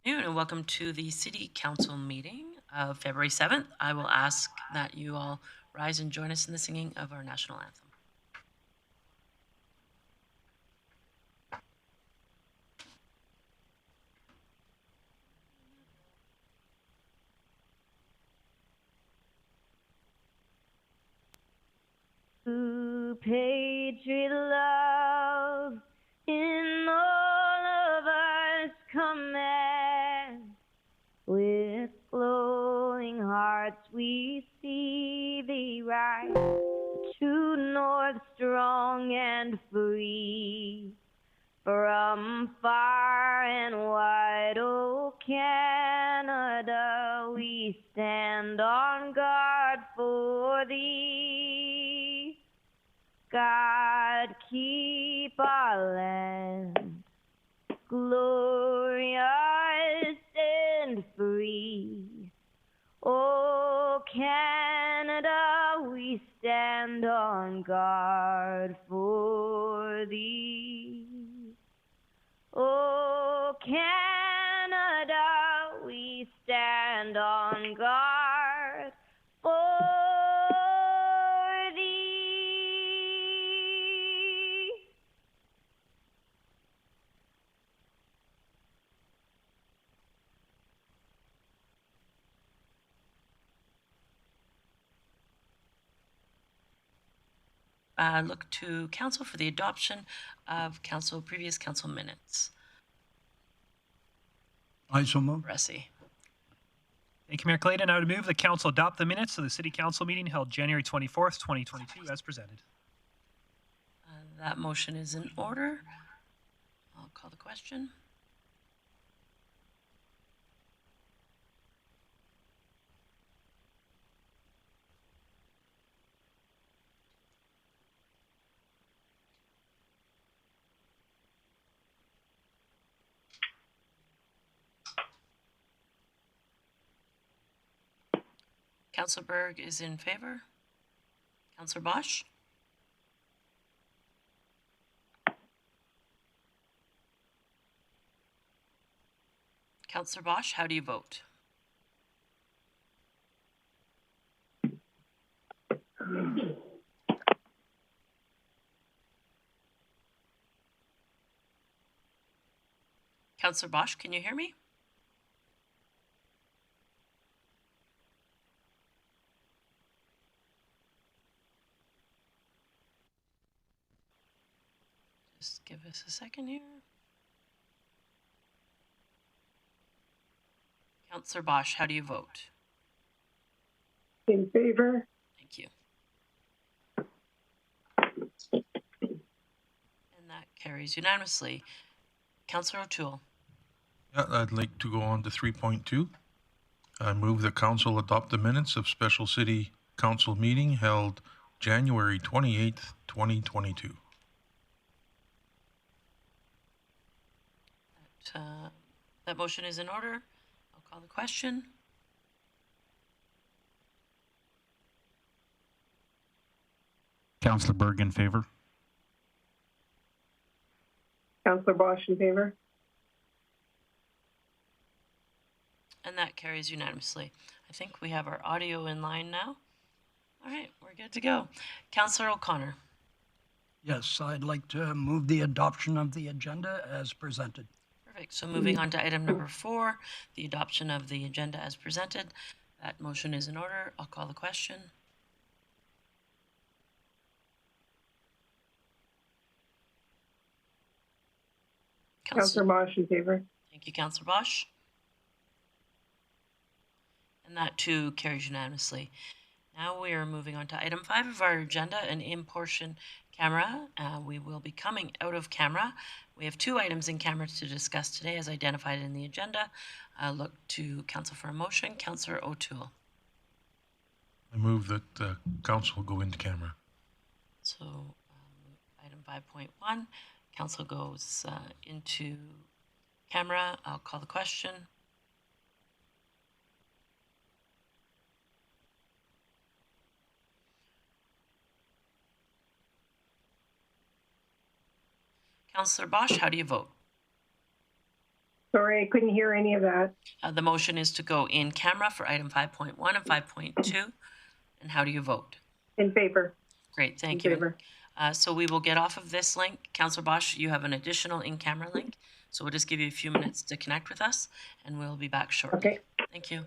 Afternoon and welcome to the City Council meeting of February 7th. I will ask that you all rise and join us in the singing of our national anthem. To patriot love in all of us command. With glowing hearts we see thee rise, true north strong and free. From far and wide, oh Canada, we stand on guard for thee. God keep our land glorious and free. Oh Canada, we stand on guard for thee. Oh Canada, we stand on guard for thee. Look to council for the adoption of previous council minutes. I so move. Ressi. Thank you, Mayor Clayton. I would move the council adopt the minutes of the City Council meeting held January 24th, 2022 as presented. That motion is in order. I'll call the question. Councillor Berg is in favor. Councillor Bosch? Councillor Bosch, how do you vote? Councillor Bosch, can you hear me? Just give us a second here. Councillor Bosch, how do you vote? In favor. Thank you. And that carries unanimously. Councillor O'Toole. Yeah, I'd like to go on to 3.2. I move the council adopt the minutes of special city council meeting held January 28th, 2022. That motion is in order. I'll call the question. Councillor Berg in favor. Councillor Bosch in favor. And that carries unanimously. I think we have our audio in line now. All right, we're good to go. Councillor O'Connor. Yes, I'd like to move the adoption of the agenda as presented. Perfect. So moving on to item number 4, the adoption of the agenda as presented. That motion is in order. I'll call the question. Councillor Bosch in favor. Thank you, Councillor Bosch. And that too carries unanimously. Now we are moving on to item 5 of our agenda, an in-portion camera. We will be coming out of camera. We have 2 items in camera to discuss today as identified in the agenda. Look to council for a motion. Councillor O'Toole. I move that the council go into camera. So item 5.1, council goes into camera. I'll call the question. Councillor Bosch, how do you vote? Sorry, I couldn't hear any of that. The motion is to go in camera for item 5.1 and 5.2. And how do you vote? In favor. Great, thank In you. favor. So we will get off of this link. Councillor Bosch, you have an additional in-camera link. So we'll just give you a few minutes to connect with us, and we'll be back shortly. Okay. Thank you.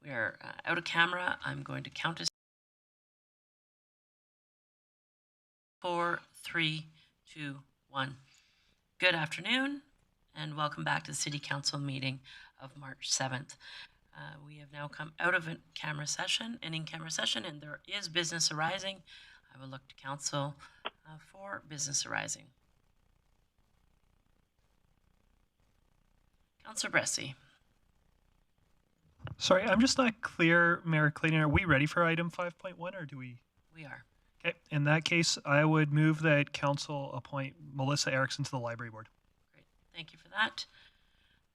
We are out of camera. I'm going to count us 4, 3, 2, 1. Good afternoon, and welcome back to the City Council meeting of March 7th. We have now come out of an in-camera session, and there is business arising. I will look to Council for business arising. Councillor Bressy. Sorry, I'm just not clear, Mayor Clayton. Are we ready for item 5.1 or do we? We are. Okay, in that case, I would move that council appoint Melissa Erickson to the library board. Great. Thank you for that.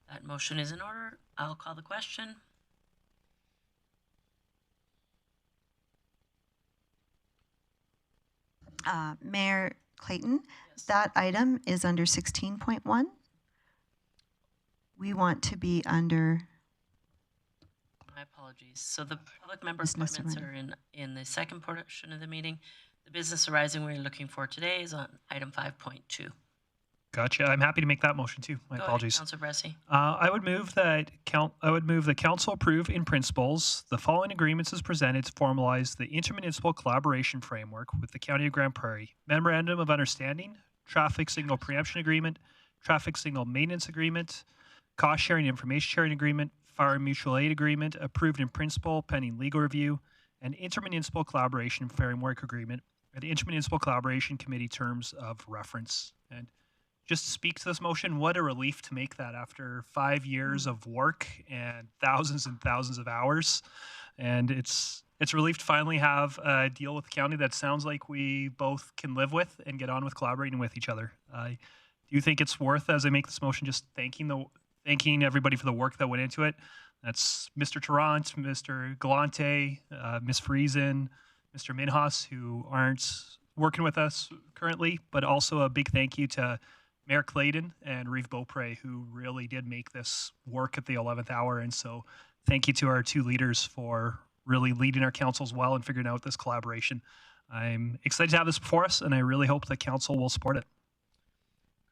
That motion is in order. I'll call the question. Mayor Clayton, Yes. that item is under 16.1. We want to be under, My apologies. So the public member Business appointments are in the second portion of the meeting. The business arising we're looking for today is on item 5.2. Gotcha. I'm happy to make that motion too. My Go apologies. ahead, Councillor Bressy. I would move the council approve in principles the following agreements as presented to formalize the intermunicipal collaboration framework with the County of Grande Prairie: Memorandum of Understanding, Traffic Signal Preemption Agreement, Traffic Signal Maintenance Agreement, Cost Sharing Information Sharing Agreement, Fire Mutual Aid Agreement, approved in principle pending legal review, and Intermunicipal Collaboration Framework Agreement, and the Intermunicipal Collaboration Committee terms of reference. And just to speak to this motion, what a relief to make that after 5 years of work and thousands of hours. And it's a relief to finally have a deal with the county that sounds like we both can live with and get on with collaborating with each other. I do think it's worth, as I make this motion, just thanking everybody for the work that went into it. That's Mr. Tarrant, Mr. Galante, Ms. Friesen, Mr. Minhas, who aren't working with us currently, but also a big thank you to Mayor Clayton and Reeve Beaupre, who really did make this work at the 11th hour. And so thank you to our two leaders for really leading our councils well and figuring out this collaboration. I'm excited to have this before us, and I really hope the council will support it.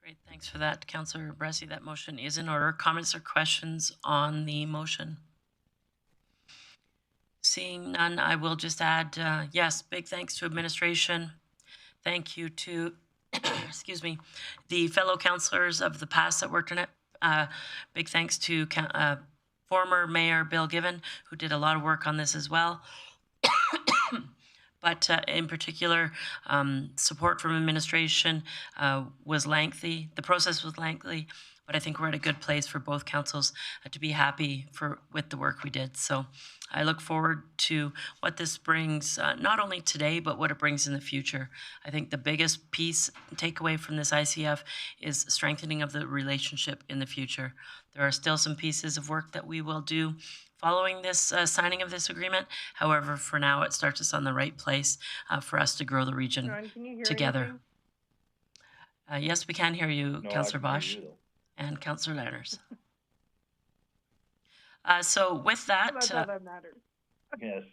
Great. Thanks for that, Councillor Bressy. That motion is in order. Comments or questions on the motion? Seeing none, I will just add, yes, big thanks to administration. Thank you to, excuse me, the fellow councillors of the past that worked on it. Big thanks to former Mayor Bill Given, who did a lot of work on this as well. But in particular, support from administration was lengthy. The process was lengthy, but I think we're at a good place for both councils to be happy with the work we did. So I look forward to what this brings, not only today, but what it brings in the future. I think the biggest piece, takeaway from this ICF is strengthening of the relationship in the future. There are still some pieces of work that we will do following this signing of this agreement. However, for now, it starts us on the right place for us to grow the region John, can you hear together. Yes, we can hear you, No, Councillor I can Bosch hear you, and Councillor Lanners. So with that, That's all that matters. though. Yes.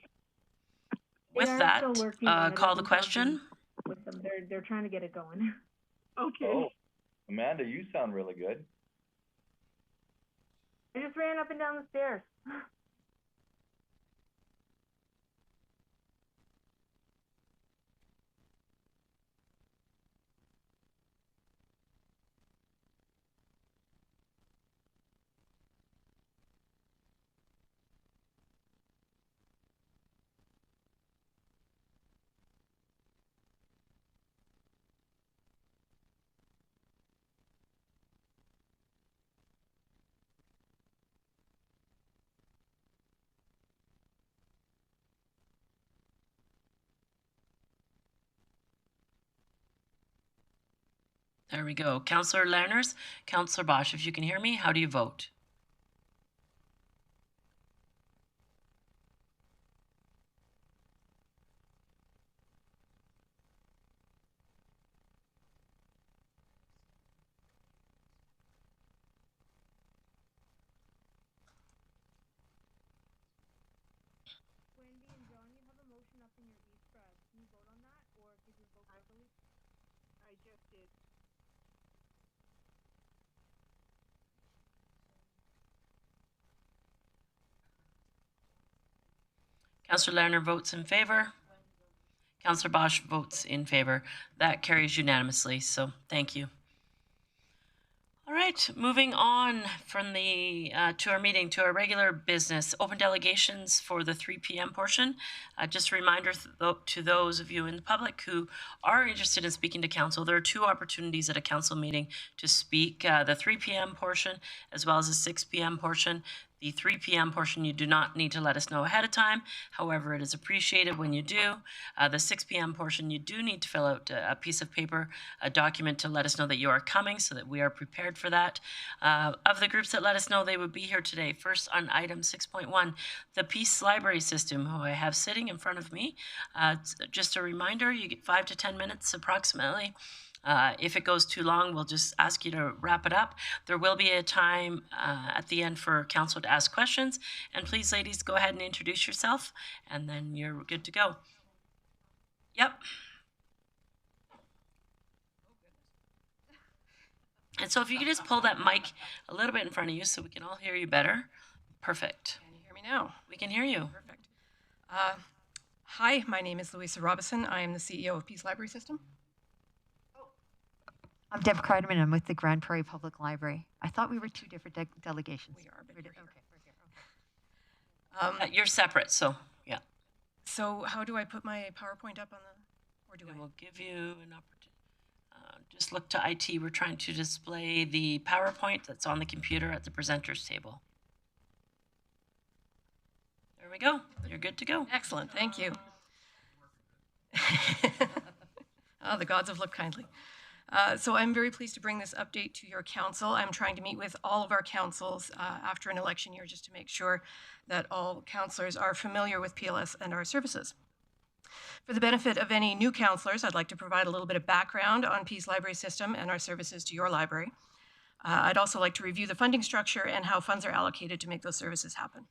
with They are that, still working on it. call I've the been question. talking with them. They're trying to get it going. Okay. Oh, Amanda, you sound really good. I just ran up and down the stairs. There we go. Councillor Lanners, Councillor Bosch, if you can hear me, how do you vote? Wendy and John, you have a motion up in your e-spread. Can you vote on that, or did you vote verbally? I just did. Councillor Lerner votes in favor. Councillor Bosch votes in favor. That carries unanimously, so thank you. All right, moving on from the to our meeting, to our regular business, open delegations for the 3 p.m. portion. Just a reminder to those of you in the public who are interested in speaking to council, there are 2 opportunities at a council meeting to speak, the 3 p.m. portion as well as the 6 p.m. portion. The 3 p.m. portion, you do not need to let us know ahead of time. However, it is appreciated when you do. The 6 p.m. portion, you do need to fill out a piece of paper, a document to let us know that you are coming so that we are prepared for that. Of the groups that let us know they would be here today, first on item 6.1, the Peace Library System, who I have sitting in front of me. Just a reminder, you get 5 to 10 minutes approximately. If it goes too long, we'll just ask you to wrap it up. There will be a time at the end for council to ask questions. And please, ladies, go ahead and introduce yourself, and then you're good to go. Yep. And so if you could just pull that mic a little bit in front of you so we can all hear you better. Perfect. Can you hear me now? We can hear you. Perfect. Hi, my name is Louisa Robison. I am the CEO of Peace Library System. I'm Deb Kreiderman. I'm with the Grande Prairie Public Library. I thought we were 2 different delegations. We are, but We're we're di- here. okay. You're separate, so yeah. So how do I put my PowerPoint up on the, or do We I? will give you an opportunity. Just look to IT. We're trying to display the PowerPoint that's on the computer at the presenters table. There we go. You're good to go. Excellent, thank you. Oh, the gods have looked kindly. So I'm very pleased to bring this update to your council. I'm trying to meet with all of our councils after an election year just to make sure that all councillors are familiar with PLS and our services. For the benefit of any new councillors, I'd like to provide a little bit of background on Peace Library System and our services to your library. I'd also like to review the funding structure and how funds are allocated to make those services happen.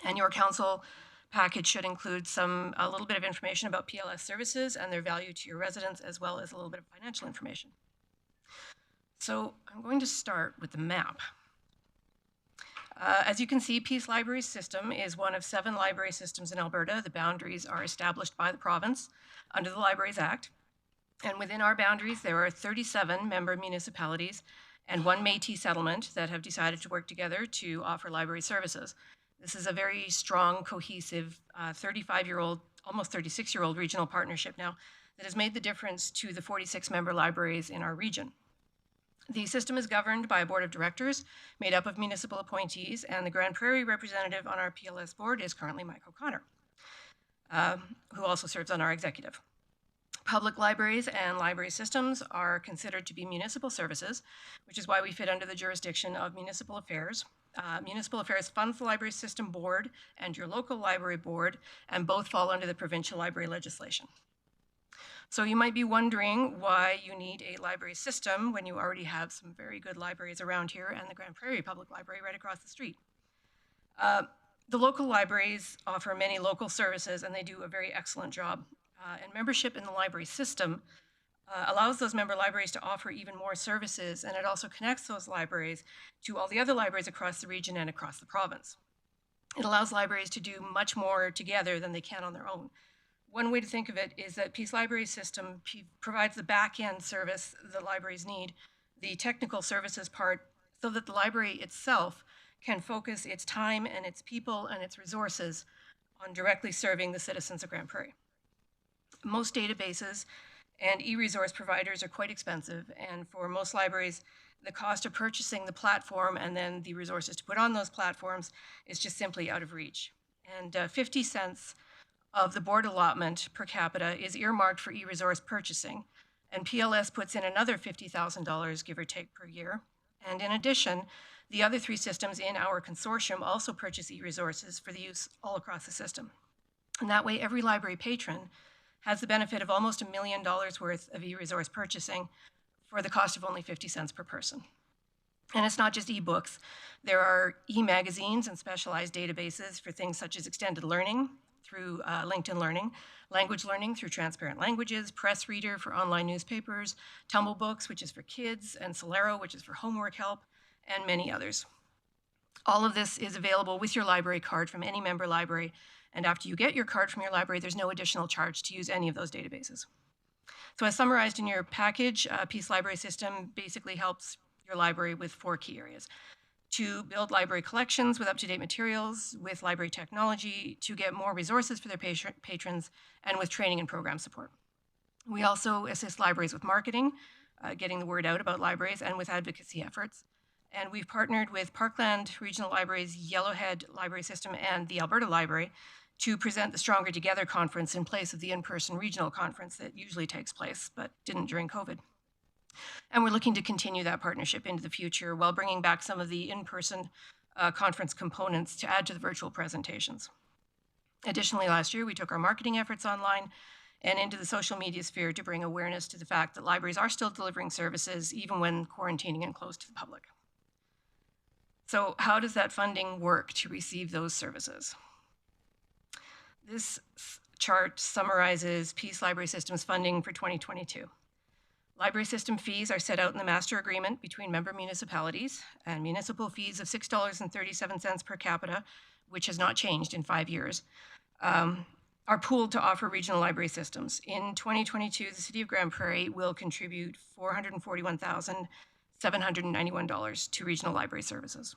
And your council package should include a little bit of information about PLS services and their value to your residents, as well as a little bit of financial information. So I'm going to start with the map. As you can see, Peace Library System is one of 7 library systems in Alberta. The boundaries are established by the province under the Libraries Act. And within our boundaries, there are 37 member municipalities and 1 Métis settlement that have decided to work together to offer library services. This is a very strong, cohesive, 35-year-old, almost 36-year-old regional partnership now that has made the difference to the 46 member libraries in our region. The system is governed by a board of directors made up of municipal appointees, and the Grande Prairie representative on our PLS board is currently Mike O'Connor, who also serves on our executive. Public libraries and library systems are considered to be municipal services, which is why we fit under the jurisdiction of municipal affairs. Municipal Affairs funds the Library System Board and your local library board, and both fall under the provincial library legislation. So you might be wondering why you need a library system when you already have some very good libraries around here and the Grande Prairie Public Library right across the street. The local libraries offer many local services, and they do a very excellent job. And membership in the library system allows those member libraries to offer even more services, and it also connects those libraries to all the other libraries across the region and across the province. It allows libraries to do much more together than they can on their own. One way to think of it is that Peace Library System provides the back-end service that libraries need, the technical services part, so that the library itself can focus its time and its people and its resources on directly serving the citizens of Grande Prairie. Most databases and e-resource providers are quite expensive, and for most libraries, the cost of purchasing the platform and then the resources to put on those platforms is just simply out of reach. And 50 cents of the board allotment per capita is earmarked for e-resource purchasing, and PLS puts in another $50,000, give or take, per year. And in addition, the other 3 systems in our consortium also purchase e-resources for the use all across the system. And that way, every library patron has the benefit of almost $1 million worth of e-resource purchasing for the cost of only 50 cents per person. And it's not just e-books. There are e-magazines and specialized databases for things such as extended learning through LinkedIn Learning, language learning through Transparent Languages, Press Reader for online newspapers, Tumble Books, which is for kids, and Solero, which is for homework help, and many others. All of this is available with your library card from any member library, And after you get your card from your library, there's no additional charge to use any of those databases. So as summarized in your package, Peace Library System basically helps your library with 4 key areas: to build library collections with up-to-date materials, with library technology, to get more resources for their patrons, and with training and program support. We also assist libraries with marketing, getting the word out about libraries, and with advocacy efforts. And we've partnered with Parkland Regional Libraries, Yellowhead Library System, and the Alberta Library to present the Stronger Together conference in place of the in-person regional conference that usually takes place, but didn't during COVID. And we're looking to continue that partnership into the future while bringing back some of the in-person conference components to add to the virtual presentations. Additionally, last year, we took our marketing efforts online and into the social media sphere to bring awareness to the fact that libraries are still delivering services even when quarantining and closed to the public. So how does that funding work to receive those services? This chart summarizes Peace Library System's funding for 2022. Library system fees are set out in the master agreement between member municipalities, and municipal fees of $6.37 per capita, which has not changed in 5 years, are pooled to offer regional library systems. In 2022, the City of Grande Prairie will contribute $441,791 to regional library services.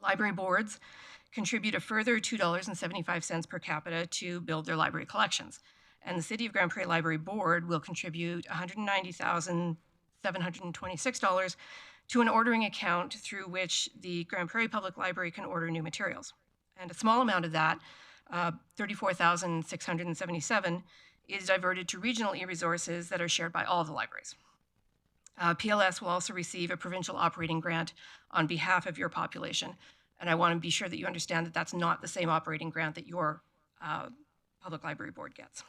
Library boards contribute a further $2.75 per capita to build their library collections. And the City of Grande Prairie Library Board will contribute $190,726 to an ordering account through which the Grande Prairie Public Library can order new materials. And a small amount of that, $34,677, is diverted to regional e-resources that are shared by all the libraries. PLS will also receive a provincial operating grant on behalf of your population. And I want to be sure that you understand that that's not the same operating grant that your public library board gets.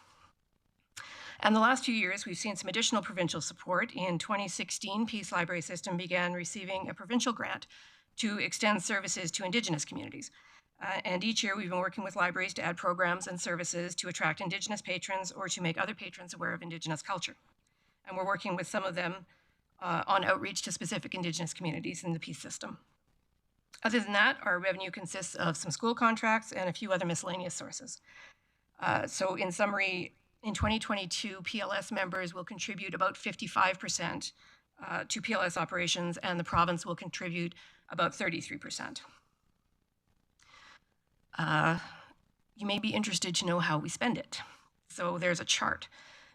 And the last few years, we've seen some additional provincial support. In 2016, Peace Library System began receiving a provincial grant to extend services to Indigenous communities. And each year, we've been working with libraries to add programs and services to attract Indigenous patrons or to make other patrons aware of Indigenous culture. And we're working with some of them on outreach to specific Indigenous communities in the Peace system. Other than that, our revenue consists of some school contracts and a few other miscellaneous sources. So in summary, in 2022, PLS members will contribute about 55% to PLS operations, and the province will contribute about 33%. You may be interested to know how we spend it. So there's a chart.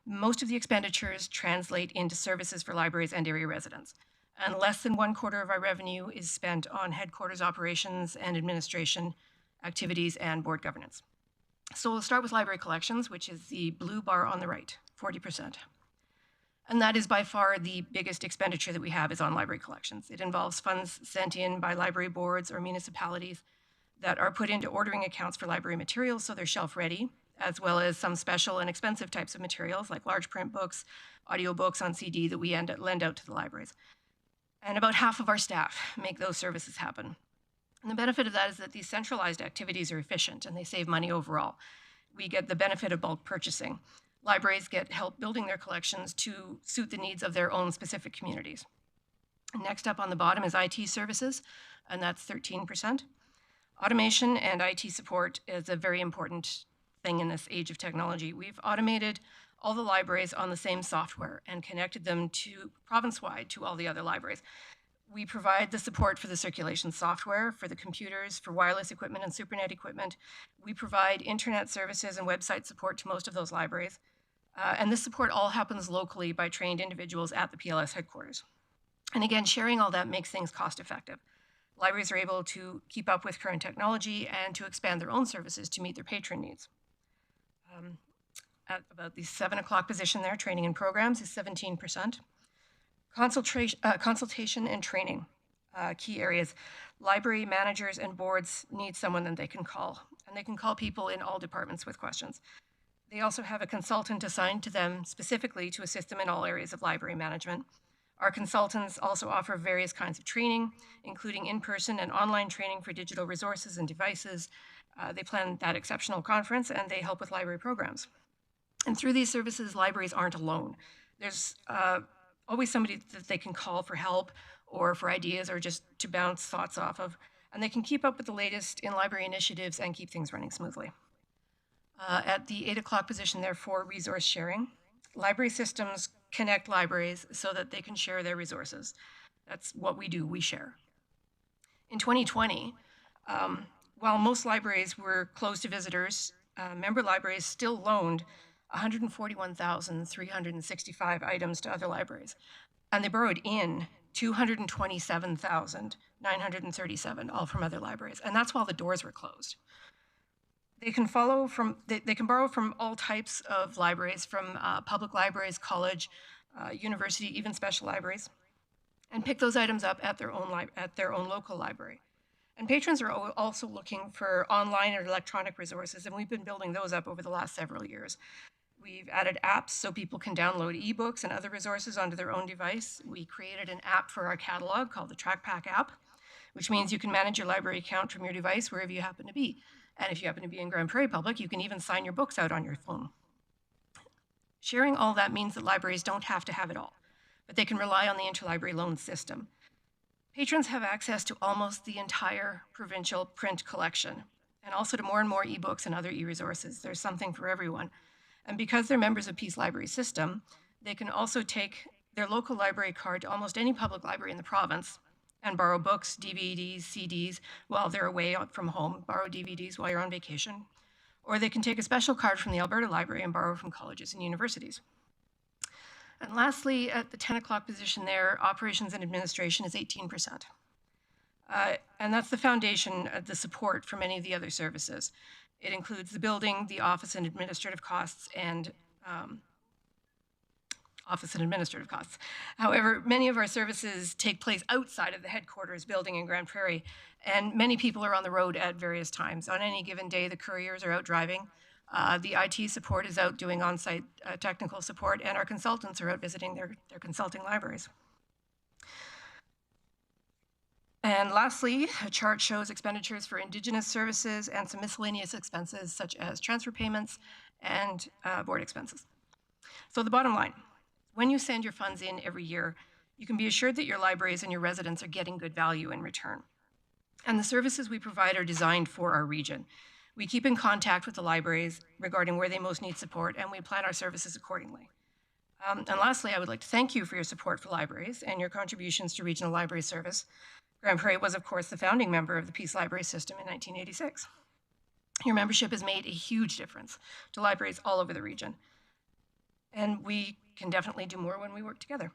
Most of the expenditures translate into services for libraries and area residents, and less than 1/4 of our revenue is spent on headquarters operations and administration activities and board governance. So we'll start with library collections, which is the blue bar on the right, 40%. And that is by far the biggest expenditure that we have is on library collections. It involves funds sent in by library boards or municipalities that are put into ordering accounts for library materials so they're shelf ready, as well as some special and expensive types of materials like large print books, audio books on CD that we lend out to the libraries. And about half of our staff make those services happen. And the benefit of that is that these centralized activities are efficient and they save money overall. We get the benefit of bulk purchasing. Libraries get help building their collections to suit the needs of their own specific communities. Next up on the bottom is IT services, and that's 13%. Automation and IT support is a very important thing in this age of technology. We've automated all the libraries on the same software and connected them to province-wide to all the other libraries. We provide the support for the circulation software, for the computers, for wireless equipment and SuperNet equipment. We provide internet services and website support to most of those libraries. And this support all happens locally by trained individuals at the PLS headquarters. And again, sharing all that makes things cost effective. Libraries are able to keep up with current technology and to expand their own services to meet their patron needs. At about the 7 o'clock position there, training and programs is 17%. Consultation and training, key areas. Library managers and boards need someone that they can call, and they can call people in all departments with questions. They also have a consultant assigned to them specifically to assist them in all areas of library management. Our consultants also offer various kinds of training, including in-person and online training for digital resources and devices. They plan that exceptional conference, and they help with library programs. And through these services, libraries aren't alone. There's always somebody that they can call for help or for ideas or just to bounce thoughts off of. And they can keep up with the latest in library initiatives and keep things running smoothly. At the 8 o'clock position, therefore, resource sharing. Library systems connect libraries so that they can share their resources. That's what we do, we share. In 2020, while most libraries were closed to visitors, member libraries still loaned 141,365 items to other libraries, and they borrowed in 227,937, all from other libraries, and that's while the doors were closed. They can borrow from all types of libraries, from public libraries, college, university, even special libraries, and pick those items up at their own local library. And patrons are also looking for online or electronic resources, and we've been building those up over the last several years. We've added apps so people can download ebooks and other resources onto their own device. We created an app for our catalog called the TrackPack app, which means you can manage your library account from your device wherever you happen to be. And if you happen to be in Grande Prairie Public, you can even sign your books out on your phone. Sharing all that means that libraries don't have to have it all, but they can rely on the interlibrary loan system. Patrons have access to almost the entire provincial print collection, and also to more and more ebooks and other e-resources. There's something for everyone. And because they're members of Peace Library System, they can also take their local library card to almost any public library in the province and borrow books, DVDs, CDs while they're away from home, borrow DVDs while you're on vacation. Or they can take a special card from the Alberta Library and borrow from colleges and universities. And lastly, at the 10 o'clock position there, operations and administration is 18%. And that's the foundation, the support for many of the other services. It includes the building, the office and administrative costs, and However, many of our services take place outside of the headquarters building in Grande Prairie, and many people are on the road at various times. On any given day, the couriers are out driving. The IT support is out doing on-site technical support, and our consultants are out visiting their consulting libraries. And lastly, a chart shows expenditures for Indigenous services and some miscellaneous expenses such as transfer payments and board expenses. So the bottom line, when you send your funds in every year, you can be assured that your libraries and your residents are getting good value in return. And the services we provide are designed for our region. We keep in contact with the libraries regarding where they most need support, and we plan our services accordingly. And lastly, I would like to thank you for your support for libraries and your contributions to regional library service. Grande Prairie was, of course, the founding member of the Peace Library System in 1986. Your membership has made a huge difference to libraries all over the region. And we can definitely do more when we work together.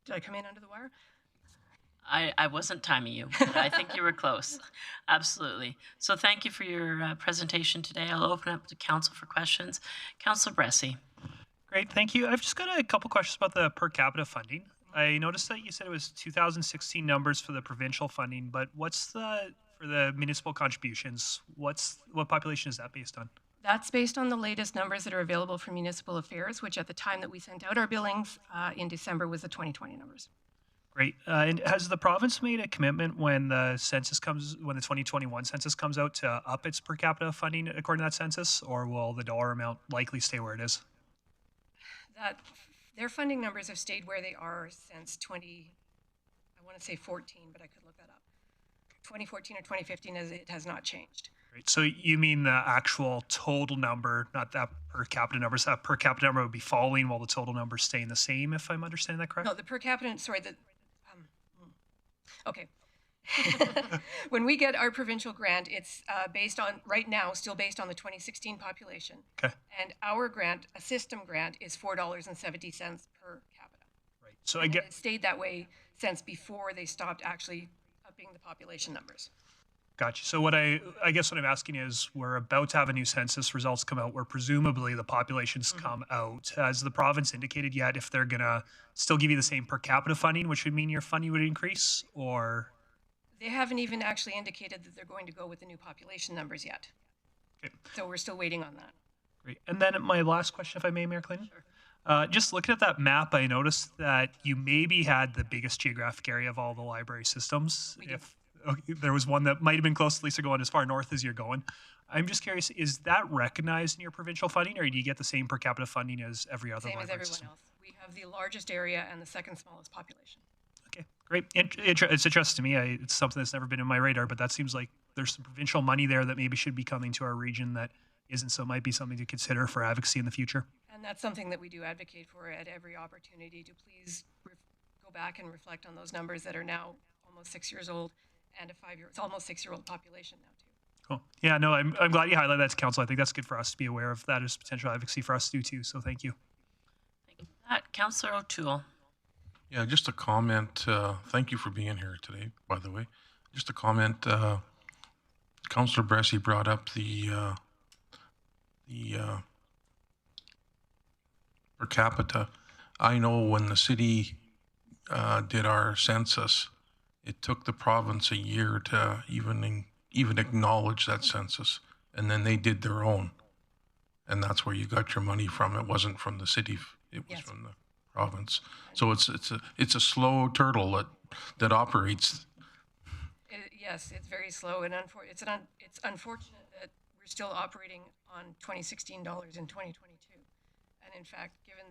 Did I come in under the wire? I wasn't timing you, but I think you were close. Absolutely. So thank you for your presentation today. I'll open up to council for questions. Councillor Bressie. Great, thank you. I've just got a couple questions about the per capita funding. I noticed that you said it was 2016 numbers for the provincial funding, but what's for the municipal contributions? What population is that based on? That's based on the latest numbers that are available from municipal affairs, which at the time that we sent out our billings in December was the 2020 numbers. Great. And has the province made a commitment when the 2021 census comes out to up its per capita funding according to that census, or will the dollar amount likely stay where it is? Their funding numbers have stayed where they are since 2014, but I could look that up. 2014 or 2015, as it has not changed. Right. So you mean the actual total number, not that per capita number. So that per capita number would be falling while the total number is staying the same, if I'm understanding that correct? No, the per capita, sorry, okay. When we get our provincial grant, it's based on, right now, still based on the 2016 population. Okay. And our grant, a system grant, is $4.70 per capita. Right. So and it stayed that way since before they stopped actually upping the population numbers. Gotcha. So I guess what I'm asking is, we're about to have a new census results come out where presumably the populations come out. Has the province indicated yet if they're going to still give you the same per capita funding, which would mean your funding would increase, or? They haven't even actually indicated that they're going to go with the new population numbers yet. Okay. So we're still waiting on that. Great. And then my last question, if I may, Mayor Clayton. Sure. Just looking at that map, I noticed that you maybe had the biggest geographic area of all the library systems. There was one that might have been close, at least going as far north as you're going. I'm just curious, is that recognized in your provincial funding, or do you get the same per capita funding as every other library system? Same as system? everyone else. We have the largest area and the second smallest population. Okay, great. It's interesting to me. It's something that's never been in my radar, but that seems like there's some provincial money there that maybe should be coming to our region that isn't. So it might be something to consider for advocacy in the future. And that's something that we do advocate for at every opportunity, to please go back and reflect on those numbers that are now almost 6 years old, and it's almost 6-year-old population now too. Cool. Yeah, no, I'm glad you highlighted that to council. I think that's good for us to be aware of. That is potential advocacy for us to do too. So thank you. Thank you for that. Councillor O'Toole. Yeah, just a comment. Thank you for being here today, by the way. Just a comment. Councillor Bressie brought up the per capita. I know when the city did our census, it took the province a year to even acknowledge that census, and then they did their own, and that's where you got your money from. It wasn't from the city; it was from the province. So it's a slow turtle that operates. Yes, it's very slow, and it's unfortunate that we're still operating on $2016 in 2022. And in fact, given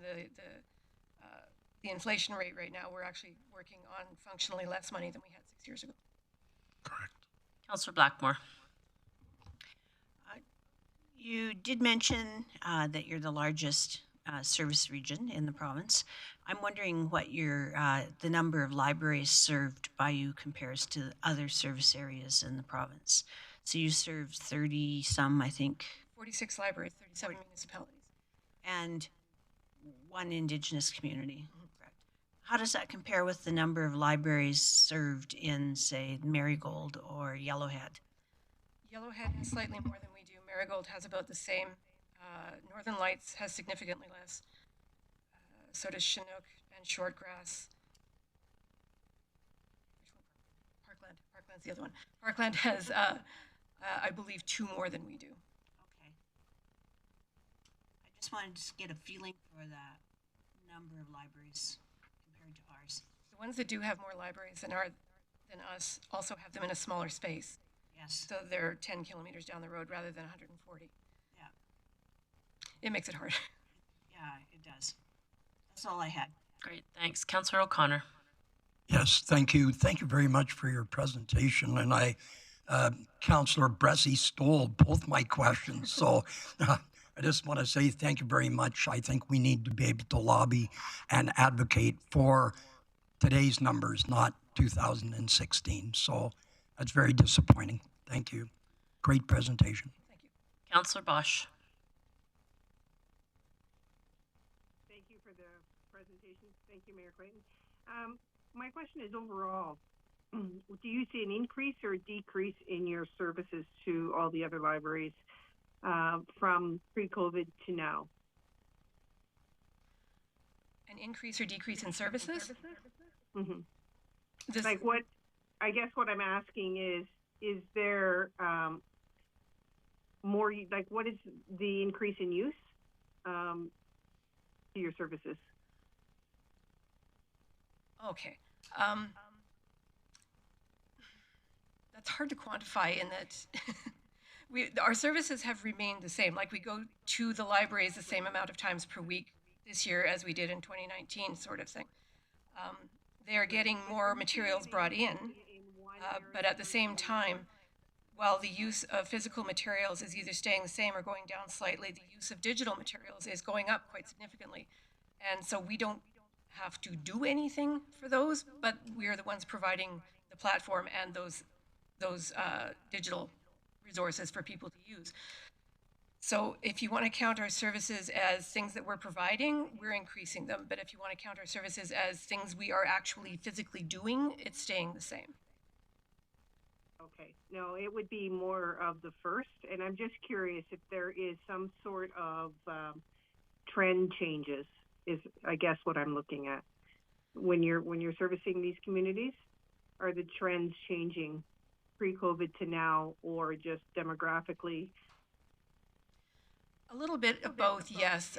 the inflation rate right now, we're actually working on functionally less money than we had 6 years ago. Correct. Councillor Blackmore. You did mention that you're the largest service region in the province. I'm wondering what the number of libraries served by you compares to other service areas in the province. So you served 30 some, I think. 46 libraries, 37 municipalities. And one Indigenous community. Correct. How does that compare with the number of libraries served in, say, Marigold or Yellowhead? Yellowhead has slightly more than we do. Marigold has about the same. Northern Lights has significantly less. So does Chinook and Shortgrass. Parkland's the other one. Parkland has, I believe, 2 more than we do. Okay. I just wanted to get a feeling for that number of libraries compared to ours. The ones that do have more libraries than us also have them in a smaller space. Yes. So they're 10 kilometers down the road rather than 140. Yeah. It makes it hard. Yeah, it does. That's all I had. Great, thanks. Councillor O'Connor. Yes, thank you. Thank you very much for your presentation. And Councillor Bressie stole both my questions. So I just want to say thank you very much. I think we need to be able to lobby and advocate for today's numbers, not 2016. So that's very disappointing. Thank you. Great presentation. Thank you. Councillor Bosch. Thank you for the presentation. Thank you, Mayor Clayton. My question is overall, do you see an increase or a decrease in your services to all the other libraries from pre-COVID to now? An increase or decrease in services? Mm-hmm. Like what, I guess what I'm asking is there more, like what is the increase in use to your services? Okay. That's hard to quantify in that our services have remained the same. Like we go to the libraries the same amount of times per week this year as we did in 2019, sort of thing. They are getting more materials brought in, but at the same time, while the use of physical materials is either staying the same or going down slightly, the use of digital materials is going up quite significantly. And so we don't have to do anything for those, but we are the ones providing the platform and those digital resources for people to use. So if you want to count our services as things that we're providing, we're increasing them. But if you want to count our services as things we are actually physically doing, it's staying the same. Okay. No, it would be more of the first. And I'm just curious if there is some sort of trend changes is, I guess, what I'm looking at. When you're servicing these communities, are the trends changing pre-COVID to now or just demographically? A little bit of both, yes.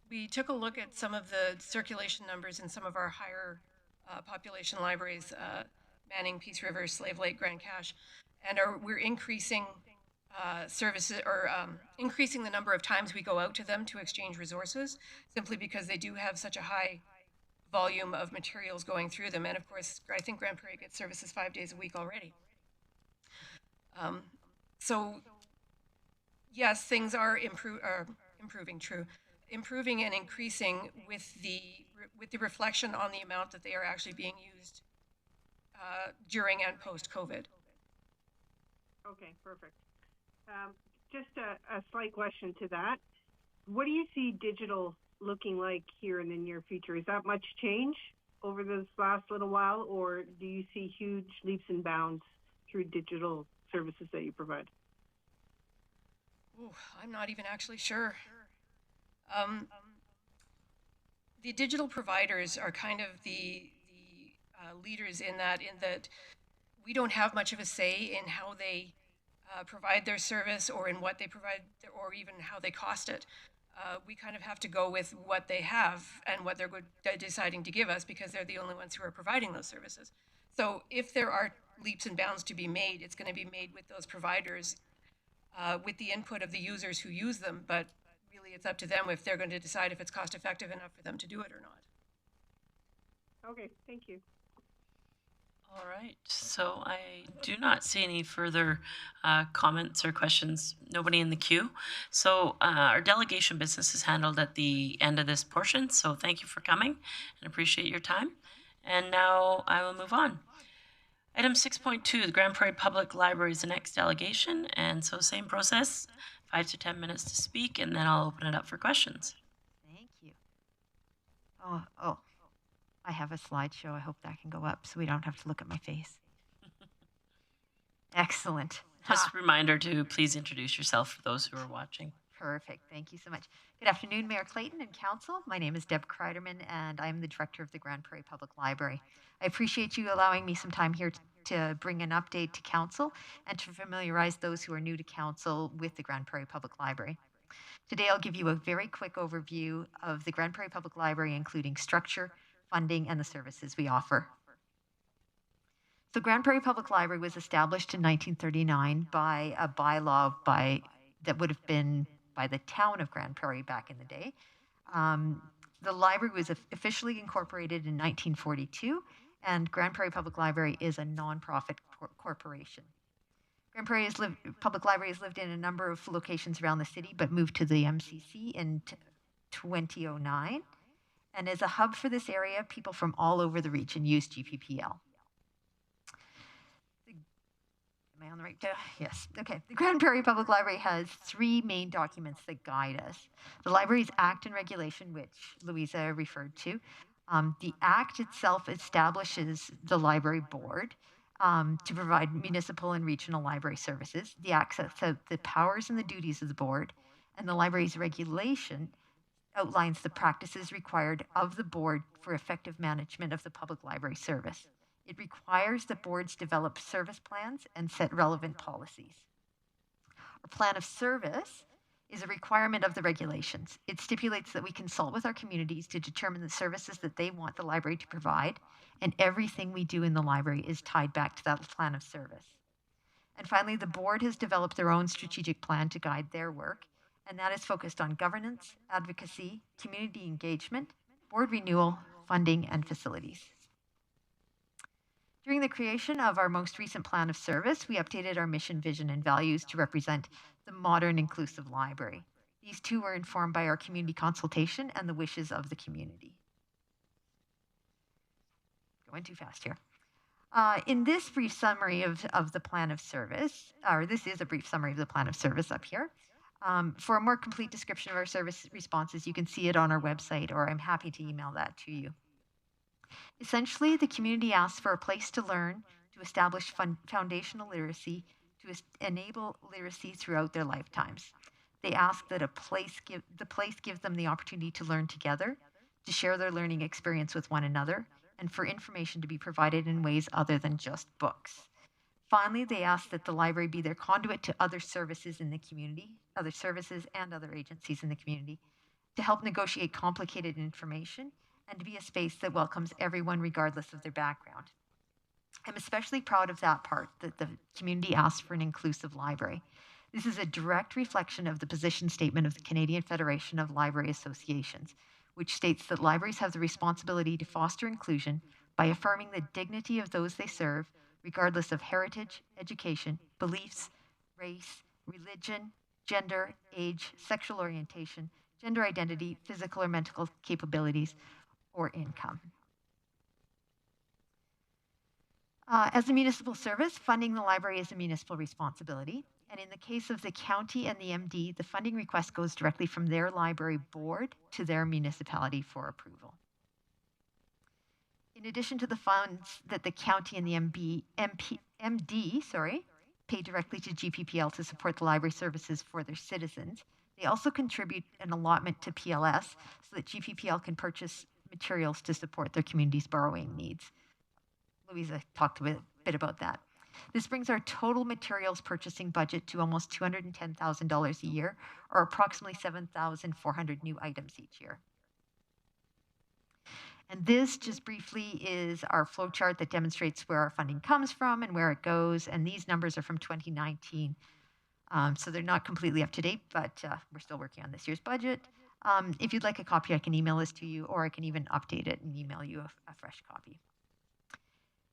We took a look at some of the circulation numbers in some of our higher population libraries, Manning, Peace River, Slave Lake, Grand Cache, and we're increasing services or increasing the number of times we go out to them to exchange resources, simply because they do have such a high volume of materials going through them. And of course, I think Grande Prairie gets services 5 days a week already. So yes, things are improving. True, improving and increasing with the reflection on the amount that they are actually being used during and post COVID. Okay, perfect. Just a slight question to that. What do you see digital looking like here in the near future? Is that much change over this last little while, or do you see huge leaps and bounds through digital services that you provide? Ooh, I'm not even actually sure. The digital providers are kind of the leaders in that we don't have much of a say in how they provide their service or in what they provide or even how they cost it. We kind of have to go with what they have and what they're deciding to give us because they're the only ones who are providing those services. So if there are leaps and bounds to be made, it's going to be made with those providers with the input of the users who use them, but really it's up to them if they're going to decide if it's cost effective enough for them to do it or not. Okay, thank you. All right, so I do not see any further comments or questions. Nobody in the queue. So our delegation business is handled at the end of this portion. So thank you for coming and appreciate your time. And now I will move on. Item 6.2, the Grande Prairie Public Library is the next delegation. And so same process, 5 to 10 minutes to speak, and then I'll open it up for questions. Thank you. Oh, I have a slideshow. I hope that can go up so we don't have to look at my face. Excellent. Just a reminder to please introduce yourself for those who are watching. Perfect. Thank you so much. Good afternoon, Mayor Clayton and Council. My name is Deb Kreiderman, and I'm the Director of the Grande Prairie Public Library. I appreciate you allowing me some time here to bring an update to Council and to familiarize those who are new to Council with the Grande Prairie Public Library. Today, I'll give you a very quick overview of the Grande Prairie Public Library, including structure, funding, and the services we offer. The Grande Prairie Public Library was established in 1939 by a bylaw that would have been by the town of Grande Prairie back in the day. The library was officially incorporated in 1942, and Grande Prairie Public Library is a nonprofit corporation. Grande Prairie Public Library has lived in a number of locations around the city, but moved to the MCC in 2009. And as a hub for this area, people from all over the region use GPPL. Am I on the right? Yes. Okay. The Grande Prairie Public Library has 3 main documents that guide us. The library's Act and Regulation, which Louisa referred to. The Act itself establishes the library board to provide municipal and regional library services. The Act sets out the powers and the duties of the board, and the library's regulation outlines the practices required of the board for effective management of the public library service. It requires that boards develop service plans and set relevant policies. Our plan of service is a requirement of the regulations. It stipulates that we consult with our communities to determine the services that they want the library to provide, and everything we do in the library is tied back to that plan of service. And finally, the board has developed their own strategic plan to guide their work, and that is focused on governance, advocacy, community engagement, board renewal, funding, and facilities. During the creation of our most recent plan of service, we updated our mission, vision, and values to represent the modern, inclusive library. These 2 were informed by our community consultation and the wishes of the community. Going too fast here. In this brief summary of the plan of service, or this is a brief summary of the plan of service up here. For a more complete description of our service responses, you can see it on our website, or I'm happy to email that to you. Essentially, the community asks for a place to learn, to establish foundational literacy, to enable literacy throughout their lifetimes. They ask that the place give them the opportunity to learn together, to share their learning experience with one another, and for information to be provided in ways other than just books. Finally, they ask that the library be their conduit to other services in the community, other services and other agencies in the community, to help negotiate complicated information, and to be a space that welcomes everyone regardless of their background. I'm especially proud of that part, that the community asks for an inclusive library. This is a direct reflection of the position statement of the Canadian Federation of Library Associations, which states that libraries have the responsibility to foster inclusion by affirming the dignity of those they serve, regardless of heritage, education, beliefs, race, religion, gender, age, sexual orientation, gender identity, physical or mental capabilities, or income. As a municipal service, funding the library is a municipal responsibility. And in the case of the county and the MD, the funding request goes directly from their library board to their municipality for approval. In addition to the funds that the county and the MD pay directly to GPPL to support the library services for their citizens, they also contribute an allotment to PLS so that GPPL can purchase materials to support their community's borrowing needs. Louisa talked a bit about that. This brings our total materials purchasing budget to almost $210,000 a year, or approximately 7,400 new items each year. And this, just briefly, is our flow chart that demonstrates where our funding comes from and where it goes. And these numbers are from 2019. So they're not completely up to date, but we're still working on this year's budget. If you'd like a copy, I can email this to you, or I can even update it and email you a fresh copy.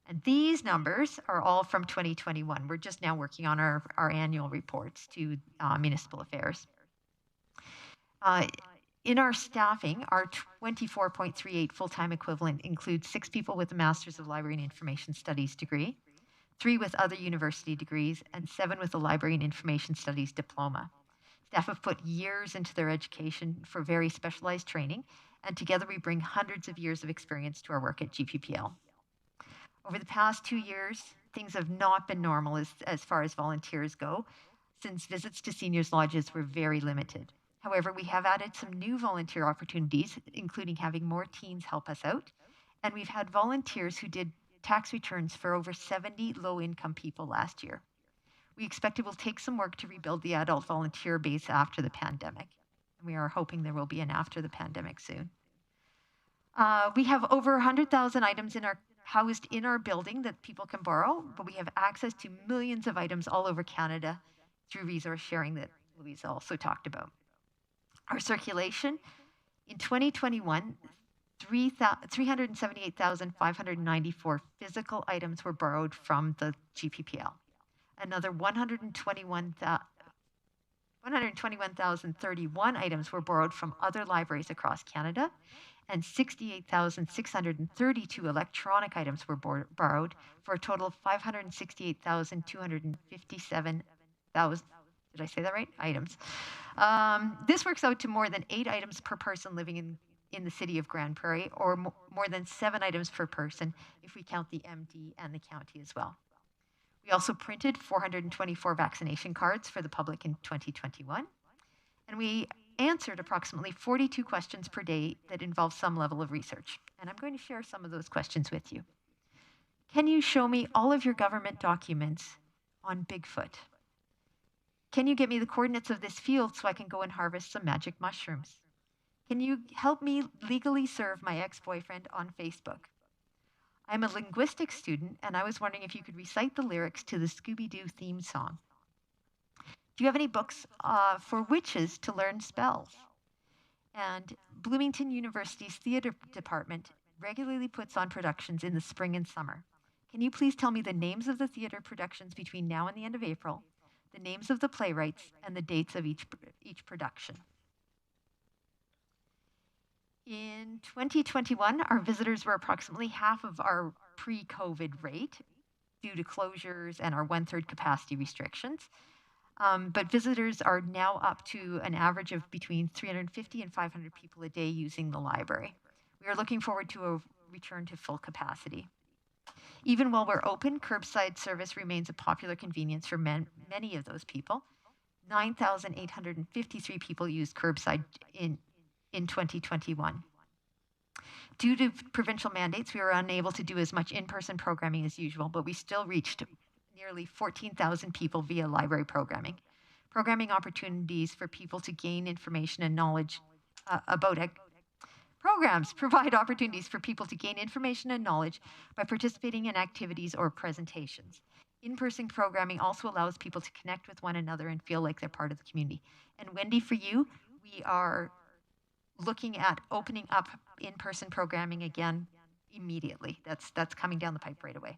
And these numbers are all from 2021. We're just now working on our annual reports to municipal affairs. In our staffing, our 24.38 full-time equivalent includes 6 people with a Master's of Library and Information Studies degree, 3 with other university degrees, and 7 with a Library and Information Studies diploma. Staff have put years into their education for very specialized training, and together we bring hundreds of years of experience to our work at GPPL. Over the past 2 years, things have not been normal as far as volunteers go, since visits to seniors' lodges were very limited. However, we have added some new volunteer opportunities, including having more teens help us out. And we've had volunteers who did tax returns for over 70 low-income people last year. We expect it will take some work to rebuild the adult volunteer base after the pandemic. And we are hoping there will be an after the pandemic soon. We have over 100,000 items housed in our building that people can borrow, but we have access to millions of items all over Canada through resource sharing that Louisa also talked about. Our circulation in 2021, 378,594 physical items were borrowed from the GPPL. Another 121,031 items were borrowed from other libraries across Canada, and 68,632 electronic items were borrowed for a total of 568,257 did I say that right? Items. This works out to more than 8 items per person living in the city of Grande Prairie, or more than 7 items per person if we count the MD and the county as well. We also printed 424 vaccination cards for the public in 2021, and we answered approximately 42 questions per day that involve some level of research. And I'm going to share some of those questions with you. Can you show me all of your government documents on Bigfoot? Can you get me the coordinates of this field so I can go and harvest some magic mushrooms? Can you help me legally serve my ex-boyfriend on Facebook? I'm a linguistics student, and I was wondering if you could recite the lyrics to the Scooby-Doo theme song. Do you have any books for witches to learn spells? And Bloomington University's theater department regularly puts on productions in the spring and summer. Can you please tell me the names of the theater productions between now and the end of April, the names of the playwrights, and the dates of each production? In 2021, our visitors were approximately half of our pre-COVID rate due to closures and our 1/3 capacity restrictions. But visitors are now up to an average of between 350 and 500 people a day using the library. We are looking forward to a return to full capacity. Even while we're open, curbside service remains a popular convenience for many of those people. 9,853 people used curbside in 2021. Due to provincial mandates, we were unable to do as much in-person programming as usual, but we still reached nearly 14,000 people via library programming. Programming opportunities for people to gain information and knowledge Programs provide opportunities for people to gain information and knowledge by participating in activities or presentations. In-person programming also allows people to connect with one another and feel like they're part of the community. And Wendy, for you, we are looking at opening up in-person programming again immediately. That's coming down the pipe right away.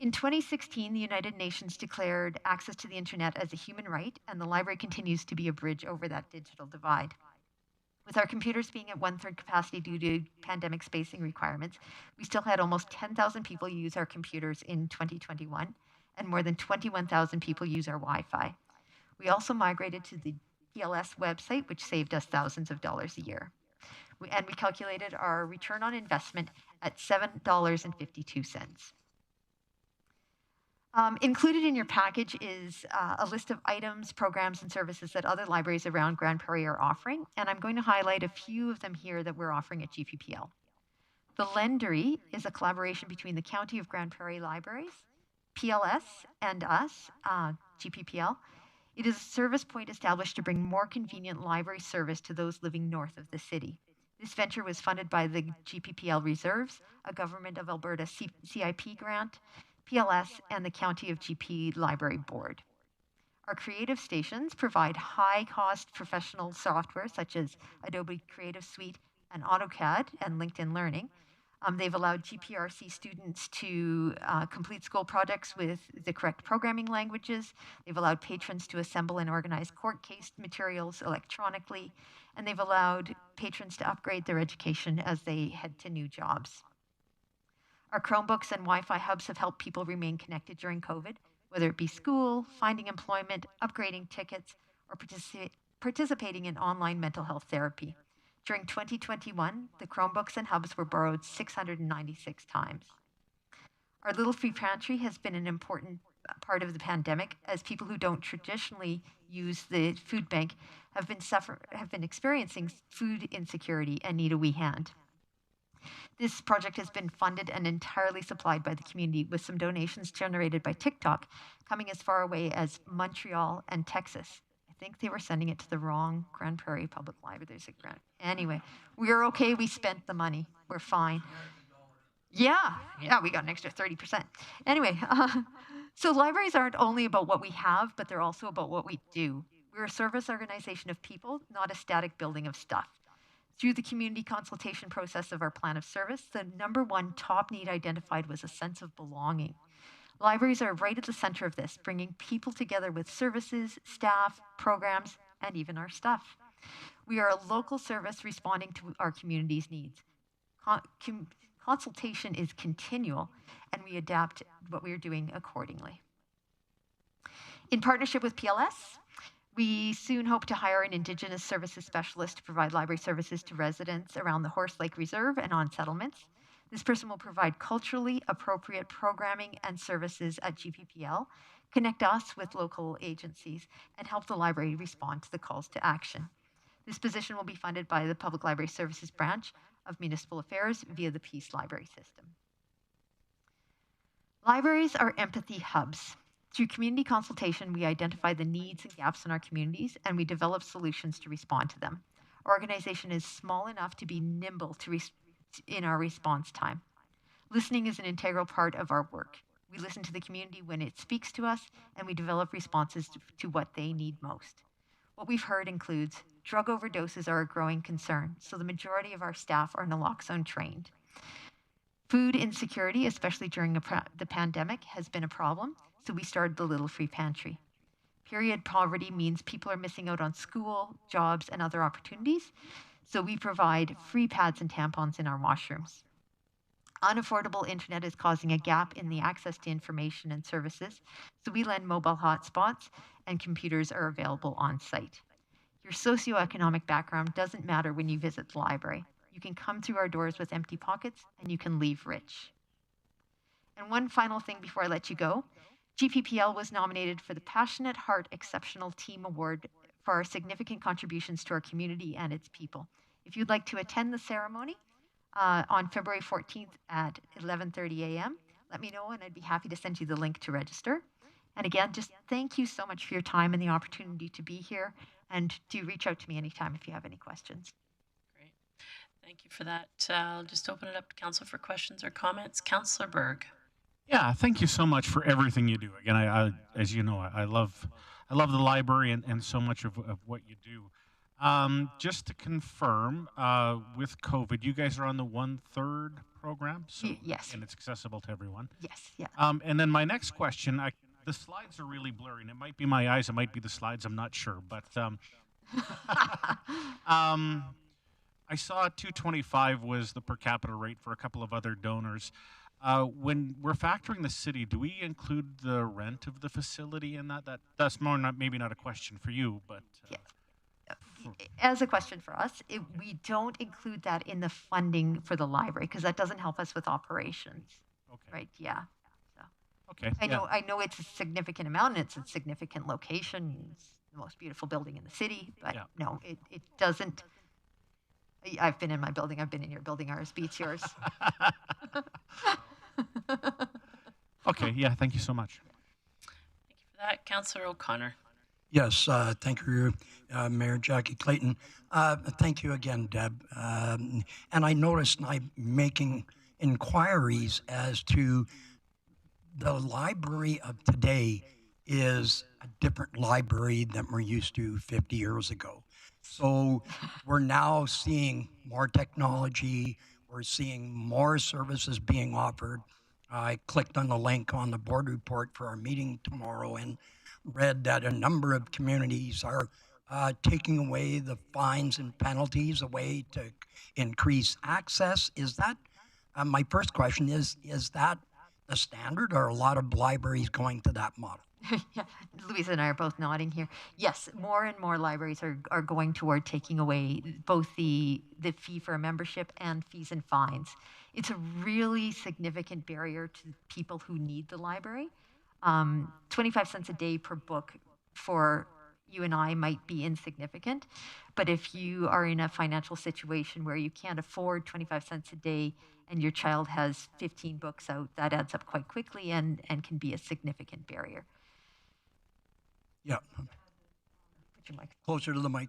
In 2016, the United Nations declared access to the internet as a human right, and the library continues to be a bridge over that digital divide. With our computers being at 1/3 capacity due to pandemic spacing requirements, we still had almost 10,000 people use our computers in 2021, and more than 21,000 people use our Wi-Fi. We also migrated to the PLS website, which saved us thousands of dollars a year. We calculated our return on investment at $7.52. Included in your package is a list of items, programs, and services that other libraries around Grande Prairie are offering, and I'm going to highlight a few of them here that we're offering at GPPL. The Lendery is a collaboration between the County of Grande Prairie Libraries, PLS, and us, GPPL. It is a service point established to bring more convenient library service to those living north of the city. This venture was funded by the GPPL Reserves, a Government of Alberta CIP grant, PLS, and the County of GP Library Board. Our creative stations provide high-cost professional software such as Adobe Creative Suite and AutoCAD and LinkedIn Learning. They've allowed GPRC students to complete school projects with the correct programming languages. They've allowed patrons to assemble and organize court case materials electronically, and they've allowed patrons to upgrade their education as they head to new jobs. Our Chromebooks and Wi-Fi hubs have helped people remain connected during COVID, whether it be school, finding employment, upgrading tickets, or participating in online mental health therapy. During 2021, the Chromebooks and hubs were borrowed 696 times. Our Little Free Pantry has been an important part of the pandemic, as people who don't traditionally use the food bank have been experiencing food insecurity and need a wee hand. This project has been funded and entirely supplied by the community, with some donations generated by TikTok coming as far away as Montreal and Texas. I think they were sending it to the wrong Grande Prairie Public Library. There's a grant. Anyway, we're okay. We spent the money. We're fine. Yeah, we got an extra 30%. Anyway, so libraries aren't only about what we have, but they're also about what we do. We're a service organization of people, not a static building of stuff. Through the community consultation process of our plan of service, the number one top need identified was a sense of belonging. Libraries are right at the center of this, bringing people together with services, staff, programs, and even our stuff. We are a local service responding to our community's needs. Consultation is continual, and we adapt what we are doing accordingly. In partnership with PLS, we soon hope to hire an Indigenous services specialist to provide library services to residents around the Horse Lake Reserve and on settlements. This person will provide culturally appropriate programming and services at GPPL, connect us with local agencies, and help the library respond to the calls to action. This position will be funded by the Public Library Services branch of Municipal Affairs via the Peace Library System. Libraries are empathy hubs. Through community consultation, we identify the needs and gaps in our communities, and we develop solutions to respond to them. Our organization is small enough to be nimble in our response time. Listening is an integral part of our work. We listen to the community when it speaks to us, and we develop responses to what they need most. What we've heard includes drug overdoses are a growing concern, so the majority of our staff are naloxone trained. Food insecurity, especially during the pandemic, has been a problem, so we started the Little Free Pantry. Period poverty means people are missing out on school, jobs, and other opportunities, so we provide free pads and tampons in our washrooms. Unaffordable internet is causing a gap in the access to information and services, so we lend mobile hotspots, and computers are available on site. Your socioeconomic background doesn't matter when you visit the library. You can come through our doors with empty pockets, and you can leave rich. And one final thing before I let you go, GPPL was nominated for the Passionate Heart Exceptional Team Award for our significant contributions to our community and its people. If you'd like to attend the ceremony on February 14th at 11:30 a.m., let me know, and I'd be happy to send you the link to register. And again, just thank you so much for your time and the opportunity to be here, and do reach out to me anytime if you have any questions. Great. Thank you for that. I'll just open it up to council for questions or comments. Councillor Berg. Yeah, thank you so much for everything you do. Again, I as you know, I love the library and so much of what you do. Just to confirm, with COVID, you guys are on the 1/3 program, so yes. and it's accessible to everyone. Yes, yeah. And then my next question, the slides are really blurry, and it might be my eyes, it might be the slides, I'm not sure, but I saw 225 was the per capita rate for a couple of other donors. When we're factoring the city, do we include the rent of the facility in that? That's more not maybe not a question for you, but As a question for us, we don't include that in the funding for the library because that doesn't help us with operations. Okay. Right? Yeah. So Okay. I know it's a significant amount and it's a significant location. It's the most beautiful building in the city, but no, it doesn't. I've been in my building. I've been in your building. Ours beats yours. Okay. Yeah. Thank you so much. Thank you for that. Councillor O'Connor. Yes, thank you, Mayor Jackie Clayton. Thank you again, Deb. And I noticed I'm making inquiries as to the library of today is a different library than we're used to 50 years ago. So we're now seeing more technology. We're seeing more services being offered. I clicked on the link on the board report for our meeting tomorrow and read that a number of communities are taking away the fines and penalties, a way to increase access. Is that, my first question is that the standard, or a lot of libraries going to that model? Yeah, Louisa and I are both nodding here. Yes, more and more libraries are going toward taking away both the fee for a membership and fees and fines. It's a really significant barrier to people who need the library. 25 cents a day per book for you and I might be insignificant, but if you are in a financial situation where you can't afford 25 cents a day and your child has 15 books out, that adds up quite quickly and can be a significant barrier. Yeah. Put your mic closer to the mic.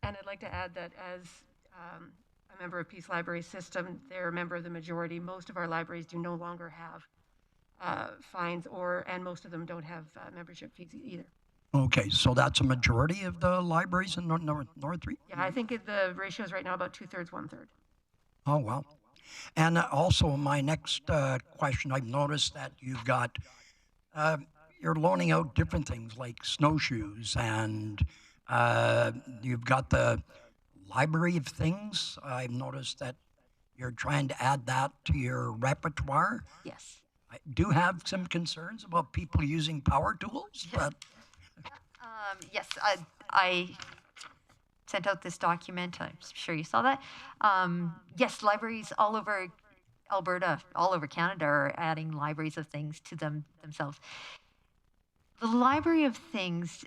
And I'd like to add that as a member of Peace Library System, they're a member of the majority. Most of our libraries do no longer have fines, and most of them don't have membership fees either. Okay, so that's a majority of the libraries in North Region? Yeah, I think the ratio is right now about 2/3, 1/3. Oh, wow. And also, my next question, I've noticed that you've got, you're loaning out different things like snowshoes, and you've got the library of things. I've noticed that you're trying to add that to your repertoire. Yes. I do have some concerns about people using power tools, but... Yes, I sent out this document. I'm sure you saw that. Yes, libraries all over Alberta, all over Canada are adding libraries of things to themselves. The library of things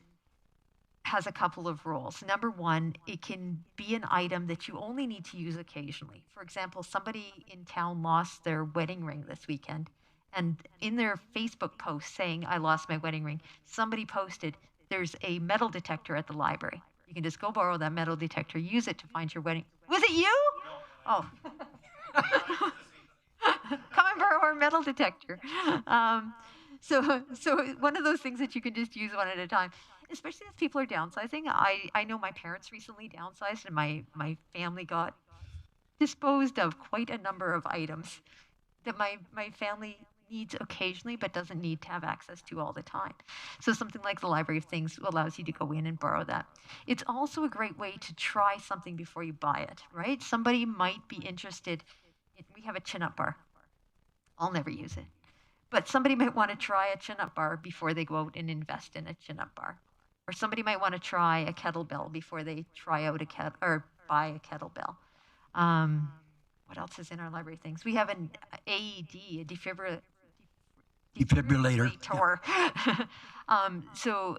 has a couple of rules. Number one, it can be an item that you only need to use occasionally. For example, somebody in town lost their wedding ring this weekend, and in their Facebook post saying, "I lost my wedding ring," somebody posted, "There's a metal detector at the library. You can just go borrow that metal detector, use it to find your wedding." Was it you? Oh. Come and borrow our metal detector. So one of those things that you can just use one at a time, especially as people are downsizing. I know my parents recently downsized, and my family got disposed of quite a number of items that my family needs occasionally but doesn't need to have access to all the time. So something like the Library of Things allows you to go in and borrow that. It's also a great way to try something before you buy it, right? Somebody might be interested. We have a chin-up bar. I'll never use it. But somebody might want to try a chin-up bar before they go out and invest in a chin-up bar. Or somebody might want to try a kettlebell before they try out or buy a kettlebell. What else is in our library things? We have an AED, a defibrillator. So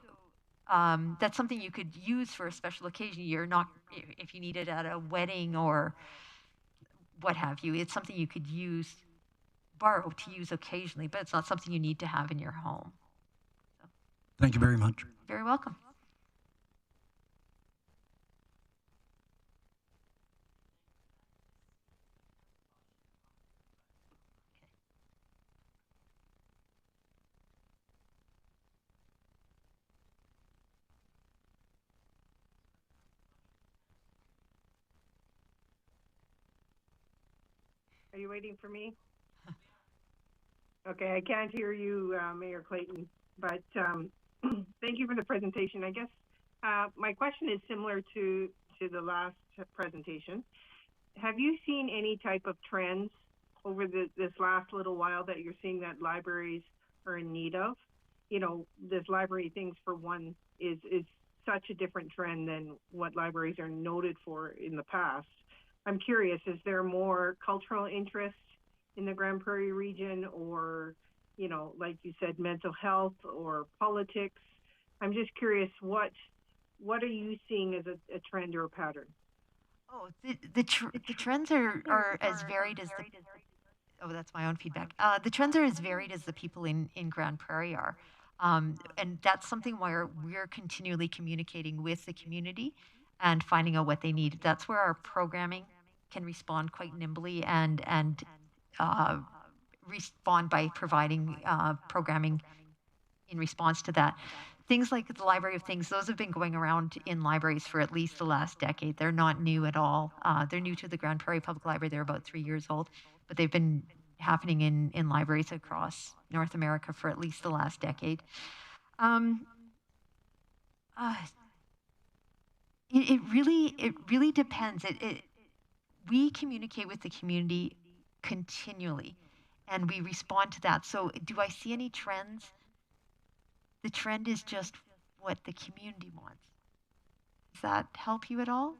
that's something you could use for a special occasion. You're not, if you need it at a wedding or what have you. It's something you could borrow to use occasionally, but it's not something you need to have in your home. So, thank you very much. Very welcome. Are you waiting for me? Okay, I can't hear you, Mayor Clayton, but thank you for the presentation. I guess my question is similar to the last presentation. Have you seen any type of trends over this last little while that you're seeing that libraries are in need of? You know, this library things for one is such a different trend than what libraries are noted for in the past. I'm curious, is there more cultural interest in the Grande Prairie region, or, you know, like you said, mental health or politics? I'm just curious, what are you seeing as a trend or a pattern? Oh, the trends are as varied as the. Oh, that's my own feedback. The trends are as varied as the people in Grande Prairie are. And that's something where we're continually communicating with the community and finding out what they need. That's where our programming can respond quite nimbly and respond by providing programming in response to that. Things like the Library of Things, those have been going around in libraries for at least the last decade. They're not new at all. They're new to the Grande Prairie Public Library. They're about 3 years old, but they've been happening in libraries across North America for at least the last decade. It really depends. We communicate with the community continually, and we respond to that. So, do I see any trends? The trend is just what the community wants. Does that help you at all?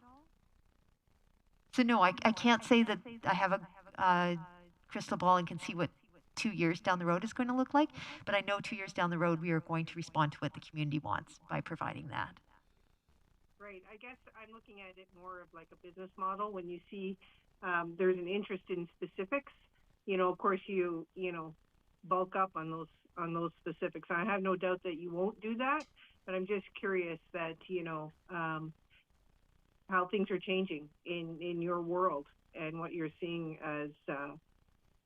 So no, I can't say that I have a crystal ball and can see what 2 years down the road is going to look like, but I know 2 years down the road we are going to respond to what the community wants by providing that. Right. I guess I'm looking at it more of like a business model. When you see there's an interest in specifics, you know, of course you know, bulk up on those specifics. I have no doubt that you won't do that, but I'm just curious that, you know, how things are changing in your world and what you're seeing as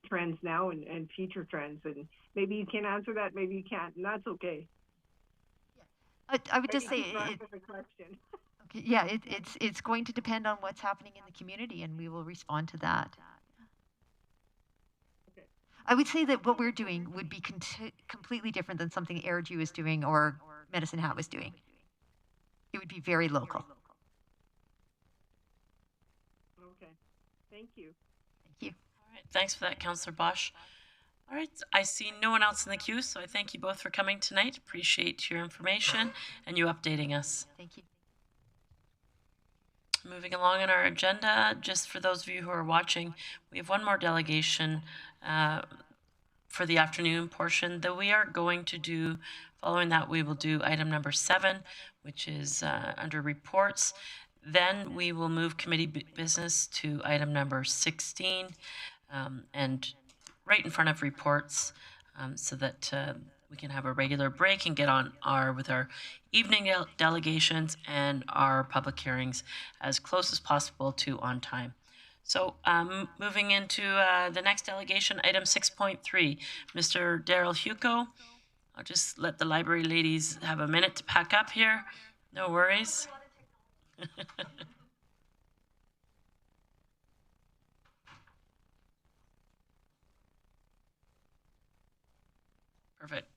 trends now and future trends. And maybe you can answer that, maybe you can't, and that's okay. I would just say the question. Okay, yeah, it's going to depend on what's happening in the community, and we will respond to that. Okay. I would say that what we're doing would be completely different than something AirG was doing or Medicine Hat was doing. It would be very local. Okay. Thank you. Thank you. All right, thanks for that, Councillor Bosch. All right, I see no one else in the queue, so I thank you both for coming tonight. Appreciate your information and you updating us. Thank you. Moving along in our agenda, just for those of you who are watching, we have one more delegation for the afternoon portion that we are going to do. Following that, we will do item number 7, which is under reports. Then we will move committee business to item number 16 and right in front of reports so that we can have a regular break and get on with our evening delegations and our public hearings as close as possible to on time. So moving into the next delegation, item 6.3, Mr. Daryl Hugo. I'll just let the library ladies have a minute to pack up here. No worries. Perfect.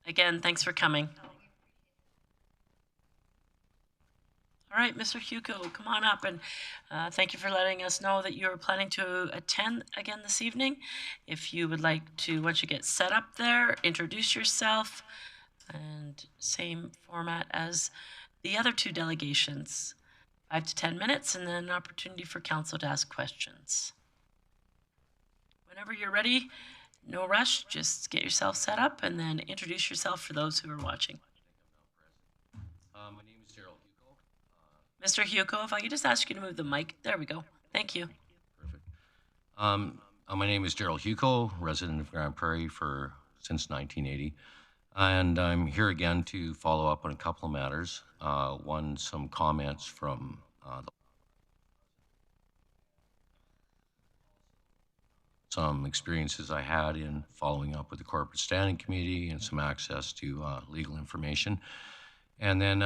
Again, thanks for coming. All right, Mr. Hugo, come on up, and thank you for letting us know that you're planning to attend again this evening. If you would like to, once you get set up there, introduce yourself, and same format as the other 2 delegations, 5 to 10 minutes, and then an opportunity for council to ask questions. Whenever you're ready, no rush, just get yourself set up and then introduce yourself for those who are watching. My name is Daryl Hugo. Mr. Hugo, if I could just ask you to move the mic. There we go. Thank you. Perfect. My name is Daryl Hugo, resident of Grande Prairie since 1980. And I'm here again to follow up on a couple of matters. One, some comments from some experiences I had in following up with the Corporate Standing Committee and some access to legal information. And then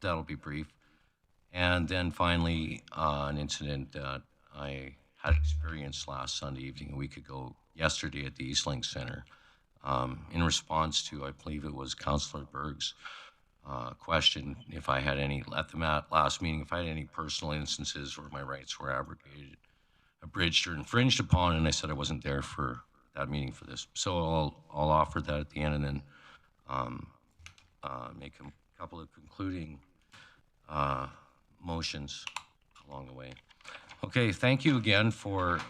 that'll be brief. And then finally, an incident that I had experience last Sunday evening, a week ago, yesterday at the Eastlink Center, in response to, I believe it was Councillor Berg's question, if I had any, at the last meeting, if I had any personal instances where my rights were abrogated, abridged, or infringed upon, and I said I wasn't there for that meeting for this. So I'll offer that at the end, and then make a couple of concluding motions along the way. Okay, thank you again for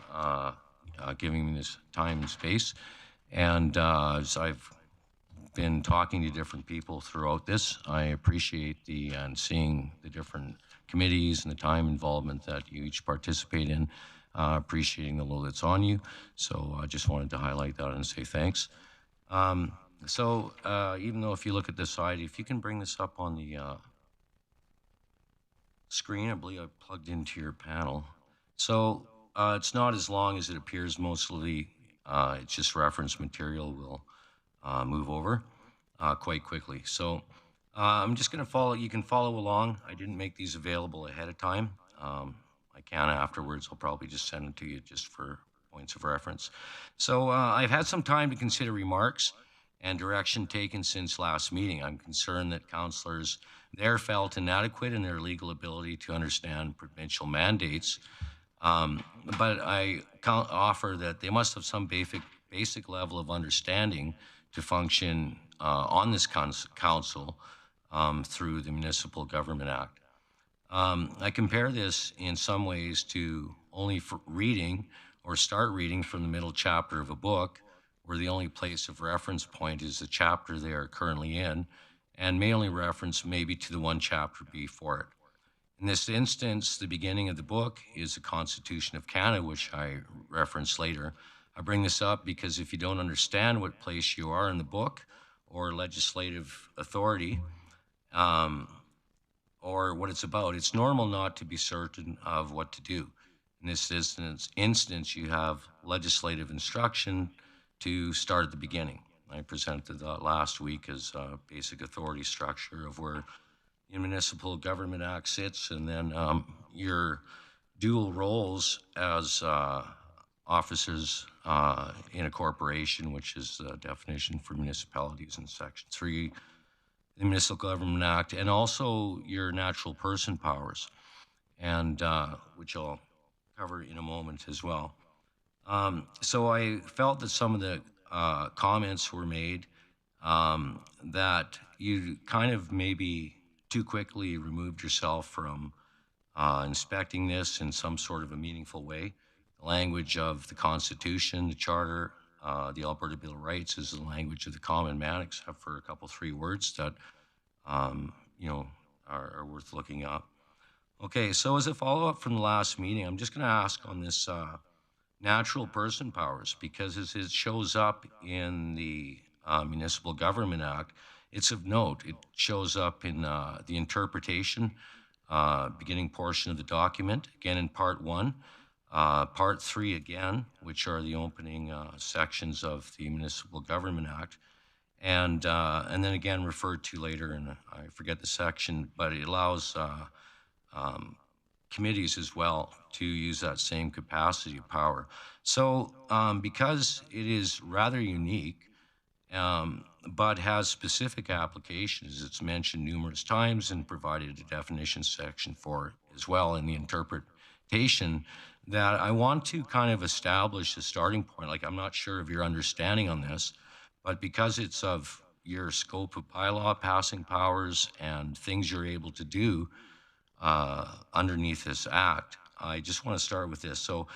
giving me this time and space. And as I've been talking to different people throughout this, I appreciate and seeing the different committees and the time involvement that you each participate in, appreciating the load that's on you. So I just wanted to highlight that and say thanks. So even though if you look at this side, if you can bring this up on the screen, I believe I plugged into your panel. So it's not as long as it appears. Mostly it's just reference material will move over quite quickly. So I'm just going to follow. You can follow along. I didn't make these available ahead of time. I can afterwards. I'll probably just send it to you just for points of reference. So I've had some time to consider remarks and direction taken since last meeting. I'm concerned that councillors there felt inadequate in their legal ability to understand provincial mandates, but I offer that they must have some basic level of understanding to function on this council through the Municipal Government Act. I compare this in some ways to only reading or start reading from the middle chapter of a book, where the only place of reference point is the chapter they are currently in, and may only reference maybe to the one chapter before it. In this instance, the beginning of the book is the Constitution of Canada, which I reference later. I bring this up because if you don't understand what place you are in the book or legislative authority, or what it's about, it's normal not to be certain of what to do. In this instance, you have legislative instruction to start at the beginning. I presented that last week as a basic authority structure of where the Municipal Government Act sits, and then your dual roles as officers in a corporation, which is the definition for municipalities in Section 3, the Municipal Government Act, and also your natural person powers, and which I'll cover in a moment as well. So I felt that some of the comments were made that you kind of maybe too quickly removed yourself from inspecting this in some sort of a meaningful way. The language of the Constitution, the Charter, the Alberta Bill of Rights is the language of the common man, except for a couple, 3 words that you know, are worth looking up. Okay, so as a follow-up from the last meeting, I'm just going to ask on this natural person powers, because as it shows up in the Municipal Government Act, it's of note. It shows up in the interpretation, beginning portion of the document, again in Part 1, Part 3 again, which are the opening sections of the Municipal Government Act, and then again referred to later, and I forget the section, but it allows committees as well to use that same capacity of power. So because it is rather unique, but has specific applications, it's mentioned numerous times and provided a definition section for as well in the interpretation, that I want to kind of establish a starting point. Like, I'm not sure of your understanding on this, but because it's of your scope of bylaw passing powers and things you're able to do underneath this act, I just want to start with this. So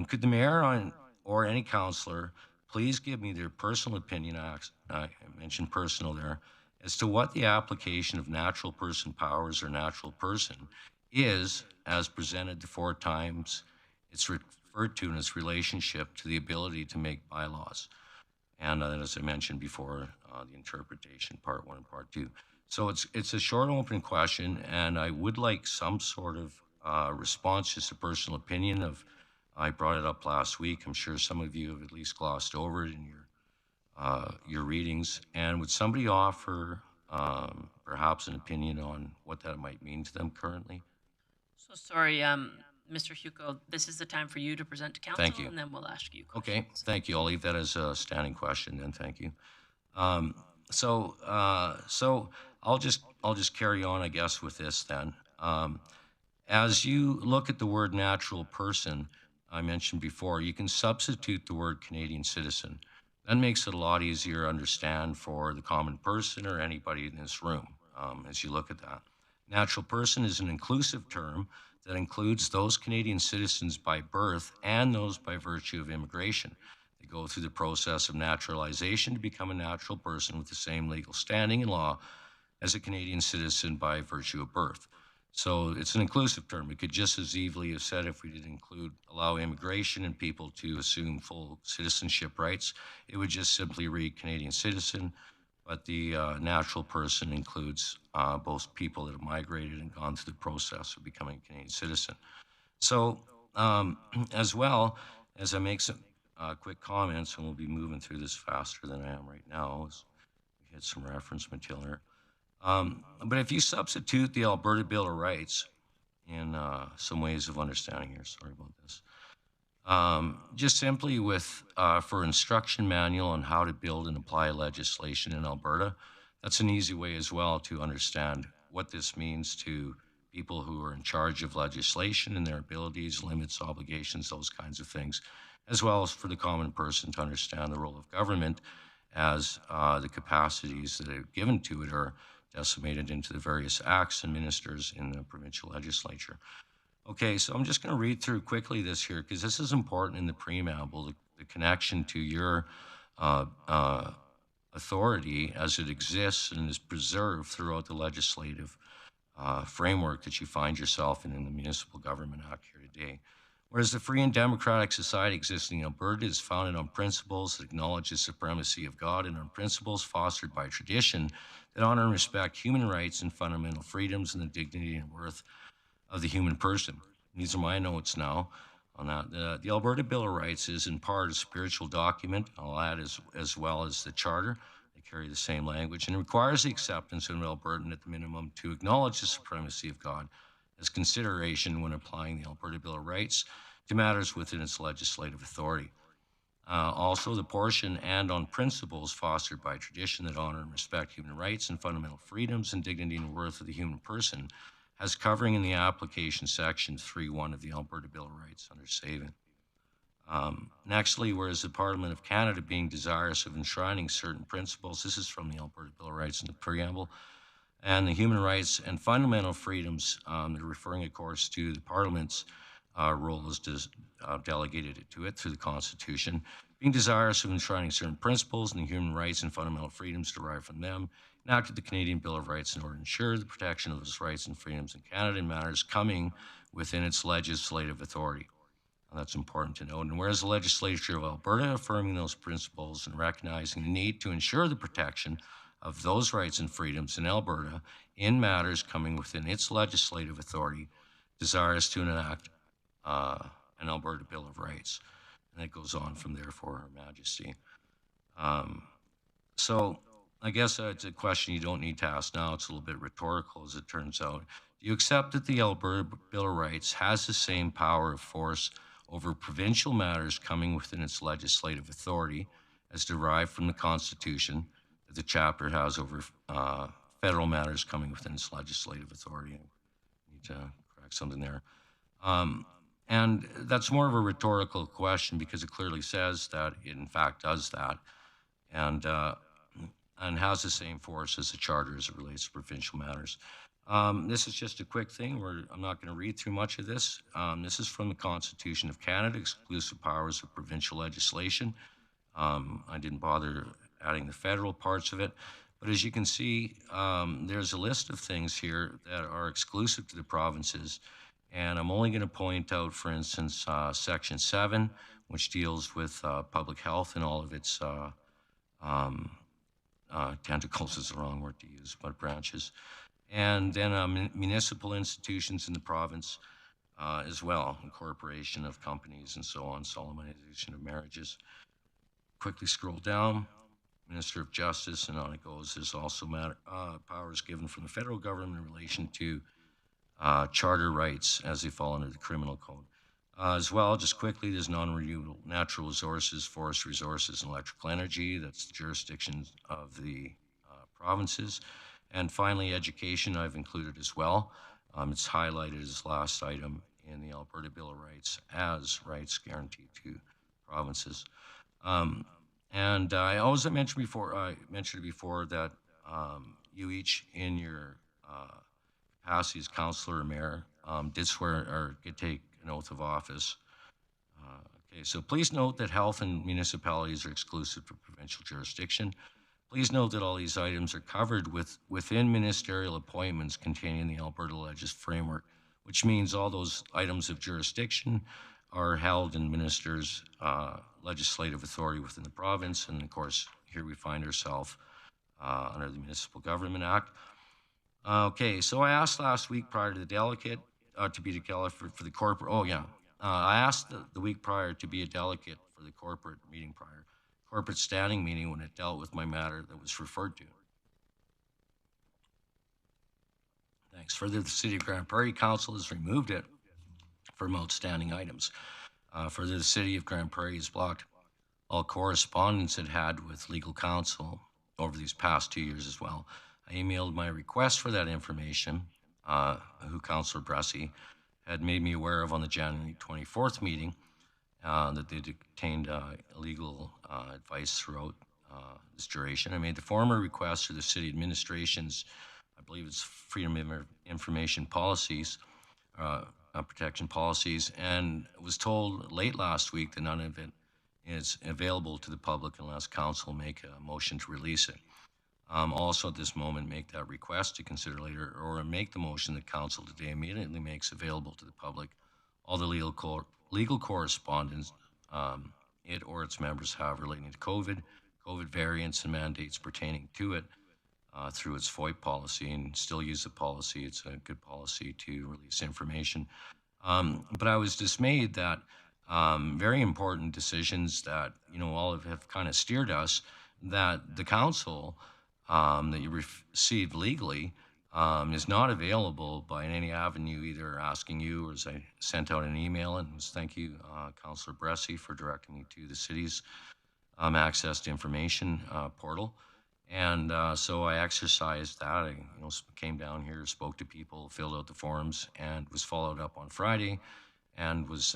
could the mayor or any councillor please give me their personal opinion, I mentioned personal there, as to what the application of natural person powers or natural person is, as presented the 4 times it's referred to in its relationship to the ability to make bylaws. And as I mentioned before, the interpretation, Part 1 and Part 2. So it's a short open question, and I would like some sort of response, just a personal opinion of, I brought it up last week. I'm sure some of you have at least glossed over it in your readings. And would somebody offer perhaps an opinion on what that might mean to them currently? So sorry, Mr. Hugo, this is the time for you to present to council, Thank you. and then we'll ask you Okay, questions. thank you. I'll leave that as a standing question then, thank you. So I'll just carry on, I guess, with this then. As you look at the word natural person, I mentioned before, you can substitute the word Canadian citizen. That makes it a lot easier to understand for the common person or anybody in this room as you look at that. Natural person is an inclusive term that includes those Canadian citizens by birth and those by virtue of immigration. They go through the process of naturalization to become a natural person with the same legal standing in law as a Canadian citizen by virtue of birth. So it's an inclusive term. We could just as easily have said if we did allow immigration and people to assume full citizenship rights, it would just simply read Canadian citizen, but the natural person includes both people that have migrated and gone through the process of becoming a Canadian citizen. So as well, as I make some quick comments, and we'll be moving through this faster than I am right now, as we get some reference material here. But if you substitute the Alberta Bill of Rights in some ways of understanding here, sorry about this, just simply with for instruction manual on how to build and apply legislation in Alberta, that's an easy way as well to understand what this means to people who are in charge of legislation and their abilities, limits, obligations, those kinds of things, as well as for the common person to understand the role of government as the capacities that are given to it are decimated into the various acts and ministers in the provincial legislature. Okay, so I'm just going to read through quickly this here because this is important in the preamble, the connection to your authority as it exists and is preserved throughout the legislative framework that you find yourself in the Municipal Government Act here today. Whereas the free and democratic society existing in Alberta is founded on principles that acknowledge the supremacy of God and on principles fostered by tradition that honor and respect human rights and fundamental freedoms and the dignity and worth of the human person. These are my notes now on that. The Alberta Bill of Rights is in part a spiritual document, I'll add as well as the Charter. They carry the same language and requires the acceptance of an Albertan at the minimum to acknowledge the supremacy of God as consideration when applying the Alberta Bill of Rights to matters within its legislative authority. Also, the portion and on principles fostered by tradition that honor and respect human rights and fundamental freedoms and dignity and worth of the human person has covering in the application section 3.1 of the Alberta Bill of Rights under saving. Nextly, whereas the Parliament of Canada being desirous of enshrining certain principles, this is from the Alberta Bill of Rights in the preamble, and the human rights and fundamental freedoms, they're referring, of course, to the Parliament's role as delegated to it through the Constitution, being desirous of enshrining certain principles and the human rights and fundamental freedoms derived from them, enacted the Canadian Bill of Rights in order to ensure the protection of those rights and freedoms in Canada in matters coming within its legislative authority. And that's important to note. And whereas the legislature of Alberta affirming those principles and recognizing the need to ensure the protection of those rights and freedoms in Alberta in matters coming within its legislative authority, desirous to enact an Alberta Bill of Rights. And it goes on from there for Her Majesty. So I guess it's a question you don't need to ask now. It's a little bit rhetorical as it turns out. Do you accept that the Alberta Bill of Rights has the same power of force over provincial matters coming within its legislative authority as derived from the Constitution that the chapter has over federal matters coming within its legislative authority? I need to correct something there. And that's more of a rhetorical question because it clearly says that it in fact does that and has the same force as the Charter as it relates to provincial matters. This is just a quick thing where I'm not going to read through much of this. This is from the Constitution of Canada, exclusive powers of provincial legislation. I didn't bother adding the federal parts of it. But as you can see, there's a list of things here that are exclusive to the provinces. And I'm only going to point out, for instance, Section 7, which deals with public health and all of its tentacles is the wrong word to use, but branches. And then municipal institutions in the province as well, incorporation of companies and so on, solemnization of marriages. Quickly scroll down, Minister of Justice, and on it goes. There's also powers given from the federal government in relation to charter rights as they fall under the criminal code. As well, just quickly, there's non-renewable natural resources, forest resources, and electrical energy. That's the jurisdiction of the provinces. And finally, education I've included as well. It's highlighted as last item in the Alberta Bill of Rights as rights guaranteed to provinces. And I also mentioned it before that you each in your capacity as councillor or mayor did swear or did take an oath of office. Okay, so please note that health and municipalities are exclusive to provincial jurisdiction. Please note that all these items are covered within ministerial appointments containing the Alberta Legis framework, which means all those items of jurisdiction are held in ministers' legislative authority within the province. And of course, here we find ourselves under the Municipal Government Act. Okay, so I asked last week prior to the delegate to be a delegate for the corporate. Oh yeah, I asked the week prior to be a delegate for the corporate meeting prior, corporate standing meeting when it dealt with my matter that was referred to. Thanks. Further, the City of Grande Prairie Council has removed it from outstanding items. Further, the City of Grande Prairie has blocked all correspondence it had with legal counsel over these past 2 years as well. I emailed my request for that information, who Councillor Bressy had made me aware of on the January 24th meeting, that they obtained illegal advice throughout this duration. I made the former request to the city administration's, I believe it's Freedom of Information policies, protection policies, and was told late last week that none of it is available to the public unless council make a motion to release it. Also at this moment, make that request to consider later, or make the motion that council today immediately makes available to the public all the legal correspondence it or its members have relating to COVID variants and mandates pertaining to it through its FOIP policy, and still use the policy. It's a good policy to release information. But I was dismayed that very important decisions that, all have kind of steered us, that the council that you received legally is not available by any avenue, either asking you, or as I sent out an email, and thank you, Councillor Bressy, for directing me to the city's access to information portal. And so I exercised that. I came down here, spoke to people, filled out the forms, and was followed up on Friday, and was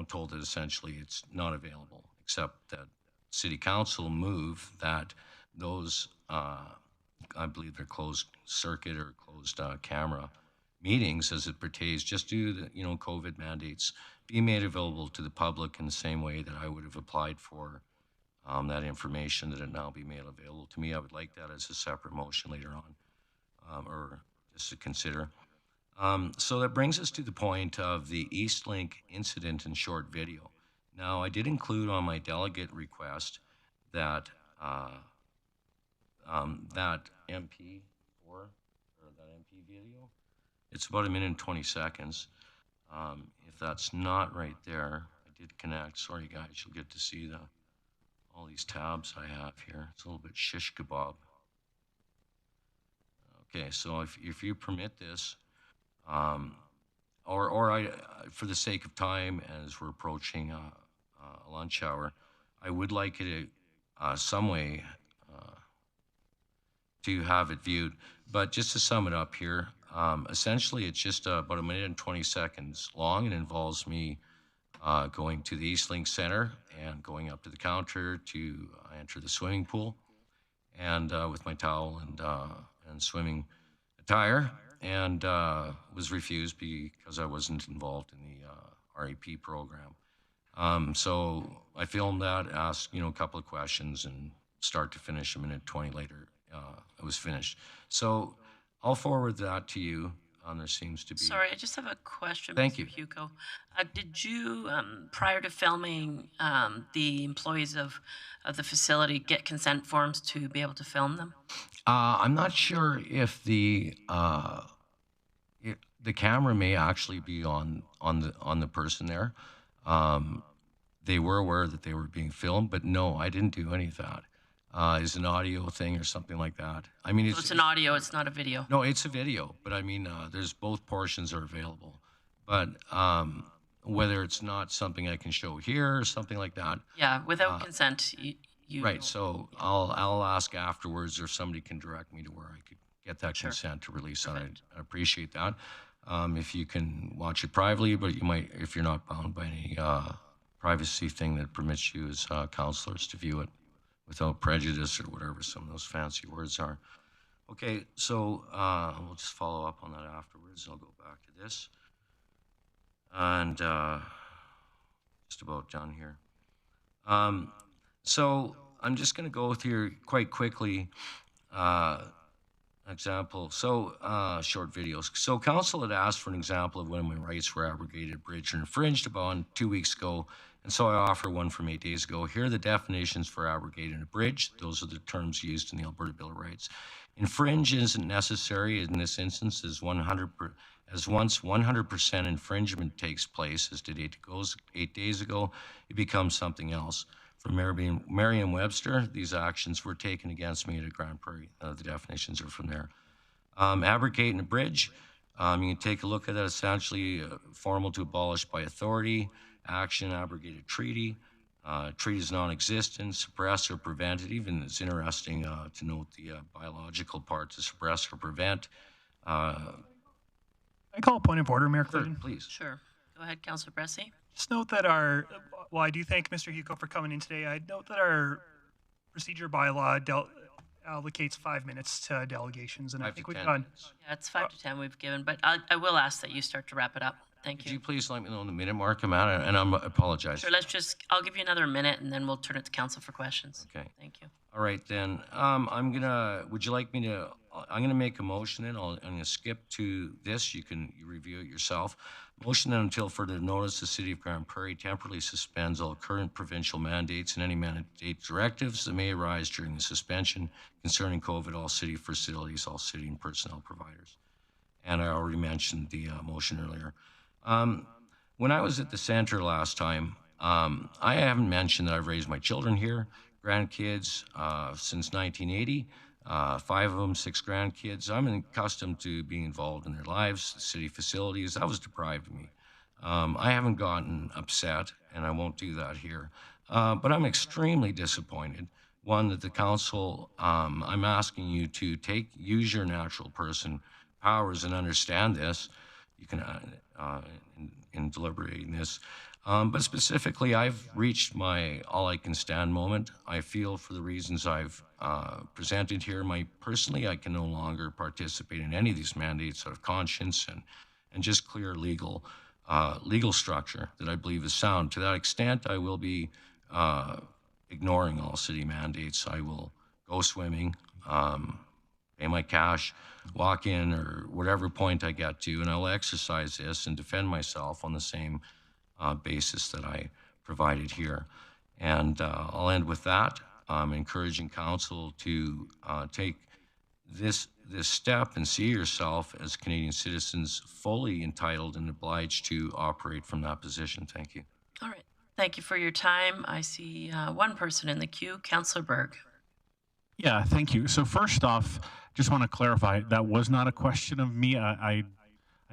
told that essentially it's not available, except that City Council moved that those I believe they're closed circuit or closed camera meetings as it pertains just to the COVID mandates be made available to the public in the same way that I would have applied for that information, that it now be made available to me. I would like that as a separate motion later on, or just to consider. So that brings us to the point of the Eastlink incident in short video. Now, I did include on my delegate request that that MP video. It's about 1 minute and 20 seconds. If that's not right there, I did connect. Sorry, guys, you'll get to see all these tabs I have here. It's a little bit shish kebab. Okay, so if you permit this, or I, for the sake of time, as we're approaching a lunch hour, I would like it some way to have it viewed. But just to sum it up here, essentially it's just about 1 minute and 20 seconds long, and involves me going to the Eastlink Center and going up to the counter to enter the swimming pool, and with my towel and swimming attire, and was refused because I wasn't involved in the REP program. So I filmed that, asked a couple of questions, and start to finish 1 minute 20 later, it was finished. So I'll forward that to you. There seems to be. Sorry, I just have a question. Thank Mr. you. Hugo. Did you, prior to filming, the employees of the facility get consent forms to be able to film them? I'm not sure if the camera may actually be on the person there. They were aware that they were being filmed, but no, I didn't do any of that. is an audio thing or something like that. I mean, So it's an audio, it's not a video. no, it's a video, but I mean, there's both portions are available. But whether it's not something I can show here or something like that. Yeah, without consent, you Right. So I'll ask afterwards, or somebody can direct me to where I could get that consent to release on it. I appreciate that. If you can watch it privately, but you might, if you're not bound by any privacy thing that permits you as counselors to view it without prejudice or whatever some of those fancy words are. Okay, so we'll just follow up on that afterwards. I'll go back to this. And just about done here. So I'm just going to go through quite quickly example. So short videos. So council had asked for an example of when my rights were abrogated, bridged, or infringed upon 2 weeks ago. And so I offer one from 8 days ago. Here are the definitions for abrogated and abridged. Those are the terms used in the Alberta Bill of Rights. Infringe isn't necessary in this instance as once 100% infringement takes place, as did 8 days ago, it becomes something else. For Merriam-Webster, these actions were taken against me at Grande Prairie. The definitions are from there. Abrogate and abridge, you can take a look at that. Essentially, formal to abolish by authority, action, abrogated treaty. Treaty is non-existent, suppress or prevent it. Even it's interesting to note the biological part, to suppress or prevent. I call a point of order, Mayor Clayton. Please. Sure. Go ahead, Councillor Bressie. Just note that well, I do thank Mr. Hugo for coming in today. I note that our procedure bylaw allocates 5 minutes to delegations, and I think we've done. Yeah, it's 5 to 10 we've given, but I will ask that you start to wrap it up. Thank Could you please let me know the minute mark I'm at, and I apologize. Sure, I'll give you another minute, and then we'll turn it to council for questions. Okay. Thank you. All right, then. Would you like me to, I'm gonna make a motion, and I'm gonna skip to this. You review it yourself. Motion that until further notice, the City of Grande Prairie temporarily suspends all current provincial mandates and any mandate directives that may arise during the suspension concerning COVID, all city facilities, all city and personnel providers. And I already mentioned the motion earlier. When I was at the center last time, I haven't mentioned that I've raised my children here, grandkids, since 1980. 5 of them, 6 grandkids. I'm accustomed to being involved in their lives, city facilities. That was deprived of me. I haven't gotten upset, and I won't do that here. But I'm extremely disappointed. One, that the council, I'm asking you to use your natural person powers and understand this. You can, in deliberating this. But specifically, I've reached my all I can stand moment. I feel for the reasons I've presented here, personally, I can no longer participate in any of these mandates out of conscience and just clear legal structure that I believe is sound. To that extent, I will be ignoring all city mandates. I will go swimming, pay my cash, walk in, or whatever point I get to, and I'll exercise this and defend myself on the same basis that I provided here. And I'll end with that. I'm encouraging council to take this step and see yourself as Canadian citizens fully entitled and obliged to operate from that position. Thank you. All right. Thank you for your time. I see one person in the queue, Councillor Berg. Yeah, thank you. So first off, just want to clarify, that was not a question of me. I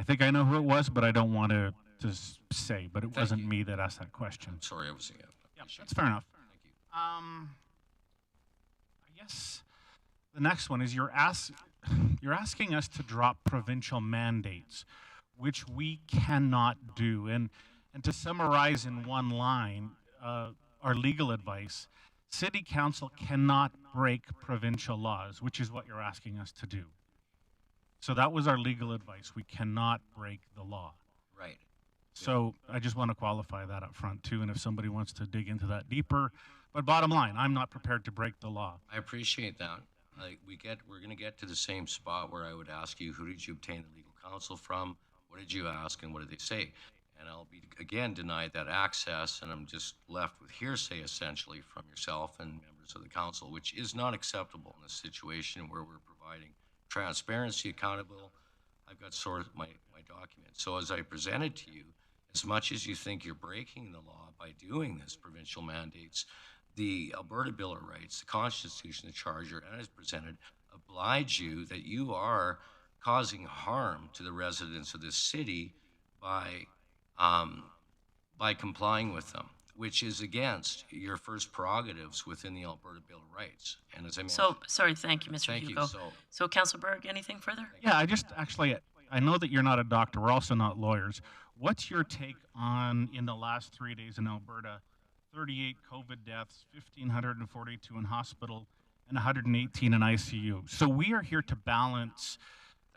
think I know who it was, but I don't want to say, but it wasn't me that asked that question. I'm sorry, I was saying. Yeah, that's fair enough. Thank you. I guess the next one is you're asking us to drop provincial mandates, which we cannot do. And to summarize in one line, our legal advice, City Council cannot break provincial laws, which is what you're asking us to do. So that was our legal advice. We cannot break the law. Right. So I just want to qualify that up front too, and if somebody wants to dig into that deeper. But bottom line, I'm not prepared to break the law. I appreciate that. We're going to get to the same spot where I would ask you, who did you obtain the legal counsel from? What did you ask, and what did they say? And I'll be, again, denied that access, and I'm just left with hearsay, essentially, from yourself and members of the council, which is not acceptable in this situation where we're providing transparency, accountable. I've got sort of my documents. So as I presented to you, as much as you think you're breaking the law by doing this provincial mandates, the Alberta Bill of Rights, the Constitution, the Charter, and as presented, oblige you that you are causing harm to the residents of this city um, by complying with them, which is against your first prerogatives within the Alberta Bill of Rights. And as I mentioned, So, sorry, thank you, Mr. thank Hugo. you. So, Councillor Berg, anything further? Yeah, I just actually, I know that you're not a doctor. We're also not lawyers. What's your take on, in the last 3 days in Alberta, 38 COVID deaths, 1,542 in hospital, and 118 in ICU? So we are here to balance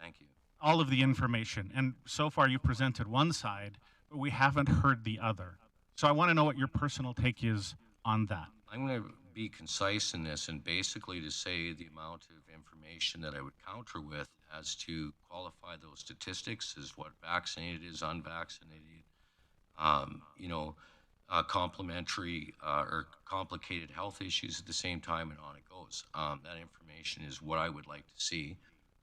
Thank you. all of the information. And so far you've presented one side, but we haven't heard the other. So I want to know what your personal take is on that. I'm going to be concise in this and basically to say the amount of information that I would counter with as to qualify those statistics is what vaccinated is, unvaccinated, complementary or complicated health issues at the same time, and on it goes. That information is what I would like to see.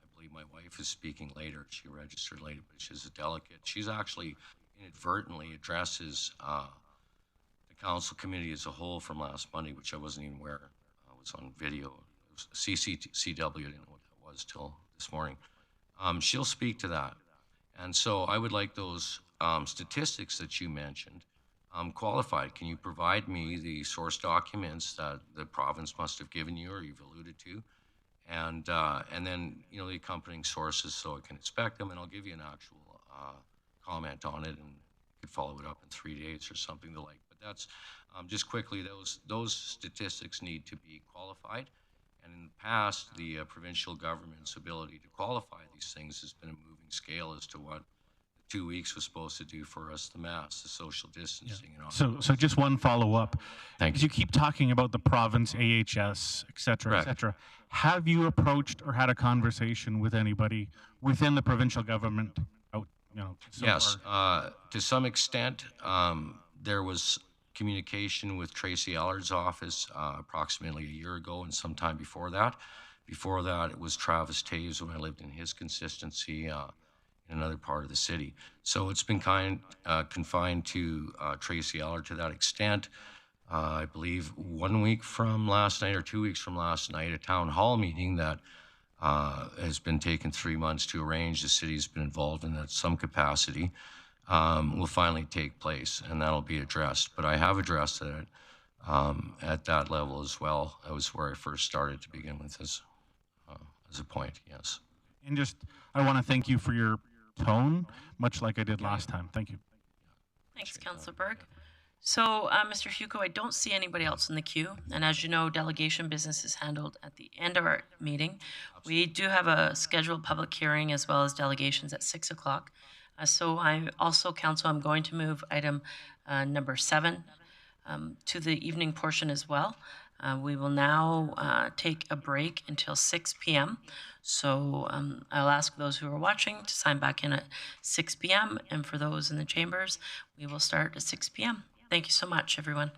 I believe my wife is speaking later. She registered later, but she's a delegate. She's actually inadvertently addresses the council committee as a whole from last Monday, which I wasn't even aware was on video. It was CCW, I didn't know what that was till this morning. She'll speak to that. And so I would like those statistics that you mentioned qualified. Can you provide me the source documents that the province must have given you or you've alluded to? And then, the accompanying sources so I can inspect them, and I'll give you an actual comment on it and could follow it up in 3 days or something the like. But that's just quickly, those statistics need to be qualified. And in the past, the provincial government's ability to qualify these things has been a moving scale as to what 2 weeks was supposed to do for us, the mask, the social distancing, and all. So just one follow-up. Thank As you. you keep talking about the province, AHS, et cetera, et Correct. cetera, have you approached or had a conversation with anybody within the provincial government? So Yes, far? to some extent, there was communication with Tracy Allard's office approximately a year ago and sometime before that. Before that, it was Travis Taves when I lived in his consistency in another part of the city. So it's been confined to Tracy Allard to that extent. I believe 1 week from last night or 2 weeks from last night, a town hall meeting that has been taken 3 months to arrange. The city's been involved in that some capacity. Will finally take place, and that'll be addressed. But I have addressed it at that level as well. That was where I first started to begin with as a point, yes. And I want to thank you for your tone, much like I did last time. Thank you. Thanks, Councillor Berg. So, Mr. Hugo, I don't see anybody else in the queue. And as you know, delegation business is handled at the end of our meeting. We do have a scheduled public hearing as well as delegations at 6 o'clock. So I also, Council, I'm going to move item number 7 to the evening portion as well. We will now take a break until 6 p.m. So I'll ask those who are watching to sign back in at 6 p.m. And for those in the chambers, we will start at 6 p.m. Thank you so much, everyone.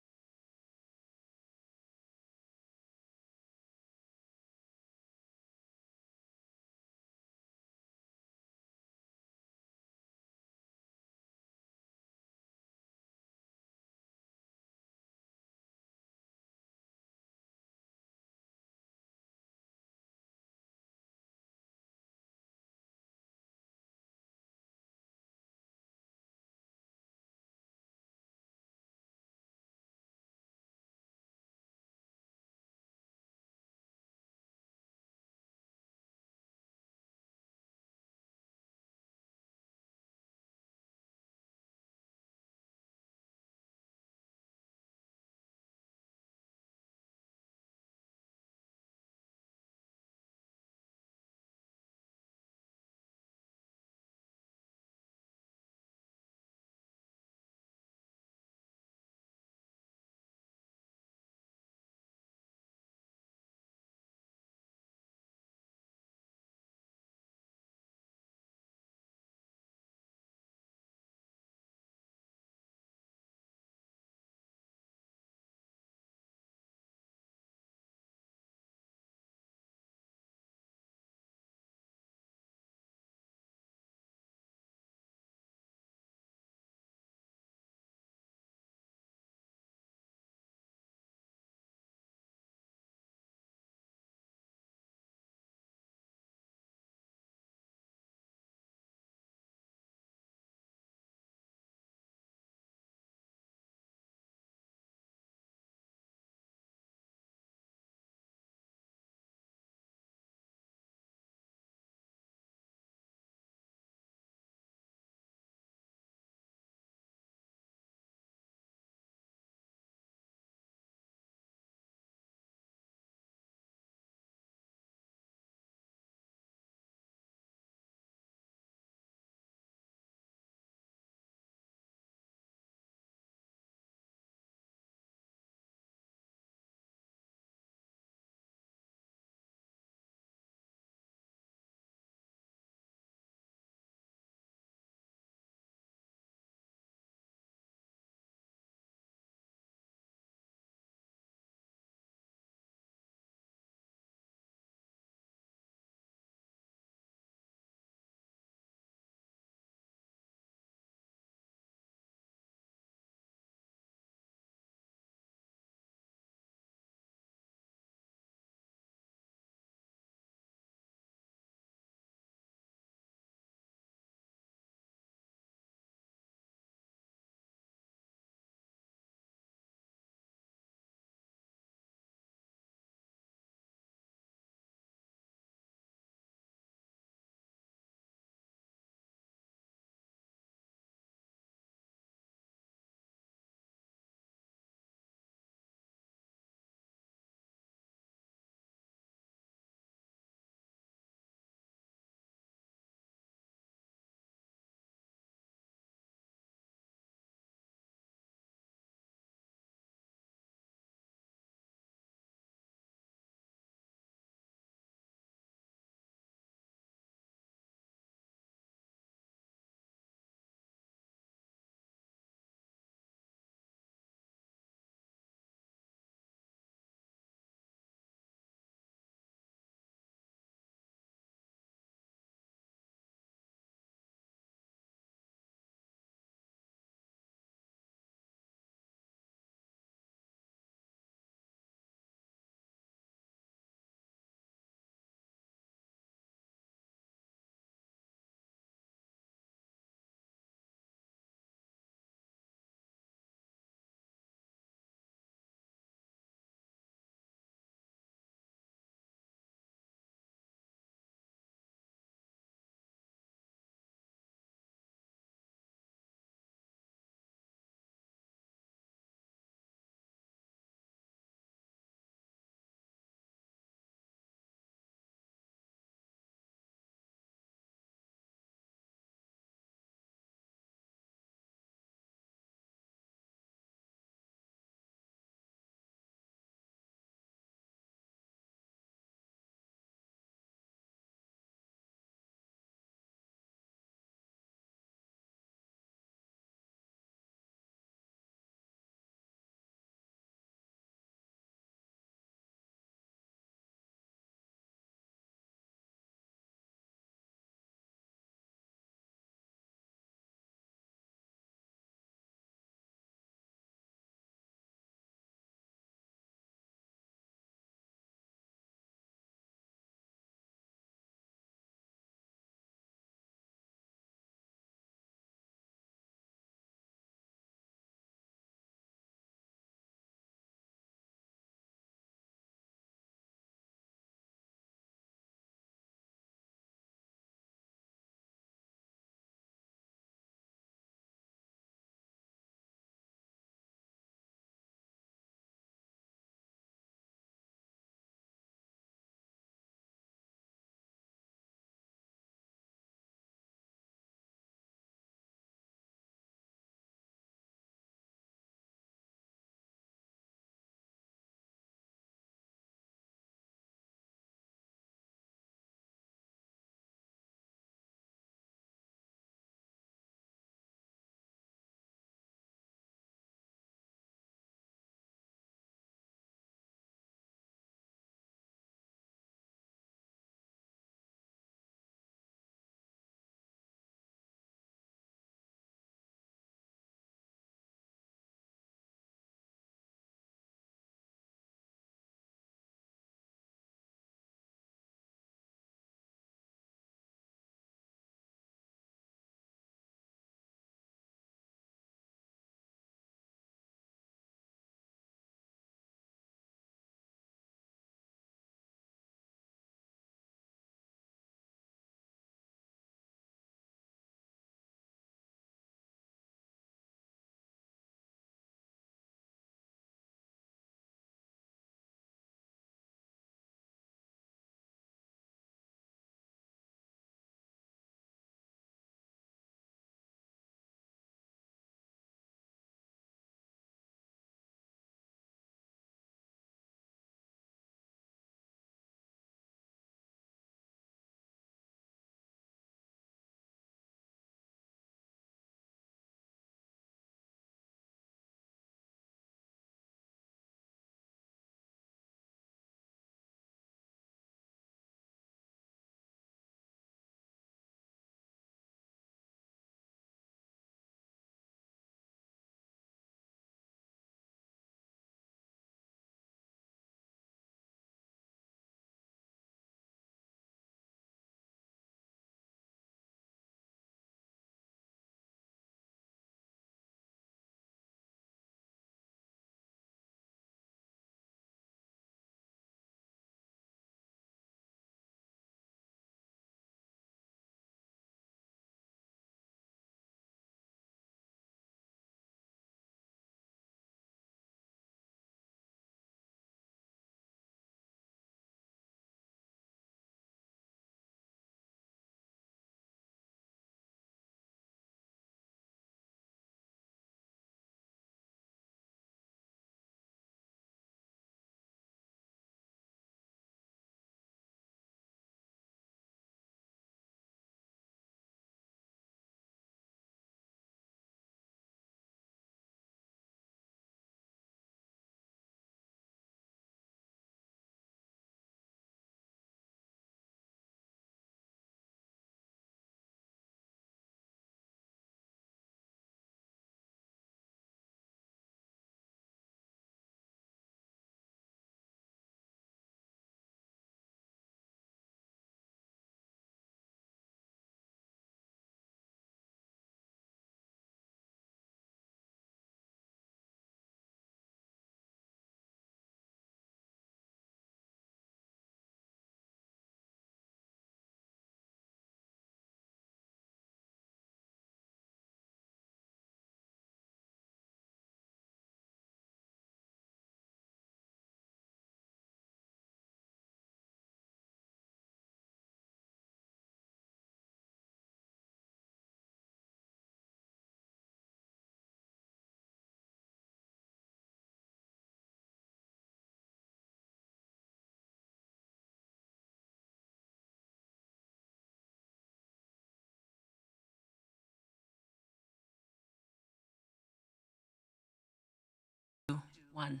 Good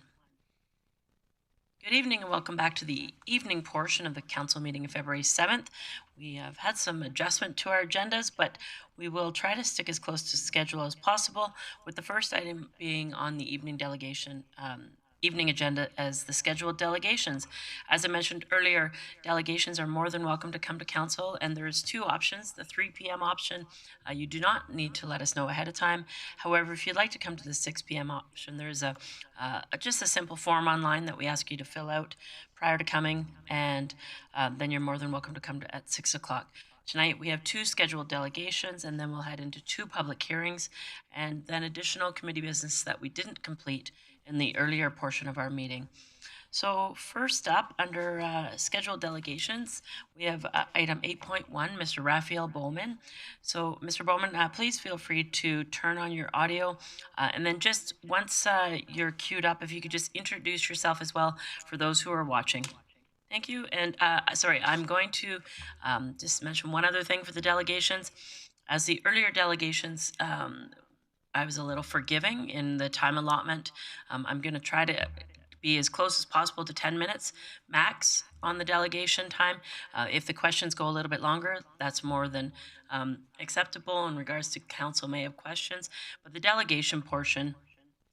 evening and welcome back to the evening portion of the council meeting of February 7th. We have had some adjustment to our agendas, but we will try to stick as close to schedule as possible, with the first item being on the evening delegation evening agenda as the scheduled delegations. As I mentioned earlier, delegations are more than welcome to come to council, and there's two options. The 3 p.m. option, you do not need to let us know ahead of time. However, if you'd like to come to the 6 p.m. option, there's just a simple form online that we ask you to fill out prior to coming, and then you're more than welcome to come at 6 o'clock. Tonight we have 2 scheduled delegations, and then we'll head into 2 public hearings and then additional committee business that we didn't complete in the earlier portion of our meeting. So first up, under scheduled delegations, we have item 8.1, Mr. Raphael Bowman. So Mr. Bowman, please feel free to turn on your audio, and then just once you're queued up, if you could just introduce yourself as well for those who are watching. Thank you. And sorry, I'm going to just mention one other thing for the delegations. As the earlier delegations, I was a little forgiving in the time allotment. I'm going to try to be as close as possible to 10 minutes max on the delegation time. If the questions go a little bit longer, that's more than acceptable in regards to council may have questions. But the delegation portion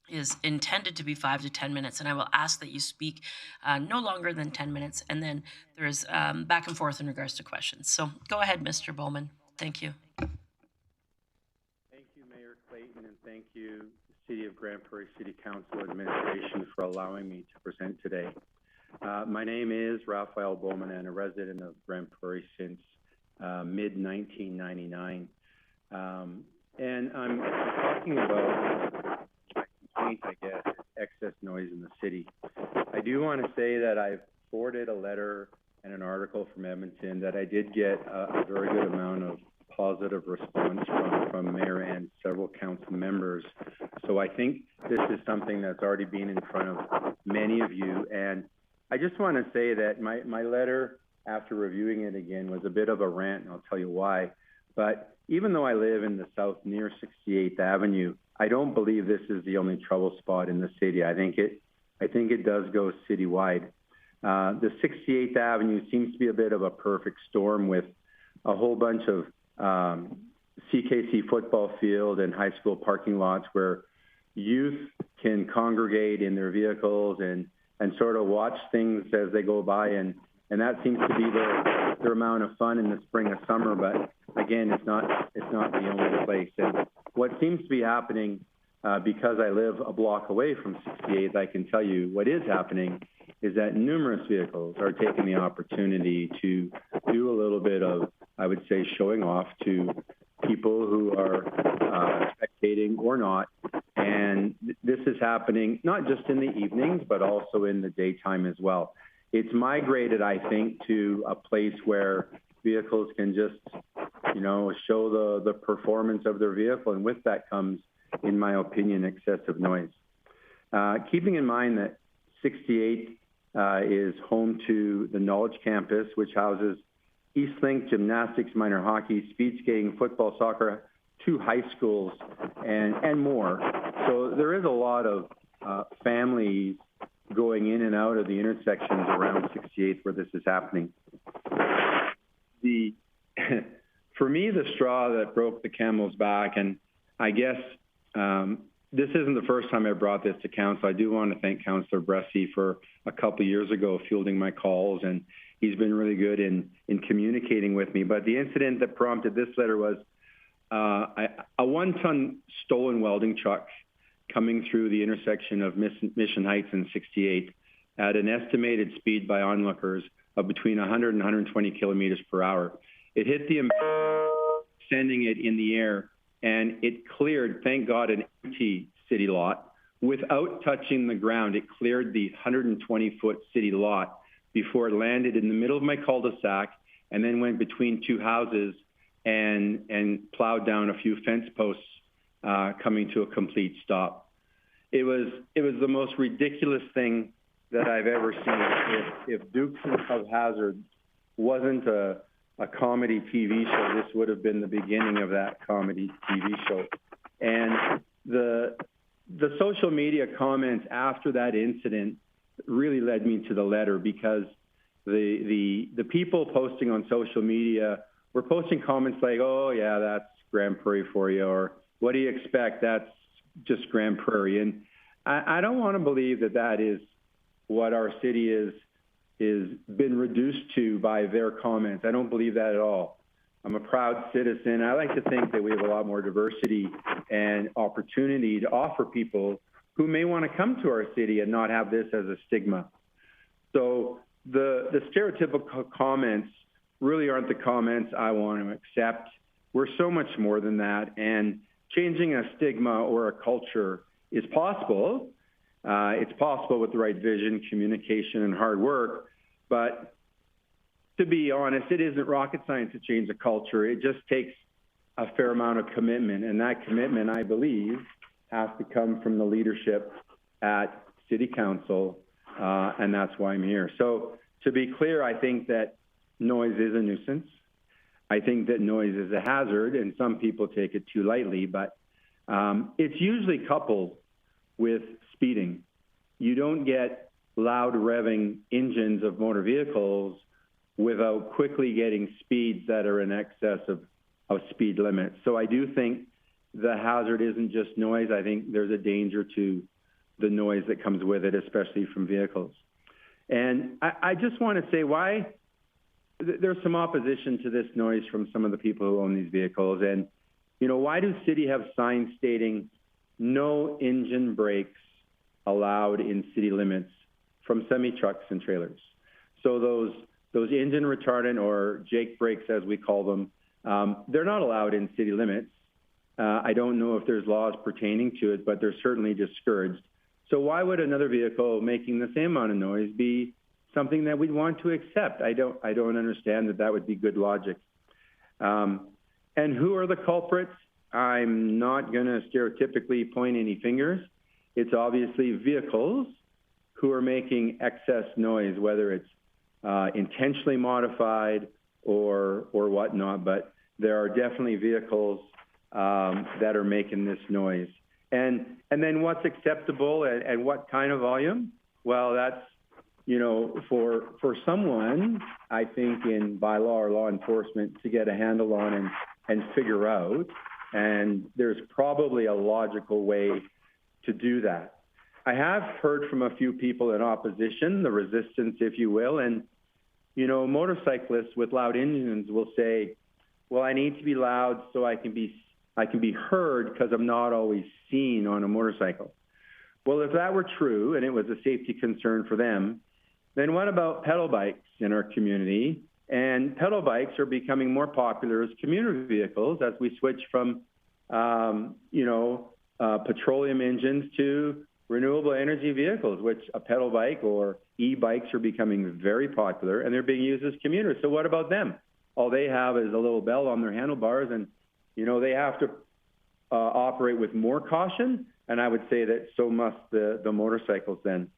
is intended to be 5 to 10 minutes, and I will ask that you speak no longer than 10 minutes, and then there is back and forth in regards to questions. So go ahead, Mr. Bowman. Thank you. Thank you, Mayor Clayton, and thank you, City of Grande Prairie City Council Administration, for allowing me to present today. My name is Raphael Bowman, and a resident of Grande Prairie since mid-1999. And I'm talking about my complaint, I guess, is excess noise in the city. I do want to say that I've forwarded a letter and an article from Edmonton that I did get a very good amount of positive response from Mayor and several council members. So I think this is something that's already been in front of many of you. And I just want to say that my letter, after reviewing it again, was a bit of a rant, and I'll tell you why. But even though I live in the south near 68th Avenue, I don't believe this is the only trouble spot in the city. I think it does go citywide. The 68th Avenue seems to be a bit of a perfect storm, with a whole bunch of CKC football field and high school parking lots where youth can congregate in their vehicles and sort of watch things as they go by, and that seems to be their amount of fun in the spring and summer. But again, it's not the only place. And what seems to be happening, because I live a block away from 68th, I can tell you what is happening is that numerous vehicles are taking the opportunity to do a little bit of, I would say, showing off to people who are spectating or not. And this is happening not just in the evenings, but also in the daytime as well. It's migrated, I think, to a place where vehicles can just, show the performance of their vehicle. And with that comes, in my opinion, excessive noise. Keeping in mind that 68 is home to the Knowledge Campus, which houses Eastlink, gymnastics, minor hockey, speed skating, football, soccer, 2 high schools, and more. So there is a lot of families going in and out of the intersections around 68th where this is happening. For me, the straw that broke the camel's back, and I guess this isn't the first time I brought this to council. I do want to thank Councillor Bressie for a couple of years ago fielding my calls, and he's been really good in communicating with me. But the incident that prompted this letter was a 1-ton stolen welding truck coming through the intersection of Mission Heights and 68 at an estimated speed by onlookers of between 100 and 120 kilometers per hour. It hit the embankment, sending it in the air, and it cleared, thank God, an empty city lot. Without touching the ground, it cleared the 120-foot city lot before it landed in the middle of my cul-de-sac and then went between 2 houses and plowed down a few fence posts, coming to a complete stop. It was the most ridiculous thing that I've ever seen. If Dukes of Hazzard wasn't a comedy TV show, this would have been the beginning of that comedy TV show. And the the social media comments after that incident really led me to the letter, because the people posting on social media were posting comments like, oh yeah, that's Grande Prairie for you, or what do you expect? That's just Grande Prairie. And I don't want to believe that that is what our city is been reduced to by their comments. I don't believe that at all. I'm a proud citizen. I like to think that we have a lot more diversity and opportunity to offer people who may want to come to our city and not have this as a stigma. So the stereotypical comments really aren't the comments I want to accept. We're so much more than that, and changing a stigma or a culture is possible. It's possible with the right vision, communication, and hard work, but to be honest, it isn't rocket science to change a culture. It just takes a fair amount of commitment, and that commitment, I believe, has to come from the leadership at City Council, and that's why I'm here. So to be clear, I think that noise is a nuisance. I think that noise is a hazard, and some people take it too lightly, but it's usually coupled with speeding. You don't get loud revving engines of motor vehicles without quickly getting speeds that are in excess of speed limits. So I do think the hazard isn't just noise. I think there's a danger to the noise that comes with it, especially from vehicles. And I just want to say why there's some opposition to this noise from some of the people who own these vehicles. And, you know, why do city have signs stating no engine brakes allowed in city limits from semi-trucks and trailers? So those engine retardant, or Jake brakes as we call them, they're not allowed in city limits. I don't know if there's laws pertaining to it, but they're certainly discouraged. So why would another vehicle making the same amount of noise be something that we'd want to accept? I don't understand that would be good logic. And who are the culprits? I'm not going to stereotypically point any fingers. It's obviously vehicles who are making excess noise, whether it's intentionally modified or whatnot, but there are definitely vehicles that are making this noise. And then what's acceptable and what kind of volume? Well, that's, you know, for someone, I think in bylaw or law enforcement to get a handle on and figure out, and there's probably a logical way to do that. I have heard from a few people in opposition, the resistance, if you will, and, you know, motorcyclists with loud engines will say, well, I need to be loud so I can be heard because I'm not always seen on a motorcycle. Well, if that were true and it was a safety concern for them, then what about pedal bikes in our community? And pedal bikes are becoming more popular as commuter vehicles as we switch from, petroleum engines to renewable energy vehicles, which a pedal bike or e-bikes are becoming very popular, and they're being used as commuters. So what about them? All they have is a little bell on their handlebars, and, you know, they have to operate with more caution, and I would say that so must the motorcycles then.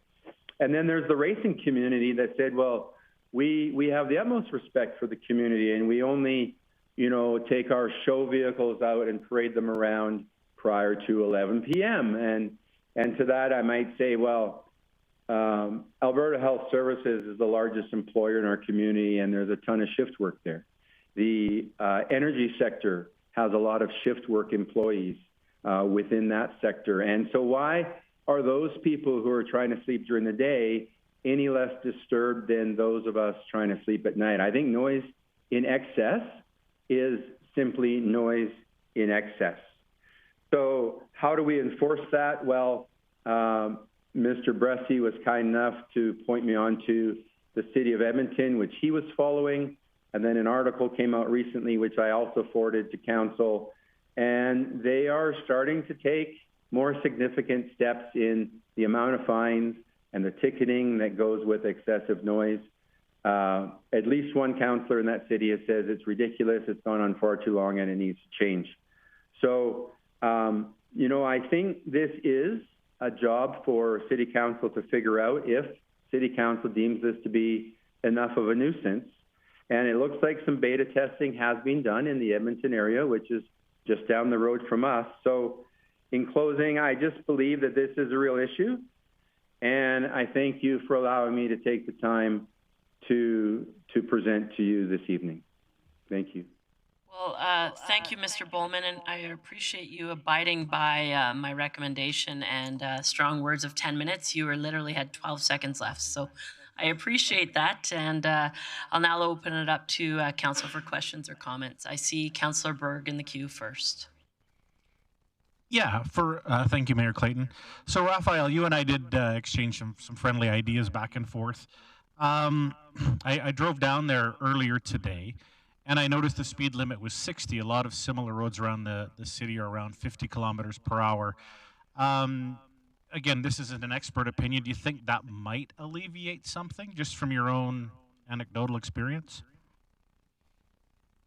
And then there's the racing community that said, well, we have the utmost respect for the community, and we only, you know, take our show vehicles out and parade them around prior to 11 p.m. And to that, I might say, well, Alberta Health Services is the largest employer in our community, and there's a ton of shift work there. The energy sector has a lot of shift work employees within that sector. And so why are those people who are trying to sleep during the day any less disturbed than those of us trying to sleep at night? I think noise in excess is simply noise in excess. So how do we enforce that? Well, Mr. Bressie was kind enough to point me on to the City of Edmonton, which he was following. And then an article came out recently, which I also forwarded to council. And they are starting to take more significant steps in the amount of fines and the ticketing that goes with excessive noise. At least one councillor in that city has said it's ridiculous, it's gone on far too long, and it needs to change. So, I think this is a job for City Council to figure out if City Council deems this to be enough of a nuisance. And it looks like some beta testing has been done in the Edmonton area, which is just down the road from us. So in closing, I just believe that this is a real issue, and I thank you for allowing me to take the time to present to you this evening. Thank you. Well, thank you, Mr. Bowman, and I appreciate you abiding by my recommendation and strong words of 10 minutes. You were literally had 12 seconds left, so I appreciate that. And I'll now open it up to council for questions or comments. I see Councillor Berg in the queue first. Yeah, thank you, Mayor Clayton. So, Raphael, you and I did exchange some friendly ideas back and forth. I drove down there earlier today, and I noticed the speed limit was 60. A lot of similar roads around the city are around 50 kilometers per hour. Again, this isn't an expert opinion. Do you think that might alleviate something just from your own anecdotal experience?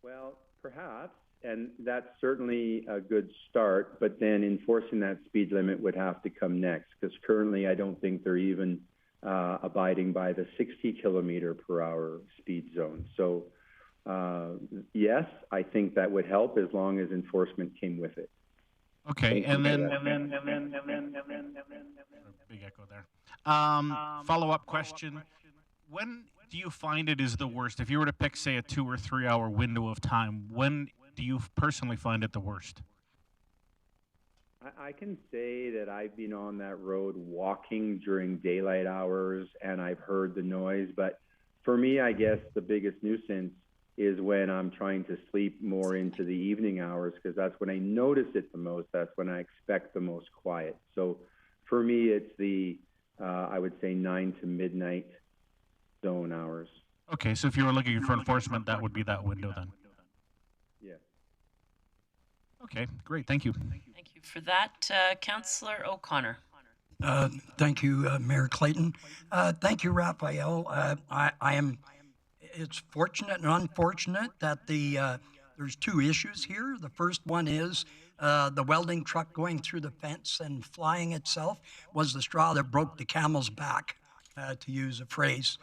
Well, perhaps, and that's certainly a good start, but then enforcing that speed limit would have to come next, because currently I don't think they're even abiding by the 60 kilometer per hour speed zone. So yes, I think that would help as long as enforcement came with it. Okay, and then big echo there. Follow-up question: when do you find it is the worst? If you were to pick, say, a 2 or 3 hour window of time, when do you personally find it the worst? I can say that I've been on that road walking during daylight hours, and I've heard the noise. But for me, I guess the biggest nuisance is when I'm trying to sleep more into the evening hours, because that's when I notice it the most. That's when I expect the most quiet. So for me, it's the, I would say 9 to midnight zone hours. Okay, so if you were looking for enforcement, that would be that window then. Yeah. Okay, great, thank you. Thank you for that. Councillor O'Connor. Thank you, Mayor Clayton. Thank you, Raphael. It's fortunate and unfortunate that there's two issues here. The first one is the welding truck going through the fence and flying itself was the straw that broke the camel's back, to use a phrase.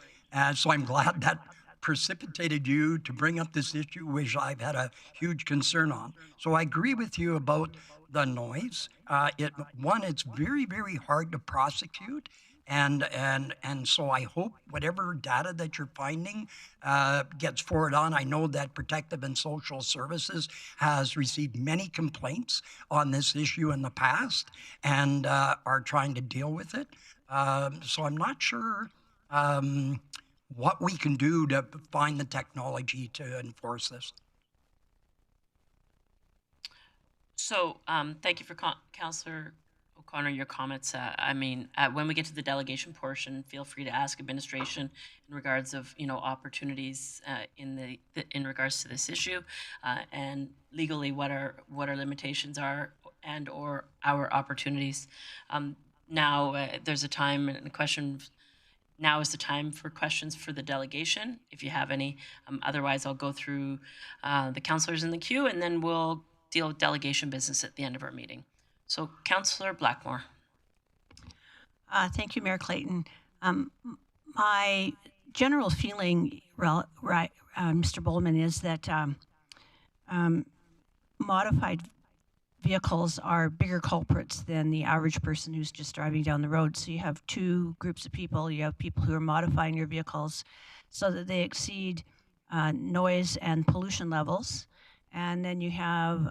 So I'm glad that precipitated you to bring up this issue, which I've had a huge concern on. So I agree with you about the noise. It's very, very hard to prosecute. And so I hope whatever data that you're finding gets forwarded on. I know that Protective and Social Services has received many complaints on this issue in the past and are trying to deal with it. So I'm not sure what we can do to find the technology to enforce this. So thank you for Councillor O'Connor, your comments. When we get to the delegation portion, feel free to ask administration in regards of opportunities in regards to this issue, and legally what our limitations are and or our opportunities. Now there's a time and a question. Now is the time for questions for the delegation, if you have any. Otherwise, I'll go through the councillors in the queue, and then we'll deal with delegation business at the end of our meeting. So, Councillor Blackmore. Thank you, Mayor Clayton. My general feeling, Mr. Bowman, is that modified vehicles are bigger culprits than the average person who's just driving down the road. So you have two groups of people. You have people who are modifying your vehicles so that they exceed noise and pollution levels. And then you have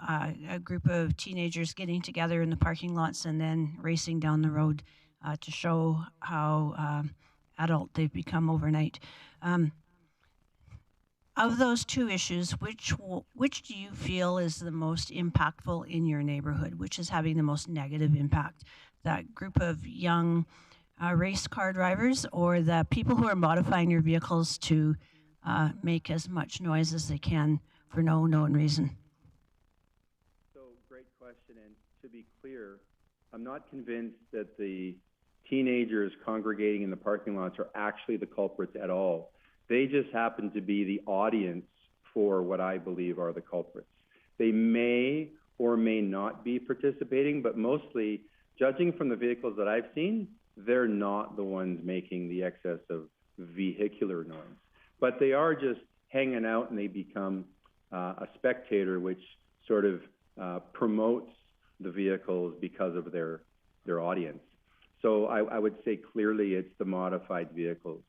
a group of teenagers getting together in the parking lots and then racing down the road to show how adult they've become overnight. Of those two issues, which do you feel is the most impactful in your neighborhood? Which is having the most negative impact? That group of young race car drivers, or the people who are modifying your vehicles to make as much noise as they can for no known reason? So, great question. And to be clear, I'm not convinced that the teenagers congregating in the parking lots are actually the culprits at all. They just happen to be the audience for what I believe are the culprits. They may or may not be participating, but mostly, judging from the vehicles that I've seen, they're not the ones making the excess of vehicular noise. But they are just hanging out, and they become a spectator, which sort of promotes the vehicles because of their audience. So I would say clearly it's the modified vehicles.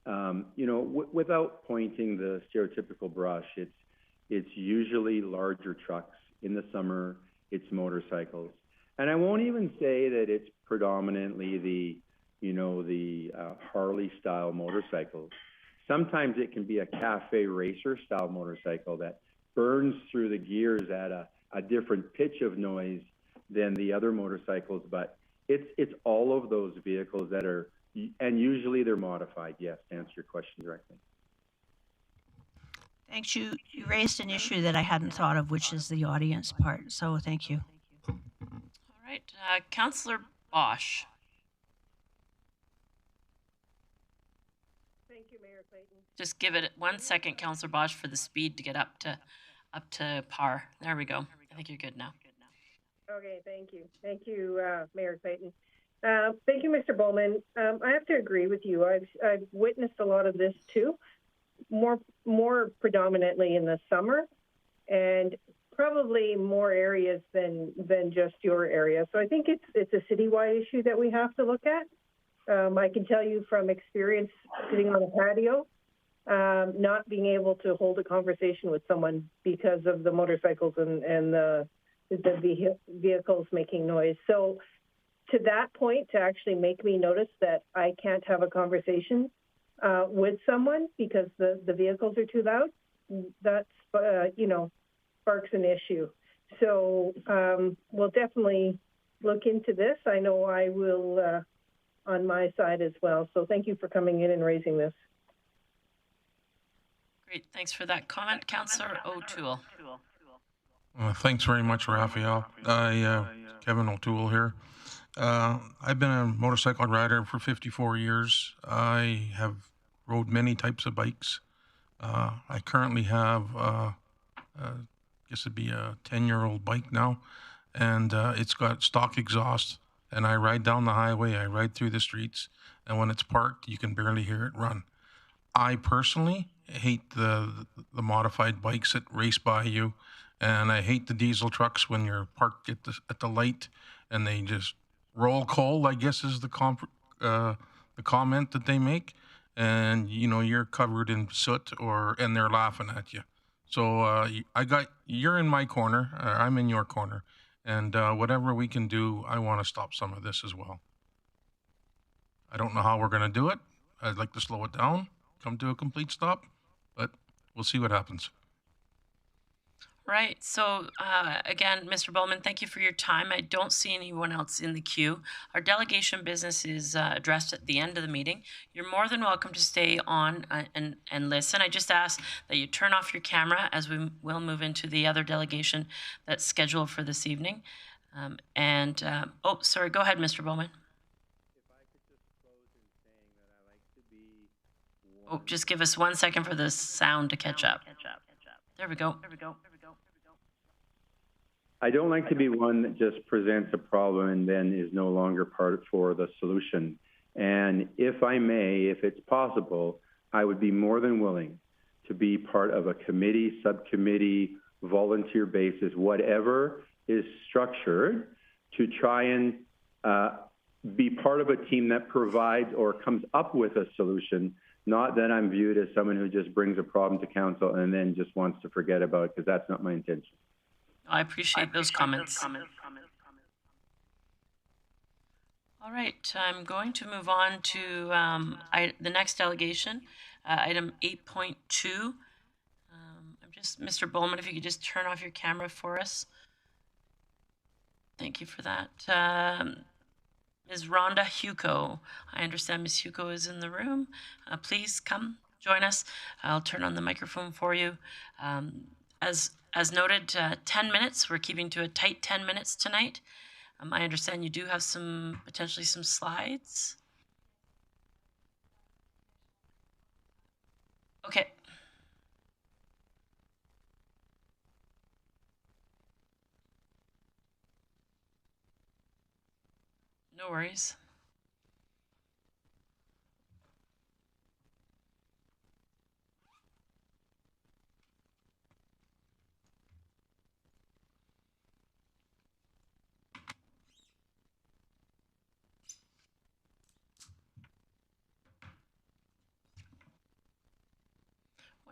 You know, without pointing the stereotypical brush, it's usually larger trucks. In the summer, it's motorcycles. And I won't even say that it's predominantly the Harley style motorcycles. Sometimes it can be a cafe racer style motorcycle that burns through the gears at a different pitch of noise than the other motorcycles, but it's all of those vehicles that are, and usually they're modified, yes, to answer your question directly. Thanks. You raised an issue that I hadn't thought of, which is the audience part. So thank you. All right, Councillor Bosch. Thank you, Mayor Clayton. Just give it 1 second, Councillor Bosch, for the speed to get up to par. There we go. I think you're good now. Okay, thank you. Thank you, Mayor Clayton. Thank you, Mr. Bowman. I have to agree with you. I've witnessed a lot of this too, more predominantly in the summer, and probably more areas than just your area. So I think it's a citywide issue that we have to look at. I can tell you from experience sitting on a patio, not being able to hold a conversation with someone because of the motorcycles and the vehicles making noise. So to that point, to actually make me notice that I can't have a conversation with someone because the vehicles are too loud, that's, sparks an issue. So we'll definitely look into this. I know I will on my side as well. So thank you for coming in and raising this. Great, thanks for that comment, Councillor O'Toole. Thanks very much, Raphael. Kevin O'Toole here. I've been a motorcycle rider for 54 years. I have rode many types of bikes. I currently have, I guess it'd be a 10-year-old bike now, and it's got stock exhaust, and I ride down the highway, I ride through the streets, and when it's parked, you can barely hear it run. I personally hate the modified bikes that race by you, and I hate the diesel trucks when you're parked at the light and they just roll coal, I guess is the comment that they make, and you're covered in soot and they're laughing at you. So you're in my corner, I'm in your corner, and whatever we can do, I want to stop some of this as well. I don't know how we're going to do it. I'd like to slow it down, come to a complete stop, but we'll see what happens. Right. So again, Mr. Bowman, thank you for your time. I don't see anyone else in the queue. Our delegation business is addressed at the end of the meeting. You're more than welcome to stay on and listen. I just ask that you turn off your camera as we will move into the other delegation that's scheduled for this evening. Oh, sorry. Go ahead, Mr. Bowman. Oh, just give us 1 second for the sound to catch up. There we go. I don't like to be one that just presents a problem and then is no longer part for the solution. And if I may, if it's possible, I would be more than willing to be part of a committee, subcommittee, volunteer basis, whatever is structured, to try and be part of a team that provides or comes up with a solution, not that I'm viewed as someone who just brings a problem to council and then just wants to forget about it, because that's not my intention. I appreciate those comments. All right, I'm going to move on to the next delegation, item 8.2. Mr. Bowman, if you could just turn off your camera for us. Thank you for that. Ms. Rhonda Hugo. I understand Ms. Hugo is in the room. Please come join us. I'll turn on the microphone for you. As noted, 10 minutes. We're keeping to a tight 10 minutes tonight. I understand you do have potentially some slides. Okay. No worries.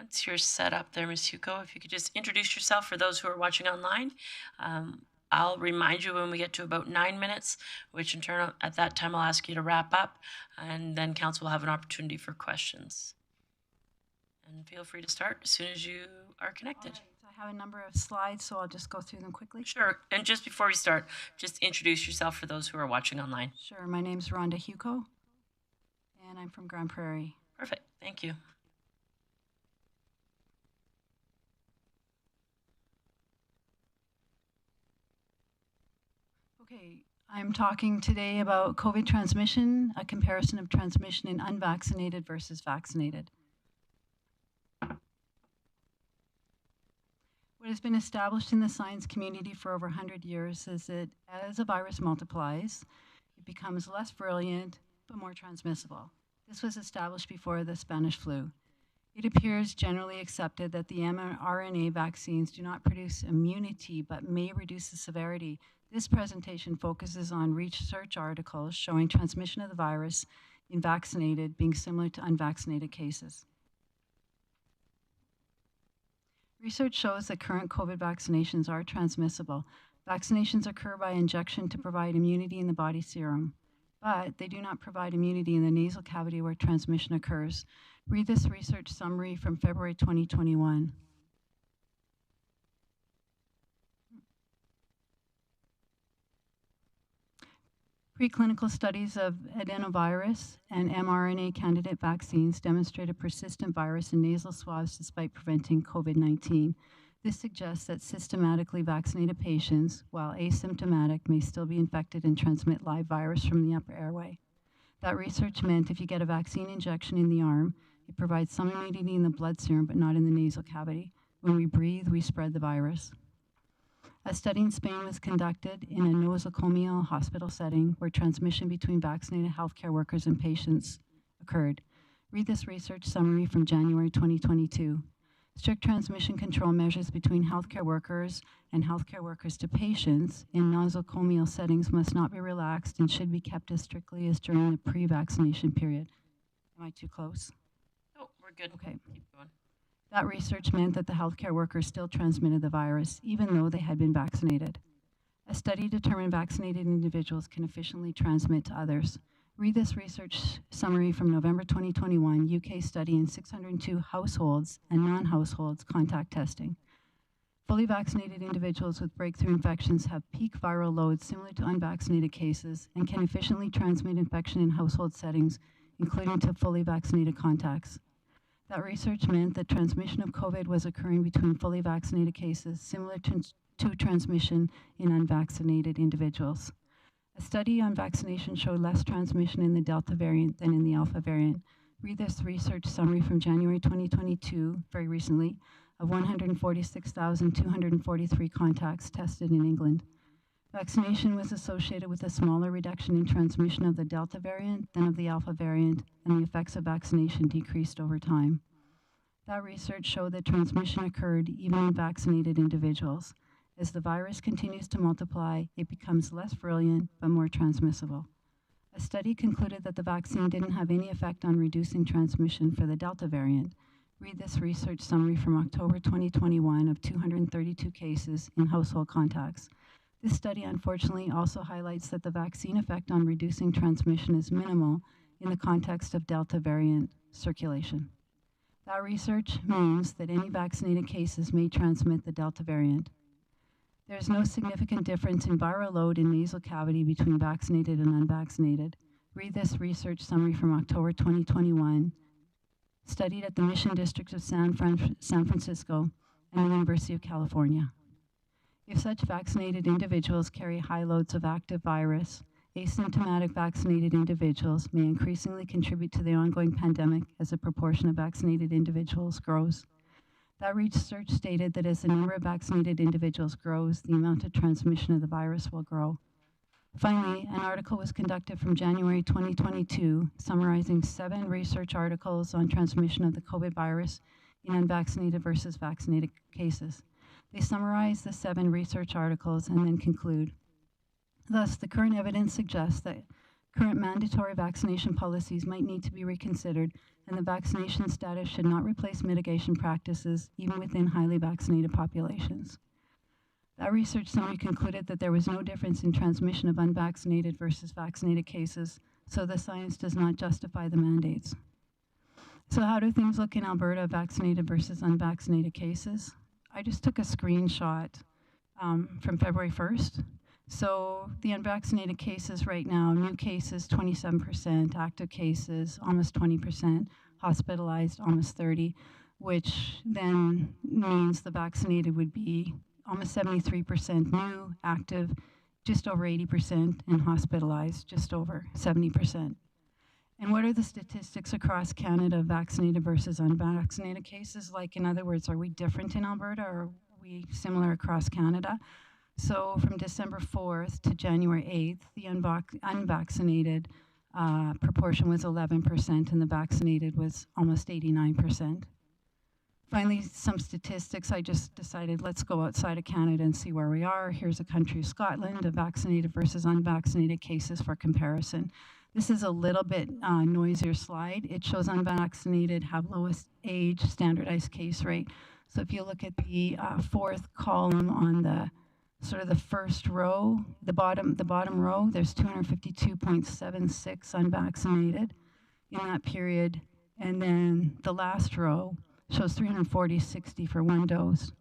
Once you're set up there, Ms. Huko, if you could just introduce yourself for those who are watching online. I'll remind you when we get to about 9 minutes, which in turn, at that time, I'll ask you to wrap up, and then council will have an opportunity for questions. And feel free to start as soon as you are connected. Right. I have a number of slides, so I'll just go through them quickly. Sure. And just before we start, just introduce yourself for those who are watching online. Sure. My name's Rhonda Huko, and I'm from Grande Prairie. Perfect. Thank you. Okay, I'm talking today about COVID transmission, a comparison of transmission in unvaccinated versus vaccinated. What has been established in the science community for over 100 years is that as a virus multiplies, it becomes less virulent but more transmissible. This was established before the Spanish flu. It appears generally accepted that the mRNA vaccines do not produce immunity but may reduce the severity. This presentation focuses on research articles showing transmission of the virus in vaccinated being similar to unvaccinated cases. Research shows that current COVID vaccinations are transmissible. Vaccinations occur by injection to provide immunity in the body serum, but they do not provide immunity in the nasal cavity where transmission occurs. Read this research summary from February 2021. Preclinical studies of adenovirus and mRNA candidate vaccines demonstrated persistent virus in nasal swabs despite preventing COVID-19. This suggests that systematically vaccinated patients, while asymptomatic, may still be infected and transmit live virus from the upper airway. That research meant if you get a vaccine injection in the arm, it provides some immunity in the blood serum but not in the nasal cavity. When we breathe, we spread the virus. A study in Spain was conducted in a nosocomial hospital setting where transmission between vaccinated healthcare workers and patients occurred. Read this research summary from January 2022. Strict transmission control measures between healthcare workers and healthcare workers to patients in nosocomial settings must not be relaxed and should be kept as strictly as during the pre-vaccination period. Am I too close? Oh, we're good. Okay. Keep going. That research meant that the healthcare workers still transmitted the virus, even though they had been vaccinated. A study determined vaccinated individuals can efficiently transmit to others. Read this research summary from November 2021, UK study in 602 households and non-households contact testing. Fully vaccinated individuals with breakthrough infections have peak viral loads similar to unvaccinated cases and can efficiently transmit infection in household settings, including to fully vaccinated contacts. That research meant that transmission of COVID was occurring between fully vaccinated cases, similar to transmission in unvaccinated individuals. A study on vaccination showed less transmission in the Delta variant than in the Alpha variant. Read this research summary from January 2022, very recently, of 146,243 contacts tested in England. Vaccination was associated with a smaller reduction in transmission of the Delta variant than of the Alpha variant, and the effects of vaccination decreased over time. That research showed that transmission occurred even in vaccinated individuals. As the virus continues to multiply, it becomes less virulent but more transmissible. A study concluded that the vaccine didn't have any effect on reducing transmission for the Delta variant. Read this research summary from October 2021 of 232 cases in household contacts. This study unfortunately also highlights that the vaccine effect on reducing transmission is minimal in the context of Delta variant circulation. That research means that any vaccinated cases may transmit the Delta variant. There is no significant difference in viral load in nasal cavity between vaccinated and unvaccinated. Read this research summary from October 2021, studied at the Mission District of San Francisco and the University of California. If such vaccinated individuals carry high loads of active virus, asymptomatic vaccinated individuals may increasingly contribute to the ongoing pandemic as the proportion of vaccinated individuals grows. That research stated that as the number of vaccinated individuals grows, the amount of transmission of the virus will grow. Finally, an article was conducted from January 2022 summarizing 7 research articles on transmission of the COVID virus in unvaccinated versus vaccinated cases. They summarize the 7 research articles and then conclude. Thus, the current evidence suggests that Current mandatory vaccination policies might need to be reconsidered, and the vaccination status should not replace mitigation practices, even within highly vaccinated populations. That research summary concluded that there was no difference in transmission of unvaccinated versus vaccinated cases, so the science does not justify the mandates. So how do things look in Alberta, vaccinated versus unvaccinated cases? I just took a screenshot from February 1st. So the unvaccinated cases right now, new cases 27%, active cases almost 20%, hospitalized almost 30%, which then means the vaccinated would be almost 73% new, active, just over 80%, and hospitalized, just over 70%. And what are the statistics across Canada, vaccinated versus unvaccinated cases? Like, in other words, are we different in Alberta, or are we similar across Canada? So from December 4th to January 8th, the unvaccinated proportion was 11%, and the vaccinated was almost 89%. Finally, some statistics. I just decided let's go outside of Canada and see where we are. Here's a country of Scotland, of vaccinated versus unvaccinated cases for comparison. This is a little bit noisier slide. It shows unvaccinated have lowest age, standardized case rate. So if you look at the fourth column on the sort of the first row, the bottom row, there's 252.76 unvaccinated in that period. And then the last row shows 340.60 for one dose.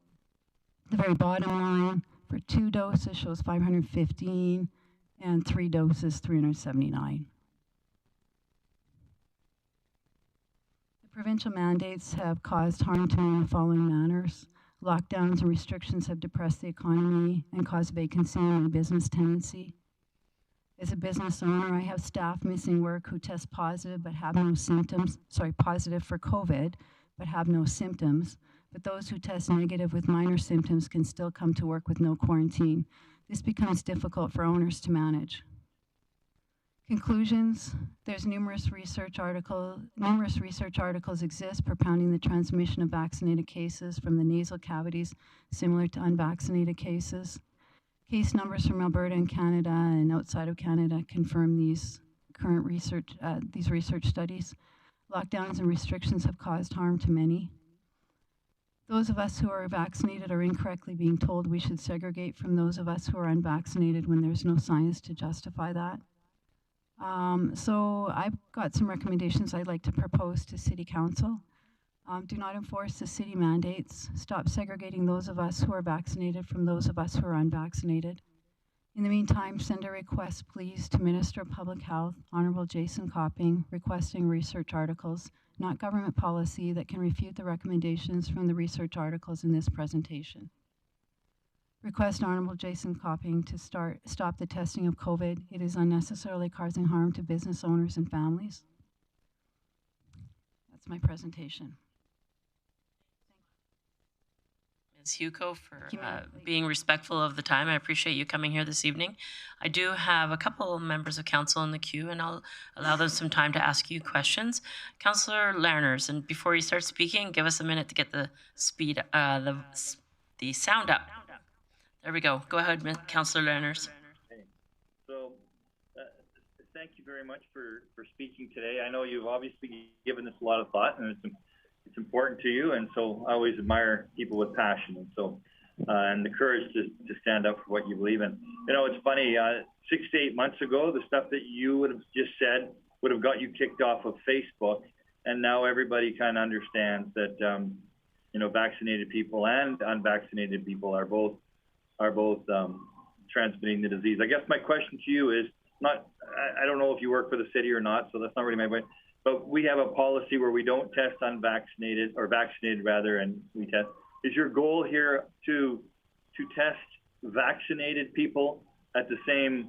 The very bottom line for 2 doses shows 515, and 3 doses, 379. The provincial mandates have caused harm to me in the following manners. Lockdowns and restrictions have depressed the economy and caused vacancy in my business tenancy. As a business owner, I have staff missing work who test positive but have no symptoms, positive for COVID, but have no symptoms. But those who test negative with minor symptoms can still come to work with no quarantine. This becomes difficult for owners to manage. Conclusions: there's numerous research articles exist propounding the transmission of vaccinated cases from the nasal cavities similar to unvaccinated cases. Case numbers from Alberta and Canada and outside of Canada confirm these current research studies. Lockdowns and restrictions have caused harm to many. Those of us who are vaccinated are incorrectly being told we should segregate from those of us who are unvaccinated when there's no science to justify that. So I've got some recommendations I'd like to propose to City Council. Do not enforce the city mandates. Stop segregating those of us who are vaccinated from those of us who are unvaccinated. In the meantime, send a request, please, to Minister of Public Health, Honourable Jason Copping, requesting research articles, not government policy, that can refute the recommendations from the research articles in this presentation. Request Honourable Jason Copping to stop the testing of COVID. It is unnecessarily causing harm to business owners and families. That's my presentation. Ms. Hugo, for being respectful of the time. I appreciate you coming here this evening. I do have a couple members of council in the queue, and I'll allow them some time to ask you questions. Councillor Lerners, and before you start speaking, give us a minute to get the the sound up. There we go. Go ahead, Councillor Lerners. Okay. So, thank you very much for speaking today. I know you've obviously given this a lot of thought, and it's important to you, and so I always admire people with passion, and so and the courage to stand up for what you believe in. You know, it's funny, 6 to 8 months ago, the stuff that you would have just said would have got you kicked off of Facebook, and now everybody kind of understands that you know, vaccinated people and unvaccinated people are both transmitting the disease. I guess my question to you is not, I don't know if you work for the city or not, so that's not really my point. But we have a policy where we don't test unvaccinated, or vaccinated rather, and we test. Is your goal here to test vaccinated people at the same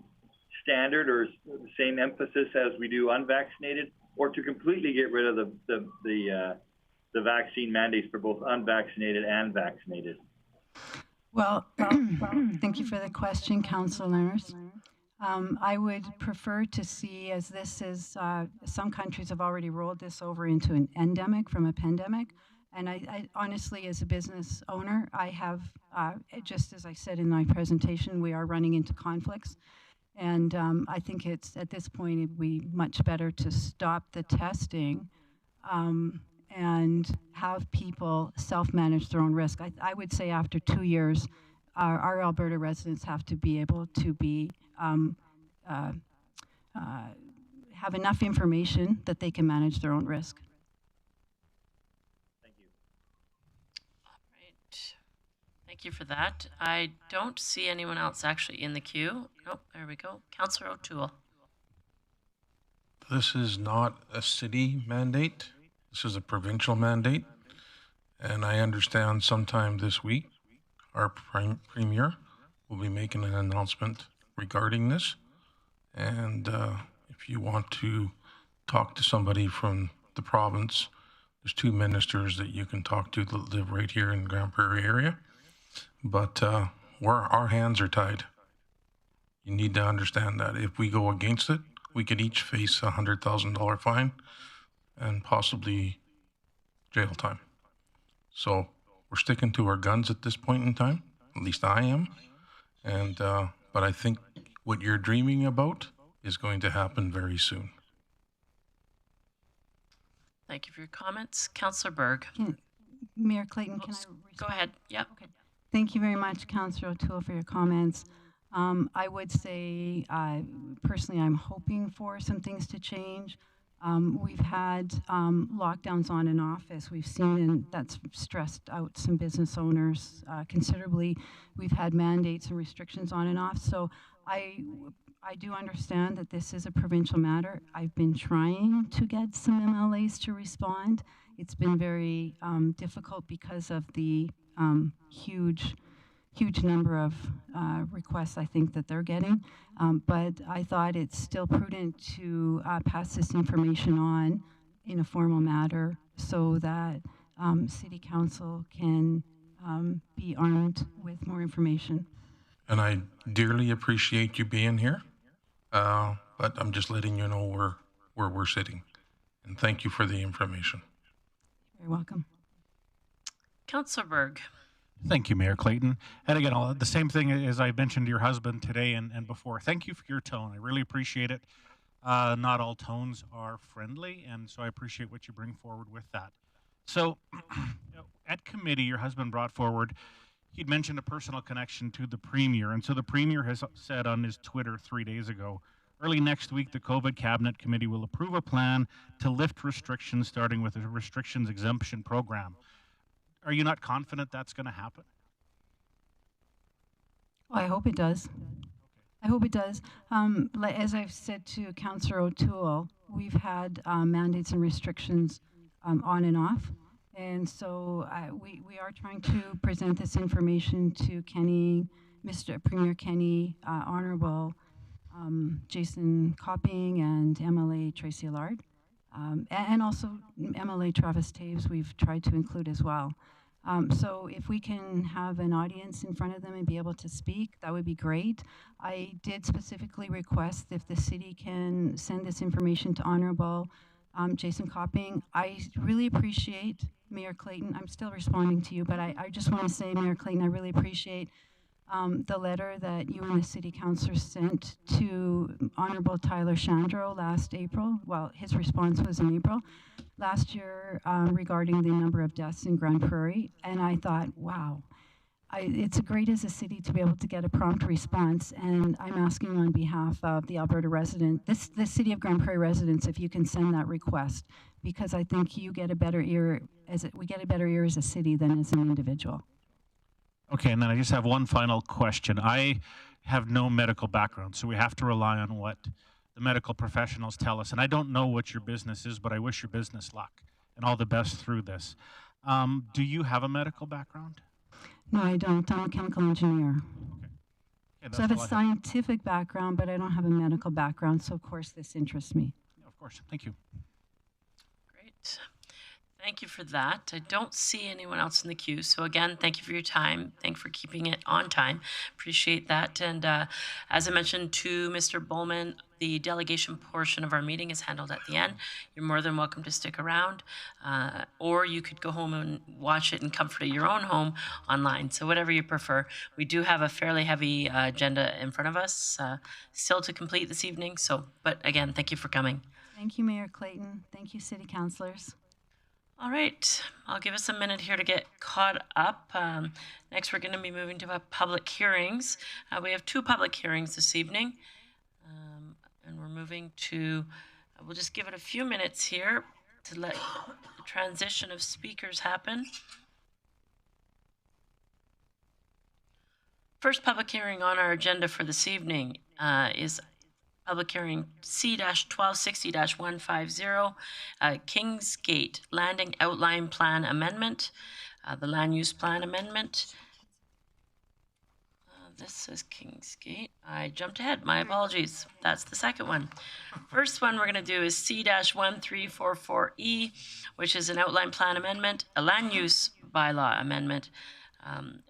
standard or the same emphasis as we do unvaccinated, or to completely get rid of the vaccine mandates for both unvaccinated and vaccinated? Well, thank you for the question, Councillor Lerners. I would prefer to see, as this is, some countries have already rolled this over into an endemic from a pandemic. And I honestly, as a business owner, I have, just as I said in my presentation, we are running into conflicts. And I think it's at this point it'd be much better to stop the testing and have people self-manage their own risk. I would say after 2 years, our Alberta residents have to be able to be have enough information that they can manage their own risk. Thank you. All right. Thank you for that. I don't see anyone else actually in the queue. Nope, there we go. Councillor O'Toole. This is not a city mandate. This is a provincial mandate. And I understand sometime this week, our premier will be making an announcement regarding this. And if you want to talk to somebody from the province, there's 2 ministers that you can talk to that live right here in Grande Prairie area. But our hands are tied. You need to understand that. If we go against it, we could each face a $100,000 fine and possibly jail time. So we're sticking to our guns at this point in time. At least I am. And but I think what you're dreaming about is going to happen very soon. Thank you for your comments. Councillor Berg. Mayor Clayton, can I go ahead? Yep. Okay. Thank you very much, Councillor O'Toole, for your comments. I would say, personally, I'm hoping for some things to change. We've had lockdowns on and off, as we've seen, and that's stressed out some business owners considerably. We've had mandates and restrictions on and off. So I do understand that this is a provincial matter. I've been trying to get some MLAs to respond. It's been very difficult because of the huge number of requests I think that they're getting. But I thought it's still prudent to pass this information on in a formal matter so that City Council can be armed with more information. And I dearly appreciate you being here, but I'm just letting you know where we're sitting. And thank you for the information. You're welcome. Councillor Berg. Thank you, Mayor Clayton. And again, the same thing as I mentioned to your husband today and before. Thank you for your tone. I really appreciate it. Not all tones are friendly, and so I appreciate what you bring forward with that. So, at committee, your husband brought forward, he'd mentioned a personal connection to the Premier, and so the Premier has said on his Twitter 3 days ago, early next week, the COVID Cabinet Committee will approve a plan to lift restrictions, starting with a restrictions exemption program. Are you not confident that's going to happen? Well, I hope it does. I hope it does. As I've said to Councillor O'Toole, we've had mandates and restrictions on and off. And so we are trying to present this information to Kenny, Mr. Premier Kenny, Honourable Jason Copping, and MLA Tracy Allard. And also MLA Travis Taves we've tried to include as well. So if we can have an audience in front of them and be able to speak, that would be great. I did specifically request if the city can send this information to Honourable Jason Copping. I really appreciate, Mayor Clayton, I'm still responding to you, but I just want to say, Mayor Clayton, I really appreciate the letter that you and the City Councillor sent to Honourable Tyler Shandro last April. Well, his response was in April last year regarding the number of deaths in Grande Prairie. And I thought, wow, it's great as a city to be able to get a prompt response. And I'm asking on behalf of the Alberta resident, the City of Grande Prairie residents, if you can send that request, because I think you get a better ear, we get a better ear as a city than as an individual. Okay, and then I just have one final question. I have no medical background, so we have to rely on what the medical professionals tell us. And I don't know what your business is, but I wish your business luck and all the best through this. Do you have a medical background? No, I don't. I'm a chemical engineer. Okay, so I have a scientific background, but I don't have a medical background, so of course this interests me. Yeah, of course. Thank you. Great. Thank you for that. I don't see anyone else in the queue. So again, thank you for your time. Thank you for keeping it on time. Appreciate that. And as I mentioned to Mr. Bowman, the delegation portion of our meeting is handled at the end. You're more than welcome to stick around, or you could go home and watch it in comfort of your own home online. So whatever you prefer. We do have a fairly heavy agenda in front of us still to complete this evening. So, but again, thank you for coming. Thank you, Mayor Clayton. Thank you, City Councilors. All right, I'll give us a minute here to get caught up. Next, we're going to be moving to public hearings. We have 2 public hearings this evening, and we're moving to, we'll just give it a few minutes here to let the transition of speakers happen. First public hearing on our agenda for this evening is public hearing C-1260-150, Kingsgate Landing Outline Plan Amendment, the Land Use Plan Amendment. This says Kingsgate. I jumped ahead. My apologies. That's the second one. First one we're going to do is C-1344E, which is an outline plan amendment, a land use bylaw amendment.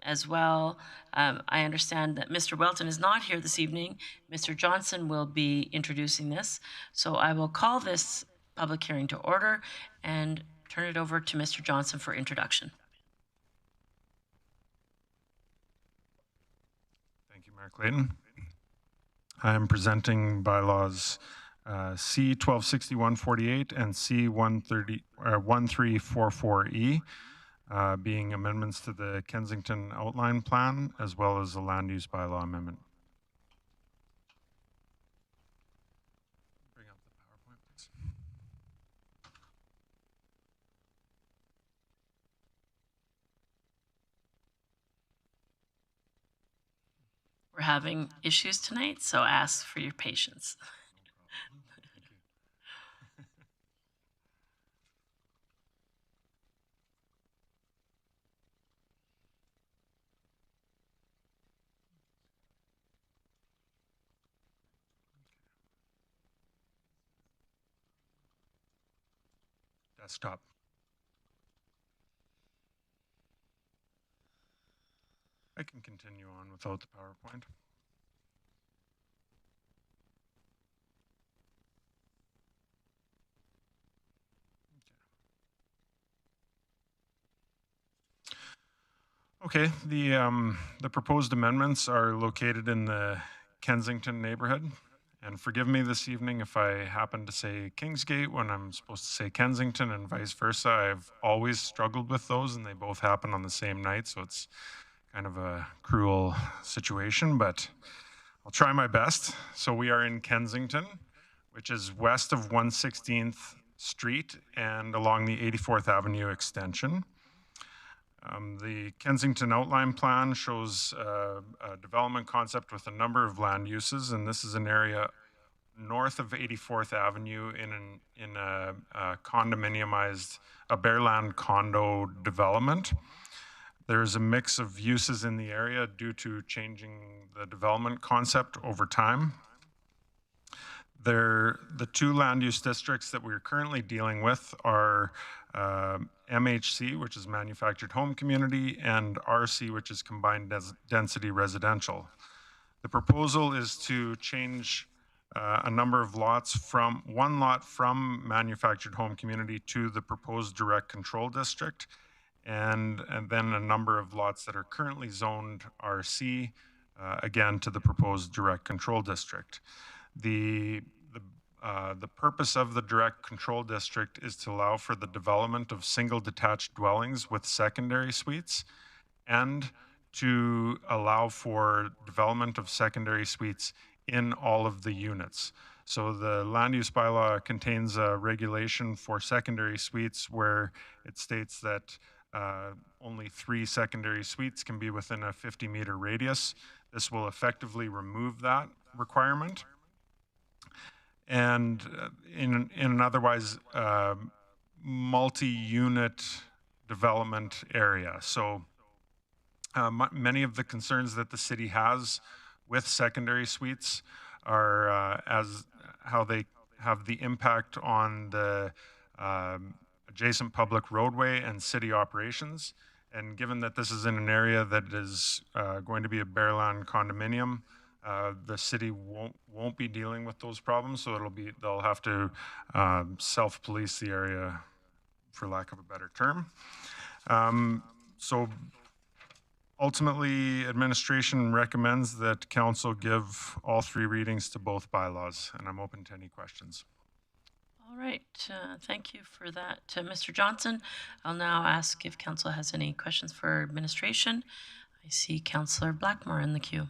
As well, I understand that Mr. Welton is not here this evening. Mr. Johnson will be introducing this. So I will call this public hearing to order and turn it over to Mr. Johnson for introduction. Thank you, Mayor Clayton. I am presenting bylaws C-1260-148 and C-1344E. Being amendments to the Kensington Outline Plan, as well as the Land Use Bylaw Amendment. Bring up the PowerPoint, please. We're having issues tonight, so ask for your patience. Desktop. I can continue on without the PowerPoint. Okay, the proposed amendments are located in the Kensington neighborhood. And forgive me this evening if I happen to say Kingsgate when I'm supposed to say Kensington and vice versa. I've always struggled with those and they both happen on the same night, so it's kind of a cruel situation, but I'll try my best. So we are in Kensington, which is west of 116th Street and along the 84th Avenue extension. The Kensington Outline Plan shows a development concept with a number of land uses, and this is an area north of 84th Avenue in a condominiumized, a bare land condo development. There's a mix of uses in the area due to changing the development concept over time. The 2 land use districts that we're currently dealing with are MHC, which is manufactured home community, and RC, which is combined density residential. The proposal is to change a number of lots from one lot from manufactured home community to the proposed direct control district, and then a number of lots that are currently zoned RC, again, to the proposed direct control district. The purpose of the direct control district is to allow for the development of single detached dwellings with secondary suites and to allow for development of secondary suites in all of the units. So the land use bylaw contains a regulation for secondary suites where it states that only 3 secondary suites can be within a 50-meter radius. This will effectively remove that requirement. And in an otherwise multi-unit development area. So many of the concerns that the city has with secondary suites are as how they have the impact on the adjacent public roadway and city operations. And given that this is in an area that is going to be a bare land condominium, The city won't be dealing with those problems, so they'll have to self-police the area, for lack of a better term. So ultimately, administration recommends that council give all 3 readings to both bylaws, and I'm open to any questions. All right, thank you for that, Mr. Johnson. I'll now ask if council has any questions for administration. I see Councillor Blackmore in the queue.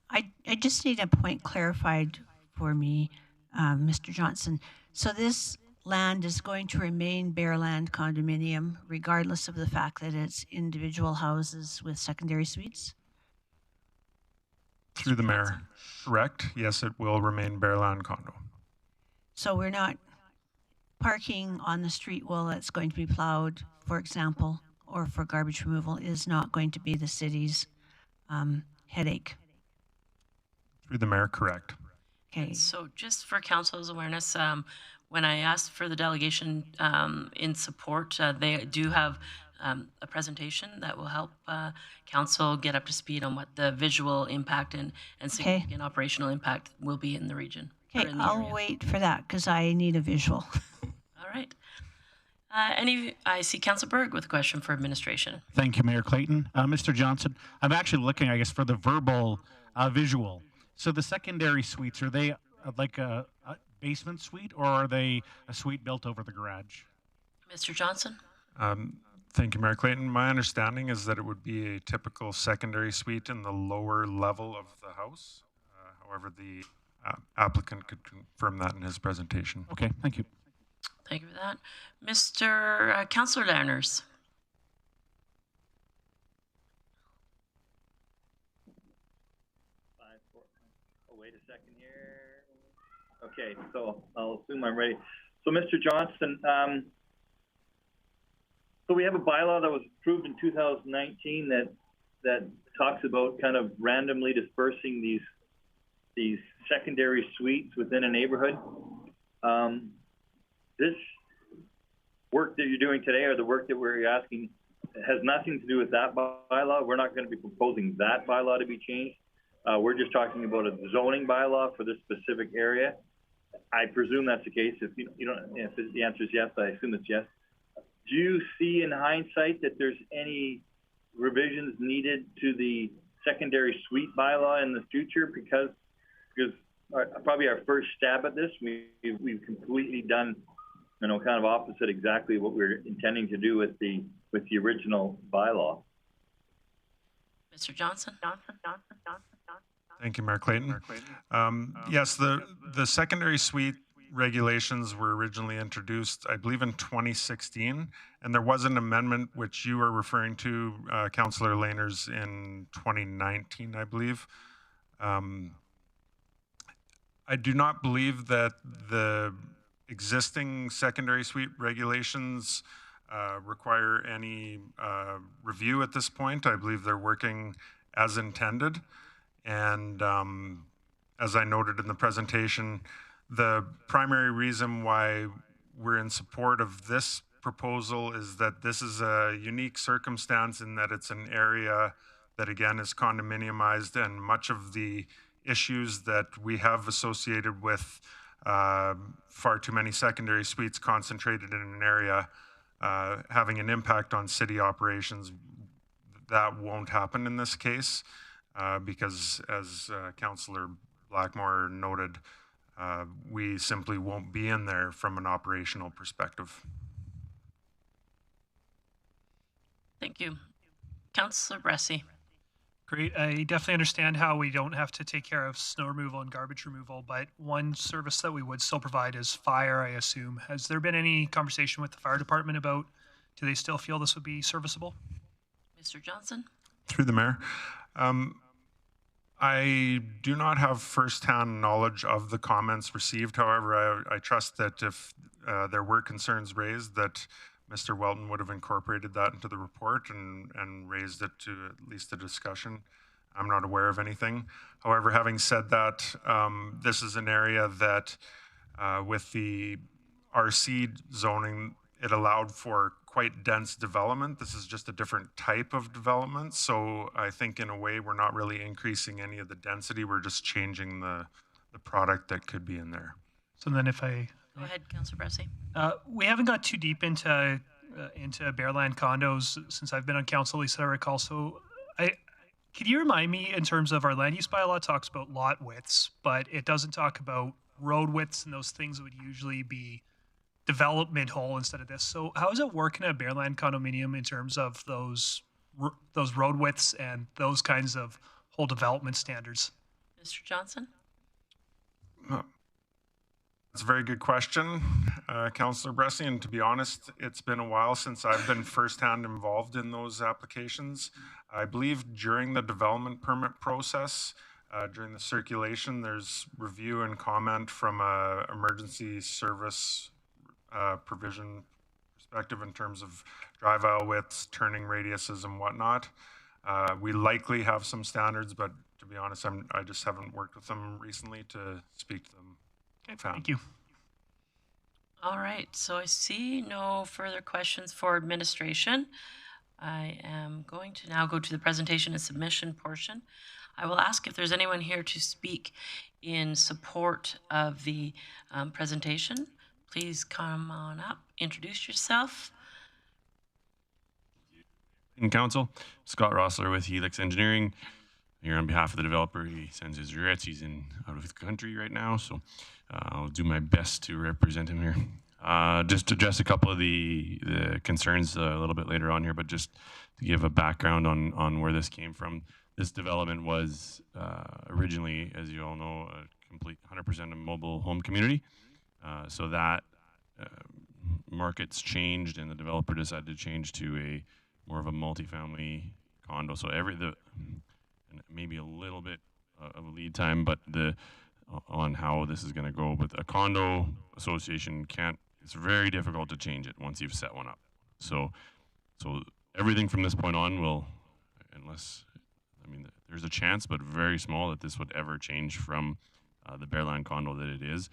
I just need a point clarified for me, Mr. Johnson. So this land is going to remain bare land condominium regardless of the fact that it's individual houses with secondary suites? Through the mayor, correct. Yes, it will remain bare land condo. So we're not parking on the street wall that's going to be plowed, for example, or for garbage removal is not going to be the city's headache. Through the mayor, correct. Okay. So just for council's awareness, when I asked for the delegation in support, they do have a presentation that will help council get up to speed on what the visual impact and significant operational impact will be in the region. Okay, I'll wait for that because I need a visual. All right. I see Councillor Berg with a question for administration. Thank you, Mayor Clayton. Mr. Johnson, I'm actually looking, I guess, for the verbal visual. So the secondary suites, are they like a basement suite, or are they a suite built over the garage? Mr. Johnson? Thank you, Mayor Clayton. My understanding is that it would be a typical secondary suite in the lower level of the house. However, the applicant could confirm that in his presentation. Okay, thank you. Thank you for that. Mr. Councillor Lerners. Oh, wait a second here. Okay, so I'll assume I'm ready. So, Mr. Johnson, so we have a bylaw that was approved in 2019 that talks about kind of randomly dispersing these secondary suites within a neighborhood. This work that you're doing today, or the work that we're asking, has nothing to do with that bylaw. We're not going to be proposing that bylaw to be changed. We're just talking about a zoning bylaw for this specific area. I presume that's the case. If you don't, if the answer is yes, I assume it's yes. Do you see in hindsight that there's any revisions needed to the secondary suite bylaw in the future? Because probably our first stab at this, we've completely done, kind of opposite exactly what we're intending to do with the original bylaw. Mr. Johnson? Thank you, Mayor Clayton. Yes, the secondary suite regulations were originally introduced, I believe, in 2016, and there was an amendment which you were referring to, Councillor Lerners, in 2019, I believe. I do not believe that the existing secondary suite regulations require any review at this point. I believe they're working as intended. And as I noted in the presentation, the primary reason why we're in support of this proposal is that this is a unique circumstance in that it's an area that, again, is condominiumized, and much of the issues that we have associated with far too many secondary suites concentrated in an area having an impact on city operations, that won't happen in this case because, as Councillor Blackmore noted, we simply won't be in there from an operational perspective. Thank you. Councillor Bressie. Great. I definitely understand how we don't have to take care of snow removal and garbage removal, but one service that we would still provide is fire, I assume. Has there been any conversation with the fire department about, do they still feel this would be serviceable? Mr. Johnson? Through the mayor. I do not have firsthand knowledge of the comments received. However, I trust that if there were concerns raised, that Mr. Welton would have incorporated that into the report and raised it to at least a discussion. I'm not aware of anything. However, having said that, this is an area that with the RC zoning, it allowed for quite dense development. This is just a different type of development. So I think in a way we're not really increasing any of the density. We're just changing the product that could be in there. So then if I... Go ahead, Councillor Bressie. We haven't got too deep into Bearland condos since I've been on council, at least I recall. So could you remind me, in terms of our land use bylaw talks about lot widths, but it doesn't talk about road widths and those things that would usually be development whole instead of this. So how does it work in a Bearland condominium in terms of those road widths and those kinds of whole development standards? Mr. Johnson? That's a very good question, Councillor Bressie, and to be honest, it's been a while since I've been firsthand involved in those applications. I believe during the development permit process, during the circulation, there's review and comment from a emergency service provision perspective in terms of drive aisle widths, turning radiuses, and whatnot. We likely have some standards, but to be honest, I just haven't worked with them recently to speak to them. Okay, thank you. All right, so I see no further questions for administration. I am going to now go to the presentation and submission portion. I will ask if there's anyone here to speak in support of the presentation. Please come on up, introduce yourself. In council, Scott Rossler with Helix Engineering. Here on behalf of the developer. He sends his regrets. He's out of the country right now, so I'll do my best to represent him here. Just to address a couple of the concerns a little bit later on here, but just to give a background on where this came from. This development was originally, as you all know, a complete 100% a mobile home community. So that market's changed, and the developer decided to change to more of a multifamily condo. So maybe a little bit of a lead time, but on how this is going to go. But a condo association it's very difficult to change it once you've set one up. So everything from this point on will, there's a chance, but very small, that this would ever change from the Bearland condo that it is.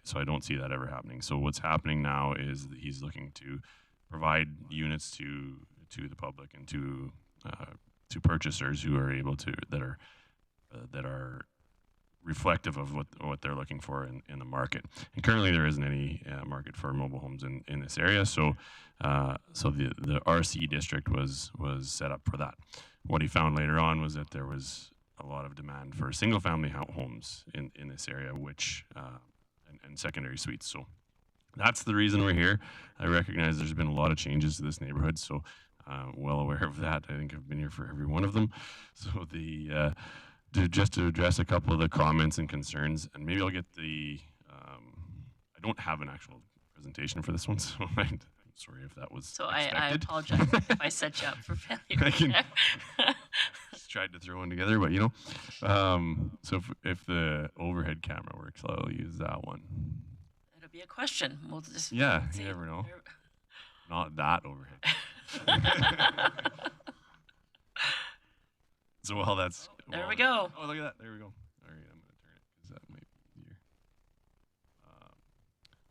So I don't see that ever happening. So what's happening now is that he's looking to provide units to the public and to purchasers who are able to that are reflective of what they're looking for in the market. And currently there isn't any market for mobile homes in this area. So the RC district was set up for that. What he found later on was that there was a lot of demand for single family homes in this area, which and secondary suites. So that's the reason we're here. I recognize there's been a lot of changes to this neighborhood, so well aware of that. I think I've been here for every one of them. So just to address a couple of the comments and concerns, and maybe I'll get I don't have an actual presentation for this one, so I'm sorry if that was So I apologize if I set you up for failure. Just tried to throw one together, but so if the overhead camera works, I'll use that one. It'll be a question. We'll just you never know. Not that overhead. So while that's there we go. Oh, look at that. There we go. All right, I'm going to turn it because that might be easier.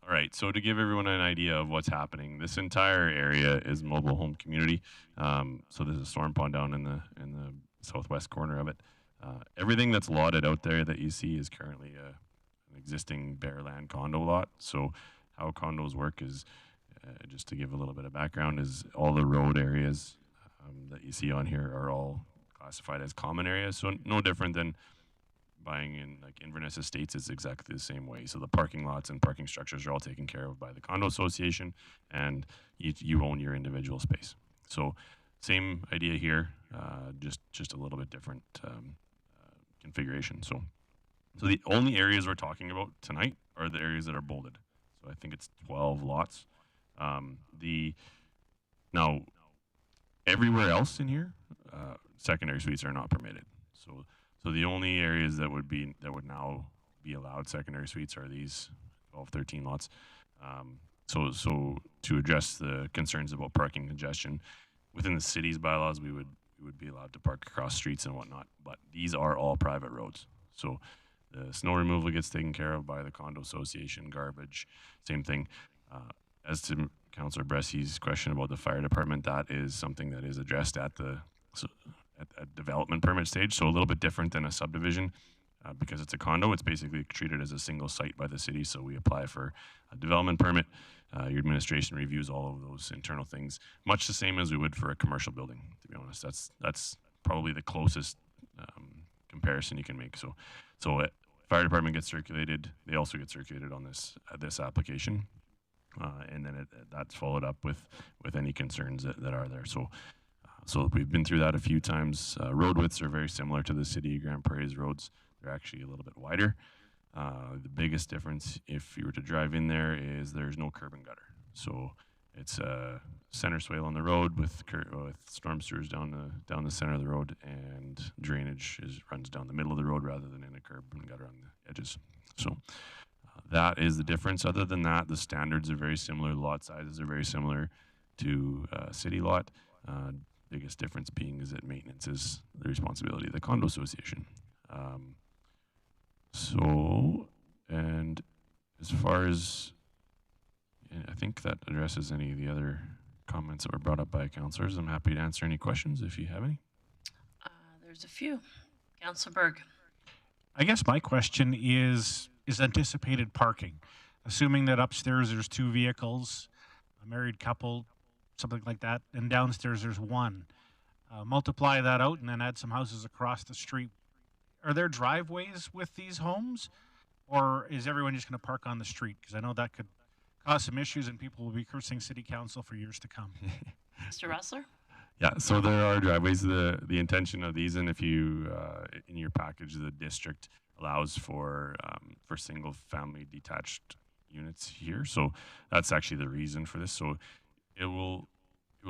All right, so to give everyone an idea of what's happening, this entire area is mobile home community. So there's a storm pond down in the southwest corner of it. Everything that's lotted out there that you see is currently an existing Bearland condo lot. So how condos work is, just to give a little bit of background, is all the road areas that you see on here are all classified as common areas. So no different than buying in like Inverness Estates is exactly the same way. So the parking lots and parking structures are all taken care of by the condo association, and you own your individual space. So same idea here, just a little bit different configuration. So the only areas we're talking about tonight are the areas that are bolded. So I think it's 12 lots. Now everywhere else in here, secondary suites are not permitted. So the only areas that would now be allowed secondary suites are these 12, 13 lots. So to address the concerns about parking congestion, within the city's bylaws, we would be allowed to park across streets and whatnot, but these are all private roads. So the snow removal gets taken care of by the condo association, garbage, same thing. As to Councillor Bressy's question about the fire department, that is something that is addressed at the at development permit stage. So a little bit different than a subdivision. Because it's a condo, it's basically treated as a single site by the city. So we apply for a development permit. Your administration reviews all of those internal things, much the same as we would for a commercial building. To be honest, that's probably the closest comparison you can make. So fire department gets circulated. They also get circulated on this application, and then that's followed up with any concerns that are there. So we've been through that a few times. Road widths are very similar to the city of Grande Prairie's roads. They're actually a little bit wider. The biggest difference, if you were to drive in there, is there's no curb and gutter. So it's a center swale on the road with storm sewers down the center of the road, and drainage runs down the middle of the road rather than in a curb and gutter on the edges. So that is the difference. Other than that, the standards are very similar. Lot sizes are very similar to city lot. Biggest difference being is that maintenance is the responsibility of the condo association. And as far as, I think that addresses any of the other comments that were brought up by councillors. I'm happy to answer any questions if you have any. There's a few. Councillor Berg. I guess my question is anticipated parking. Assuming that upstairs there's 2 vehicles, a married couple, something like that, and downstairs there's 1. Multiply that out and then add some houses across the street. Are there driveways with these homes, or is everyone just going to park on the street? Because I know that could cause some issues and people will be cursing city council for years to come. Mr. Ressler? Yeah, so there are driveways. The intention of these, and if you in your package, the district allows for single family detached units here. So that's actually the reason for this. So it will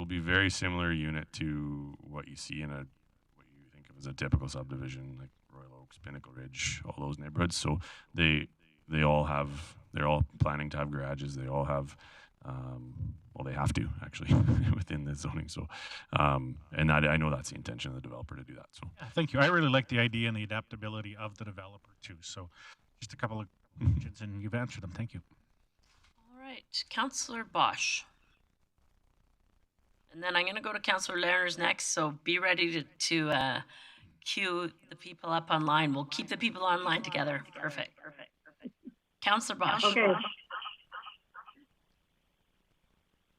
be very similar unit to what you see in what you think of as a typical subdivision, like Royal Oaks, Pinnacle Ridge, all those neighborhoods. So they're all planning to have garages. They all have, well, they have to actually within the zoning. So, and I know that's the intention of the developer to do that. So, yeah, thank you. I really like the idea and the adaptability of the developer too. So, just a couple of questions, and you've answered them. Thank you. All right, Councillor Bosch. And then I'm going to go to Councillor Lerners next, so be ready to queue the people up online. We'll keep the people online together. Perfect. Councillor Bosch. Okay.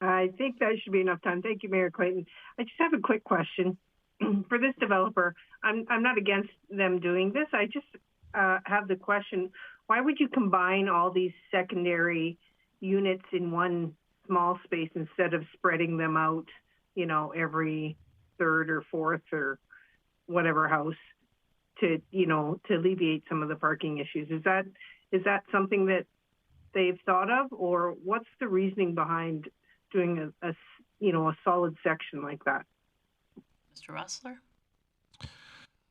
I think that should be enough time. Thank you, Mayor Clayton. I just have a quick question for this developer. I'm not against them doing this. I just have the question, why would you combine all these secondary units in one small space instead of spreading them out, you know, every third or fourth or whatever house to alleviate some of the parking issues? Is that something that they've thought of, or what's the reasoning behind doing a solid section like that? Mr. Ressler?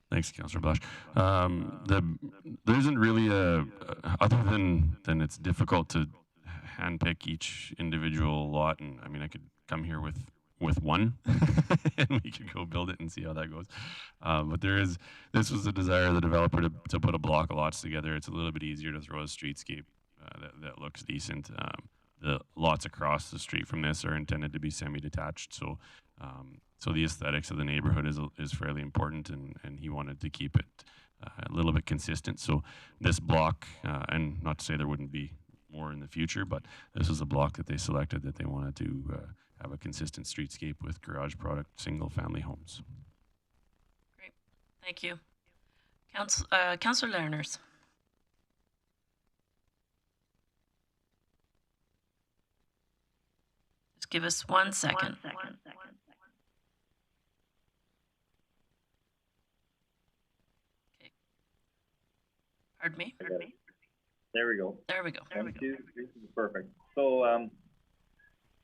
thanks, Councillor Bosch. There isn't really other than it's difficult to handpick each individual lot, and I mean I could come here with one and we could go build it and see how that goes. But this was the desire of the developer to put a block of lots together. It's a little bit easier to throw a streetscape that looks decent. The lots across the street from this are intended to be semi-detached, so the aesthetics of the neighborhood is fairly important, and he wanted to keep it a little bit consistent. So this block, and not to say there wouldn't be more in the future, but this is a block that they selected that they wanted to have a consistent streetscape with garage product single-family homes. Great, thank you. Councillor Lerners. Just give us 1 second. Okay. Pardon me? There we go. This is perfect. So,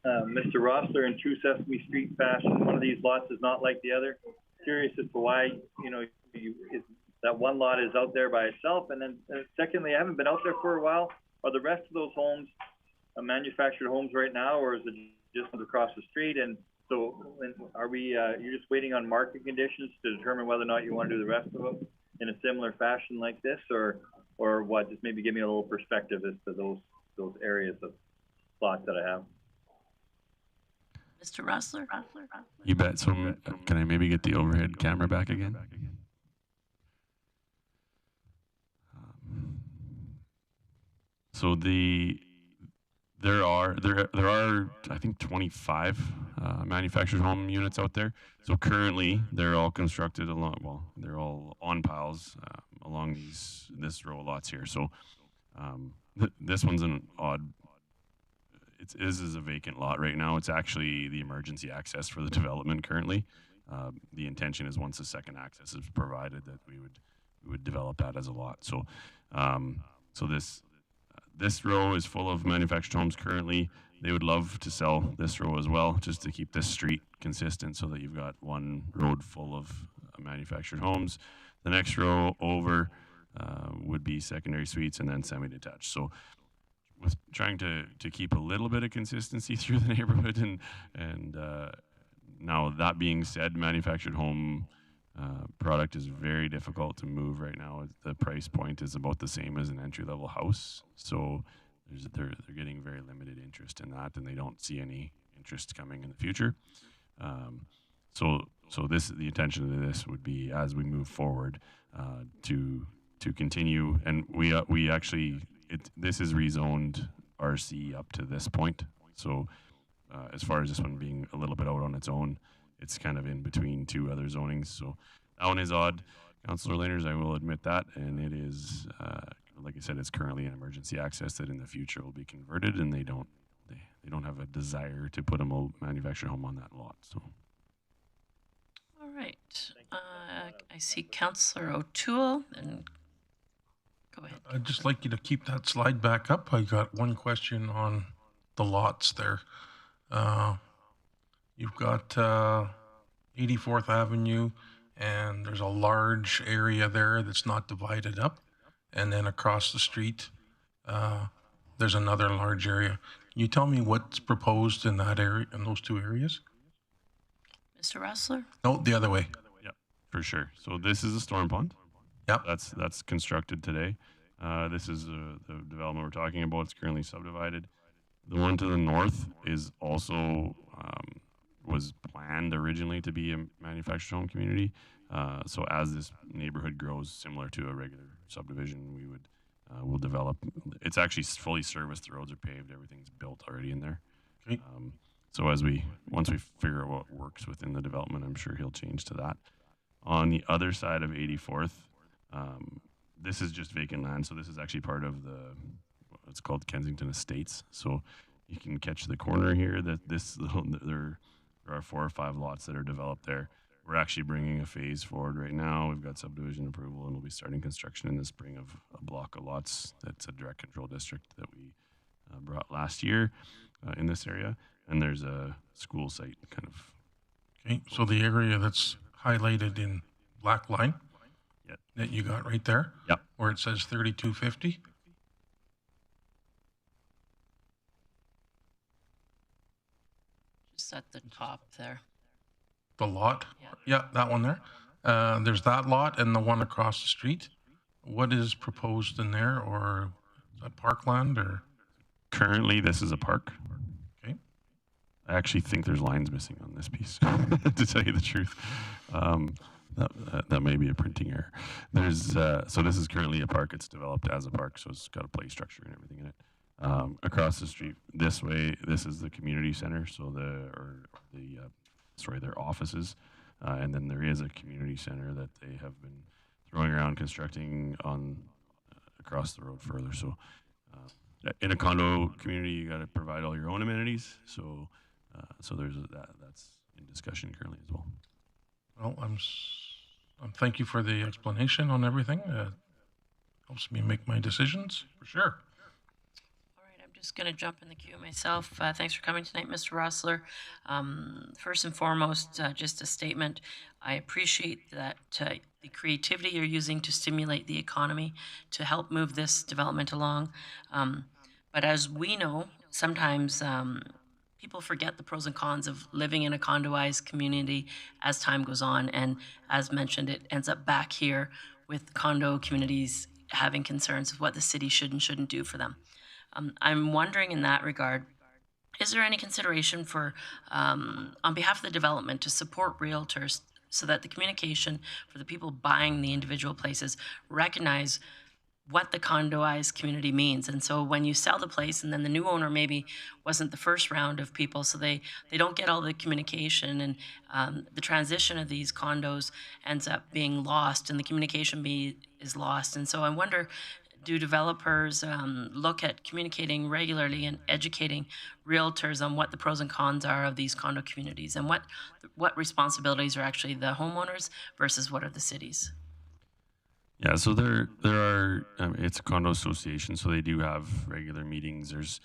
Mr. Rossler, in true Sesame Street fashion, one of these lots is not like the other. Curious as to why, that one lot is out there by itself. And then secondly, I haven't been out there for a while. Are the rest of those homes manufactured homes right now, or is it just across the street? And so are we, you're just waiting on market conditions to determine whether or not you want to do the rest of them in a similar fashion like this, or what? Just maybe give me a little perspective as to those areas of plots that I have. Mr. Rossler? You bet. So can I maybe get the overhead camera back again? So there are I think 25 manufactured home units out there. So currently they're all constructed along, well, they're all on piles along this row of lots here. So this one's an odd. It is a vacant lot right now. It's actually the emergency access for the development currently. The intention is once the second access is provided that we would develop that as a lot. So so this row is full of manufactured homes currently. They would love to sell this row as well, just to keep this street consistent so that you've got one road full of manufactured homes. The next row over would be secondary suites and then semi-detached. So with trying to keep a little bit of consistency through the neighborhood and now that being said, manufactured home product is very difficult to move right now. The price point is about the same as an entry-level house, so they're getting very limited interest in that, and they don't see any interest coming in the future. So the intention of this would be, as we move forward, to continue, and we actually this is rezoned RC up to this point. So as far as this one being a little bit out on its own, it's kind of in between two other zonings. So that one is odd, Councillor Laners, I will admit that. And it is, like I said, it's currently an emergency access that in the future will be converted, and they don't have a desire to put a manufactured home on that lot. So. All right. I see Councillor O'Toole, and go ahead. I'd just like you to keep that slide back up. I got one question on the lots there. You've got 84th Avenue, and there's a large area there that's not divided up. And then across the street, there's another large area. Can you tell me what's proposed in that area, in those two areas? Mr. Rossler? No, the other way. Yep, for sure. So this is a storm pond. Yep. That's constructed today. This is the development we're talking about. It's currently subdivided. The one to the north is also was planned originally to be a manufactured home community. So as this neighborhood grows, similar to a regular subdivision, we'll develop. It's actually fully serviced. The roads are paved. Everything's built already in there. Okay. So once we figure out what works within the development, I'm sure he'll change to that. On the other side of 84th, this is just vacant land. So this is actually part of it's called Kensington Estates. So you can catch the corner here that there are 4 or 5 lots that are developed there. We're actually bringing a phase forward right now. We've got subdivision approval, and we'll be starting construction in the spring of a block of lots. That's a direct control district that we brought last year in this area. And there's a school site kind of. Okay, so the area that's highlighted in black line, yep, that you got right there, yep, where it says 3250. Just at the top there. The lot? Yeah. Yeah, that one there. There's that lot and the one across the street. What is proposed in there, or is that parkland, or? Currently, this is a park. Okay. I actually think there's lines missing on this piece, to tell you the truth. That may be a printing error. There's so this is currently a park. It's developed as a park, so it's got a play structure and everything in it. Across the street this way, this is the community center. So their offices, and then there is a community center that they have been throwing around constructing on across the road further. So in a condo community, you got to provide all your own amenities. So there's that's in discussion currently as well. Well, thank you for the explanation on everything. Helps me make my decisions, for sure. All right, I'm just going to jump in the queue myself. Thanks for coming tonight, Mr. Rossler. First and foremost, just a statement. I appreciate that the creativity you're using to stimulate the economy to help move this development along. But as we know, sometimes people forget the pros and cons of living in a condoized community as time goes on. And as mentioned, it ends up back here with condo communities having concerns of what the city should and shouldn't do for them. I'm wondering in that regard, Is there any consideration for, on behalf of the development, to support realtors so that the communication for the people buying the individual places recognize what the condoized community means? And so when you sell the place and then the new owner maybe wasn't the first round of people, so they don't get all the communication, and the transition of these condos ends up being lost, and the communication is lost. And so I wonder, do developers look at communicating regularly and educating realtors on what the pros and cons are of these condo communities, and what responsibilities are actually the homeowners versus what are the cities? Yeah, so there are, it's a condo association, so they do have regular meetings. There's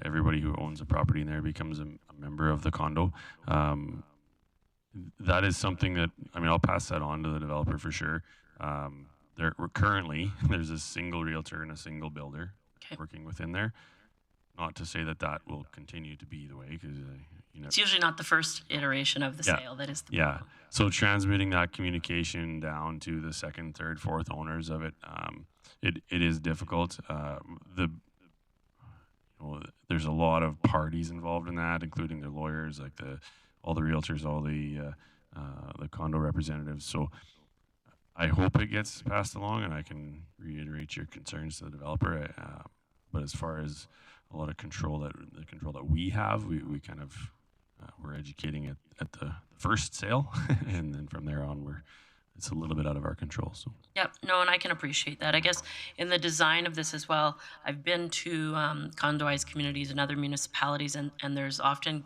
everybody who owns a property in there becomes a member of the condo. That is something that, I mean, I'll pass that on to the developer for sure. There's a single realtor and a single builder working within there. Not to say that that will continue to be the way, because it's usually not the first iteration of the sale that is the problem. So transmitting that communication down to the second, third, fourth owners of it, it is difficult. There's a lot of parties involved in that, including their lawyers, like all the realtors, all the condo representatives. So I hope it gets passed along, and I can reiterate your concerns to the developer. But as far as a lot of the control that we have, we kind of we're educating it at the first sale, and then from there on, it's a little bit out of our control. So. Yep, no, and I can appreciate that. I guess in the design of this as well, I've been to condoized communities in other municipalities, and there's often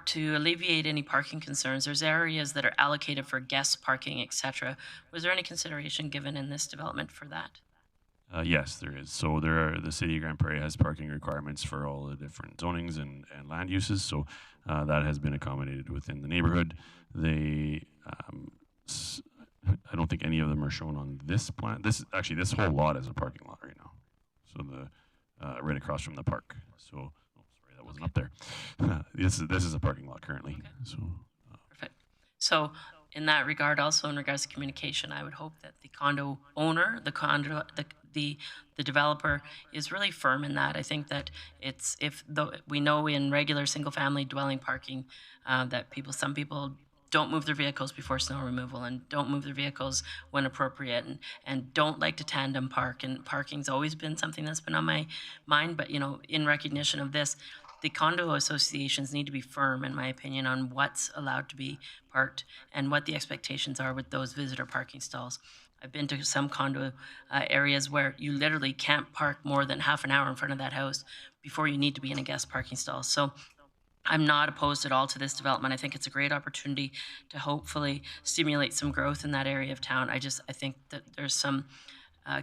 to alleviate any parking concerns, there's areas that are allocated for guest parking, etc. Was there any consideration given in this development for that? Yes, there is. So the city of Grande Prairie has parking requirements for all the different zonings and land uses. So that has been accommodated within the neighborhood. I don't think any of them are shown on this plan. This whole lot is a parking lot right now. So right across from the park. So sorry, that wasn't up there. This is a parking lot currently. Okay. So perfect. So in that regard, also in regards to communication, I would hope that the condo owner, the developer is really firm in that. I think that we know in regular single-family dwelling parking that some people don't move their vehicles before snow removal, and don't move their vehicles when appropriate, and don't like to tandem park. And parking's always been something that's been on my mind. But in recognition of this, the condo associations need to be firm, in my opinion, on what's allowed to be parked and what the expectations are with those visitor parking stalls. I've been to some condo areas where you literally can't park more than half an hour in front of that house before you need to be in a guest parking stall. So I'm not opposed at all to this development. I think it's a great opportunity to hopefully stimulate some growth in that area of town. I think that there's some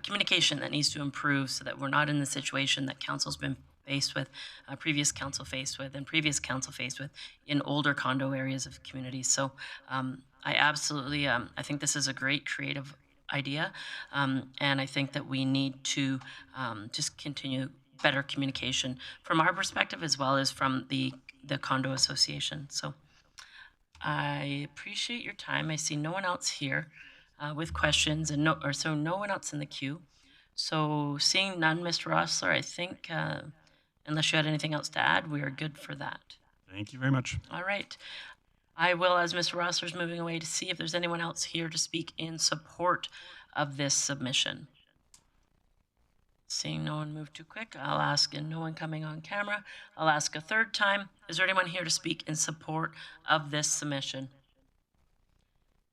communication that needs to improve so that we're not in the situation that council's been faced with, previous council faced with, and previous council faced with in older condo areas of communities. So I absolutely, I think this is a great creative idea, and I think that we need to just continue better communication from our perspective as well as from the condo association. So I appreciate your time. I see no one else here with questions, and no one else in the queue. So seeing none, Mr. Rossler, I think unless you had anything else to add, we are good for that. Thank you very much. All right. I will, as Mr. Rossler's moving away, to see if there's anyone else here to speak in support of this submission. Seeing no one move too quick, I'll ask, and no one coming on camera, I'll ask a third time. Is there anyone here to speak in support of this submission?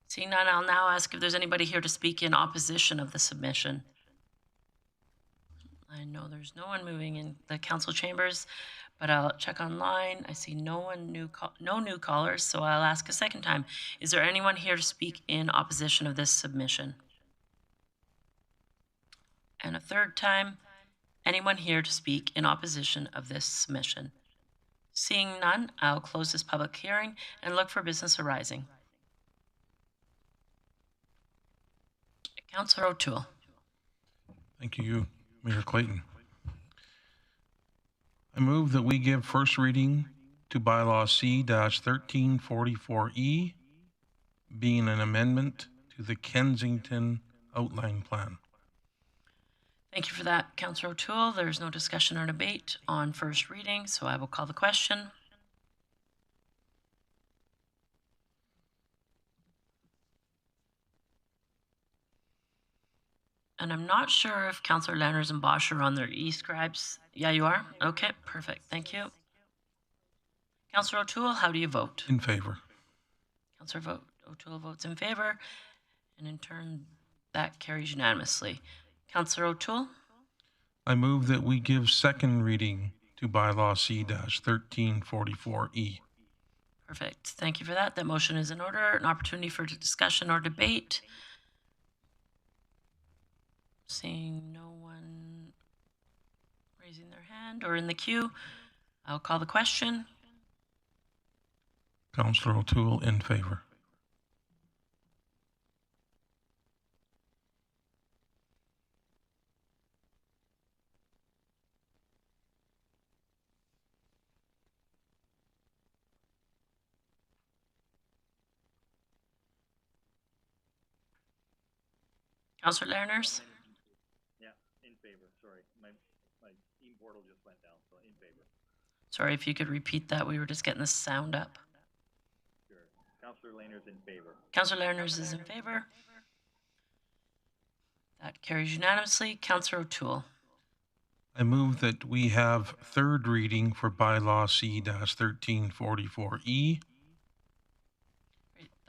Seeing none, I'll now ask if there's anybody here to speak in opposition of the submission. I know there's no one moving in the council chambers, but I'll check online. I see no new callers, so I'll ask a second time. Is there anyone here to speak in opposition of this submission? And a third time, anyone here to speak in opposition of this submission? Seeing none, I'll close this public hearing and look for business arising. Councillor O'Toole. Thank you, Mayor Clayton. I move that we give first reading to bylaw C-1344E, being an amendment to the Kensington Outline Plan. Thank you for that, Councillor O'Toole. There's no discussion or debate on first reading, so I will call the question. And I'm not sure if Councillor Lanners and Bosch are on their e-scribes. Yeah, you are? Okay, perfect. Thank you. Councillor O'Toole, how do you vote? In favor. Councillor O'Toole votes in favor, and in turn, that carries unanimously. Councillor O'Toole? I move that we give second reading to bylaw C-1344E. Perfect. Thank you for that. That motion is in order. An opportunity for discussion or debate. Seeing no one raising their hand or in the queue, I'll call the question. Councillor O'Toole in favor. Councillor Lerners? Yeah, in favor. Sorry, my team portal just went down, so in favor. Sorry, if you could repeat that. We were just getting the sound up. Sure. Councillor Lehner's in favor. Councillor Lerners is in favor. That carries unanimously. Councillor O'Toole. I move that we have third reading for bylaw C-1344E.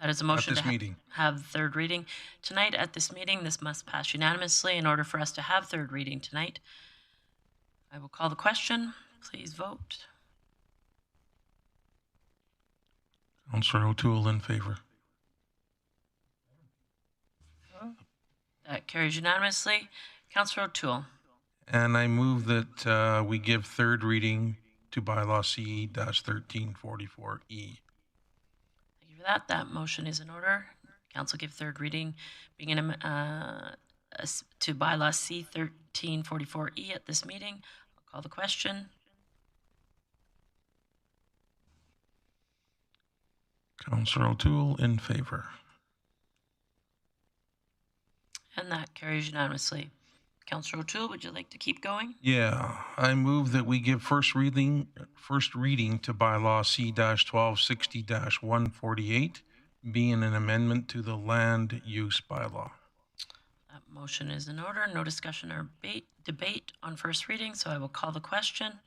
That is a motion at this meeting. Have third reading tonight at this meeting. This must pass unanimously in order for us to have third reading tonight. I will call the question. Please vote. Councillor O'Toole in favor. That carries unanimously. Councillor O'Toole. And I move that we give third reading to bylaw C-1344E. Thank you for that. That motion is in order. Council give third reading being in to bylaw C-1344E at this meeting. I'll call the question. Councillor O'Toole in favor. And that carries unanimously. Councillor O'Toole, would you like to keep going? Yeah, I move that we give first reading to bylaw C-1260-148, being an amendment to the land use bylaw. That motion is in order. No discussion or debate on first reading, so I will call the question.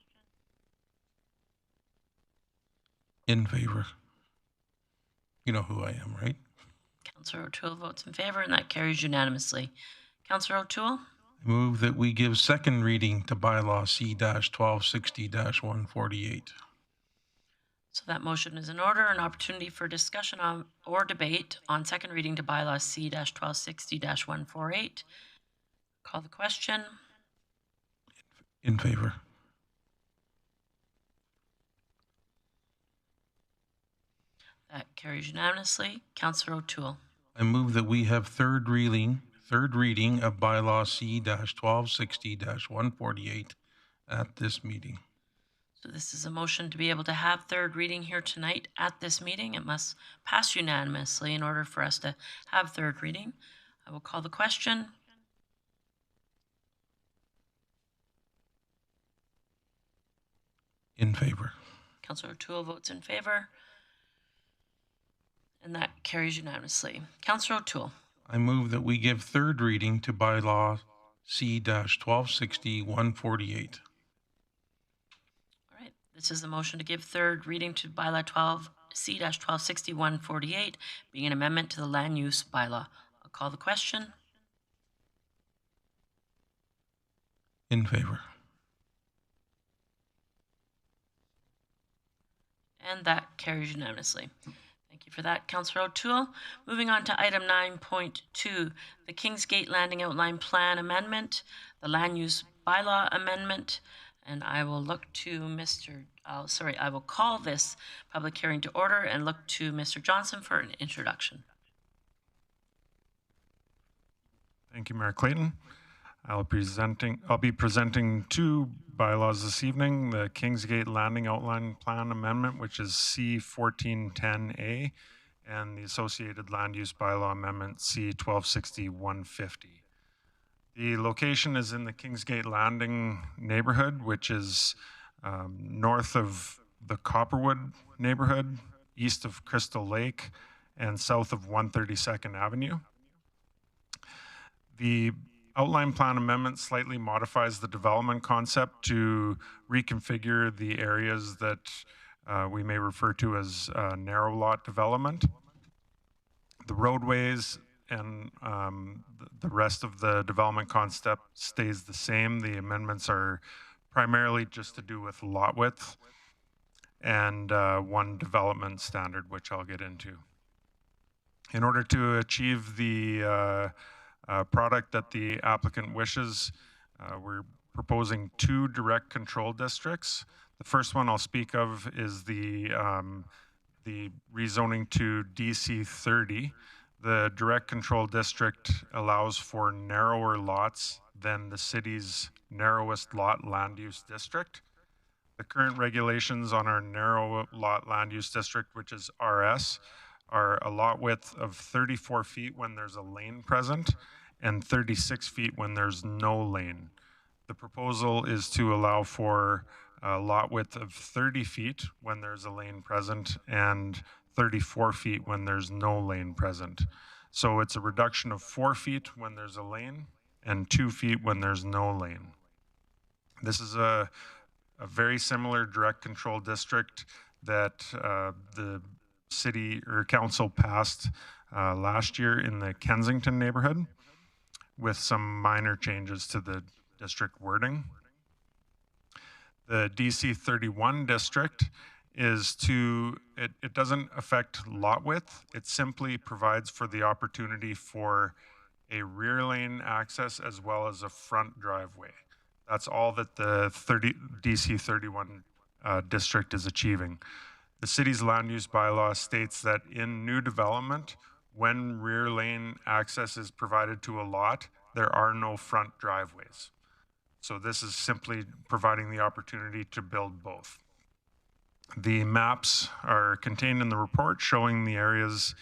In favor. You know who I am, right? Councillor O'Toole votes in favor, and that carries unanimously. Councillor O'Toole? I move that we give second reading to bylaw C-1260-148. So that motion is in order. An opportunity for discussion on or debate on second reading to bylaw C-1260-148. Call the question. In favor. That carries unanimously. Councillor O'Toole. I move that we have third reading of bylaw C-1260-148 at this meeting. So this is a motion to be able to have third reading here tonight at this meeting. It must pass unanimously in order for us to have third reading. I will call the question. In favor. Councillor O'Toole votes in favor. And that carries unanimously. Councillor O'Toole. I move that we give third reading to bylaw C-1260-148. All right. This is a motion to give third reading to bylaw C-1260-148, being an amendment to the land use bylaw. I'll call the question. In favor. And that carries unanimously. Thank you for that, Councillor O'Toole. Moving on to item 9.2, the Kingsgate Landing Outline Plan Amendment, the Land Use Bylaw Amendment, and I will look to I will call this public hearing to order and look to Mr. Johnson for an introduction. Thank you, Mayor Clayton. I'll be presenting two bylaws this evening, the Kingsgate Landing Outline Plan Amendment, which is C-1410A, and the associated land use bylaw amendment C-1260-150. The location is in the Kingsgate Landing neighborhood, which is north of the Copperwood neighborhood, east of Crystal Lake, and south of 132nd Avenue. The outline plan amendment slightly modifies the development concept to reconfigure the areas that we may refer to as narrow lot development. The roadways and the rest of the development concept stays the same. The amendments are primarily just to do with lot width and one development standard, which I'll get into. In order to achieve the product that the applicant wishes, we're proposing 2 direct control districts. The first one I'll speak of is the rezoning to DC 30. The direct control district allows for narrower lots than the city's narrowest lot land use district. The current regulations on our narrow lot land use district, which is RS, are a lot width of 34 feet when there's a lane present and 36 feet when there's no lane. The proposal is to allow for a lot width of 30 feet when there's a lane present and 34 feet when there's no lane present. So it's a reduction of 4 feet when there's a lane and 2 feet when there's no lane. This is a very similar direct control district that the city or council passed last year in the Kensington neighborhood with some minor changes to the district wording. The DC 31 district is it doesn't affect lot width. It simply provides for the opportunity for a rear lane access as well as a front driveway. That's all that the DC 31 district is achieving. The city's land use bylaw states that in new development, when rear lane access is provided to a lot, there are no front driveways. So this is simply providing the opportunity to build both. The maps are contained in the report showing the areas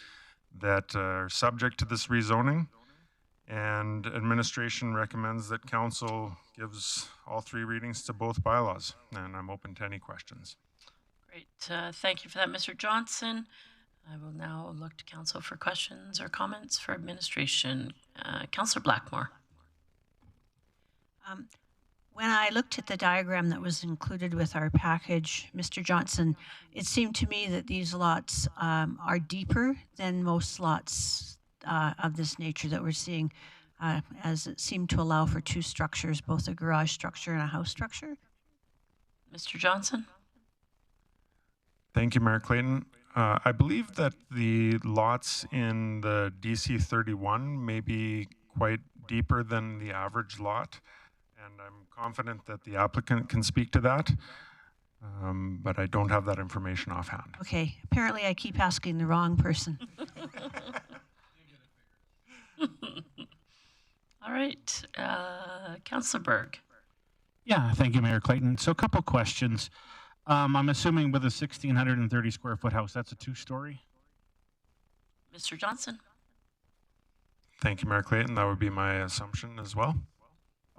that are subject to this rezoning, and administration recommends that council gives all 3 readings to both bylaws, and I'm open to any questions. Great. Thank you for that, Mr. Johnson. I will now look to council for questions or comments for administration. Councillor Blackmore. When I looked at the diagram that was included with our package, Mr. Johnson, it seemed to me that these lots are deeper than most lots of this nature that we're seeing, as it seemed to allow for 2 structures, both a garage structure and a house structure. Mr. Johnson? Thank you, Mayor Clayton. I believe that the lots in the DC 31 may be quite deeper than the average lot, and I'm confident that the applicant can speak to that, but I don't have that information offhand. Okay, apparently I keep asking the wrong person. All right, Councillor Berg. Yeah, thank you, Mayor Clayton. So a couple questions. I'm assuming with a 1,630 square foot house, that's a 2-story? Mr. Johnson? Thank you, Mayor Clayton. That would be my assumption as well.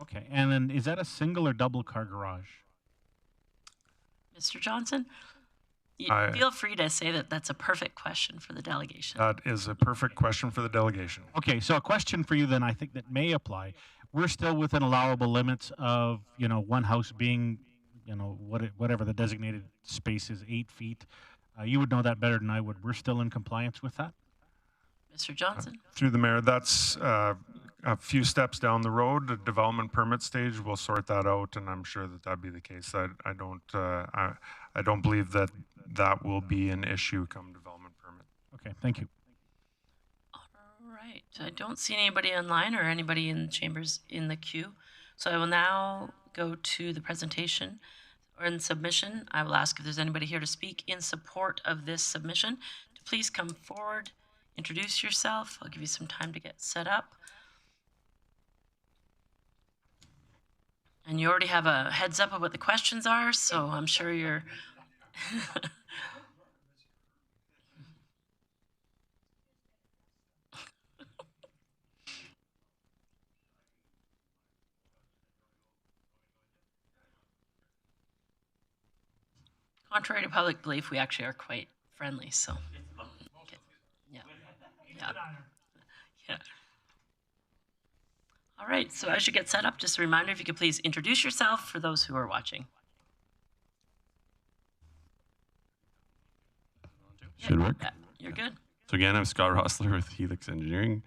Okay, and then is that a single or double car garage? Mr. Johnson? Feel free to say that that's a perfect question for the delegation. That is a perfect question for the delegation. Okay, so a question for you then, I think that may apply. We're still within allowable limits of, one house being, whatever the designated space is, 8 feet. You would know that better than I would. We're still in compliance with that? Mr. Johnson? Through the mayor, that's a few steps down the road. The development permit stage will sort that out, and I'm sure that that'd be the case. I don't believe that that will be an issue come development permit. Okay, thank you. All right, I don't see anybody online or anybody in chambers in the queue, so I will now go to the presentation or in submission. I will ask if there's anybody here to speak in support of this submission to please come forward, introduce yourself. I'll give you some time to get set up. And you already have a heads up of what the questions are, so I'm sure you're... Contrary to public belief, we actually are quite friendly, so. Okay. Yeah. Yeah. Yeah. All right, so as you get set up, just a reminder, if you could please introduce yourself for those who are watching. Should work. Yeah, you're good. So again, I'm Scott Rossler with Helix Engineering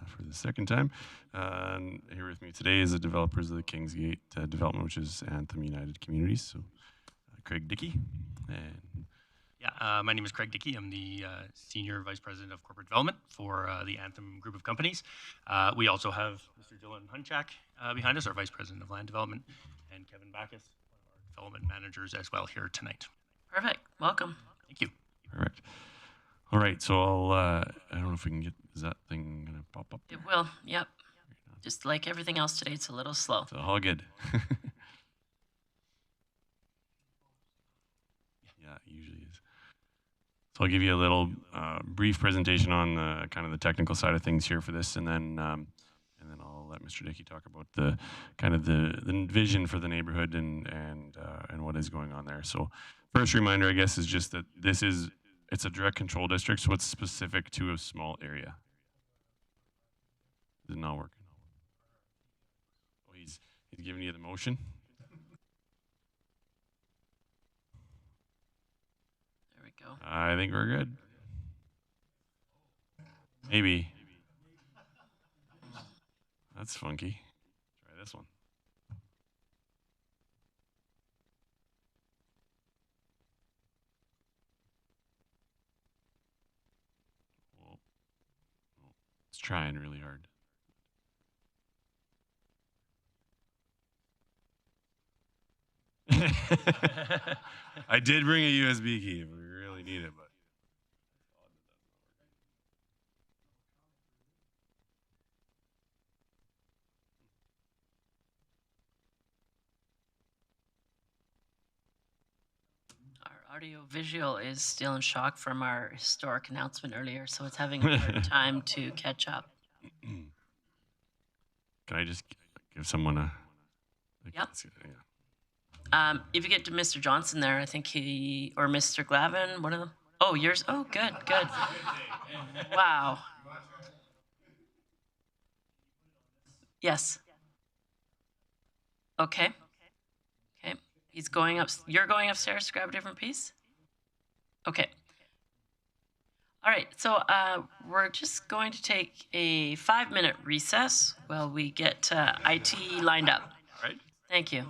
for the second time. And here with me today is the developers of the Kingsgate development, which is Anthem United Communities. So Craig Dickey. And yeah, my name is Craig Dickey. I'm the Senior Vice President of Corporate Development for the Anthem Group of Companies. We also have Mr. Dylan Hunchak behind us, our Vice President of Land Development, and Kevin Backus, one of our development managers as well here tonight. Perfect. Welcome. Thank you. Perfect. All right, so I'll, I don't know if we can get, is that thing going to pop up? It will, yep. Just like everything else today, it's a little slow. It's all good. Yeah, it usually is. So I'll give you a little brief presentation on kind of the technical side of things here for this, and then I'll let Mr. Dickey talk about the kind of the vision for the neighborhood and what is going on there. So first reminder, I guess, is just that it's a direct control district, so it's specific to a small area. Is it not working? Oh, he's giving you the motion. There we go. I think we're good. Maybe. That's funky. Try this one. Whoa. It's trying really hard. I did bring a USB key if we really need it, but. Our audio visual is still in shock from our historic announcement earlier, so it's having a hard time to catch up. Can I just give someone a? Yep. Yeah. If you get to Mr. Johnson there, I think he, or Mr. Glavin, one of them. Oh, yours. Oh, good, good. Wow. Yes. Okay. Okay. He's going up. You're going upstairs to grab a different piece? Okay. All right. So we're just going to take a 5-minute recess while we get IT lined up. All right. Thank you.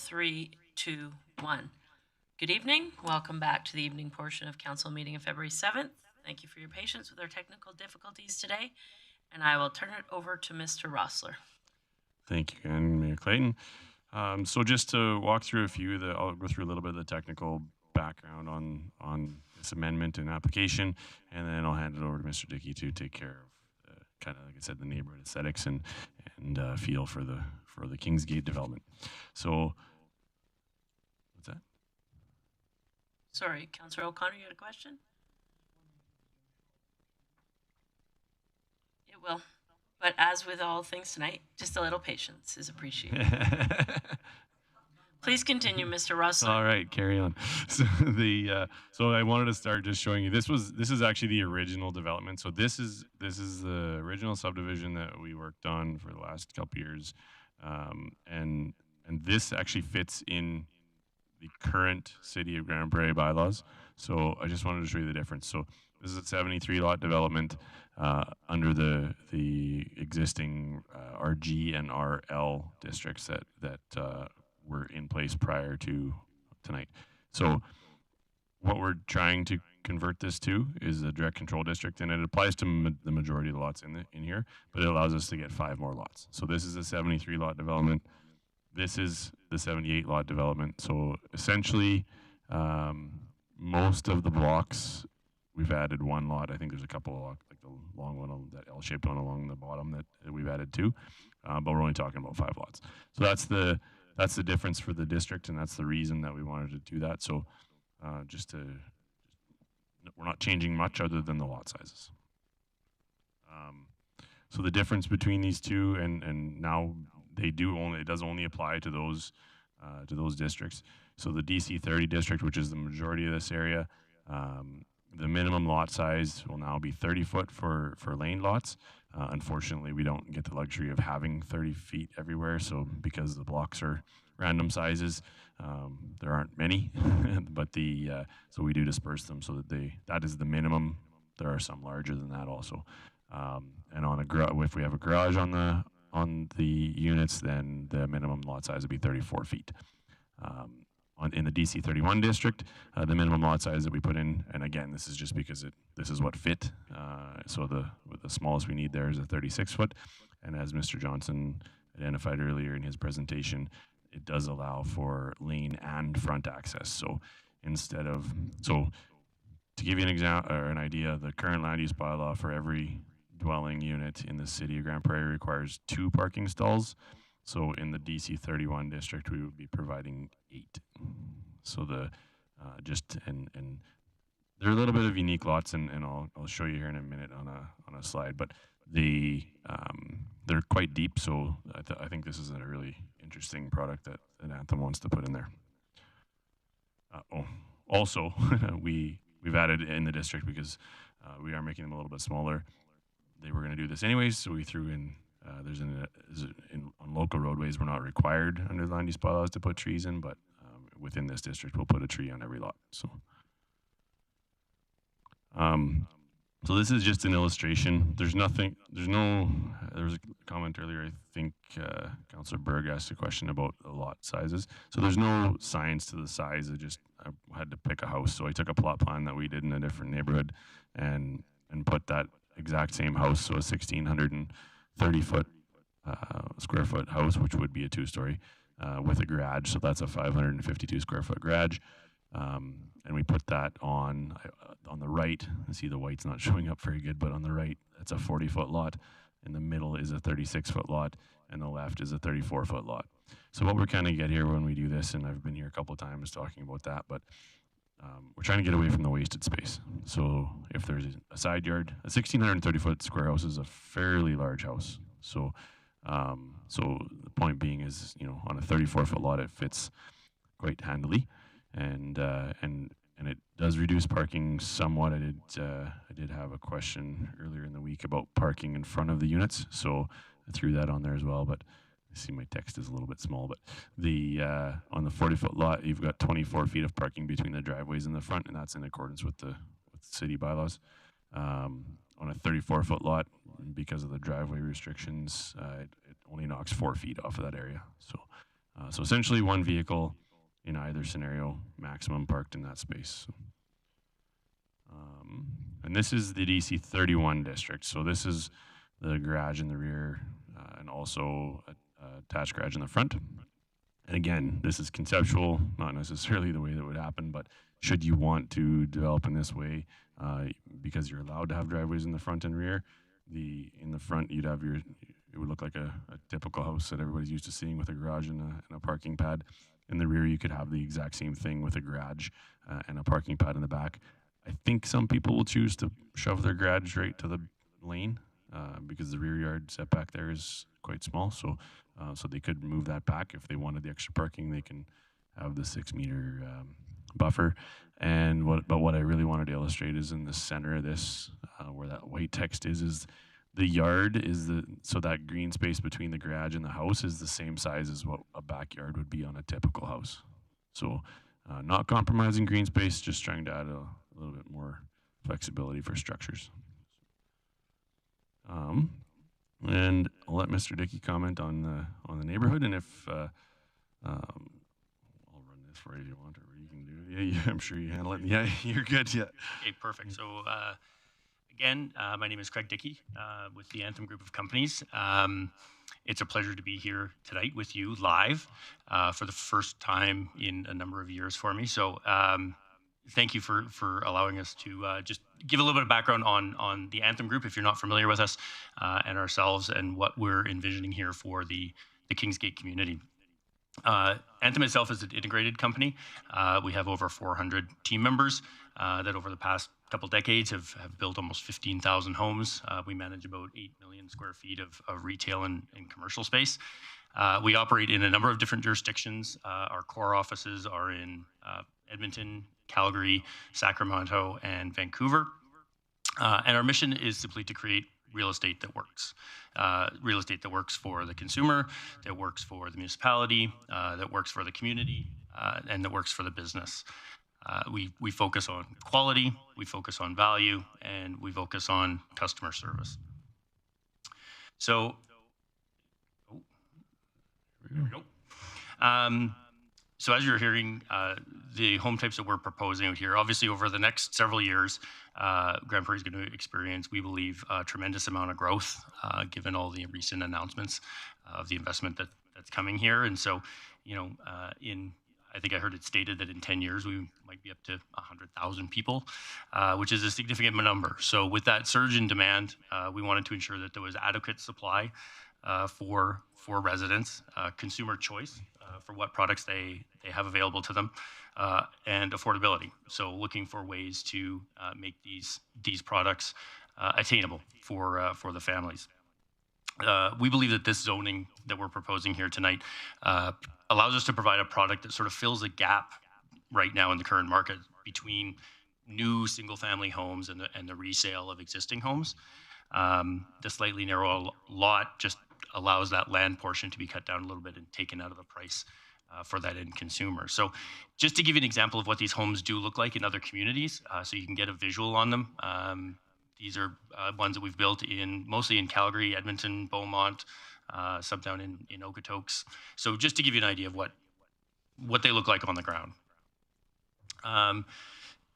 3, 2, 1. Good evening. Welcome back to the evening portion of council meeting of February 7th. Thank you for your patience with our technical difficulties today, and I will turn it over to Mr. Rossler. Thank you, and Mayor Clayton. So just to walk through a few, I'll go through a little bit of the technical background on this amendment and application, and then I'll hand it over to Mr. Dickey to take care of kind of, like I said, the neighborhood aesthetics and feel for the Kingsgate development. So, what's that? Sorry, Councillor O'Connor, you had a question? It will. But as with all things tonight, just a little patience is appreciated. Please continue, Mr. Russell. All right, carry on. So so I wanted to start just showing you this is actually the original development. So this is the original subdivision that we worked on for the last couple years, and this actually fits in the current City of Grande Prairie bylaws. So I just wanted to show you the difference. So this is a 73 lot development under the existing RG and RL districts that were in place prior to tonight. So what we're trying to convert this to is a direct control district, and it applies to the majority of the lots in here, but it allows us to get 5 more lots. So this is a 73 lot development. This is the 78 lot development. So essentially, most of the blocks, we've added 1 lot. I think there's a couple of lots, like the long one, that L-shaped one along the bottom that we've added 2, but we're only talking about 5 lots. So that's the difference for the district, and that's the reason that we wanted to do that. So we're not changing much other than the lot sizes. So the difference between these two, and now it does only apply to those districts. So the DC 30 district, which is the majority of this area, the minimum lot size will now be 30 foot for lane lots. Unfortunately, we don't get the luxury of having 30 feet everywhere. So because the blocks are random sizes, there aren't many, but so we do disperse them so that is the minimum. There are some larger than that also. And if we have a garage on the units, then the minimum lot size would be 34 feet. In the DC 31 district, the minimum lot size that we put in, and again, this is just because this is what fit. So the smallest we need there is a 36 foot, and as Mr. Johnson identified earlier in his presentation, it does allow for lane and front access. So to give you an example or an idea, the current land use bylaw for every dwelling unit in the City of Grande Prairie requires 2 parking stalls. So in the DC 31 district, we would be providing 8. So and they're a little bit of unique lots, and I'll show you here in a minute on a slide. But they're quite deep, so I think this is a really interesting product that Anthem wants to put in there. Also, we've added in the district because we are making them a little bit smaller. They were going to do this anyways, so we threw in. On local roadways, we're not required under the land use bylaws to put trees in, but within this district, we'll put a tree on every lot. So this is just an illustration. There was a comment earlier, I think Councillor Berg asked a question about the lot sizes. So there's no science to the size. I had to pick a house. So I took a plot plan that we did in a different neighborhood and put that exact same house, so a 1,630 square foot house, which would be a 2-story, with a garage. So that's a 552 square foot garage. And we put that on the right. I see the white's not showing up very good, but on the right, that's a 40-foot lot. In the middle is a 36-foot lot, and the left is a 34-foot lot. So what we're kind of get here when we do this, and I've been here a couple of times talking about that, but we're trying to get away from the wasted space. So if there's a side yard, a 1,630-foot square house is a fairly large house. So the point being is, on a 34-foot lot, it fits quite handily, and it does reduce parking somewhat. I did have a question earlier in the week about parking in front of the units, so I threw that on there as well. But I see my text is a little bit small. But on the 40-foot lot, you've got 24 feet of parking between the driveways in the front, and that's in accordance with the city bylaws. On a 34-foot lot, because of the driveway restrictions, it only knocks 4 feet off of that area. So So essentially one vehicle in either scenario, maximum parked in that space. And this is the DC 31 district. So this is the garage in the rear and also a attached garage in the front. And again, this is conceptual, not necessarily the way that would happen, but should you want to develop in this way, because you're allowed to have driveways in the front and rear, in the front you'd have it would look like a typical house that everybody's used to seeing with a garage and a parking pad. In the rear, you could have the exact same thing with a garage and a parking pad in the back. I think some people will choose to shove their garage right to the lane because the rear yard setback there is quite small. So they could move that back if they wanted the extra parking. They can have the 6-meter buffer. But what I really wanted to illustrate is in the center of this, where that white text is the yard so that green space between the garage and the house is the same size as what a backyard would be on a typical house. So not compromising green space, just trying to add a little bit more flexibility for structures. And I'll let Mr. Dickey comment on the neighborhood, and if I'll run this for you if you want, or you can do it. Yeah, I'm sure you handle it. Yeah, you're good. Yeah. Okay, perfect. So again, my name is Craig Dickey with the Anthem Group of Companies. It's a pleasure to be here tonight with you live for the first time in a number of years for me. So thank you for allowing us to just give a little bit of background on the Anthem Group, if you're not familiar with us and ourselves, and what we're envisioning here for the Kingsgate community. Anthem itself is an integrated company. We have over 400 team members that over the past couple decades have built almost 15,000 homes. We manage about 8 million square feet of retail and commercial space. We operate in a number of different jurisdictions. Our core offices are in Edmonton, Calgary, Sacramento, and Vancouver. And our mission is simply to create real estate that works. Real estate that works for the consumer, that works for the municipality, that works for the community, and that works for the business. We focus on quality, we focus on value, and we focus on customer service. So, there we go. So as you're hearing, the home types that we're proposing out here, obviously over the next several years, Grande Prairie is going to experience, we believe, a tremendous amount of growth, given all the recent announcements of the investment that's coming here. And so, you know, I think I heard it stated that in 10 years, we might be up to 100,000 people, which is a significant number. So with that surge in demand, we wanted to ensure that there was adequate supply for residents, consumer choice for what products they have available to them, and affordability. So looking for ways to make these products attainable for the families. We believe that this zoning that we're proposing here tonight allows us to provide a product that sort of fills a gap right now in the current market between new single-family homes and the resale of existing homes. The slightly narrow lot just allows that land portion to be cut down a little bit and taken out of the price for that end consumer. So just to give you an example of what these homes do look like in other communities, so you can get a visual on them. These are ones that we've built mostly in Calgary, Edmonton, Beaumont, some down in Okotoks. So just to give you an idea of what they look like on the ground.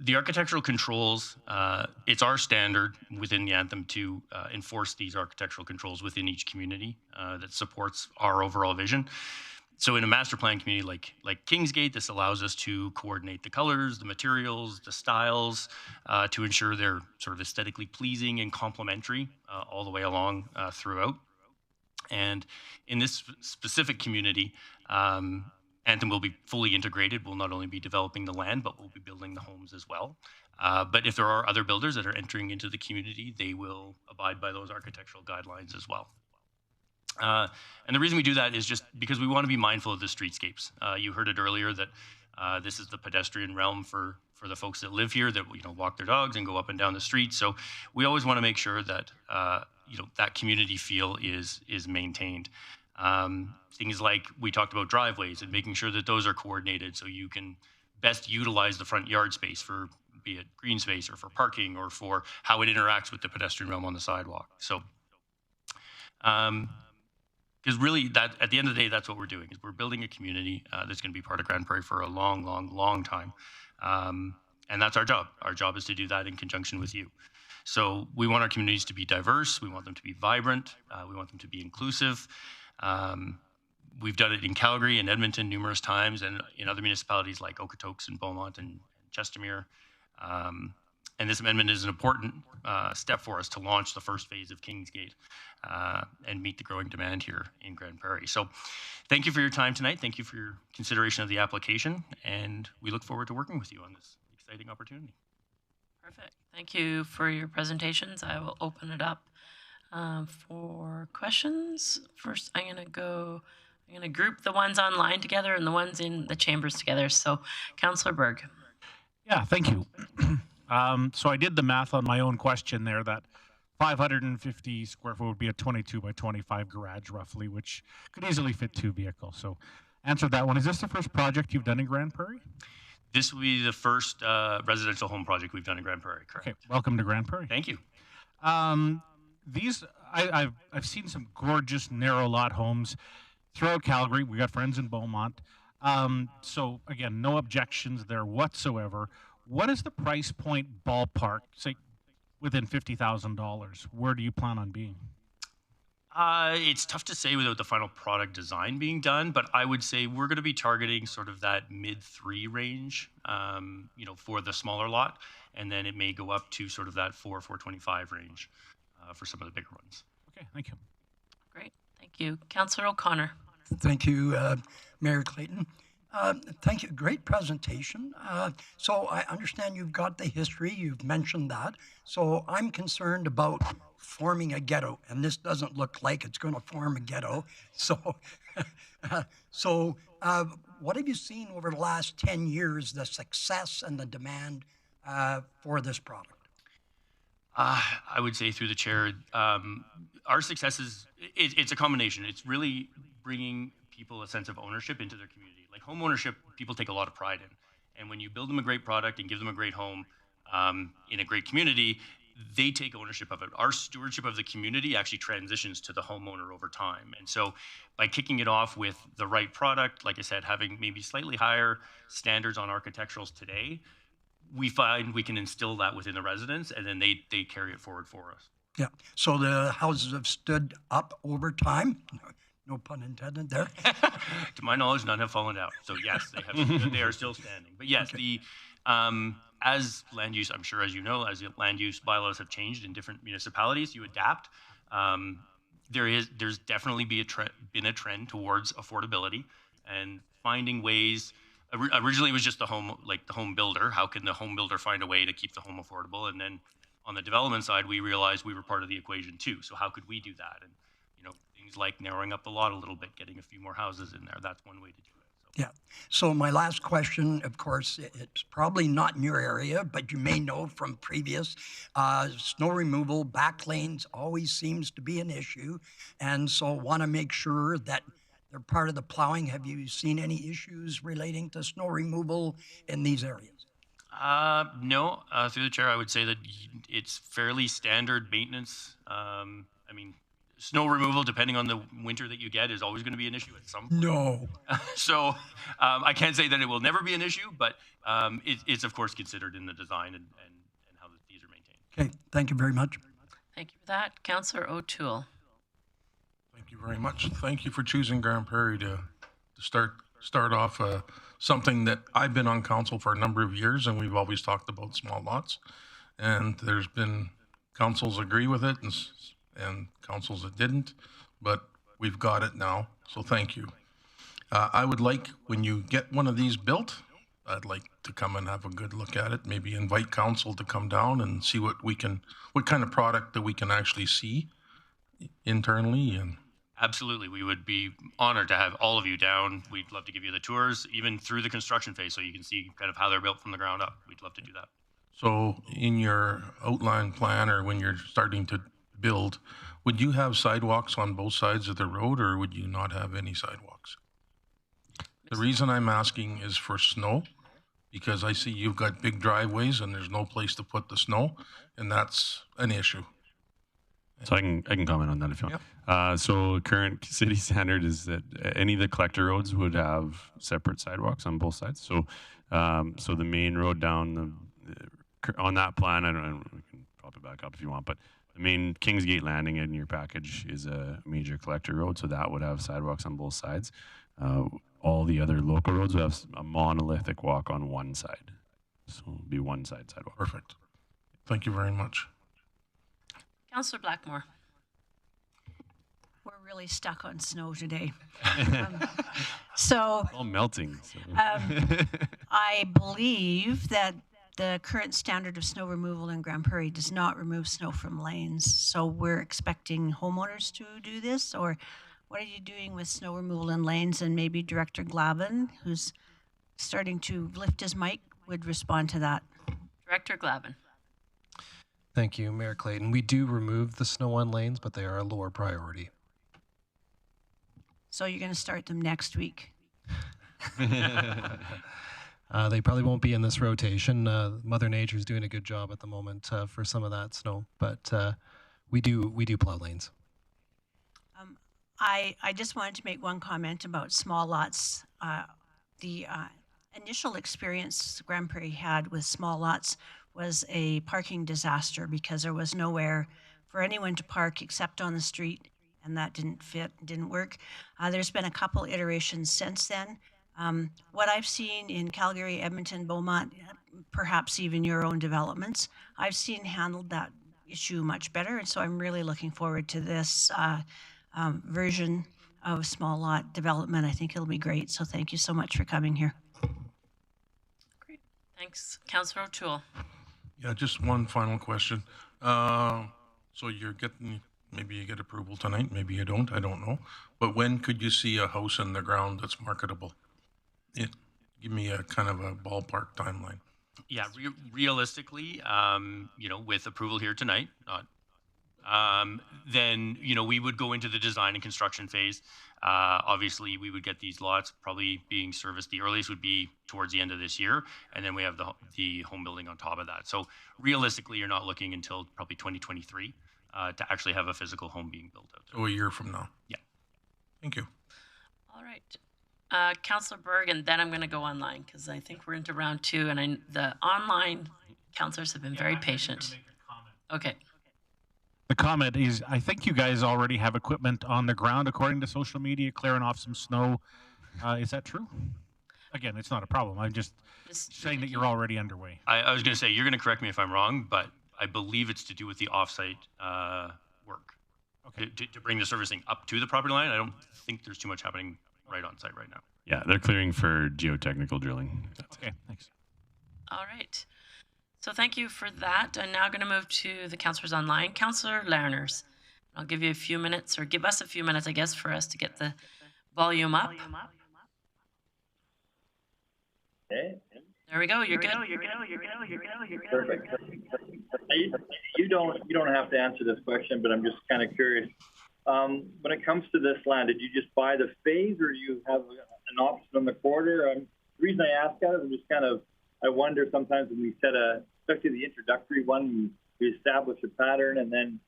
The architectural controls, it's our standard within the Anthem to enforce these architectural controls within each community that supports our overall vision. So in a master plan community like Kingsgate, this allows us to coordinate the colors, the materials, the styles, to ensure they're sort of aesthetically pleasing and complementary all the way along throughout. And in this specific community, Anthem will be fully integrated. We'll not only be developing the land, but we'll be building the homes as well. But if there are other builders that are entering into the community, they will abide by those architectural guidelines as well. And the reason we do that is just because we want to be mindful of the streetscapes. You heard it earlier that this is the pedestrian realm for the folks that live here that walk their dogs and go up and down the street. So we always want to make sure that that community feel is maintained. Things like we talked about driveways and making sure that those are coordinated so you can best utilize the front yard space for be it green space or for parking or for how it interacts with the pedestrian realm on the sidewalk. So because really, that at the end of the day, that's what we're doing. Is we're building a community that's going to be part of Grande Prairie for a long, long, long time, and that's our job. Our job is to do that in conjunction with you. So we want our communities to be diverse. We want them to be vibrant. We want them to be inclusive. We've done it in Calgary and Edmonton numerous times, and in other municipalities like Okotoks and Beaumont and Chestermere. And this amendment is an important step for us to launch the first phase of Kingsgate and meet the growing demand here in Grande Prairie. So thank you for your time tonight. Thank you for your consideration of the application, and we look forward to working with you on this exciting opportunity. Perfect. Thank you for your presentations. I will open it up for questions. First, I'm going to group the ones online together and the ones in the chambers together. So, Councillor Berg. Yeah, thank you. So I did the math on my own question there that 550 square foot would be a 22 by 25 garage roughly, which could easily fit 2 vehicles. So answer that one. Is this the first project you've done in Grande Prairie? This will be the first residential home project we've done in Grande Prairie, correct? Okay, welcome to Grande Prairie. Thank you. I've seen some gorgeous narrow lot homes throughout Calgary. We got friends in Beaumont. So again, no objections there whatsoever. What is the price point ballpark, say within $50,000? Where do you plan on being? It's tough to say without the final product design being done, but I would say we're going to be targeting sort of that mid-3 range, for the smaller lot, and then it may go up to sort of that 425 range for some of the bigger ones. Okay, thank you. Great, thank you. Councillor O'Connor. Thank you, Mayor Clayton. Thank you. Great presentation. So I understand you've got the history. You've mentioned that. So I'm concerned about forming a ghetto, and this doesn't look like it's going to form a ghetto. So, what have you seen over the last 10 years, the success and the demand for this product? I would say through the chair, our success is, it's a combination. It's really bringing people a sense of ownership into their community. Like home ownership, people take a lot of pride in. And when you build them a great product and give them a great home in a great community, they take ownership of it. Our stewardship of the community actually transitions to the homeowner over time. And so by kicking it off with the right product, like I said, having maybe slightly higher standards on architecturals today, we find we can instill that within the residents, and then they carry it forward for us. Yeah. So the houses have stood up over time. No pun intended there. To my knowledge, none have fallen down. So yes, they are still standing. But yes, okay. As land use, I'm sure as you know, as land use bylaws have changed in different municipalities, you adapt. There's definitely been a trend towards affordability and finding ways. Originally, it was just the home builder. How can the home builder find a way to keep the home affordable? And then on the development side, we realized we were part of the equation too. So how could we do that? And things like narrowing up the lot a little bit, getting a few more houses in there. That's one way to do it. So. Yeah. So my last question, of course, it's probably not in your area, but you may know from previous, snow removal, back lanes always seems to be an issue. And so want to make sure that they're part of the plowing. Have you seen any issues relating to snow removal in these areas? No, through the chair, I would say that it's fairly standard maintenance. Snow removal, depending on the winter that you get, is always going to be an issue at some point. No. So I can't say that it will never be an issue, but it's of course considered in the design and how these are maintained. Okay, thank you very much. Thank you for that. Councillor O'Toole. Thank you very much. Thank you for choosing Grande Prairie to start off something that I've been on council for a number of years, and we've always talked about small lots. And there's been councils agree with it and councils that didn't, but we've got it now, so thank you. I would like, when you get one of these built, I'd like to come and have a good look at it, maybe invite council to come down and see what kind of product that we can actually see internally. And absolutely, we would be honored to have all of you down. We'd love to give you the tours, even through the construction phase, so you can see kind of how they're built from the ground up. We'd love to do that. So in your outline plan, or when you're starting to build, would you have sidewalks on both sides of the road, or would you not have any sidewalks? The reason I'm asking is for snow, because I see you've got big driveways and there's no place to put the snow, and that's an issue. So I can comment on that if you want. So current city standard is that any of the collector roads would have separate sidewalks on both sides. So so the main road down on that plan, I don't know, we can pop it back up if you want, but the main Kingsgate landing in your package is a major collector road, so that would have sidewalks on both sides. All the other local roads would have a monolithic walk on one side. So it'll be one side sidewalk. Perfect. Thank you very much. Councillor Blackmore. We're really stuck on snow today. So It's all melting. So. I believe that the current standard of snow removal in Grande Prairie does not remove snow from lanes. So we're expecting homeowners to do this, or what are you doing with snow removal in lanes? And maybe Director Glavin, who's starting to lift his mic, would respond to that. Director Glavin. Thank you, Mayor Clayton. We do remove the snow on lanes, but they are a lower priority. So you're going to start them next week. They probably won't be in this rotation. Mother Nature's doing a good job at the moment for some of that snow, but we do plow lanes. I just wanted to make one comment about small lots. The initial experience Grande Prairie had with small lots was a parking disaster because there was nowhere for anyone to park except on the street, and that didn't work. There's been a couple iterations since then. What I've seen in Calgary, Edmonton, Beaumont, perhaps even your own developments, I've seen handled that issue much better, and so I'm really looking forward to this version of small lot development. I think it'll be great, so thank you so much for coming here. Great. Thanks. Councillor O'Toole. Yeah, just one final question. So you're getting, maybe you get approval tonight, maybe you don't, I don't know. But when could you see a house in the ground that's marketable? Give me a kind of a ballpark timeline. Yeah, realistically, you know, with approval here tonight, then, you know, we would go into the design and construction phase. Obviously, we would get these lots probably being serviced. The earliest would be towards the end of this year, and then we have the home building on top of that. So realistically, you're not looking until probably 2023 to actually have a physical home being built out there. So a year from now. Yeah. Thank you. All right. Councillor Berg, and then I'm going to go online because I think we're into round two, and the online councillors have been very patient. Okay. The comment is, I think you guys already have equipment on the ground, according to social media, clearing off some snow. Is that true? Again, it's not a problem. I'm just saying that you're already underway. I was going to say, you're going to correct me if I'm wrong, but I believe it's to do with the offsite work. Okay. To bring the servicing up to the property line. I don't think there's too much happening right on site right now. Yeah, they're clearing for geotechnical drilling. Okay, thanks. All right. So thank you for that. I'm now going to move to the councillors online. Councillor Lerners, I'll give you a few minutes, or give us a few minutes, I guess, for us to get the volume up. Okay. There we go. You're good. Perfect. You don't have to answer this question, but I'm just kind of curious. When it comes to this land, did you just buy the phase, or do you have an option on the quarter? The reason I ask that is I'm just kind of, I wonder sometimes when we set especially the introductory one, we establish a pattern, and then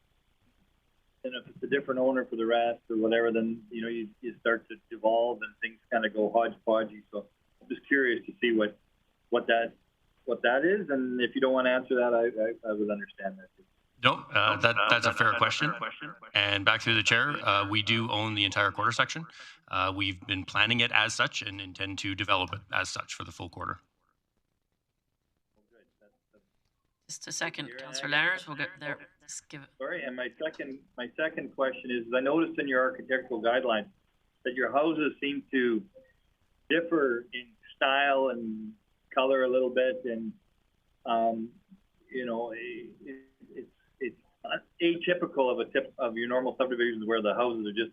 if it's a different owner for the rest or whatever, then you start to evolve and things kind of go hodgepodgey. So I'm just curious to see what that is, and if you don't want to answer that, I would understand that too. No, that's a fair question. And back through the chair, we do own the entire quarter section. We've been planning it as such and intend to develop it as such for the full quarter. Just a second, Councillor Lerners, we'll get there. Just give it. Sorry, and my second question is, I noticed in your architectural guidelines that your houses seem to differ in style and color a little bit, and it's atypical of your normal subdivisions where the houses are just